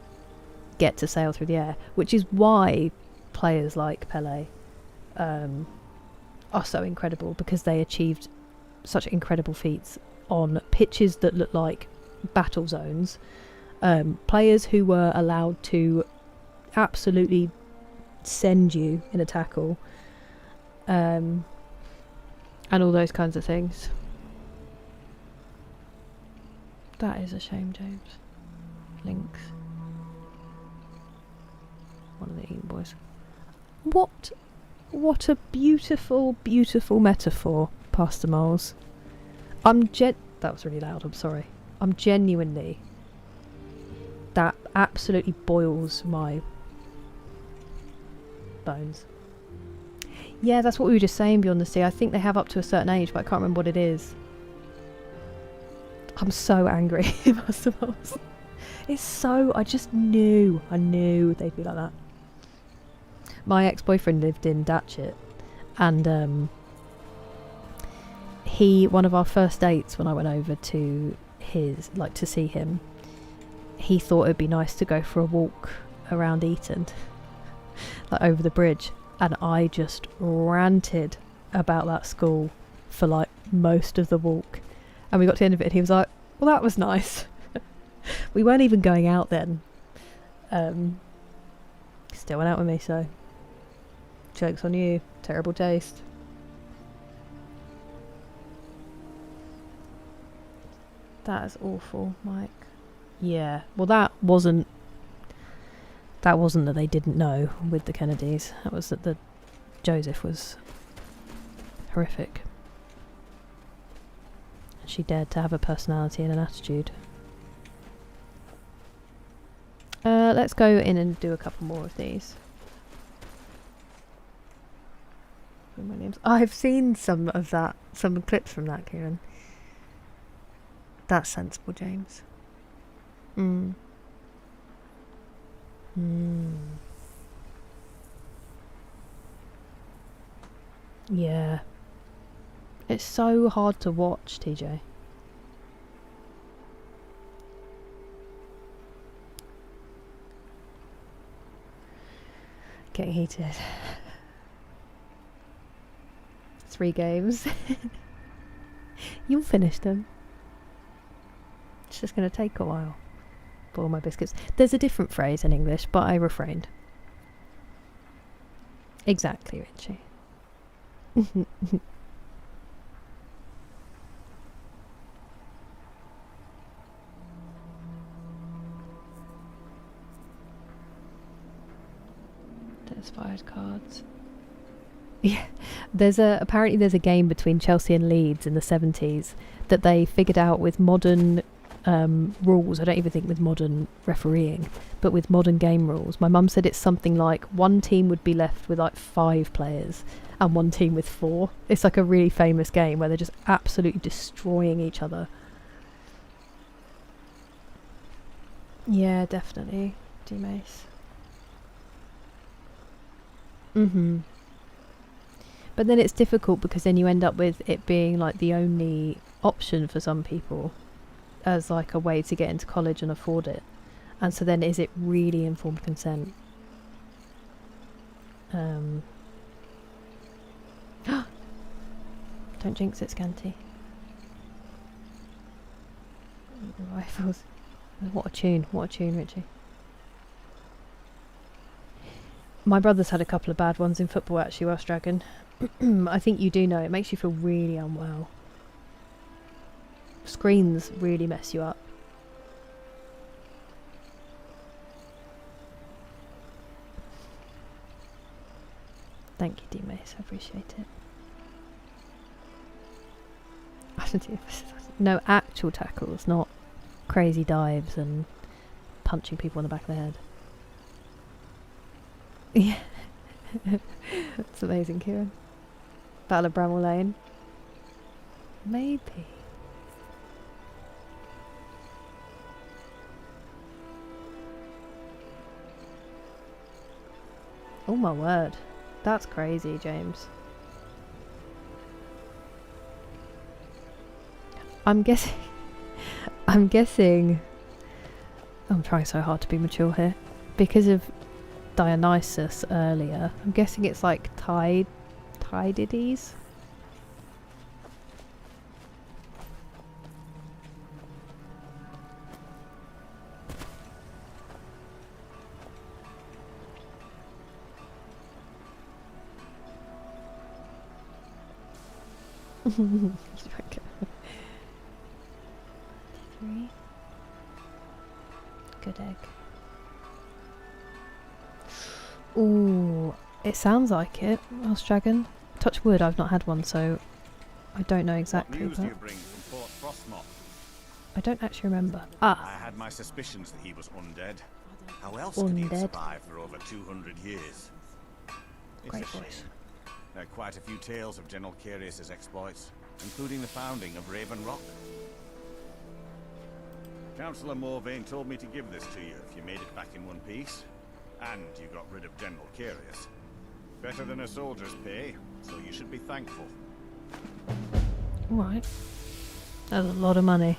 get to sail through the air, which is why players like Pele are so incredible, because they achieved such incredible feats on pitches that look like battle zones. Players who were allowed to absolutely send you in a tackle, and all those kinds of things. That is a shame, James. Lynx. One of the Eaton boys. What a beautiful, beautiful metaphor, Pastor Moles. That was really loud, I'm sorry. I'm genuinely... That absolutely boils my bones. Yeah, that's what we were just saying, Beyond the Sea. I think they have up to a certain age, but I can't remember what it is. I'm so angry, Pastor Moles. It's so... I just knew. I knew they'd be like that. My ex-boyfriend lived in Datchet, and one of our first dates when I went over to to see him, he thought it'd be nice to go for a walk around Eton, like over the bridge, and I just ranted about that school for like most of the walk, and we got to the end of it and he was like, well, that was nice. We weren't even going out then. Still went out with me, so joke's on you. Terrible taste. That is awful, Mike. Yeah, well that wasn't that they didn't know with the Kennedys. That was that the Joseph was horrific. And she dared to have a personality and an attitude. Let's go in and do a couple more of these. Williams. I've seen some of that, some clips from that, Kieran. That's sensible, James. Yeah. It's so hard to watch, TJ. Getting heated. 3 games. You'll finish them. It's just going to take a while. Boil my biscuits. There's a different phrase in English, but I refrained. Exactly, Richie. There's fired cards. Yeah, apparently there's a game between Chelsea and Leeds in the 70s that they figured out with modern rules. I don't even think with modern refereeing, but with modern game rules. My mum said it's something like one team would be left with like 5 players and one team with 4. It's like a really famous game where they're just absolutely destroying each other. Yeah, definitely. D-Mace. But then it's difficult because then you end up with it being like the only option for some people as like a way to get into college and afford it. And so then is it really informed consent? Don't jinx it, Scanty. Rifles. What a tune, Richie. My brother's had a couple of bad ones in football actually, Welsh Dragon. I think you do know, it makes you feel really unwell. Screens really mess you up. Thank you, D-Mace, I appreciate it. No actual tackles, not crazy dives and punching people in the back of the head. Yeah. That's amazing, Kieran. Battle of Bramall Lane. Maybe. Oh my word. That's crazy, James. I'm guessing... I'm trying so hard to be mature here. Because of Dionysus earlier, I'm guessing it's like Tydides? Three. Good egg. Ooh, it sounds like it. Welsh dragon. Touch wood, I've not had one, so I don't know exactly. What news do you bring from Fort Frostmoth? I don't actually remember. Ah. I had my suspicions that he was undead. How else could he have survived for over 200 years? Great voice. There are quite a few tales of General Curious' exploits, including the founding of Raven Rock. Councillor Morvain told me to give this to you if you made it back in one piece, and you got rid of General Curious. Better than a soldier's pay, so you should be thankful. Right. That's a lot of money.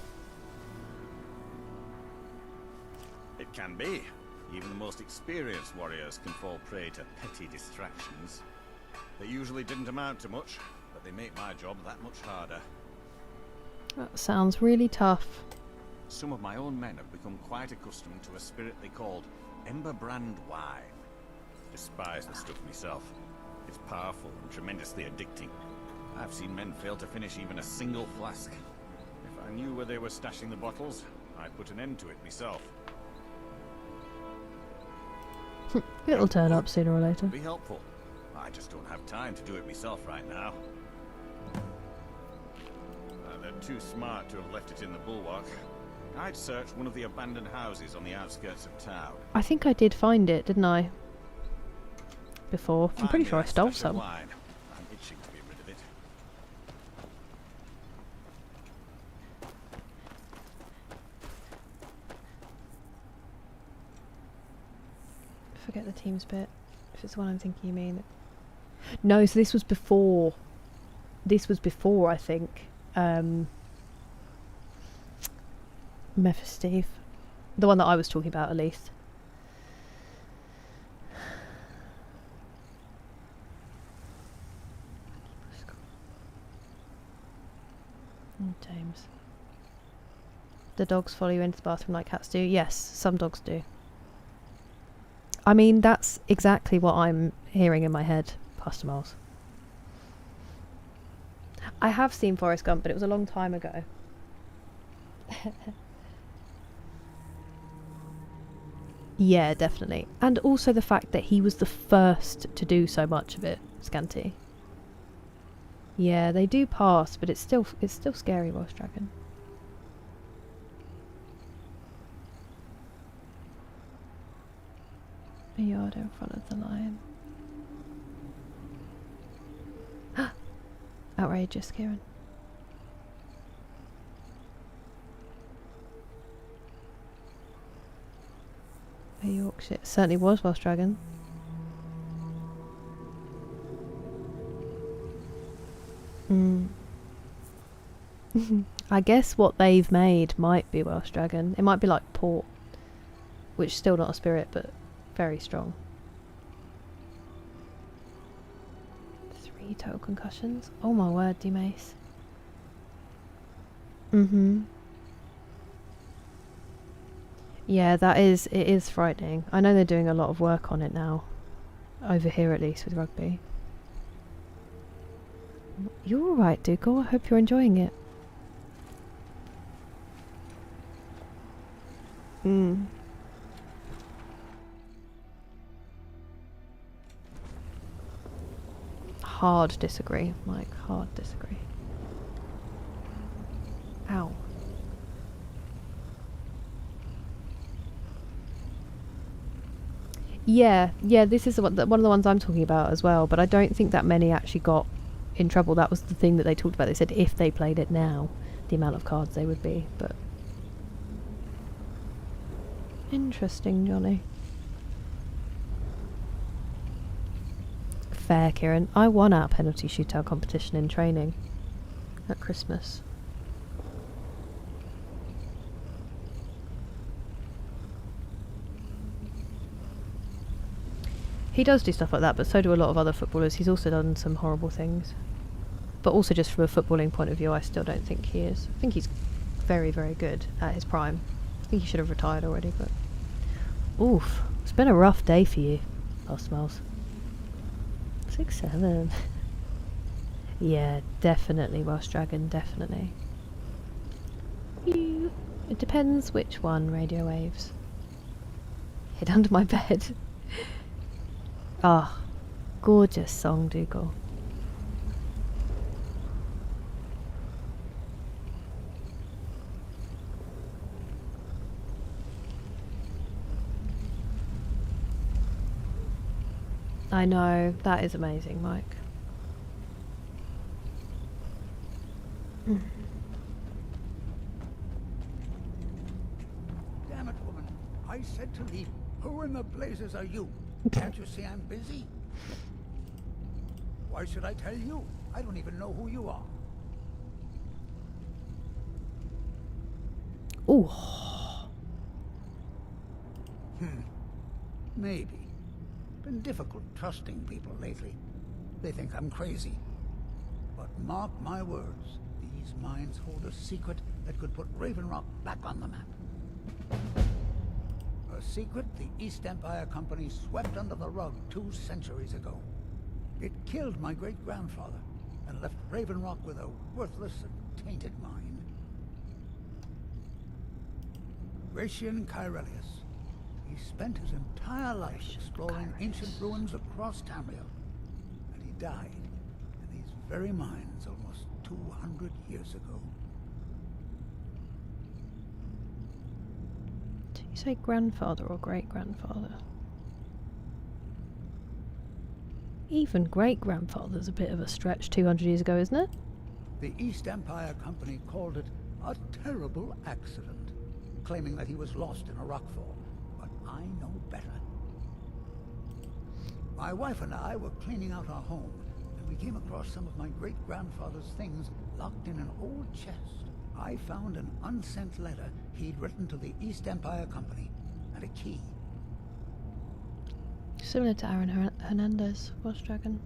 It can be. Even the most experienced warriors can fall prey to petty distractions. They usually didn't amount to much, but they make my job that much harder. That sounds really tough. Some of my own men have become quite accustomed to a spirit they called Emberbrand wine. Despise the stuff myself. It's powerful and tremendously addicting. I've seen men fail to finish even a single flask. If I knew where they were stashing the bottles, I'd put an end to it myself. It'll turn up sooner or later. Be helpful. I just don't have time to do it myself right now. They're too smart to have left it in the bulwark. I'd search one of the abandoned houses on the outskirts of town. I think I did find it, didn't I? Before. I'm pretty sure I stole some. Wine. I'm itching to be rid of it. Forget the teams bit. If it's the one I'm thinking you mean. No, so this was before. This was before, I think. Mephisteve. The one that I was talking about, at least. Oh, James. The dogs follow you into the bathroom like cats do? Yes, some dogs do. I mean, that's exactly what I'm hearing in my head, Pastor Miles. I have seen Forrest Gump, but it was a long time ago. Yeah, definitely. And also the fact that he was the first to do so much of it, Scanty. Yeah, they do pass, but it's still scary, Welsh Dragon. A yard in front of the lion. Outrageous, Kieran. A Yorkshire. Certainly was Welsh Dragon. I guess what they've made might be Welsh Dragon. It might be like port, which is still not a spirit, but very strong. 3 total concussions. Oh my word, D-Mace. Yeah, it is frightening. I know they're doing a lot of work on it now. Over here at least, with rugby. You're alright, Dougal. I hope you're enjoying it. Hard disagree, Mike. Hard disagree. Ow. Yeah, this is one of the ones I'm talking about as well, but I don't think that many actually got in trouble. That was the thing that they talked about. They said if they played it now, the amount of cards they would be, but... Interesting, Johnny. Fair, Kieran. I won our penalty shootout competition in training at Christmas. He does do stuff like that, but so do a lot of other footballers. He's also done some horrible things. But also just from a footballing point of view, I still don't think he is. I think he's very, very good at his prime. I think he should have retired already, but... Oof. It's been a rough day for you, Lost Miles. 6-7. Yeah, definitely, Welsh Dragon, definitely. It depends which one, Radio Waves. Hid under my bed. Ah, gorgeous song, Dougal. I know, that is amazing, Mike. Damn it, woman. I said to leave. Who in the blazes are you? Can't you see I'm busy? Why should I tell you? I don't even know who you are. Ooh. Maybe. Been difficult trusting people lately. They think I'm crazy. But mark my words, these mines hold a secret that could put Raven Rock back on the map. A secret the East Empire Company swept under the rug 2 centuries ago. It killed my great-grandfather and left Raven Rock with a worthless and tainted mine. Gratian Kyrelius. He spent his entire life exploring ancient ruins across Tamriel, and he died in these very mines almost 200 years ago. Did you say grandfather or great-grandfather? Even great-grandfather's a bit of a stretch 200 years ago, isn't it? The East Empire Company called it a terrible accident, claiming that he was lost in a rockfall. I know better. My wife and I were cleaning out our home, and we came across some of my great-grandfather's things locked in an old chest. I found an unsent letter he'd written to the East Empire Company, and a key. Similar to Aaron Hernandez, Welsh Dragon.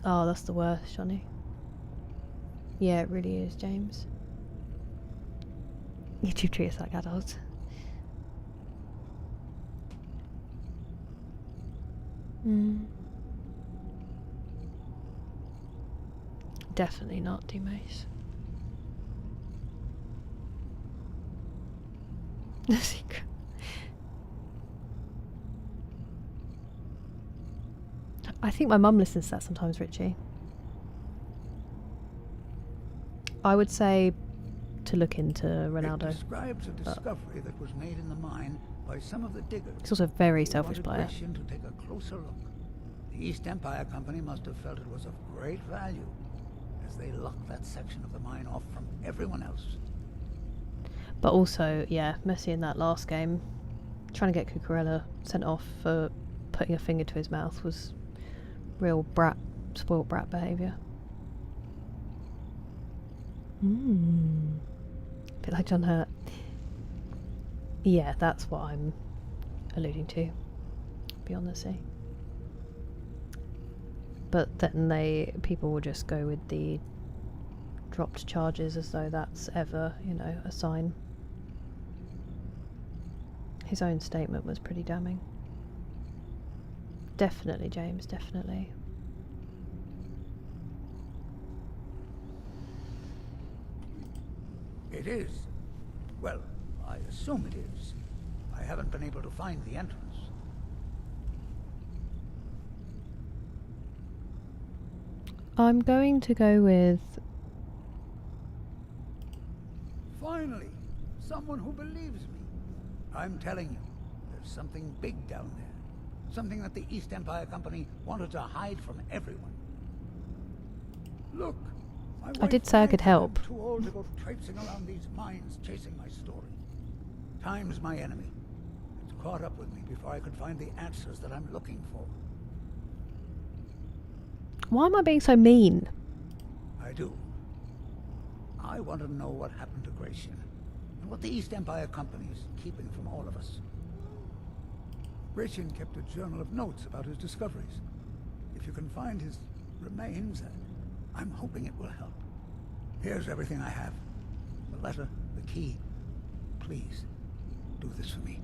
Oh, that's the worst, Johnny. Yeah, it really is, James. YouTube treat us like adults. Definitely not D-Mace. The secret. I think my mum listens to that sometimes, Richie. I would say to look into Ronaldo. It describes a discovery that was made in the mine by some of the diggers. He's also a very selfish player. To take a closer look. The East Empire Company must have felt it was of great value, as they locked that section of the mine off from everyone else. But also, yeah, Messi in that last game, trying to get Cucurella sent off for putting a finger to his mouth was real spoiled brat behaviour. Bit like John Hurt. Yeah, that's what I'm alluding to. Beyond the Sea. But then people will just go with the dropped charges as though that's ever, a sign. His own statement was pretty damning. Definitely, James, definitely. It is. Well, I assume it is. I haven't been able to find the entrance. I'm going to go with... Finally! Someone who believes me. I'm telling you, There's something big down there. Something that the East Empire Company wanted to hide from everyone. Look! I did say I could help. I'm too old to go traipsing around these mines chasing my story. Time's my enemy. It's caught up with me before I could find the answers that I'm looking for. Why am I being so mean? I do. I want to know what happened to Gratian, and what the East Empire Company is keeping from all of us. Gratian kept a journal of notes about his discoveries. If you can find his remains, I'm hoping it will help. Here's everything I have. The letter, the key. Please, do this for me,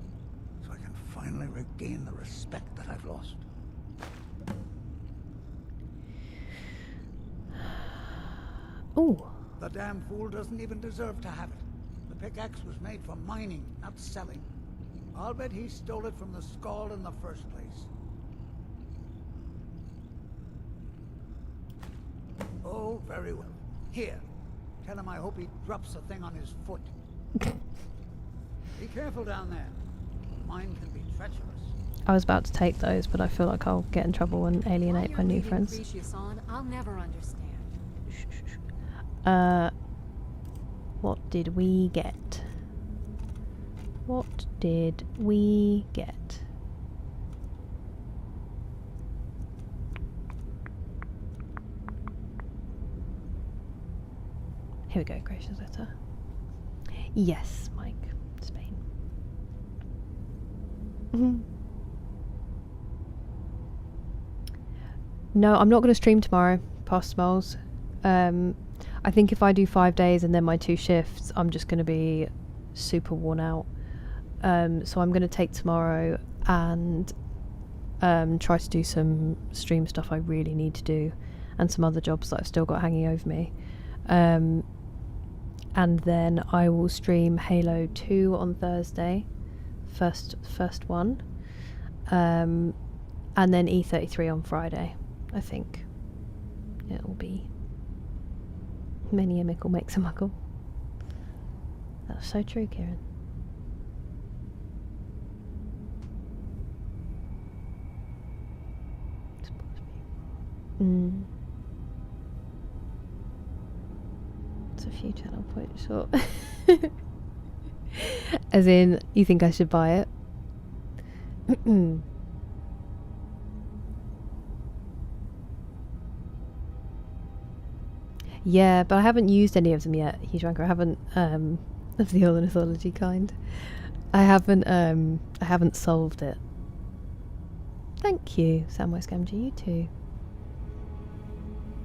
so I can finally regain the respect that I've lost. Ooh. The damn fool doesn't even deserve to have it. The pickaxe was made for mining, not selling. I'll bet he stole it from the Skald in the first place. Oh, very well. Here. Tell him I hope he drops the thing on his foot. Be careful down there. Mine can be treacherous. I was about to take those, but I feel like I'll get in trouble and alienate my new friends. I'll never understand. What did we get? What did we get? Here we go, gracious letter. Yes, Mike. Spain. No, I'm not going to stream tomorrow, past Smalls. I think if I do 5 days and then my 2 shifts, I'm just going to be super worn out. So I'm going to take tomorrow and try to do some stream stuff I really need to do, and some other jobs that I've still got hanging over me. And then I will stream Halo 2 on Thursday, first one, and then E33 on Friday. I think it will be many a mickle makes a muckle. That's so true, Kieran. It's a few channel points short. As in, you think I should buy it? Yeah, but I haven't used any of them yet, Huge Ranker. I haven't, of the ornithology kind. I haven't solved it. Thank you, Samwise Gamgee, you too.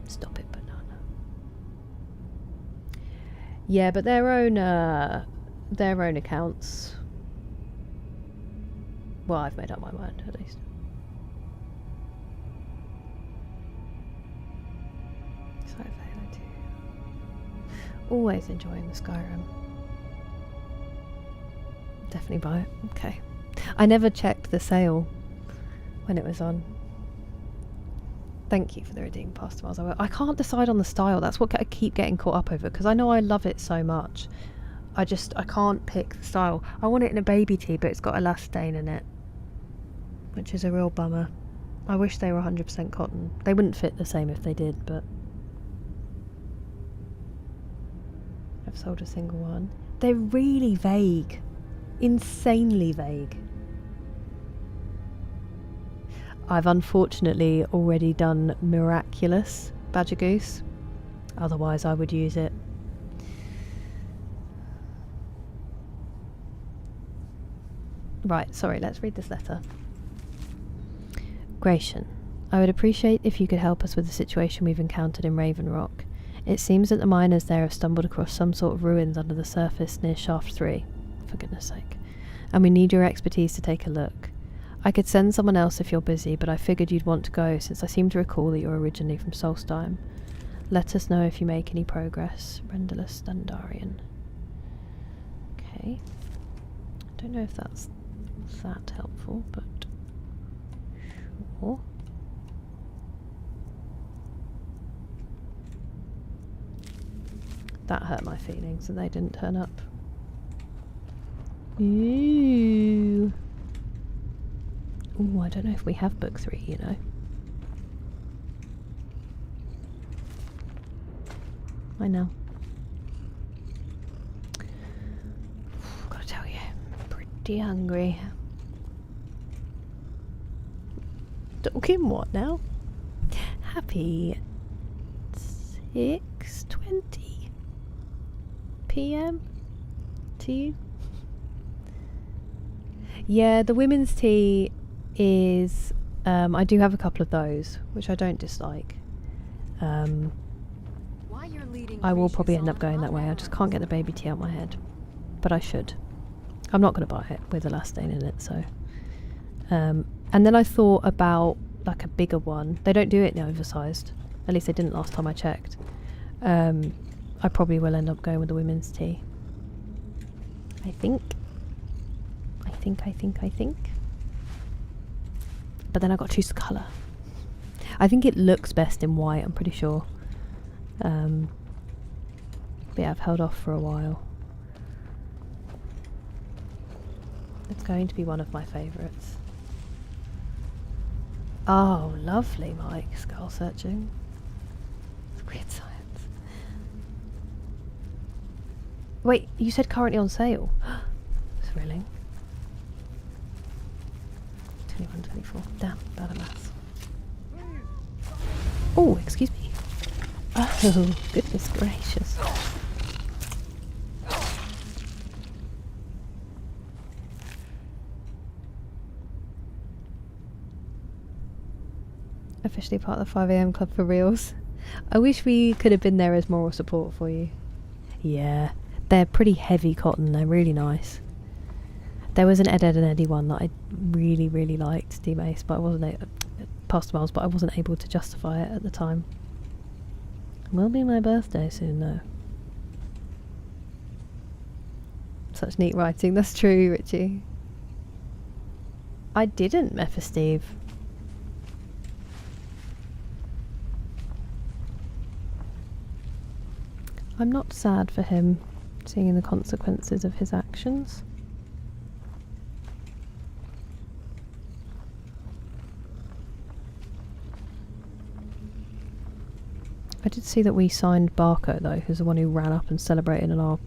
Stop it, banana. Yeah, but their own accounts. Well, I've made up my mind, at least. So Halo 2. Always enjoying the Skyrim. Definitely buy it. Okay. I never checked the sale when it was on. Thank you for the redeem past miles. I can't decide on the style. That's what I keep getting caught up over, because I know I love it so much. I can't pick the style. I want it in a baby tee, but it's got elastane in it, which is a real bummer. I wish they were 100% cotton. They wouldn't fit the same if they did, but I've sold a single one. They're really vague. Insanely vague. I've unfortunately already done Miraculous Badger Goose. Otherwise I would use it. Right, sorry, let's read this letter. Gratian, I would appreciate if you could help us with the situation we've encountered in Raven Rock. It seems that the miners there have stumbled across some sort of ruins under the surface near Shaft 3, for goodness sake, and we need your expertise to take a look. I could send someone else if you're busy, but I figured you'd want to go since I seem to recall that you're originally from Solstheim. Let us know if you make any progress. Rendulus Standarian. Okay. I don't know if that's that helpful, but sure. That hurt my feelings that they didn't turn up. Ooh. Ooh, I don't know if we have book 3, you know. I know. Gotta tell you, I'm pretty hungry. Talking what now? Happy 6:20 PM to you? Yeah, the women's tea is I do have a couple of those, which I don't dislike. I will probably end up going that way. I just can't get the baby tea out my head, but I should. I'm not going to buy it with elastane in it, so. And then I thought about like a bigger one. They don't do it in oversized. At least they didn't last time I checked. I probably will end up going with the women's tea. I think. But then I got to choose the colour. I think it looks best in white, I'm pretty sure. But yeah, I've held off for a while. It's going to be one of my favourites. Oh, lovely, Mike. Skull searching. It's weird science. Wait, you said currently on sale. Thrilling. 21, 24. Damn, bad at maths. Oh, excuse me. Oh, goodness gracious. Officially part of the 5 AM club for reals. I wish we could have been there as moral support for you. Yeah, they're pretty heavy cotton. They're really nice. There was an Ed, Edd and Eddy one that I really, really liked, Team Ace, but I wasn't past miles, but I wasn't able to justify it at the time. It will be my birthday soon, though. Such neat writing. That's true, Richie. I didn't, Mephisteve. I'm not sad for him, seeing the consequences of his actions. I did see that we signed Barco, though, who's the one who ran up and celebrated in our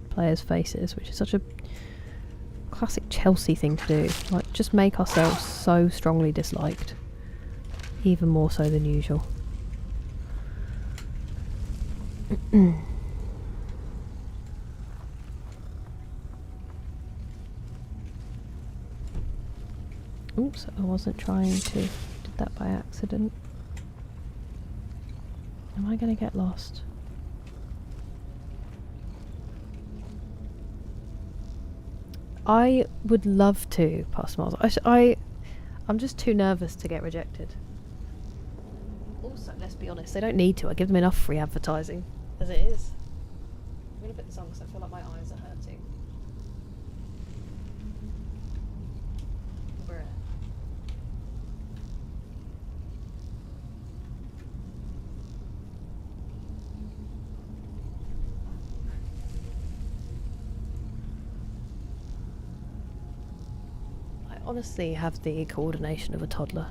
players' faces, which is such a classic Chelsea thing to do. Like, just make ourselves so strongly disliked. Even more so than usual. Oops, I wasn't trying to. Did that by accident. Am I going to get lost? I would love to pass miles. I'm just too nervous to get rejected. Also, let's be honest, they don't need to. I give them enough free advertising as it is. I'm going to put this on because I feel like my eyes are hurting. Bruh. I honestly have the coordination of a toddler.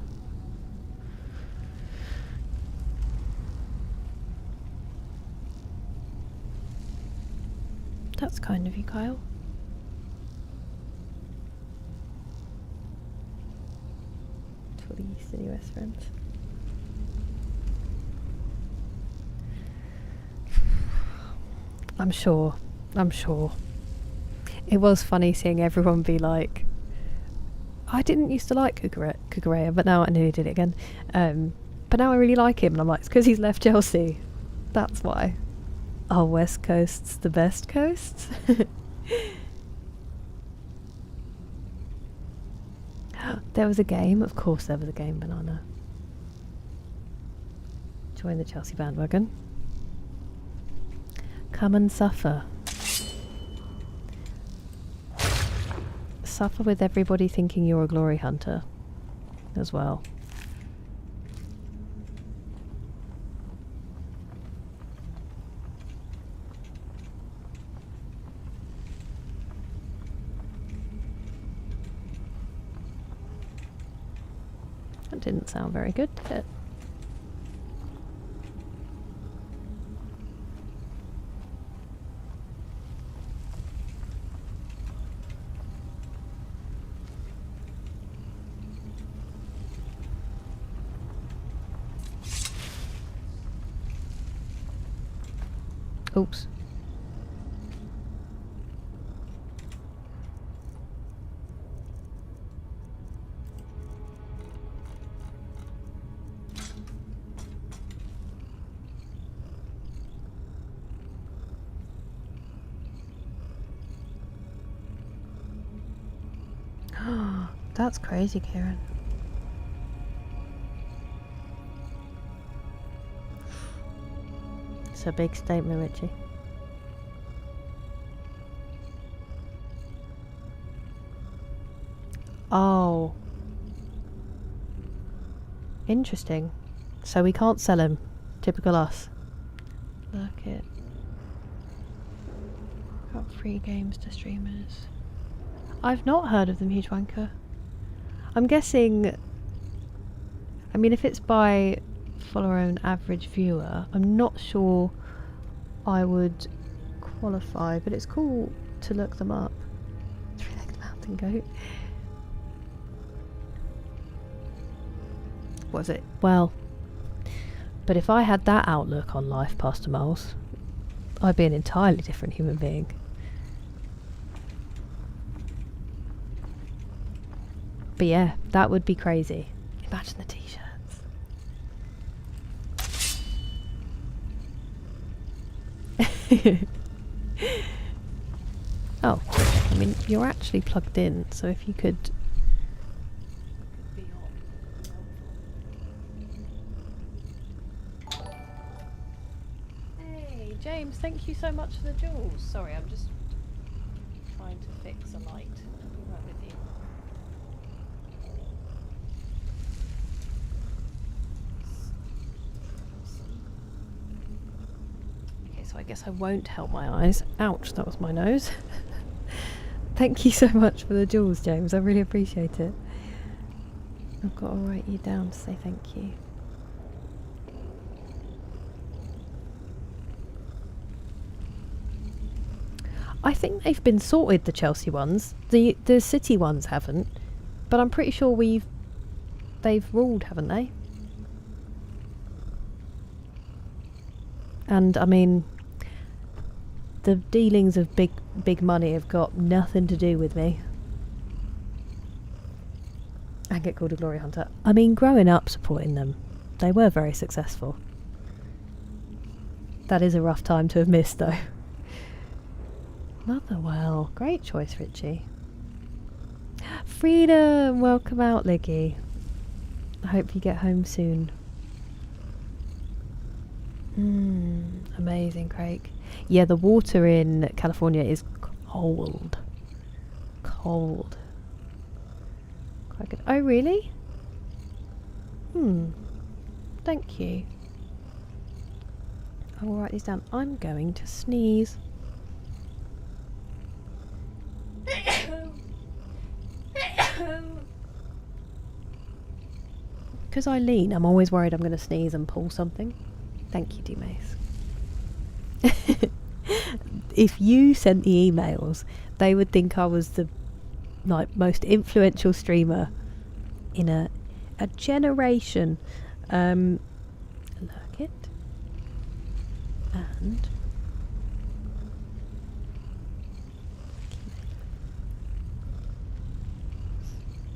That's kind of you, Kyle. To all the Eastern US friends. I'm sure. It was funny seeing everyone be like, I didn't used to like Cucurella, but now I nearly did it again. But now I really like him, and I'm like, it's because he's left Chelsea. That's why. Our West Coast's the best coast. There was a game. Of course there was a game, Banana. Join the Chelsea bandwagon. Come and suffer. Suffer with everybody thinking you're a glory hunter as well. That didn't sound very good, did it? Oops. That's crazy, Kieran. It's a big statement, Richie. Oh. Interesting. So we can't sell him. Typical us. Look it. Got free games to streamers. I've not heard of them, Huge Wanker. I'm guessing... I mean, if it's by follower and average viewer, I'm not sure I would qualify, but it's cool to look them up. Three-legged mountain goat. Was it? Well, but if I had that outlook on life, Pastor Miles, I'd be an entirely different human being. But yeah, that would be crazy. Imagine the t-shirts. Oh, I mean, you're actually plugged in, so if you could... Hey, James, thank you so much for the jewels. Sorry, I'm just trying to fix a light. I'll be right with you. So I guess I won't help my eyes. Ouch, that was my nose. Thank you so much for the jewels, James. I really appreciate it. I've got to write you down to say thank you. I think they've been sorted, the Chelsea ones. The City ones haven't. But I'm pretty sure they've ruled, haven't they? And I mean, the dealings of big money have got nothing to do with me. And get called a glory hunter. I mean, growing up supporting them, they were very successful. That is a rough time to have missed, though. Motherwell, great choice, Richie. Freedom, welcome out, Liggy. I hope you get home soon. Amazing, Craig. Yeah, the water in California is cold. Cold. Quite good. Oh, really? Thank you. I will write these down. I'm going to sneeze. Because I lean, I'm always worried I'm going to sneeze and pull something. Thank you, D-Mace. If you sent the emails, they would think I was the most influential streamer in a generation. Look it. And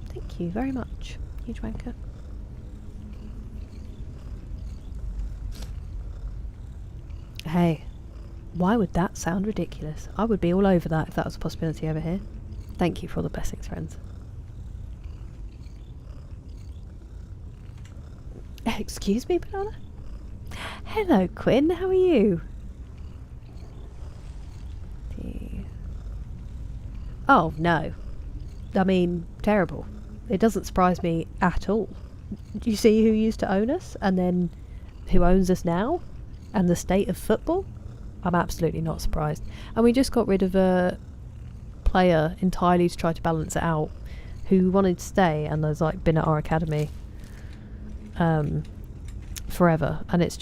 thank you very much, huge wanker. Hey, why would that sound ridiculous? I would be all over that if that was a possibility over here. Thank you for all the blessings, friends. Excuse me, Banana? Hello, Quinn, how are you? Oh, no. I mean, terrible. It doesn't surprise me at all. Do you see who used to own us? And then who owns us now? And the state of football? I'm absolutely not surprised. And we just got rid of a player entirely to try to balance it out, who wanted to stay and has been at our academy forever, and it's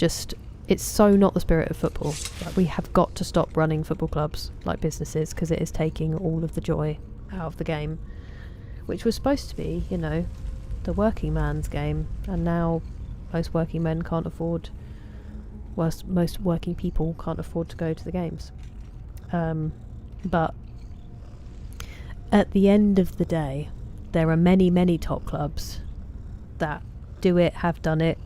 so not the spirit of football. Like, we have got to stop running football clubs like businesses, because it is taking all of the joy out of the game, which was supposed to be, you know, the working man's game, and now most working men can't afford, most working people can't afford to go to the games. But at the end of the day, there are many top clubs that do it, have done it,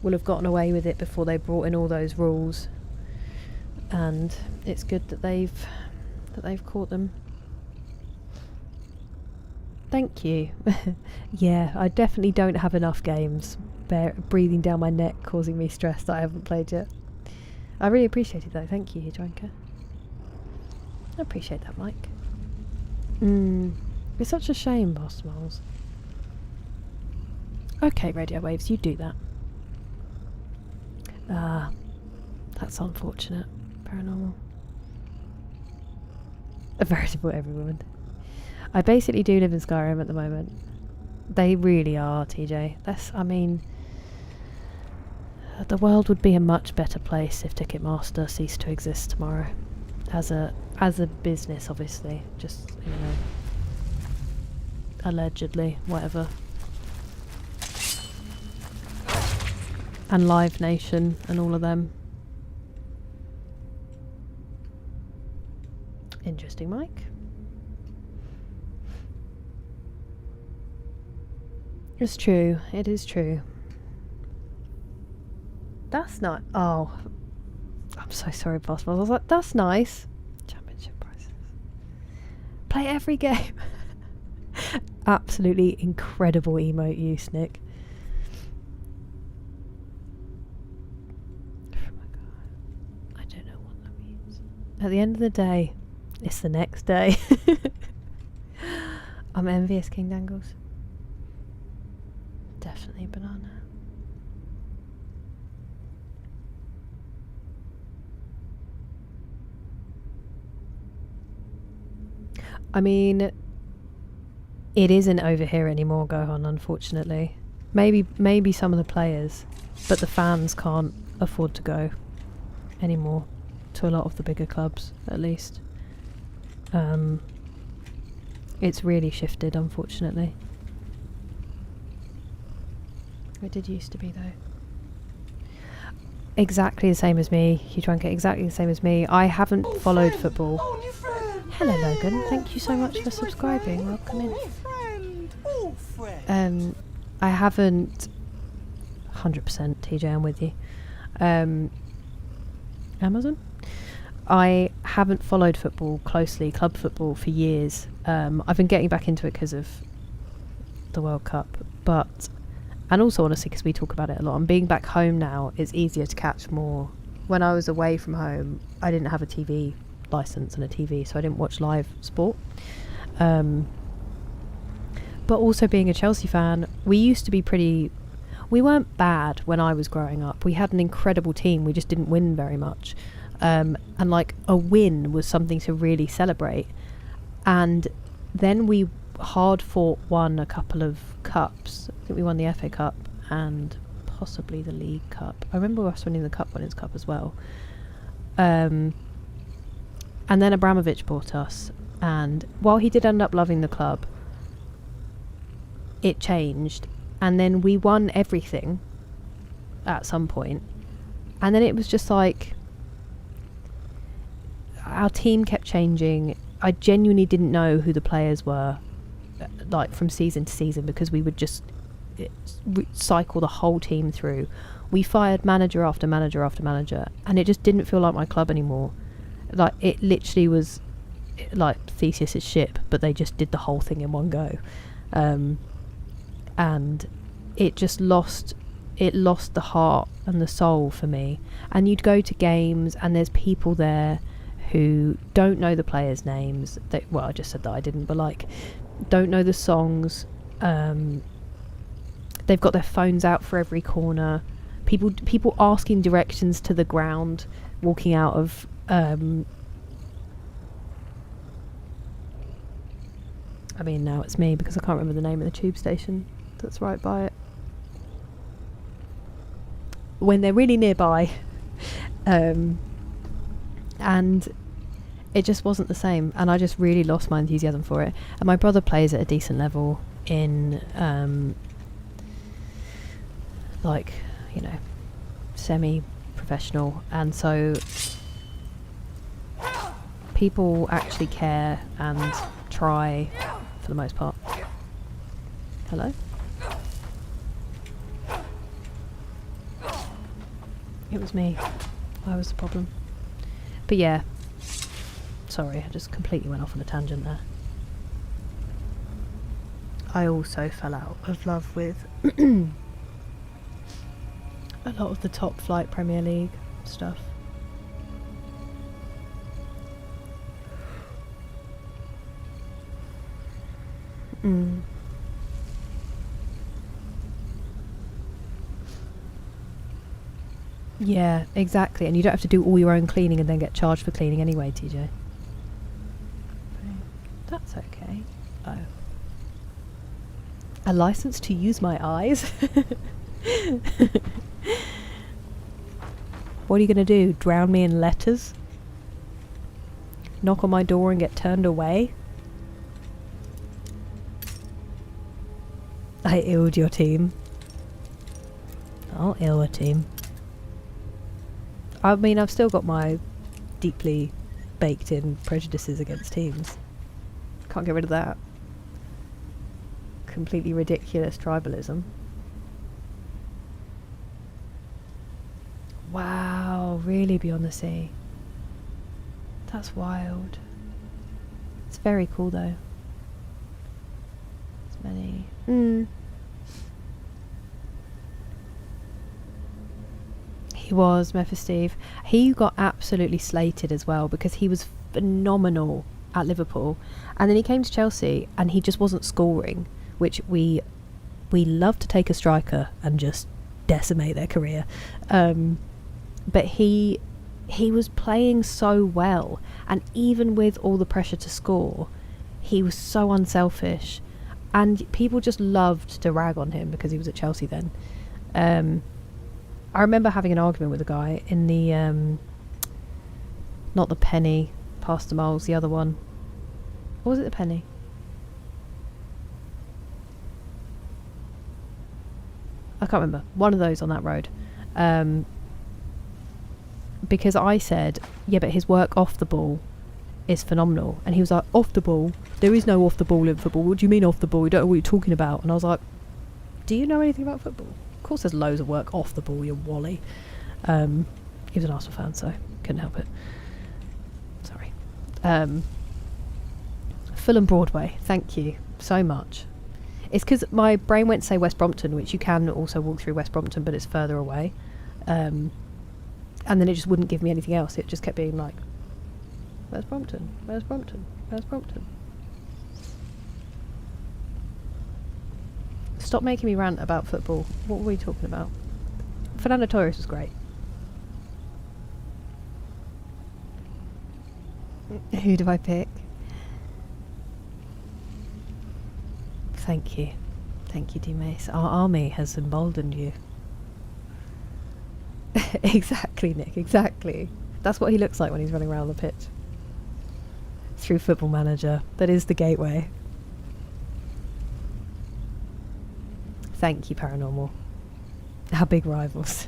will have gotten away with it before they brought in all those rules, and it's good that they've caught them. Thank you. Yeah, I definitely don't have enough games breathing down my neck, causing me stress that I haven't played yet. I really appreciate it though. Thank you, Hydranka. I appreciate that, Mike. It's such a shame, Boss Smiles. Okay, Radio Waves, you do that. That's unfortunate. Paranormal. A veritable every woman. I basically do live in Skyrim at the moment. They really are, TJ. I mean, the world would be a much better place if Ticketmaster ceased to exist tomorrow. As a business, obviously. Just, you know, allegedly, whatever. And Live Nation and all of them. Interesting, Mike. It's true. It is true. That's not. Oh, I'm so sorry, Boss. I was like, that's nice. Championship prizes. Play every game. Absolutely incredible emote use, Nick. Oh my god. I don't know what that means. At the end of the day, it's the next day. I'm envious, King Dangles. Definitely banana. I mean, it isn't over here anymore, Gohan, unfortunately. Maybe some of the players, but the fans can't afford to go anymore to a lot of the bigger clubs, at least. It's really shifted, unfortunately. It did used to be, though. Exactly the same as me. You drank it exactly the same as me. I haven't followed football. Hello, Logan. Thank you so much for subscribing. Welcome in. I haven't 100% TJ, I'm with you. Amazon? I haven't followed football closely, club football, for years. I've been getting back into it because of the World Cup, and also honestly because we talk about it a lot. And being back home now, it's easier to catch more. When I was away from home, I didn't have a TV license and a TV, so I didn't watch live sport. But also being a Chelsea fan, we used to be we weren't bad when I was growing up. We had an incredible team, we just didn't win very much. And like a win was something to really celebrate. And then we hard fought won a couple of cups. I think we won the FA Cup and possibly the League Cup. I remember us winning the Winners' Cup as well. And then Abramovich bought us, and while he did end up loving the club, it changed, and then we won everything at some point, and then it was just like our team kept changing. I genuinely didn't know who the players were, like from season to season, because we would just cycle the whole team through. We fired manager after manager after manager, and it just didn't feel like my club anymore. Like, it literally was like Theseus's ship, but they just did the whole thing in one go. And it just lost the heart and the soul for me. And you'd go to games and there's people there who don't know the players' names. Well, I just said that I didn't, but like, don't know the songs. They've got their phones out for every corner. People asking directions to the ground, walking out of I mean, now it's me because I can't remember the name of the tube station that's right by it. when they're really nearby. And it just wasn't the same, and I just really lost my enthusiasm for it. And my brother plays at a decent level in like, you know, semi-professional, and so people actually care and try for the most part. Hello? It was me. I was the problem. But yeah. Sorry, I just completely went off on a tangent there. I also fell out of love with a lot of the top flight Premier League stuff. Yeah, exactly. And you don't have to do all your own cleaning and then get charged for cleaning anyway, TJ. That's okay. Oh. A license to use my eyes? What are you going to do? Drown me in letters? Knock on my door and get turned away? I illed your team. I'll ill a team. I mean, I've still got my deeply baked in prejudices against teams. Can't get rid of that. Completely ridiculous tribalism. Wow, really beyond the sea. That's wild. It's very cool though. It's many. He was, Memphis Steve. He got absolutely slated as well because he was phenomenal at Liverpool, and then he came to Chelsea and he just wasn't scoring, which we love to take a striker and just decimate their career, but he was playing so well, and even with all the pressure to score, he was so unselfish, and people just loved to rag on him because he was at Chelsea then. I remember having an argument with a guy in the not the Penny past the Moles, the other one. Or was it the Penny? I can't remember. One of those on that road. Because I said, yeah, but his work off the ball is phenomenal. And he was like, off the ball? There is no off the ball in football. What do you mean off the ball? You don't know what you're talking about. And I was like, do you know anything about football? Of course there's loads of work off the ball, you wally. He was an Arsenal fan, so couldn't help it. Sorry. Fulham Broadway, thank you so much. It's because my brain went to say West Brompton, which you can also walk through West Brompton, but it's further away. And then it just wouldn't give me anything else. It just kept being like, West Brompton, West Brompton, West Brompton. Stop making me rant about football. What were we talking about? Fernando Torres was great. Who do I pick? Thank you. Thank you, D-Mace. Our army has emboldened you. Exactly, Nick, exactly. That's what he looks like when he's running around the pitch. Through Football Manager. That is the gateway. Thank you, Paranormal. Our big rivals.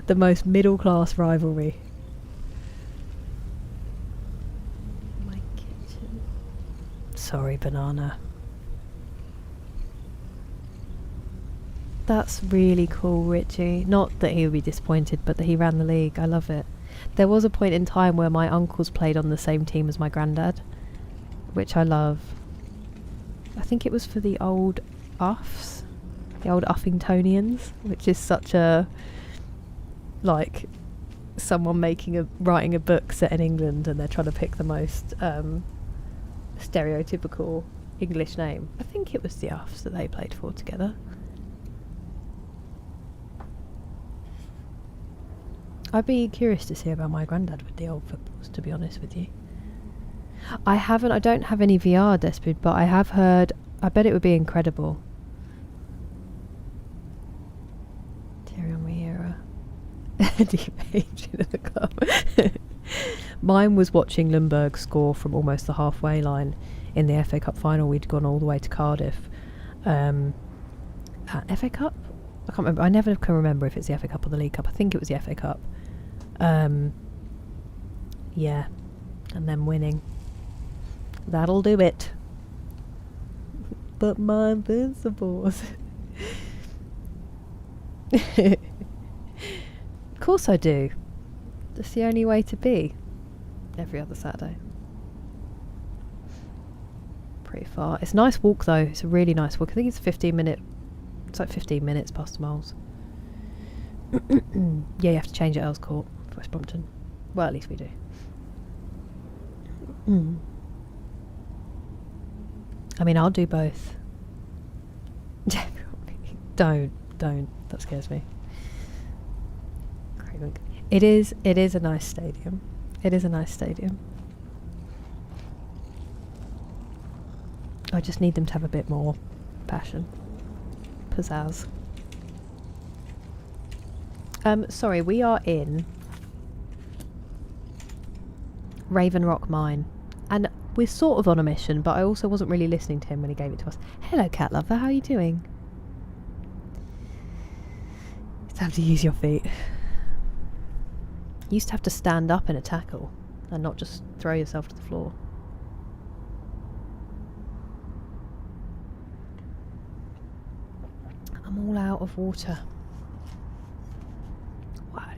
The most middle-class rivalry. My kitchen. Sorry, Banana. That's really cool, Richie. Not that he would be disappointed, but that he ran the league. I love it. There was a point in time where my uncles played on the same team as my granddad, which I love. I think it was for the old Uffs, the old Uffingtonians, which is such a, like, someone writing a book set in England and they're trying to pick the most stereotypical English name. I think it was the Uffs that they played for together. I'd be curious to see about my granddad with the old footballs, to be honest with you. I don't have any VR, Despid, but I have heard, I bet it would be incredible. Tyrion Miera. deep age in the club. Mine was watching Lundberg score from almost the halfway line in the FA Cup final. We'd gone all the way to Cardiff. FA Cup? I can't remember. I never can remember if it's the FA Cup or the League Cup. I think it was the FA Cup. Yeah. And then winning. That'll do it. But my Invincibles. Of course I do. That's the only way to be. Every other Saturday. Pretty far. It's a nice walk though. It's a really nice walk. I think it's 15 minute. It's like 15 minutes past the miles. Yeah, you have to change at Earls Court for West Brompton. Well, at least we do. I mean, I'll do both. Don't. That scares me. It is a nice stadium. It is a nice stadium. I just need them to have a bit more passion. Pizzazz. Sorry, we are in Raven Rock Mine. And we're sort of on a mission, but I also wasn't really listening to him when he gave it to us. Hello, cat lover, how are you doing? It's time to use your feet. You used to have to stand up in a tackle and not just throw yourself to the floor. I'm all out of water. Wow.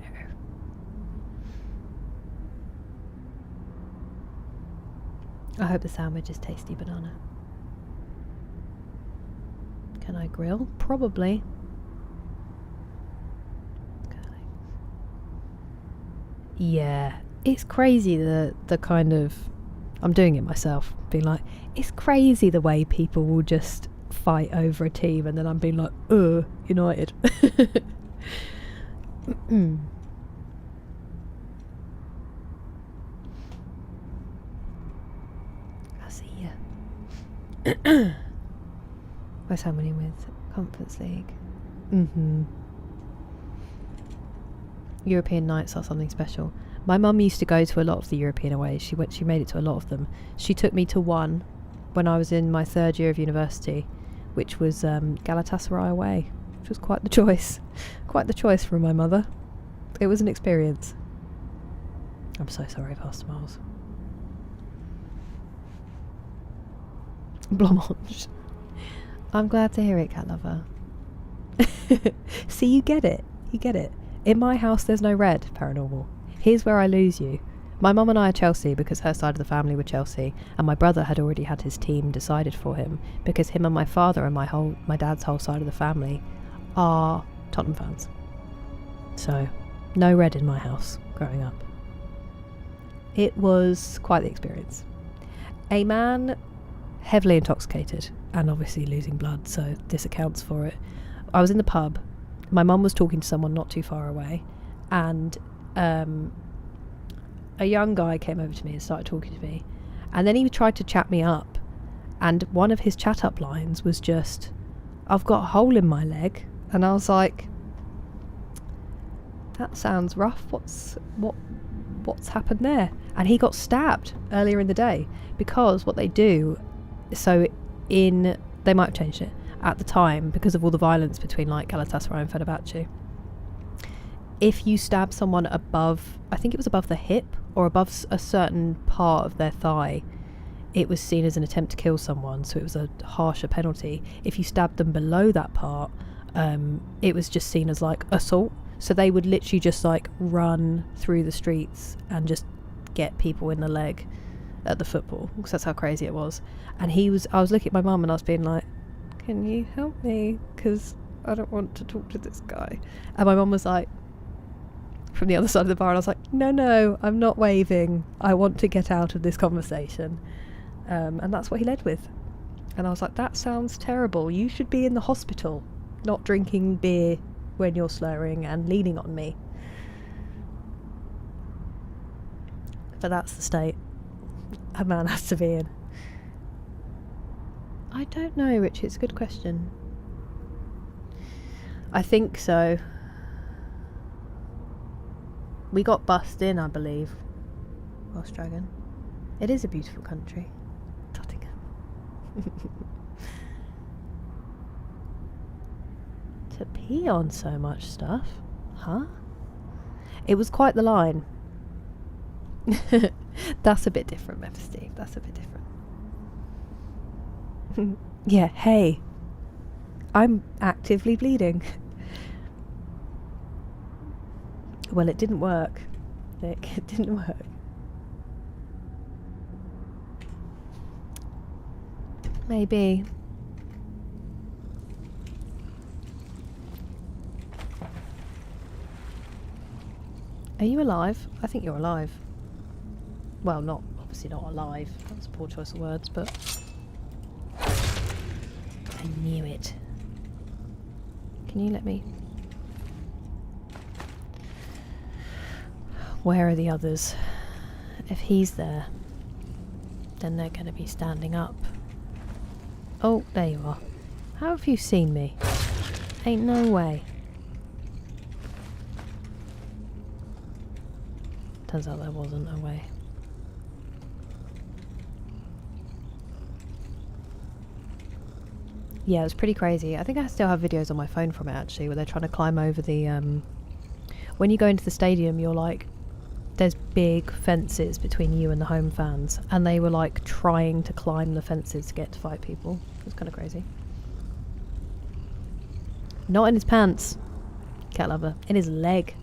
I hope the sandwich is tasty banana. Can I grill? Probably. Yeah, it's crazy the kind of, I'm doing it myself, being like, it's crazy the way people will just fight over a team, and then I'm being like, United. I see ya. Where's how many with Conference League? European nights are something special. My mum used to go to a lot of the European aways. She made it to a lot of them. She took me to one when I was in my 3rd year of university, which was Galatasaray away, which was quite the choice. Quite the choice from my mother. It was an experience. I'm so sorry, Pastor Miles. Blancmange. I'm glad to hear it, cat lover. See, you get it. You get it. In my house, there's no red, paranormal. Here's where I lose you. My mum and I are Chelsea because her side of the family were Chelsea, and my brother had already had his team decided for him because him and my father and my dad's whole side of the family are Tottenham fans. So, no red in my house growing up. It was quite the experience. A man heavily intoxicated and obviously losing blood, so this accounts for it. I was in the pub. My mum was talking to someone not too far away, and a young guy came over to me and started talking to me, and then he tried to chat me up, and one of his chat up lines was just, I've got a hole in my leg, and I was like, that sounds rough. What's happened there? And he got stabbed earlier in the day, because what they do, so they might have changed it at the time because of all the violence between like Galatasaray and Fenerbahce. If you stab someone above, I think it was above the hip or above a certain part of their thigh, it was seen as an attempt to kill someone, so it was a harsher penalty. If you stabbed them below that part, it was just seen as like assault. So they would literally just like run through the streets and just get people in the leg at the football, because that's how crazy it was. And I was looking at my mum and I was being like, can you help me? Because I don't want to talk to this guy. And my mum was like, from the other side of the bar, and I was like, no, I'm not waving. I want to get out of this conversation. And that's what he led with. And I was like, that sounds terrible. You should be in the hospital, not drinking beer when you're slurring and leaning on me. But that's the state a man has to be in. I don't know, Richard. It's a good question. I think so. We got bussed in, I believe. Lost Dragon. It is a beautiful country. Tottingham. To pee on so much stuff? Huh? It was quite the line. That's a bit different, Memphis Steve. That's a bit different. Yeah, hey. I'm actively bleeding. Well, it didn't work, Nick. It didn't work. Maybe. Are you alive? I think you're alive. Well, not obviously not alive. That was a poor choice of words, but I knew it. Can you let me? Where are the others? If he's there, then they're going to be standing up. Oh, there you are. How have you seen me? Ain't no way. Turns out there wasn't a way. Yeah, it was pretty crazy. I think I still have videos on my phone from it actually, where they're trying to climb over the when you go into the stadium, you're like, there's big fences between you and the home fans, and they were like trying to climb the fences to get to fight people. It was kind of crazy. Not in his pants, cat lover. In his leg.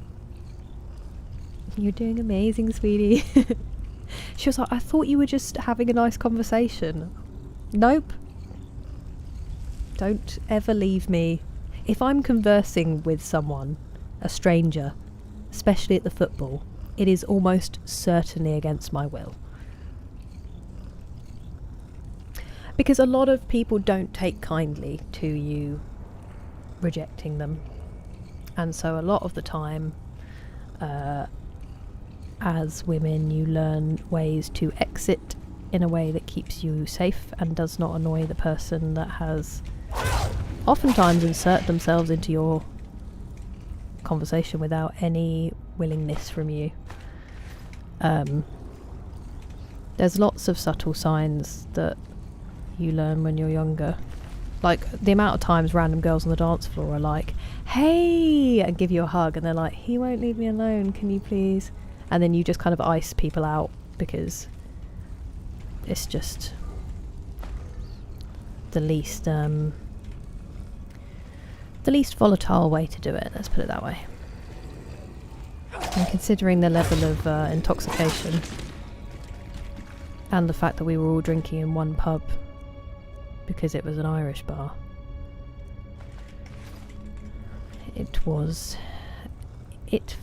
You're doing amazing, sweetie. She was like, I thought you were just having a nice conversation. Nope. Don't ever leave me. If I'm conversing with someone, a stranger, especially at the football, it is almost certainly against my will. Because a lot of people don't take kindly to you rejecting them. And so a lot of the time, as women, you learn ways to exit in a way that keeps you safe and does not annoy the person that has oftentimes insert themselves into your conversation without any willingness from you. There's lots of subtle signs that you learn when you're younger. Like the amount of times random girls on the dance floor are like, hey, and give you a hug, and they're like, he won't leave me alone, can you please? And then you just kind of ice people out because it's just the least volatile way to do it, let's put it that way. And considering the level of intoxication and the fact that we were all drinking in one pub because it was an Irish bar, it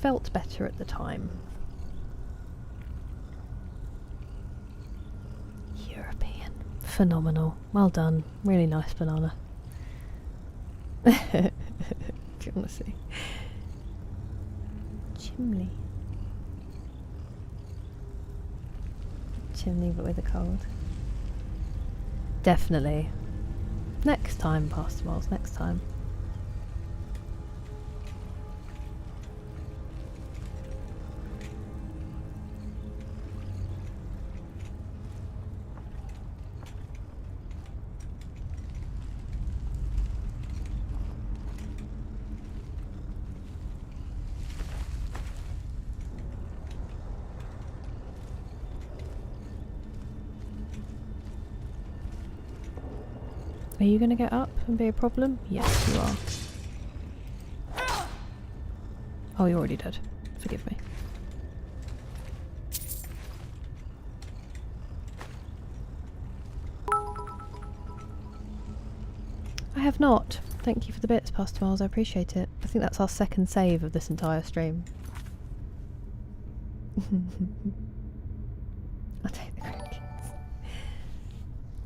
felt better at the time. European. Phenomenal. Well done. Really nice banana. Do you want to see? Chimney. Chimney but with a cold. Definitely. Next time, Pastor Miles, next time. Are you going to get up and be a problem? Yes, you are. Oh, you're already dead. Forgive me. I have not. Thank you for the bits, Pastor Miles. I appreciate it. I think that's our second save of this entire stream. I'll take the crickets.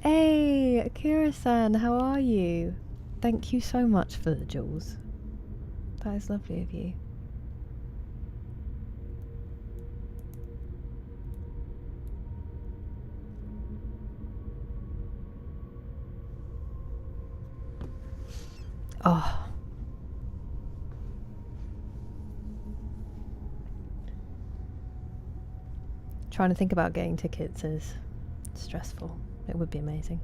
Hey, Akira-san, how are you? Thank you so much for the jewels. That is lovely of you. Oh. Trying to think about getting tickets is stressful. It would be amazing.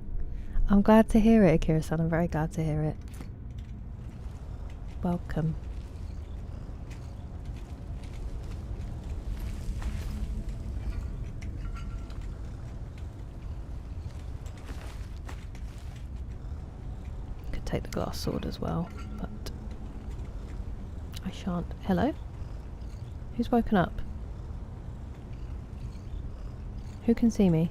I'm glad to hear it, Akira-san. I'm very glad to hear it. Welcome. Could take the glass sword as well, but I shan't. Hello? Who's woken up? Who can see me?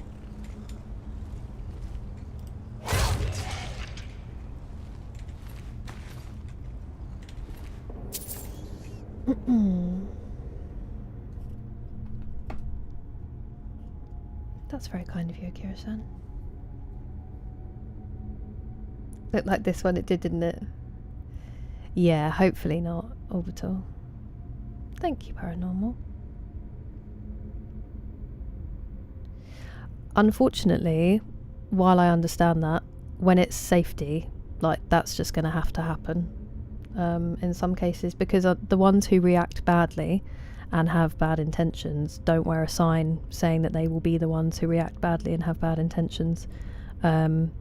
That's very kind of you, Akira-san. Looked like this one, it did, didn't it? Yeah, hopefully not, Orbital. Thank you, Paranormal. Unfortunately, while I understand that, when it's safety, like, that's just going to have to happen. In some cases, because the ones who react badly and have bad intentions don't wear a sign saying that they will be the ones who react badly and have bad intentions. And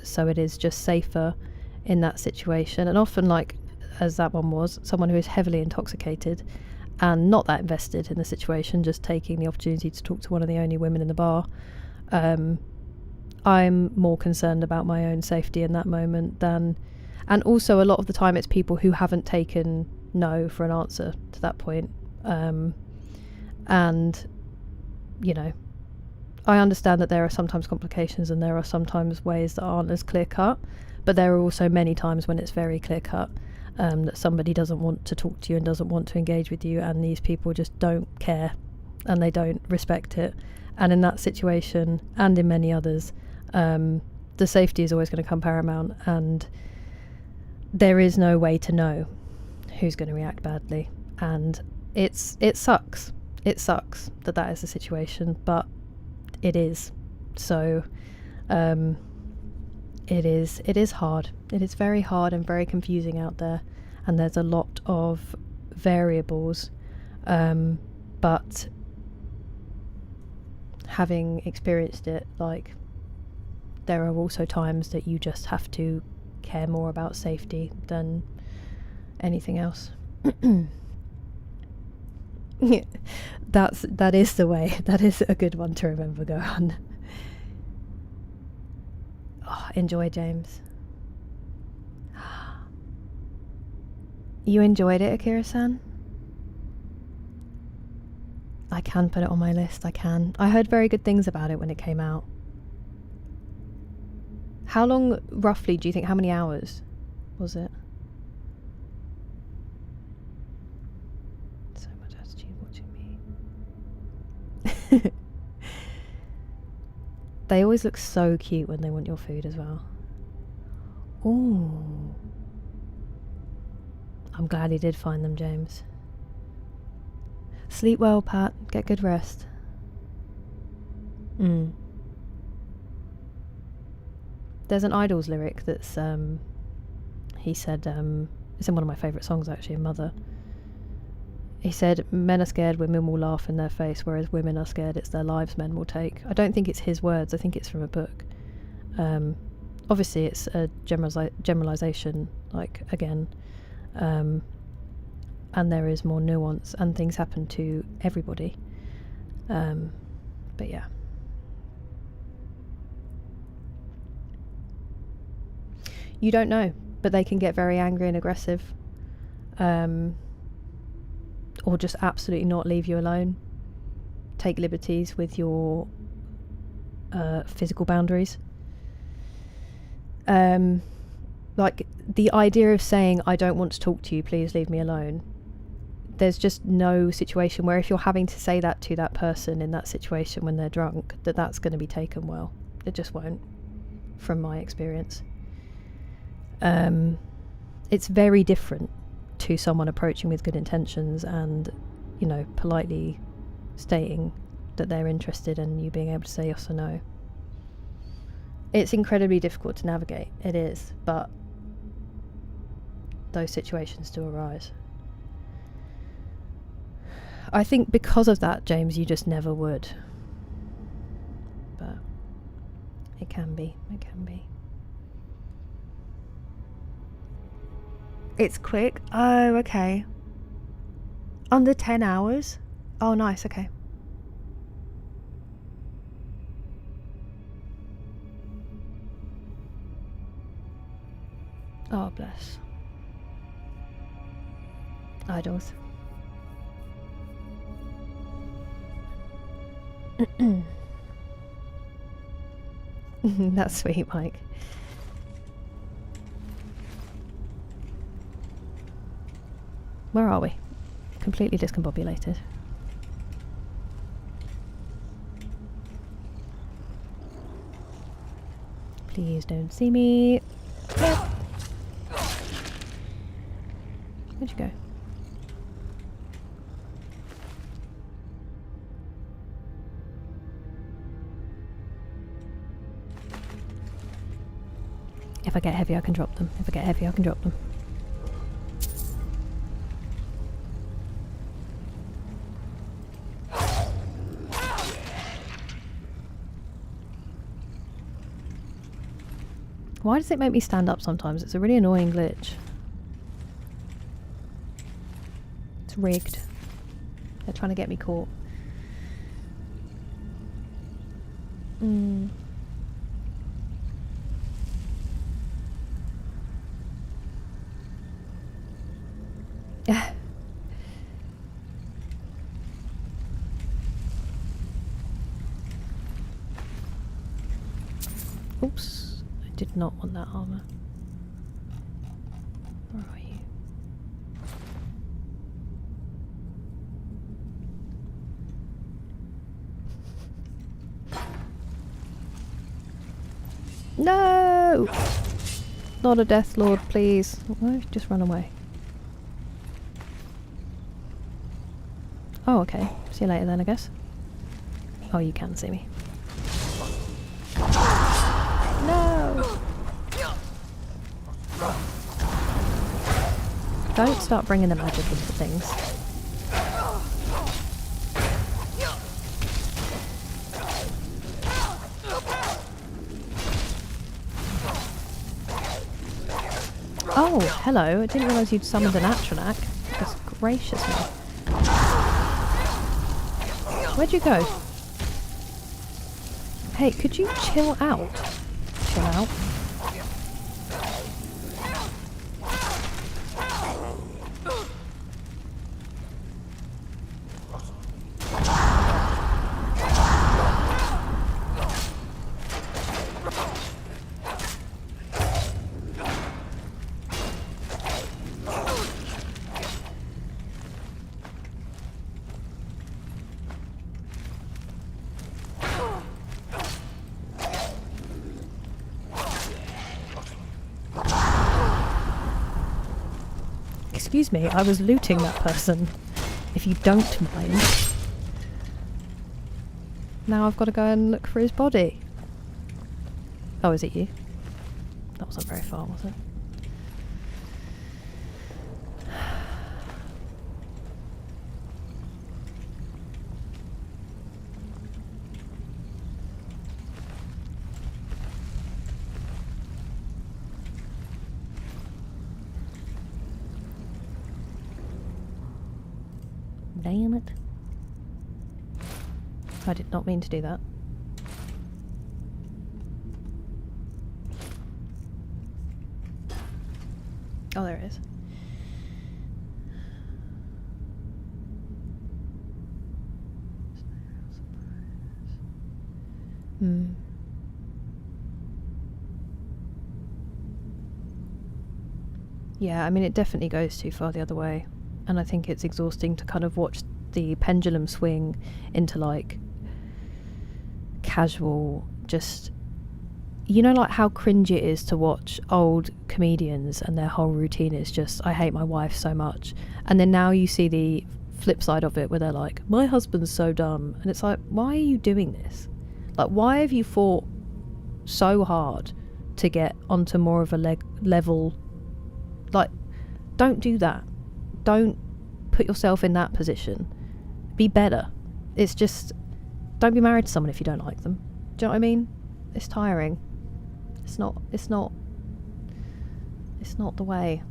so it is just safer in that situation. And often, like, as that one was, someone who is heavily intoxicated and not that invested in the situation, just taking the opportunity to talk to one of the only women in the bar, I'm more concerned about my own safety in that moment than... And also a lot of the time it's people who haven't taken no for an answer to that point. And, you know, I understand that there are sometimes complications and there are sometimes ways that aren't as clear-cut, but there are also many times when it's very clear-cut, that somebody doesn't want to talk to you and doesn't want to engage with you, and these people just don't care and they don't respect it. And in that situation, and in many others, the safety is always going to come paramount, and there is no way to know who's going to react badly. And it sucks. It sucks that is the situation, but it is. So it is hard. It is very hard and very confusing out there, and there's a lot of variables, but having experienced it, like, there are also times that you just have to care more about safety than anything else. Yeah, that is the way. That is a good one to remember, Gohan. Oh, enjoy, James. You enjoyed it, Akira-san? I can put it on my list, I can. I heard very good things about it when it came out. How long, roughly, do you think, how many hours was it? So much attitude watching me. They always look so cute when they want your food as well. Ooh. I'm glad he did find them, James. Sleep well, Pat. Get good rest. There's an Idols lyric that's, he said, it's in one of my favourite songs actually, Mother. He said, men are scared, women will laugh in their face, whereas women are scared, it's their lives men will take. I don't think it's his words, I think it's from a book. Obviously it's a generalisation, like, again, and there is more nuance, and things happen to everybody. But yeah. You don't know, but they can get very angry and aggressive, or just absolutely not leave you alone, take liberties with your physical boundaries. Like, the idea of saying, I don't want to talk to you, please leave me alone, there's just no situation where if you're having to say that to that person in that situation when they're drunk, that's going to be taken well. It just won't, from my experience. It's very different to someone approaching with good intentions and, you know, politely stating that they're interested and you being able to say yes or no. It's incredibly difficult to navigate, it is, but those situations do arise. I think because of that, James, you just never would. But it can be. It can be. It's quick. Oh, okay. Under 10 hours? Oh, nice. Okay. Oh, bless. Idols. That's sweet, Mike. Where are we? Completely discombobulated. Please don't see me. Yep. Where'd you go? If I get heavy, I can drop them. If I get heavy, I can drop them. Why does it make me stand up sometimes? It's a really annoying glitch. It's rigged. They're trying to get me caught. Oops, I did not want that armor. Where are you? No! Not a Death Lord, please. Oh, just run away. Oh, okay. See you later then, I guess. Oh, you can see me. No! Don't start bringing the magic into things. Oh, hello. I didn't realise you'd summoned an Atronach. Goodness gracious me. Where'd you go? Hey, could you chill out? Chill out. Excuse me, I was looting that person, if you don't mind. Now I've got to go and look for his body. Oh, is it you? That wasn't very far, was it? Damn it. I did not mean to do that. Oh, there it is. Yeah, I mean, it definitely goes too far the other way. And I think it's exhausting to kind of watch the pendulum swing into like casual, just, you know, like how cringy it is to watch old comedians and their whole routine is just, I hate my wife so much. And then now you see the flip side of it where they're like, my husband's so dumb. And it's like, why are you doing this? Like, why have you fought so hard to get onto more of a level? Like, don't do that. Don't put yourself in that position. be better. It's just, don't be married to someone if you don't like them. Do you know what I mean? It's tiring. It's not the way.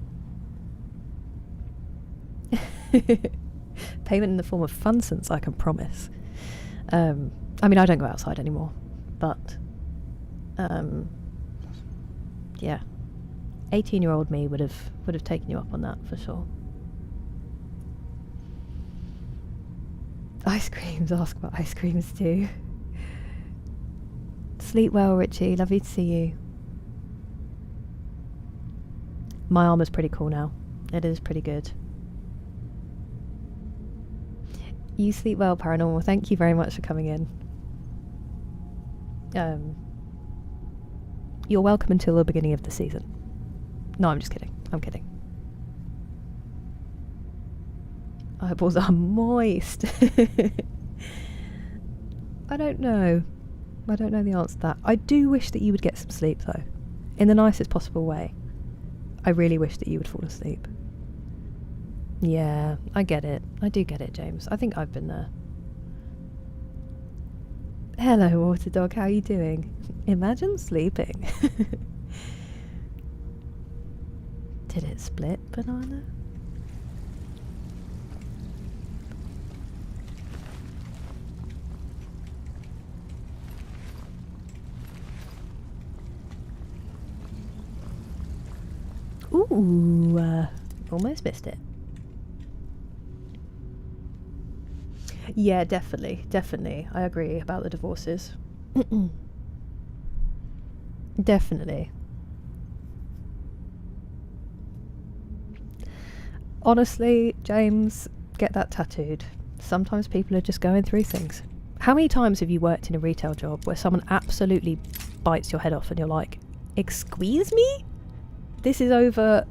Payment in the form of fun sense, I can promise. I mean, I don't go outside anymore, but yeah, 18-year-old me would have taken you up on that for sure. Ice creams, ask about ice creams too. Sleep well, Richie, lovely to see you. My armor's pretty cool now. It is pretty good. You sleep well, Paranormal. Thank you very much for coming in. You're welcome until the beginning of the season. No, I'm just kidding. I'm kidding. Eyeballs are moist. I don't know. I don't know the answer to that. I do wish that you would get some sleep, though. In the nicest possible way. I really wish that you would fall asleep. Yeah, I get it. I do get it, James. I think I've been there. Hello, Water Dog. How are you doing? Imagine sleeping. Did it split, banana? Ooh, almost missed it. Yeah, definitely. I agree about the divorces. Definitely. Honestly, James, get that tattooed. Sometimes people are just going through things. How many times have you worked in a retail job where someone absolutely bites your head off and you're like, excuse me? This is over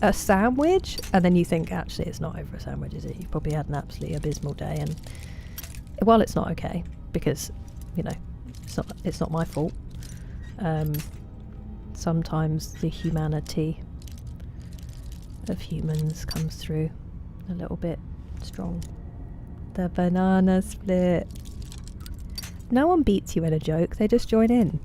a sandwich? And then you think, actually, it's not over a sandwich, is it? You've probably had an absolutely abysmal day. And well, it's not okay because, you know, it's not my fault. Sometimes the humanity of humans comes through a little bit strong. The banana split. No one beats you in a joke, they just join in.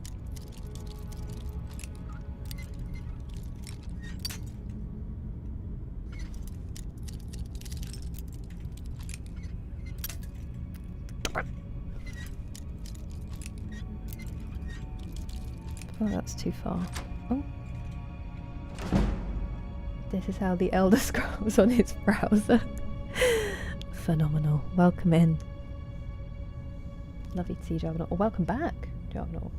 Oh, that's too far. Oh. This is how the Elder Scrolls on his browser. Phenomenal. Welcome in. Lovely to see you, Juggernaut. Or welcome back, Juggernaut.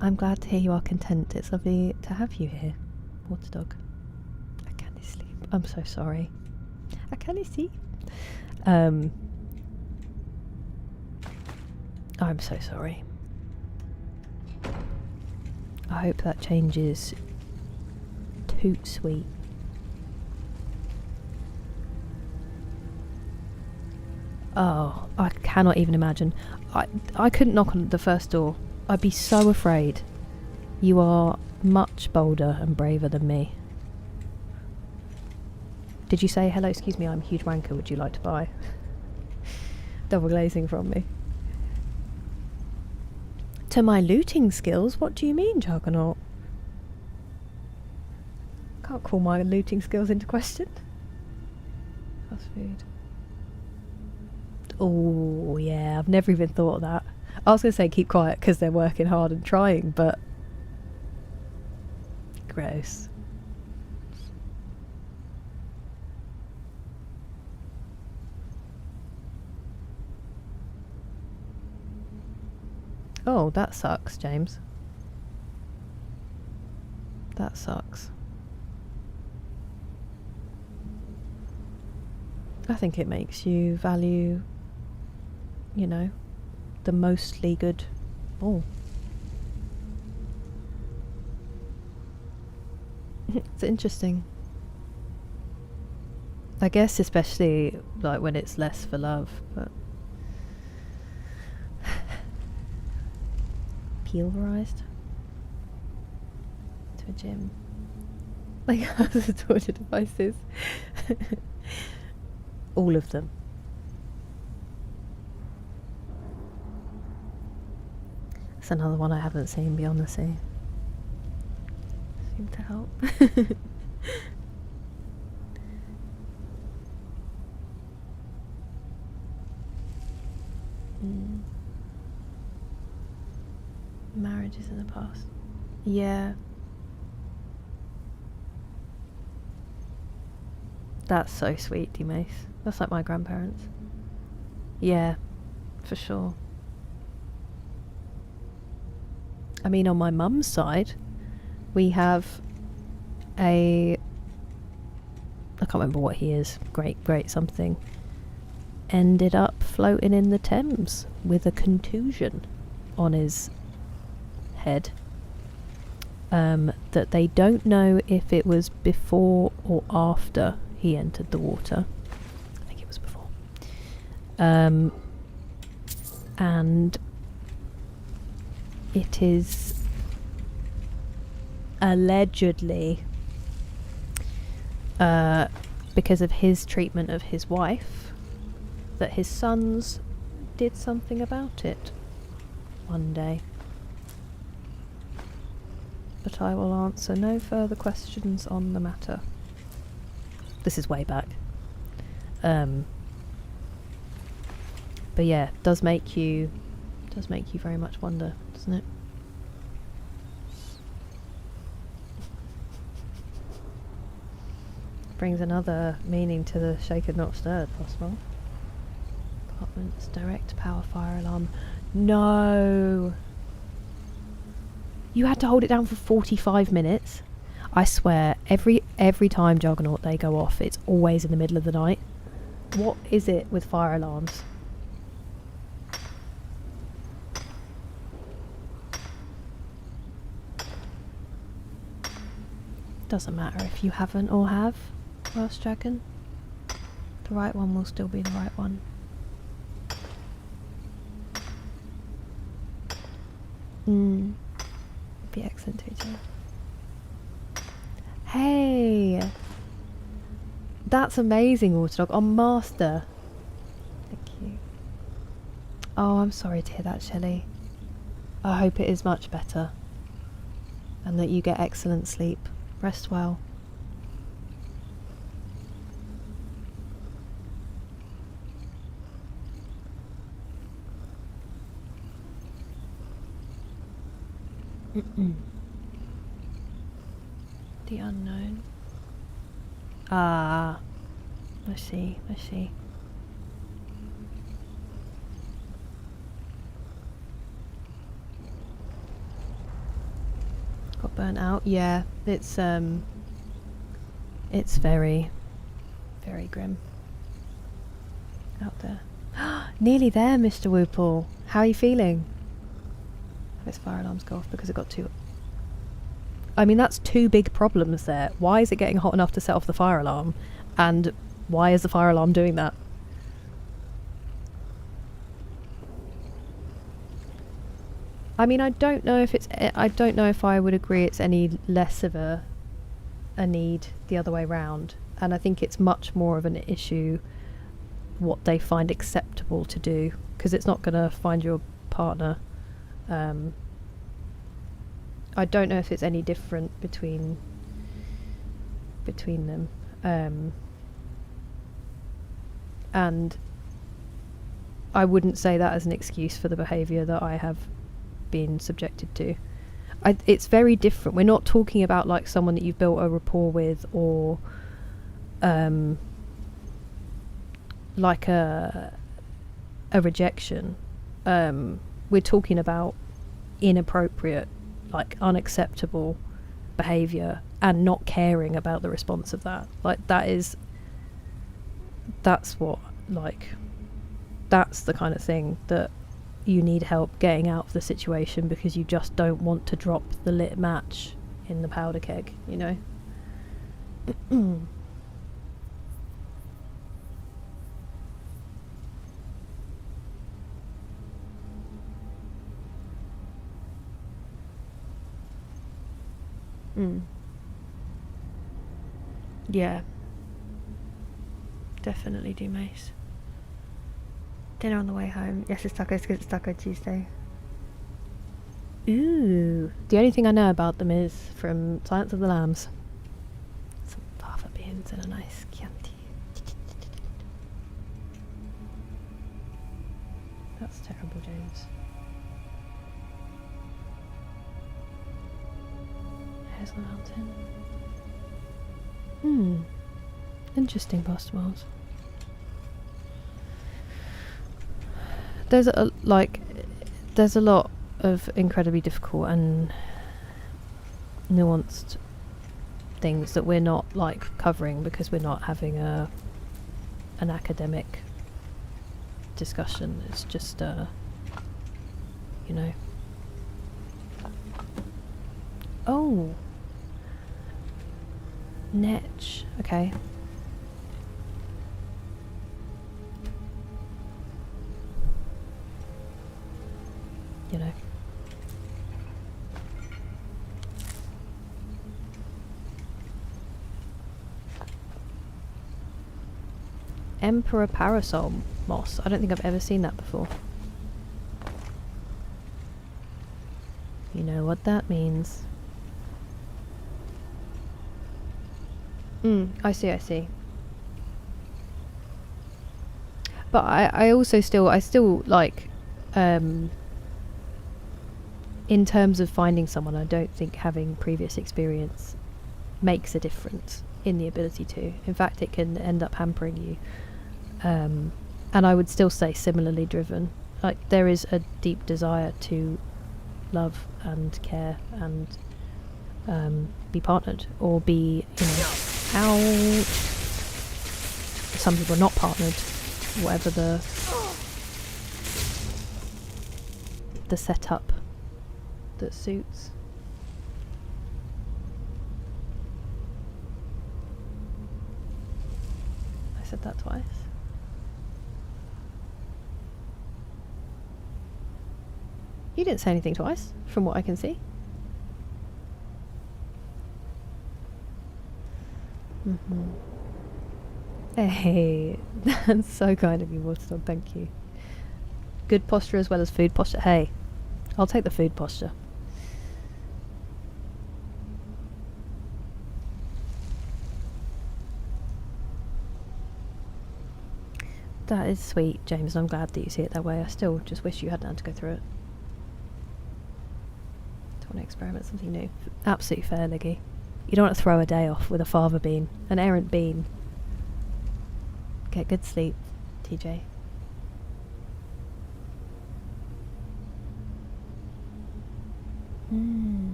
I'm glad to hear you are content. It's lovely to have you here, Water Dog. I can't sleep. I'm so sorry. I can't sleep. I'm so sorry. I hope that changes. Toot sweet. Oh, I cannot even imagine. I couldn't knock on the first door. I'd be so afraid. You are much bolder and braver than me. Did you say, hello, excuse me, I'm a huge wanker, would you like to buy? Double glazing from me. To my looting skills? What do you mean, Juggernaut? Can't call my looting skills into question. Fast food. Oh, yeah, I've never even thought of that. I was going to say keep quiet because they're working hard and trying, but... gross. Oh, that sucks, James. That sucks. I think it makes you value, you know, the mostly good ball. It's interesting. I guess especially like when it's less for love, but pulverized to a gym. Like other torture devices. All of them. That's another one I haven't seen, Beyond the Sea. Seem to help. Marriages in the past. Yeah. That's so sweet, D-Mace. That's like my grandparents. Yeah, for sure. I mean, on my mum's side, we have I can't remember what he is. Great something. Ended up floating in the Thames with a contusion on his head. That they don't know if it was before or after he entered the water. I think it was before. And it is allegedly because of his treatment of his wife that his sons did something about it one day. But I will answer no further questions on the matter. This is way back. But yeah, does make you very much wonder, doesn't it? Brings another meaning to the shaken not stirred possible. Apartments, direct power fire alarm. No! You had to hold it down for 45 minutes. I swear, every time Juggernaut they go off, it's always in the middle of the night. What is it with fire alarms? Doesn't matter if you haven't or have, Last Dragon. The right one will still be the right one. Be excellent teacher. Hey! That's amazing, Waterdog. On Master. Thank you. Oh, I'm sorry to hear that, Shelley. I hope it is much better. And that you get excellent sleep. Rest well. The unknown. Ah, I see. Got burnt out. Yeah, it's very, very grim out there. Nearly there, Mr. Whoople. How are you feeling? His fire alarms go off because it got too... I mean, that's two big problems there. Why is it getting hot enough to set off the fire alarm? And why is the fire alarm doing that? I mean, I don't know if I would agree it's any less of a need the other way round. And I think it's much more of an issue what they find acceptable to do, because it's not going to find your partner. I don't know if it's any different between them, and I wouldn't say that as an excuse for the behaviour that I have been subjected to. It's very different. We're not talking about like someone that you've built a rapport with, or like a rejection. We're talking about inappropriate, like unacceptable behaviour and not caring about the response of that. Like that's the kind of thing that you need help getting out of the situation, because you just don't want to drop the lit match in the powder keg, you know? Yeah. Definitely do mace. Dinner on the way home. Yes, it's tacos because it's Taco Tuesday. Ooh. The only thing I know about them is from Silence of the Lambs. Some fava beans and a nice Chianti. That's terrible, James. There's the mountain. Interesting past miles. There's a lot of incredibly difficult and nuanced things that we're not like covering because we're not having an academic discussion. It's just you know. Oh, Netch. Okay. You know. Emperor Parasol Moss. I don't think I've ever seen that before. You know what that means. I see. But I also still like in terms of finding someone, I don't think having previous experience makes a difference in the ability to. In fact, it can end up hampering you. And I would still say similarly driven. Like, there is a deep desire to love and care and be partnered or be, you know, out. Some people are not partnered, whatever the setup that suits. I said that twice. You didn't say anything twice, from what I can see. Hey, that's so kind of you, Waterstone, thank you. Good posture as well as food posture. Hey, I'll take the food posture. That is sweet, James. I'm glad that you see it that way. I still just wish you hadn't had to go through it. Don't want to experiment something new. Absolutely fair, Liggy. You don't want to throw a day off with a fava bean. An errant bean. Get good sleep, TJ.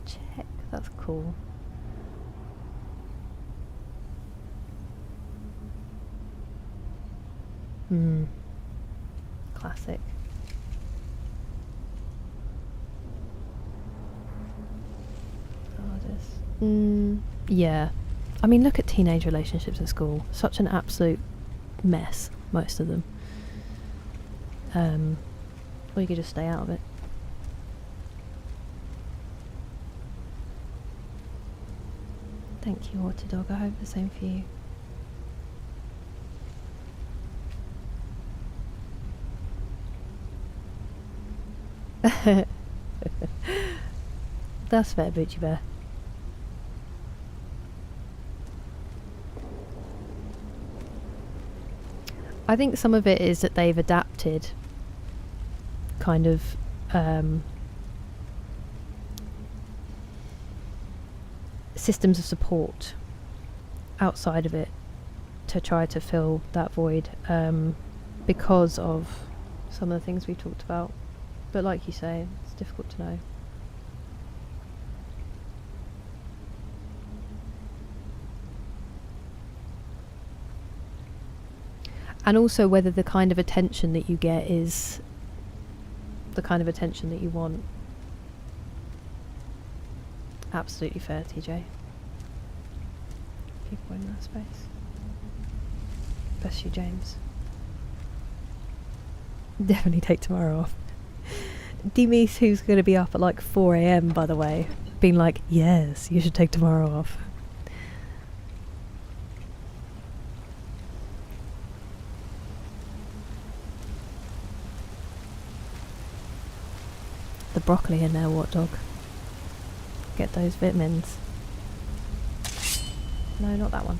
Check. That's cool. Classic. Yeah. I mean, look at teenage relationships at school. Such an absolute mess, most of them. Or you could just stay out of it. Thank you, Water Dog. I hope the same for you. That's fair, Butchie Bear. I think some of it is that they've adapted kind of systems of support outside of it to try to fill that void because of some of the things we talked about. But like you say, it's difficult to know. And also whether the kind of attention that you get is the kind of attention that you want. Absolutely fair, TJ. People in that space. Bless you, James. Definitely take tomorrow off. Demise, who's going to be up at like 4 AM, by the way, being like, yes, you should take tomorrow off. the broccoli in there, what dog? Get those vitamins. No, not that one.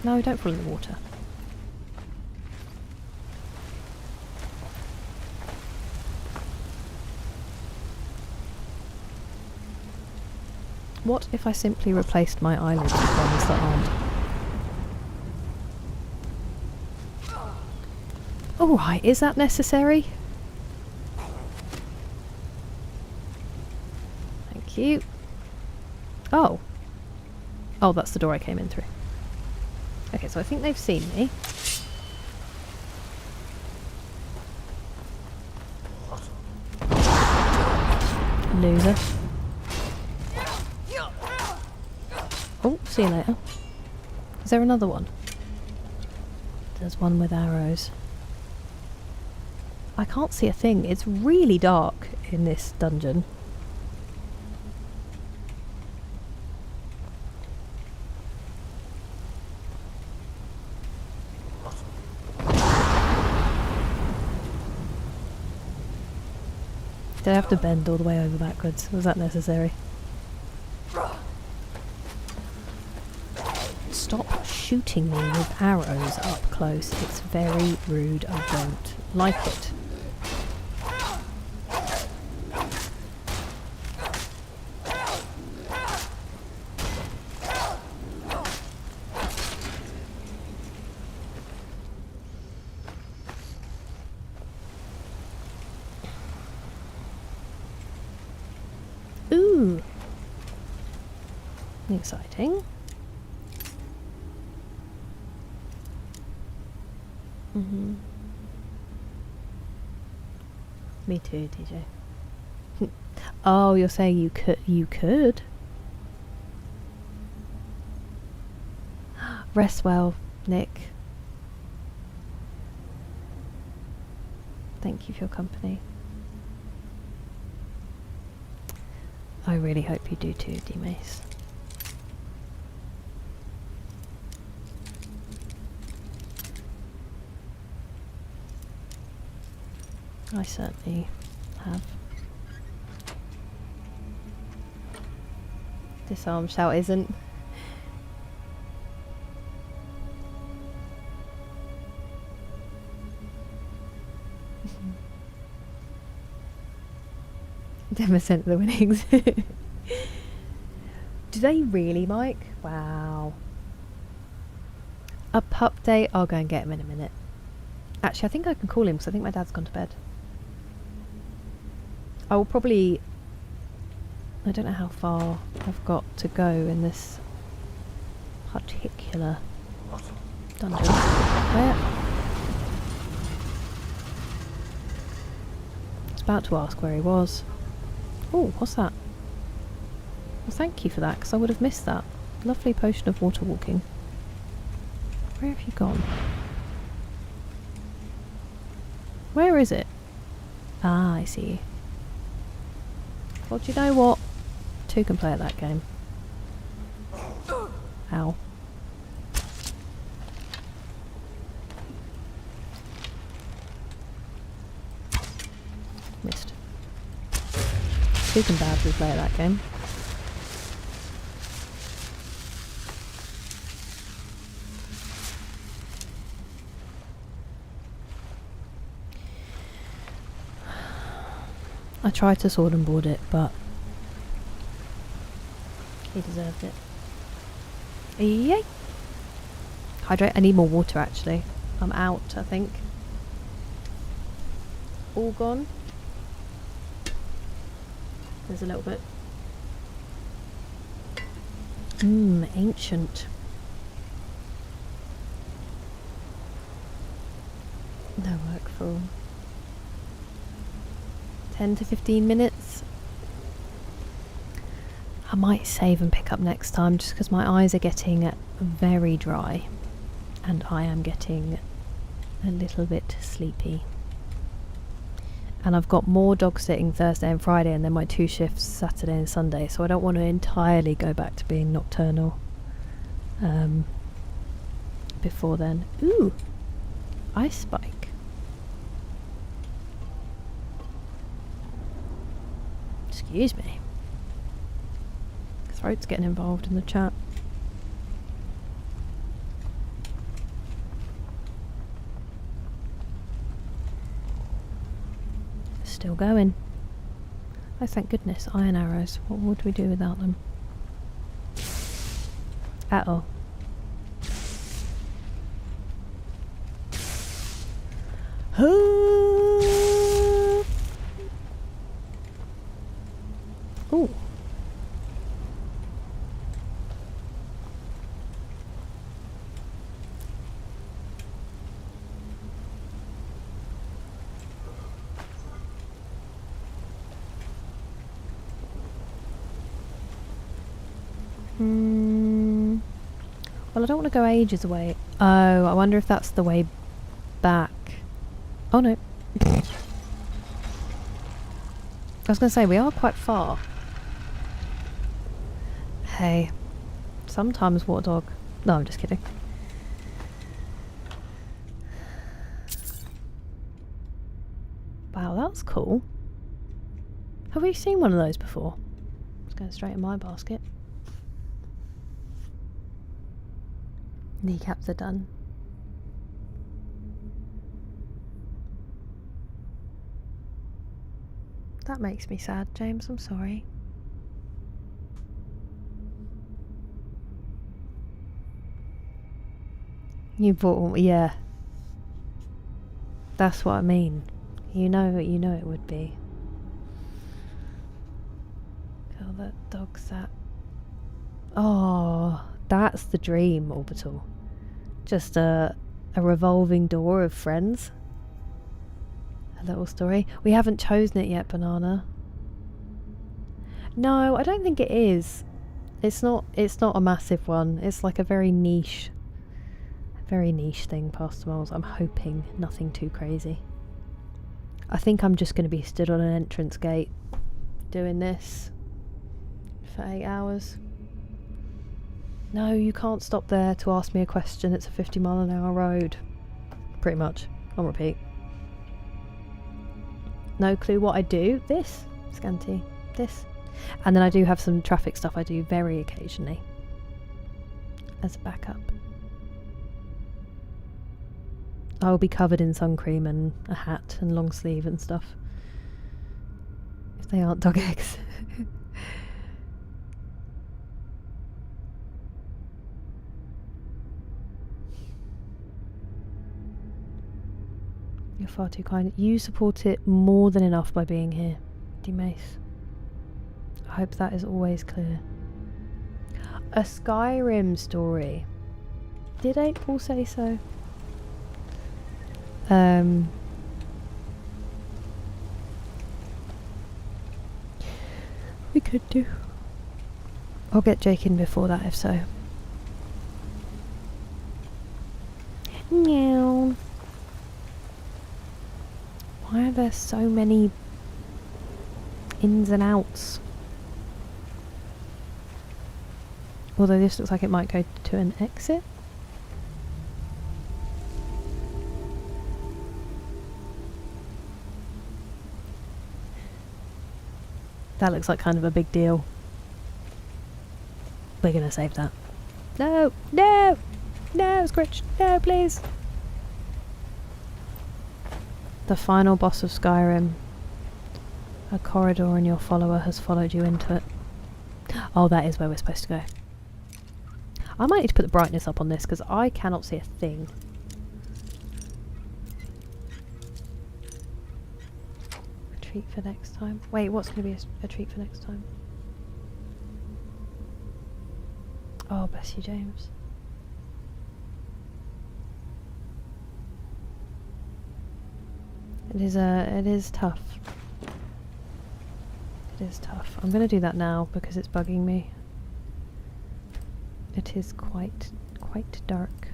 No, don't fall in the water. What if I simply replaced my eyelids with ones that aren't? Alright, is that necessary? Thank you. Oh. Oh, that's the door I came in through. Okay, so I think they've seen me. Loser. Oh, see you later. Is there another one? There's one with arrows. I can't see a thing. It's really dark in this dungeon. Did I have to bend all the way over backwards? Was that necessary? Stop shooting me with arrows up close. It's very rude. I don't like it. Ooh. Exciting. Me too, DJ. Oh, you're saying you could? Rest well, Nick. Thank you for your company. I really hope you do too, D-Mace. I certainly have. Disarm shout isn't. Sent the winnings. Do they really, Mike? Wow. A pup day? I'll go and get him in a minute. Actually, I think I can call him because I think my dad's gone to bed. I will probably... I don't know how far I've got to go in this particular dungeon. Where? I was about to ask where he was. Oh, what's that? Well, thank you for that, because I would have missed that. Lovely potion of water walking. Where have you gone? Where is it? Ah, I see. Well, do you know what? Two can play at that game. Ow. Missed. Two can badly play at that game. I tried to sword and board it, but he deserved it. Yay! Hydrate. I need more water actually. I'm out, I think. All gone. There's a little bit. Ancient. No work for 10 to 15 minutes. I might save and pick up next time just because my eyes are getting very dry and I am getting a little bit sleepy. And I've got more dog sitting Thursday and Friday and then my 2 shifts Saturday and Sunday, so I don't want to entirely go back to being nocturnal before then. Ooh! Ice spike. Excuse me. Throat's getting involved in the chat. Still going. Oh, thank goodness. Iron arrows. What would we do without them? At all. Ooh. Well, I don't want to go ages away. Oh, I wonder if that's the way back. Oh no. I was going to say, we are quite far. Hey. Sometimes water dog. No, I'm just kidding. Wow, that's cool. Have we seen one of those before? It's going straight in my basket. Kneecaps are done. That makes me sad, James. I'm sorry. You bought one, yeah. That's what I mean. You know it would be. Oh, that dog sat. Oh, that's the dream, Orbital. Just a revolving door of friends. A little story. We haven't chosen it yet, Banana. No, I don't think it is. It's not a massive one. It's like a very niche thing, Pastor Moles. I'm hoping nothing too crazy. I think I'm just going to be stood on an entrance gate doing this for 8 hours. No, you can't stop there to ask me a question. It's a 50-mile-an-hour road. Pretty much. On repeat. No clue what I do. This. Scanty. This. And then I do have some traffic stuff I do very occasionally. As a backup. I'll be covered in sun cream and a hat and long sleeve and stuff. If they aren't dog eggs. You're far too kind. You support it more than enough by being here, D-Mace. I hope that is always clear. A Skyrim story. Did April say so? We could do. I'll get Jake in before that if so. Meow. Why are there so many ins and outs? Although this looks like it might go to an exit. That looks like kind of a big deal. We're gonna save that. No! No! No, Scritch! No, please! The final boss of Skyrim. A corridor and your follower has followed you into it. Oh, that is where we're supposed to go. I might need to put the brightness up on this because I cannot see a thing. A treat for next time. Wait, what's going to be a treat for next time? Oh, bless you, James. It is tough. It is tough. I'm going to do that now because it's bugging me. It is quite dark.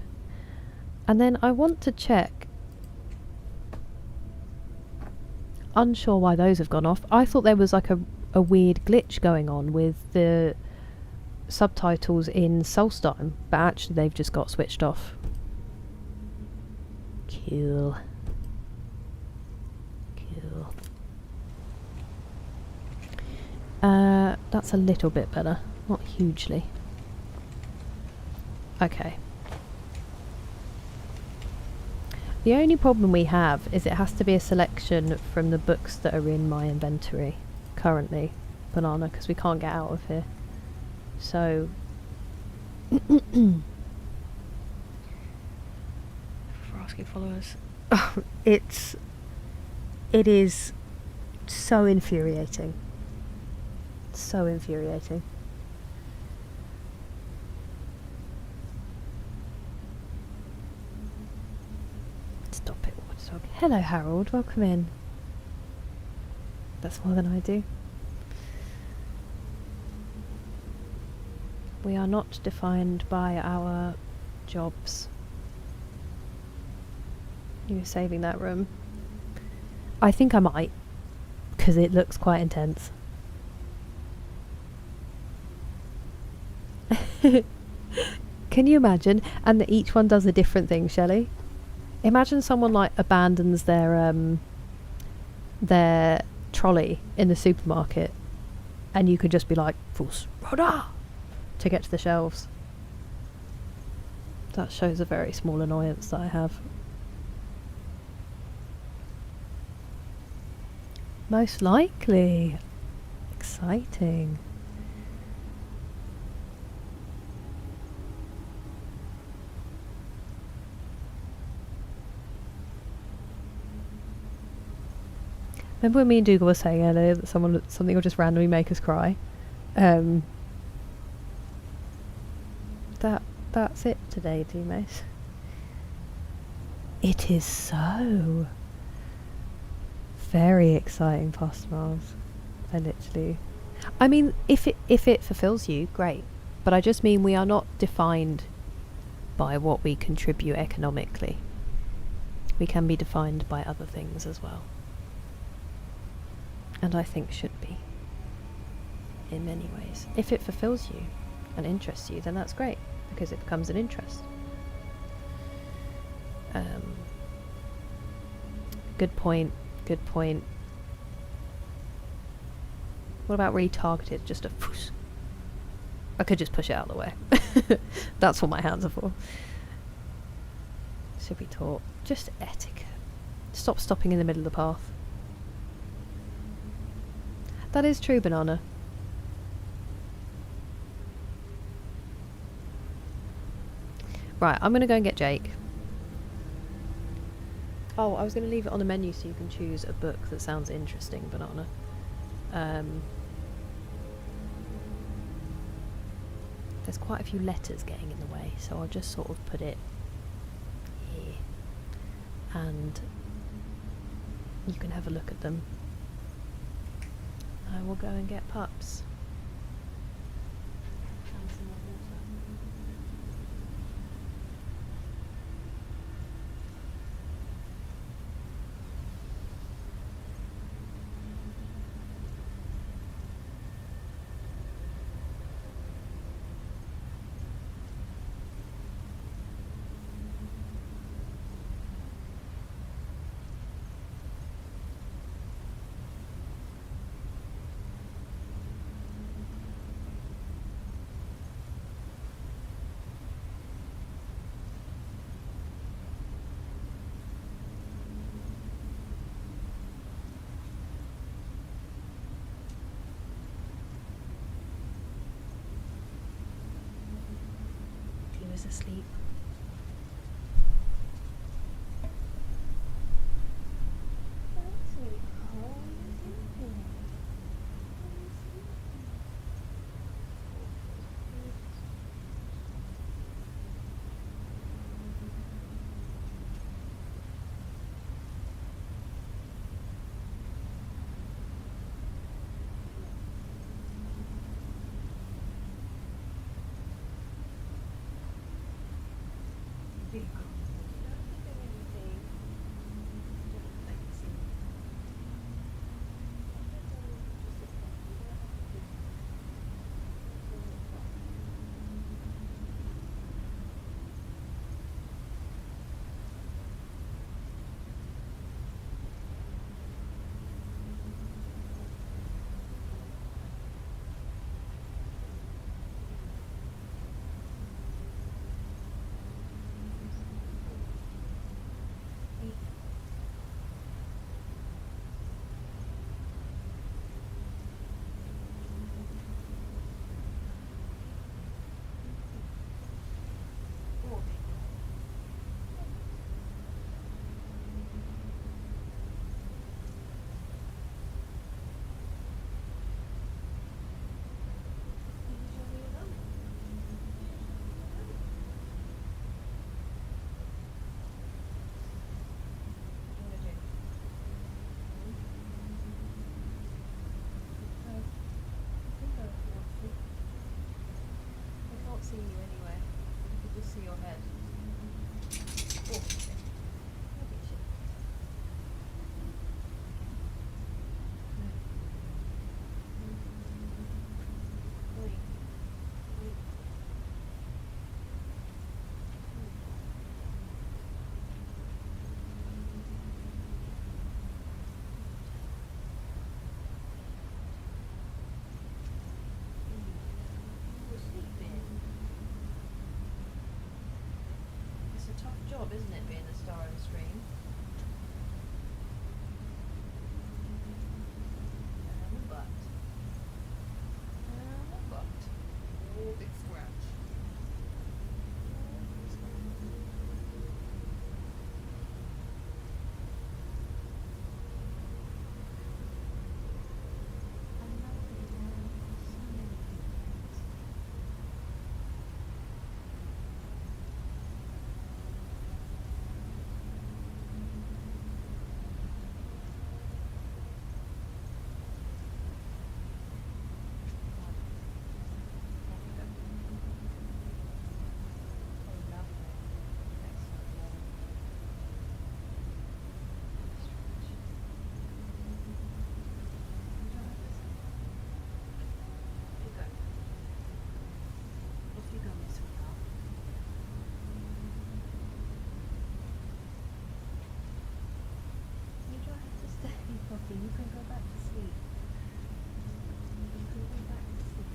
And then I want to check. Unsure why those have gone off. I thought there was like a weird glitch going on with the subtitles in Solstheim, but actually they've just got switched off. Cool. Cool. That's a little bit better. Not hugely. Okay. The only problem we have is it has to be a selection from the books that are in my inventory currently, Banana, because we can't get out of here. So for asking followers. It is so infuriating. So infuriating. Stop it, Watchdog. Hello, Harold. Welcome in. That's more than I do. We are not defined by our jobs. You're saving that room. I think I might, because it looks quite intense. Can you imagine? And that each one does a different thing, Shelley. Imagine someone like abandons their trolley in the supermarket, and you could just be like, "Fus Roda," to get to the shelves. That shows a very small annoyance that I have. Most likely. Exciting. Remember when me and Dougal were saying earlier that something will just randomly make us cry? That's it today, teammates. It is so very exciting past miles. I mean, if it fulfills you, great. But I just mean we are not defined by what we contribute economically. We can be defined by other things as well. And I think should be. In many ways. If it fulfills you and interests you, then that's great. Because it becomes an interest. Good point. Good point. What about really targeted? Just a push. I could just push it out of the way. That's what my hands are for. Should be taught. Just etiquette. Stop stopping in the middle of the path. That is true, Banana. Right, I'm going to go and get Jake. Oh, I was going to leave it on the menu so you can choose a book that sounds interesting, Banana. There's quite a few letters getting in the way, so I'll just sort of put it here. And you can have a look at them. I will go and get pups. Asleep. job, isn't it, being the star of the stream? But. Oh, big scratch. You can go back to sleep. You can go back to sleep.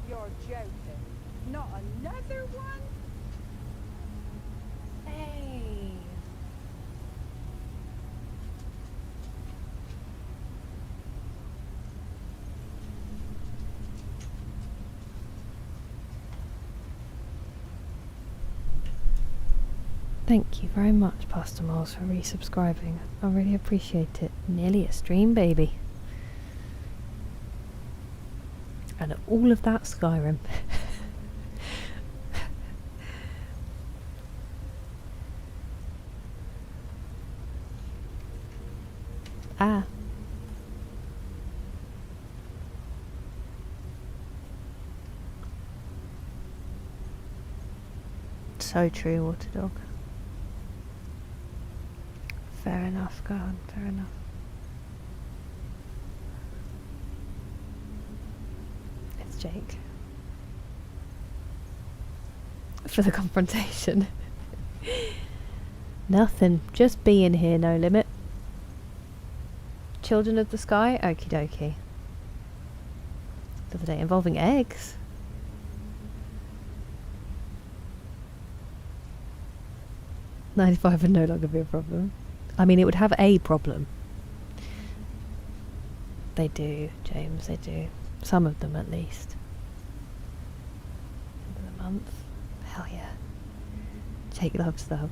You're joking. Not another one? Hey. Thank you very much, Pastor Miles, for resubscribing. I really appreciate it. Nearly a stream, baby. And all of that Skyrim. Ah. So true, Water Dog. Fair enough, go on, fair enough. It's Jake. For the confrontation. Nothing, just being here, no limit. Children of the Sky, okie dokie. The other day involving eggs. $95 would no longer be a problem. I mean, it would have a problem. They do, James, they do. Some of them, at least. End of the month. Hell yeah. Jake loves them.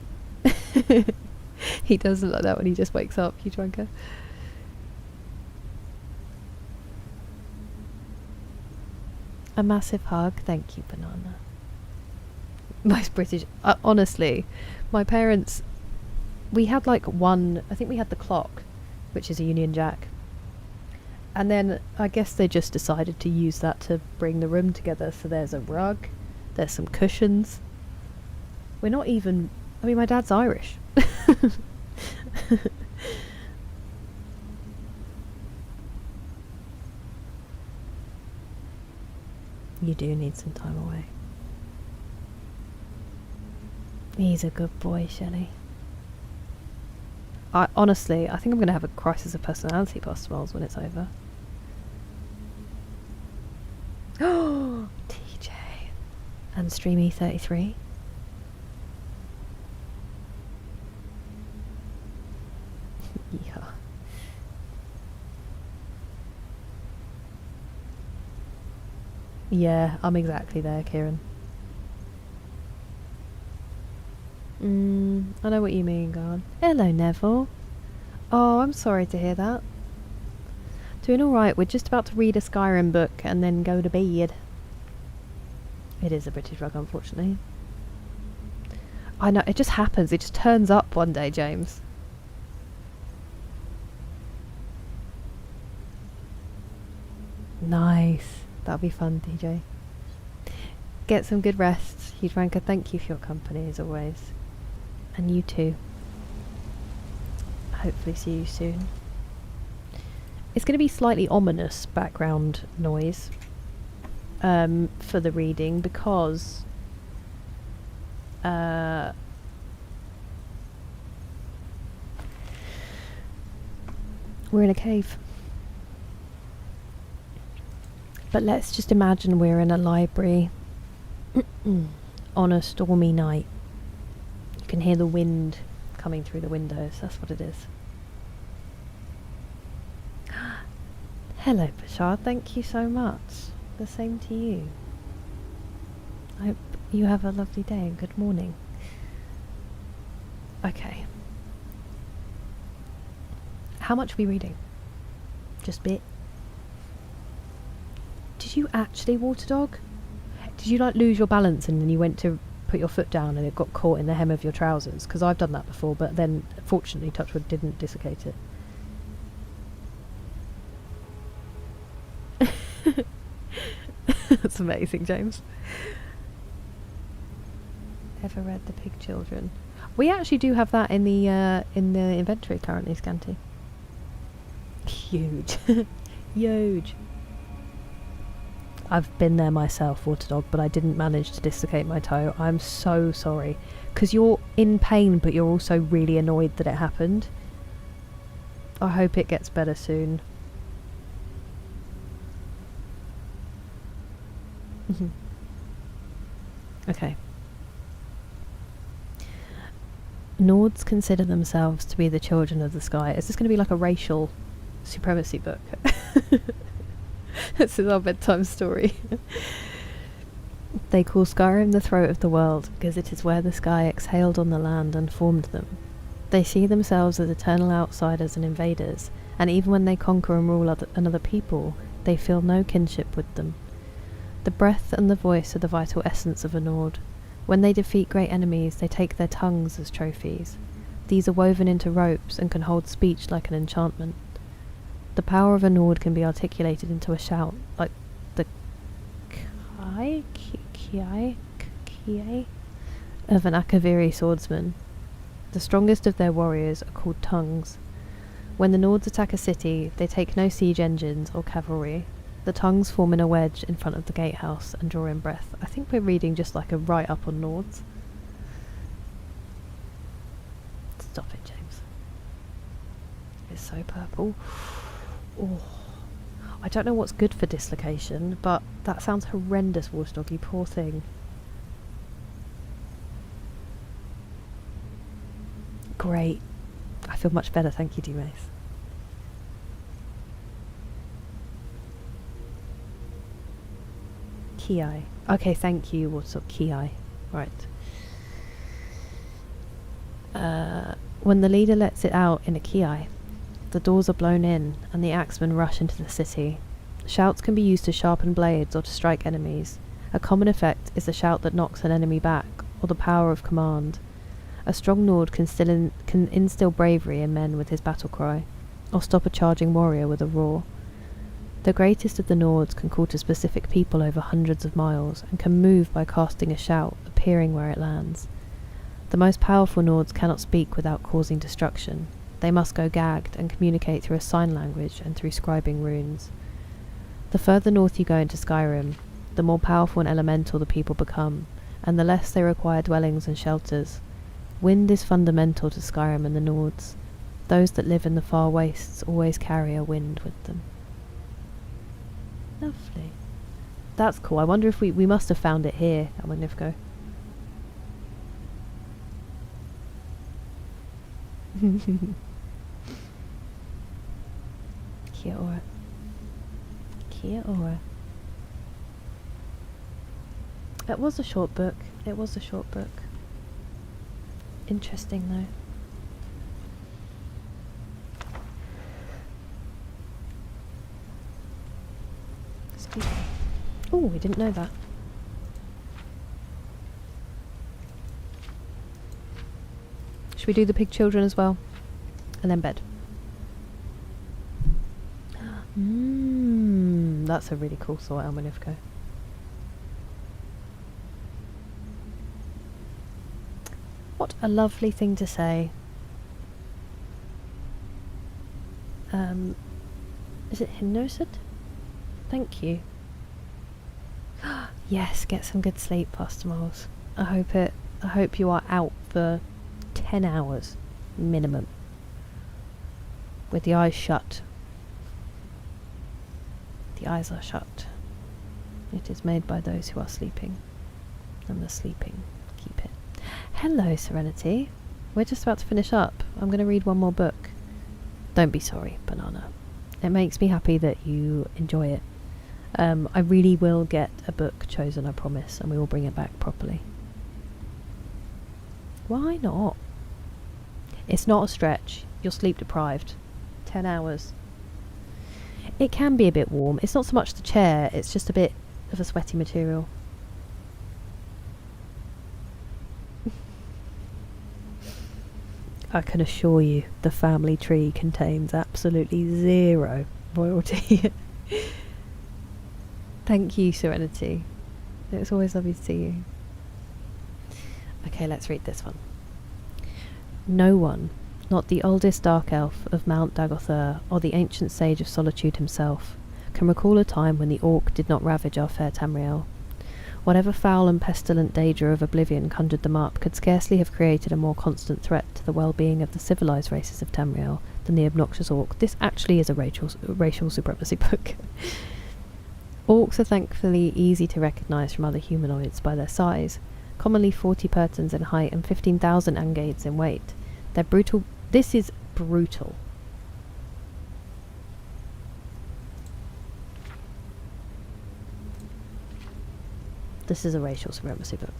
He doesn't like that when he just wakes up, you drunker. A massive hug. Thank you, Banana. Most British. Honestly, my parents... We had like one... I think we had the clock, which is a Union Jack. And then I guess they just decided to use that to bring the room together. So there's a rug. There's some cushions. We're not even... I mean, my dad's Irish. You do need some time away. He's a good boy, Shelley. Honestly, I think I'm going to have a crisis of personality past Smells when it's over. Oh, TJ. And Streamy33. Yeah. Yeah, I'm exactly there, Kieran. I know what you mean, God. Hello, Neville. Oh, I'm sorry to hear that. Doing alright, we're just about to read a Skyrim book and then go to bed. It is a British rug, unfortunately. I know, it just happens. It just turns up one day, James. Nice. That'll be fun, DJ. Get some good rest. Huge Ranker, thank you for your company as always. And you too. Hopefully see you soon. It's going to be slightly ominous background noise for the reading because we're in a cave. But let's just imagine we're in a library on a stormy night. You can hear the wind coming through the windows. That's what it is. Hello, Bashar. Thank you so much. The same to you. I hope you have a lovely day and good morning. Okay. How much are we reading? Just a bit? Did you actually water dog? Did you like lose your balance and then you went to put your foot down and it got caught in the hem of your trousers? Because I've done that before, but then fortunately Touchwood didn't dislocate it. That's amazing, James. Ever read The Pig Children? We actually do have that in the inventory currently, Scanty. Huge. Huge. I've been there myself, water dog, but I didn't manage to dislocate my toe. I'm so sorry. Because you're in pain, but you're also really annoyed that it happened. I hope it gets better soon. Okay. Nords consider themselves to be the children of the sky. Is this going to be like a racial supremacy book? This is our bedtime story. They call Skyrim the throat of the world because it is where the sky exhaled on the land and formed them. They see themselves as eternal outsiders and invaders, and even when they conquer and rule another people, they feel no kinship with them. The breath and the voice are the vital essence of a Nord. When they defeat great enemies, they take their tongues as trophies. These are woven into ropes and can hold speech like an enchantment. The power of a Nord can be articulated into a shout, like the Kiai of an Akaviri swordsman. The strongest of their warriors are called tongues. When the Nords attack a city, they take no siege engines or cavalry. The tongues form in a wedge in front of the gatehouse and draw in breath. I think we're reading just like a write-up on Nords. Stop it, James. It's so purple. Oh, I don't know what's good for dislocation, but that sounds horrendous, water dog, you poor thing. Great. I feel much better, thank you, D-Mace. Kiai. Okay, thank you, what's up, Kiai. Right. When the leader lets it out in a Kiai, the doors are blown in, and the axemen rush into the city. Shouts can be used to sharpen blades or to strike enemies. A common effect is the shout that knocks an enemy back, or the power of command. A strong Nord can instill bravery in men with his battle cry, or stop a charging warrior with a roar. The greatest of the Nords can call to specific people over hundreds of miles, and can move by casting a shout, appearing where it lands. The most powerful Nords cannot speak without causing destruction. They must go gagged and communicate through a sign language and through scribing runes. The further north you go into Skyrim, the more powerful and elemental the people become, and the less they require dwellings and shelters. Wind is fundamental to Skyrim and the Nords. Those that live in the far wastes always carry a wind with them. Lovely. That's cool. I wonder if we must have found it here at Magnifco. Cult-ure. Cult-ure. It was a short book. It was a short book. Interesting though. Excuse me. Oh, we didn't know that. Should we do the pig children as well? And then bed. That's a really cool thought, Elmanivko. What a lovely thing to say. Is it Hymnosid? Thank you. Yes, get some good sleep, Pastor Moles. I hope you are out for 10 hours minimum, with the eyes shut. The eyes are shut. It is made by those who are sleeping. And the sleeping. Keep it. Hello, Serenity. We're just about to finish up. I'm going to read one more book. Don't be sorry, Banana. It makes me happy that you enjoy it. I really will get a book chosen, I promise, and we will bring it back properly. Why not? It's not a stretch. You're sleep deprived. 10 hours. It can be a bit warm. It's not so much the chair, it's just a bit of a sweaty material. I can assure you the family tree contains absolutely zero royalty. Thank you, Serenity. It's always lovely to see you. Okay, let's read this one. No one, not the oldest dark elf of Mount Dagothr or the ancient sage of solitude himself, can recall a time when the orc did not ravage our fair Tamriel. Whatever foul and pestilent danger of oblivion conjured them up could scarcely have created a more constant threat to the well-being of the civilized races of Tamriel than the obnoxious orc. This actually is a racial supremacy book. Orcs are thankfully easy to recognise from other humanoids by their size, commonly 40 pertons in height and 15,000 angades in weight. They're brutal. This is brutal. This is a racial supremacy book.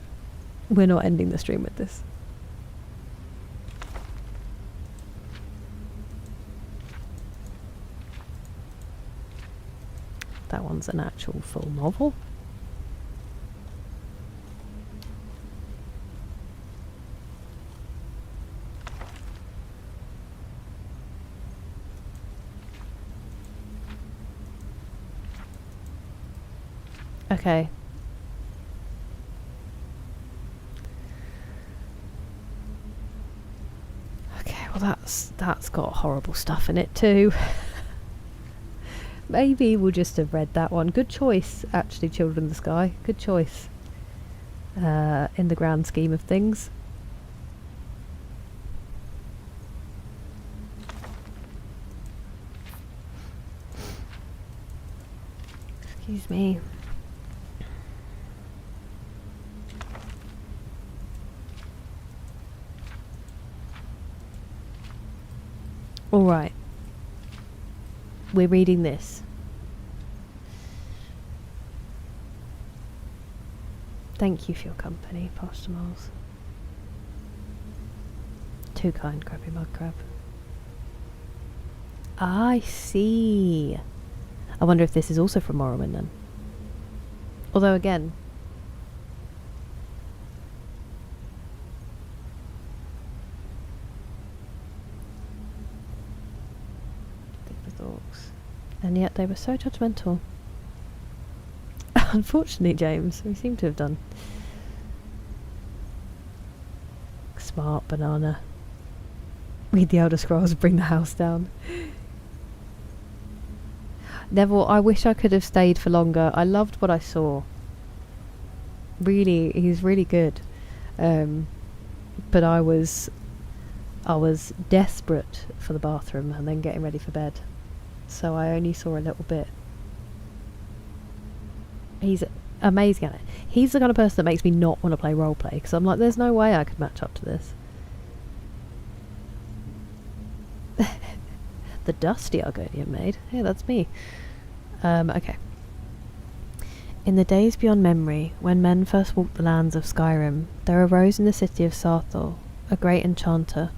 We're not ending the stream with this. That one's an actual full novel. Okay. Okay, well that's got horrible stuff in it too. Maybe we'll just have read that one. Good choice, actually, Children of the Sky. Good choice. In the grand scheme of things. Excuse me. Alright. We're reading this. Thank you for your company, Pastor Miles. Too kind, Grubby Mud Crab. I see. I wonder if this is also from Morrowind then. Although again, and yet they were so judgmental. Unfortunately, James, we seem to have done. Smart Banana. Read the Elder Scrolls, bring the house down. Neville, I wish I could have stayed for longer. I loved what I saw. Really, he's really good. But I was desperate for the bathroom and then getting ready for bed. So I only saw a little bit. He's amazing at it. He's the kind of person that makes me not want to play roleplay, because I'm like, there's no way I could match up to this. The dusty Argonian maid. Yeah, that's me. Okay. In the days beyond memory, when men first walked the lands of Skyrim, there arose in the city of Sarthor a great enchanter.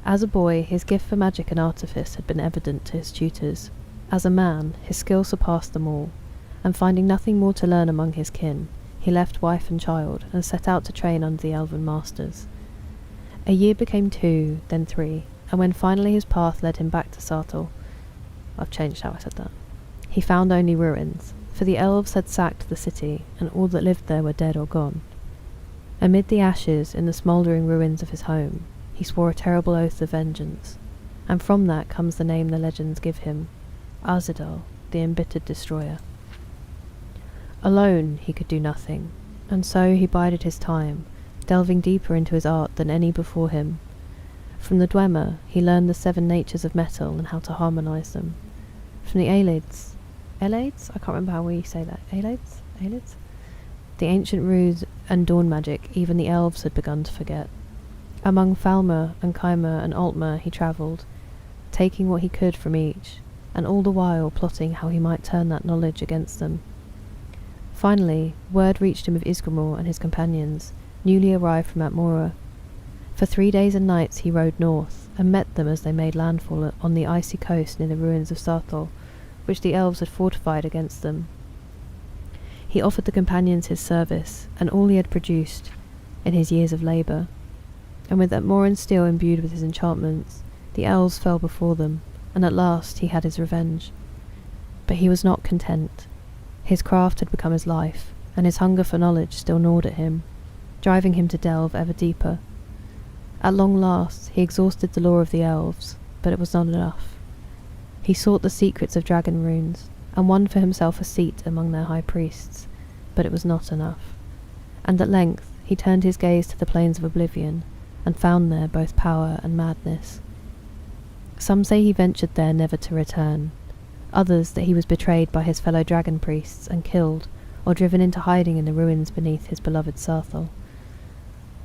As a boy, his gift for magic and artifice had been evident to his tutors. As a man, his skill surpassed them all, and finding nothing more to learn among his kin, he left wife and child and set out to train under the elven masters. A year became 2, then 3, and when finally his path led him back to Sarthor, I've changed how I said that, he found only ruins, for the elves had sacked the city, and all that lived there were dead or gone. Amid the ashes, in the smouldering ruins of his home, he swore a terrible oath of vengeance, and from that comes the name the legends give him, Arzadal, the embittered destroyer. Alone he could do nothing, and so he bided his time, delving deeper into his art than any before him. From the Dwemer he learned the 7 natures of metal and how to harmonise them. From the Aelids? I can't remember how we say that. Aelids? The ancient runes and dawn magic even the elves had begun to forget. Among Falmer and Keimer and Altmer he travelled, taking what he could from each, and all the while plotting how he might turn that knowledge against them. Finally, word reached him of Isgramor and his companions, newly arrived from Atmora. For 3 days and nights he rode north, and met them as they made landfall on the icy coast near the ruins of Sarthol, which the elves had fortified against them. He offered the companions his service, and all he had produced in his years of labour, and with Atmoran steel imbued with his enchantments, the elves fell before them, and at last he had his revenge. But he was not content. His craft had become his life, and his hunger for knowledge still gnawed at him, driving him to delve ever deeper. At long last, he exhausted the lore of the elves, but it was not enough. He sought the secrets of dragon runes, and won for himself a seat among their high priests, but it was not enough. And at length he turned his gaze to the plains of oblivion, and found there both power and madness. Some say he ventured there never to return, others that he was betrayed by his fellow dragon priests and killed, or driven into hiding in the ruins beneath his beloved Sarthol.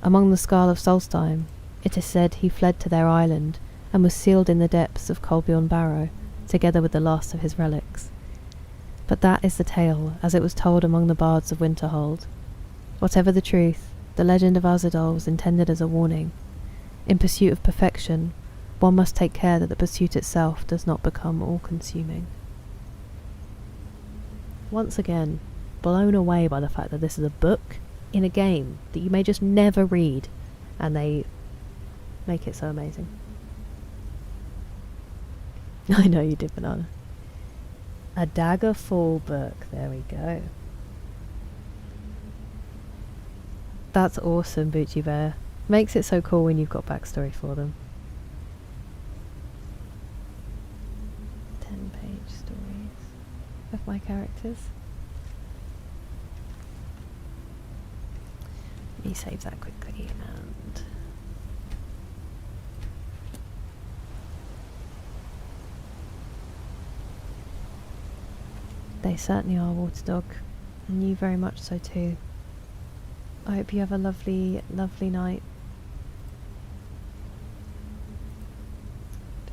Among the Skarl of Solstheim, it is said he fled to their island, and was sealed in the depths of Kolbjorn Barrow, together with the last of his relics. But that is the tale, as it was told among the bards of Winterhold. Whatever the truth, the legend of Azadol was intended as a warning. In pursuit of perfection, one must take care that the pursuit itself does not become all-consuming. Once again, blown away by the fact that this is a book in a game that you may just never read, and they make it so amazing. I know you did, Banana. A Daggerfall book, there we go. That's awesome, Bucci Bear. Makes it so cool when you've got backstory for them. 10-page stories of my characters. Let me save that quickly and... They certainly are, Waterdog, and you very much so too. I hope you have a lovely, lovely night.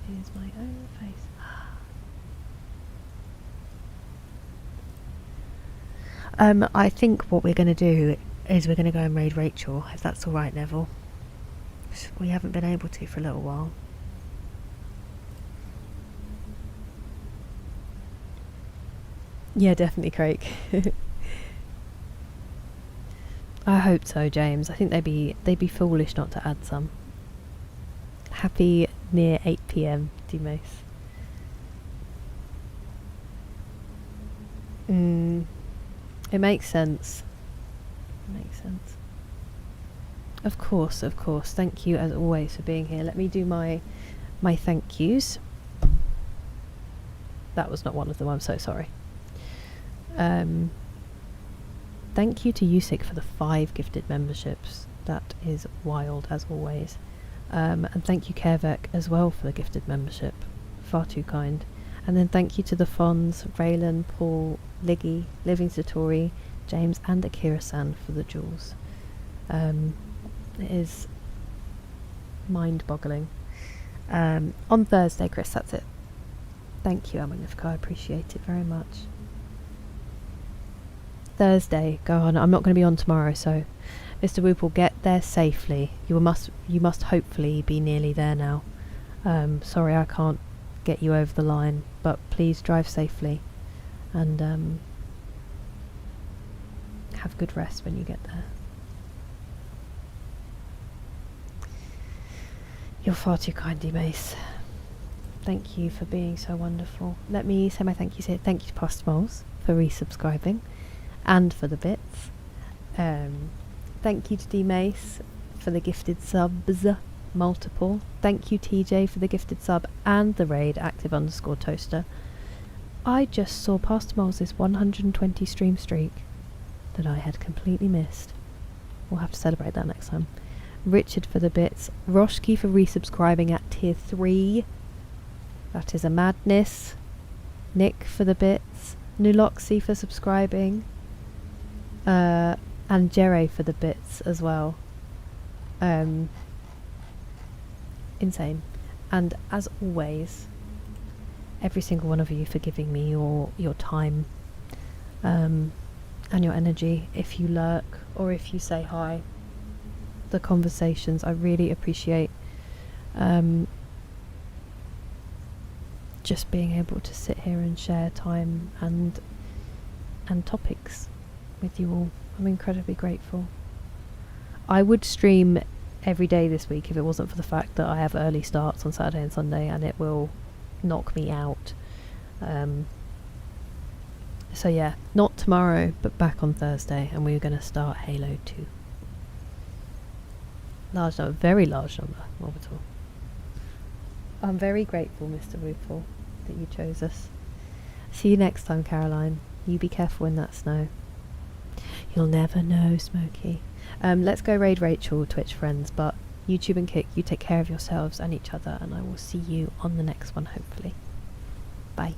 Here's my own face. I think what we're going to do is we're going to go and raid Rachel, if that's alright, Neville. We haven't been able to for a little while. Yeah, definitely, Craig. I hope so, James. I think they'd be foolish not to add some. Happy near 8 PM, D-Mace. It makes sense. It makes sense. Of course, of course. Thank you as always for being here. Let me do my thank yous. That was not one of them, I'm so sorry. Thank you to Usyk for the 5 gifted memberships. That is wild as always. And thank you Kervek as well for the gifted membership. Far too kind. And then thank you to the Fonz, Raylan, Paul, Liggy, Living Satori, James and Akira-san for the jewels. It is mind-boggling. On Thursday, Chris, that's it. Thank you, Magnifica, I appreciate it very much. Thursday, go on. I'm not going to be on tomorrow, so Mr. Whoop will get there safely. You must hopefully be nearly there now. Sorry I can't get you over the line, but please drive safely and have good rest when you get there. You're far too kind, Mace. Thank you for being so wonderful. Let me say my thank yous here. Thank you to Past Moles for resubscribing and for the bits. Thank you to D-Mace for the gifted subs, multiple. Thank you TJ for the gifted sub and the raid, active_toaster. I just saw Past Moles' 120 stream streak that I had completely missed. We'll have to celebrate that next time. Richard for the bits. Roshki for resubscribing at tier 3. That is a madness. Nick for the bits. Nuloxy for subscribing. And Jere for the bits as well. Insane. And as always, every single one of you for giving me your time and your energy. If you lurk or if you say hi, the conversations I really appreciate. Just being able to sit here and share time and topics with you all. I'm incredibly grateful. I would stream every day this week if it wasn't for the fact that I have early starts on Saturday and Sunday and it will knock me out. So yeah, not tomorrow but back on Thursday, and we're going to start Halo 2. Large number, very large number, orbital. I'm very grateful, Mr. Rueful, that you chose us. See you next time, Caroline. You be careful in that snow. You'll never know, Smokey. Let's go raid Rachel, Twitch friends, but YouTube and Kick, you take care of yourselves and each other, and I will see you on the next one, hopefully. Bye.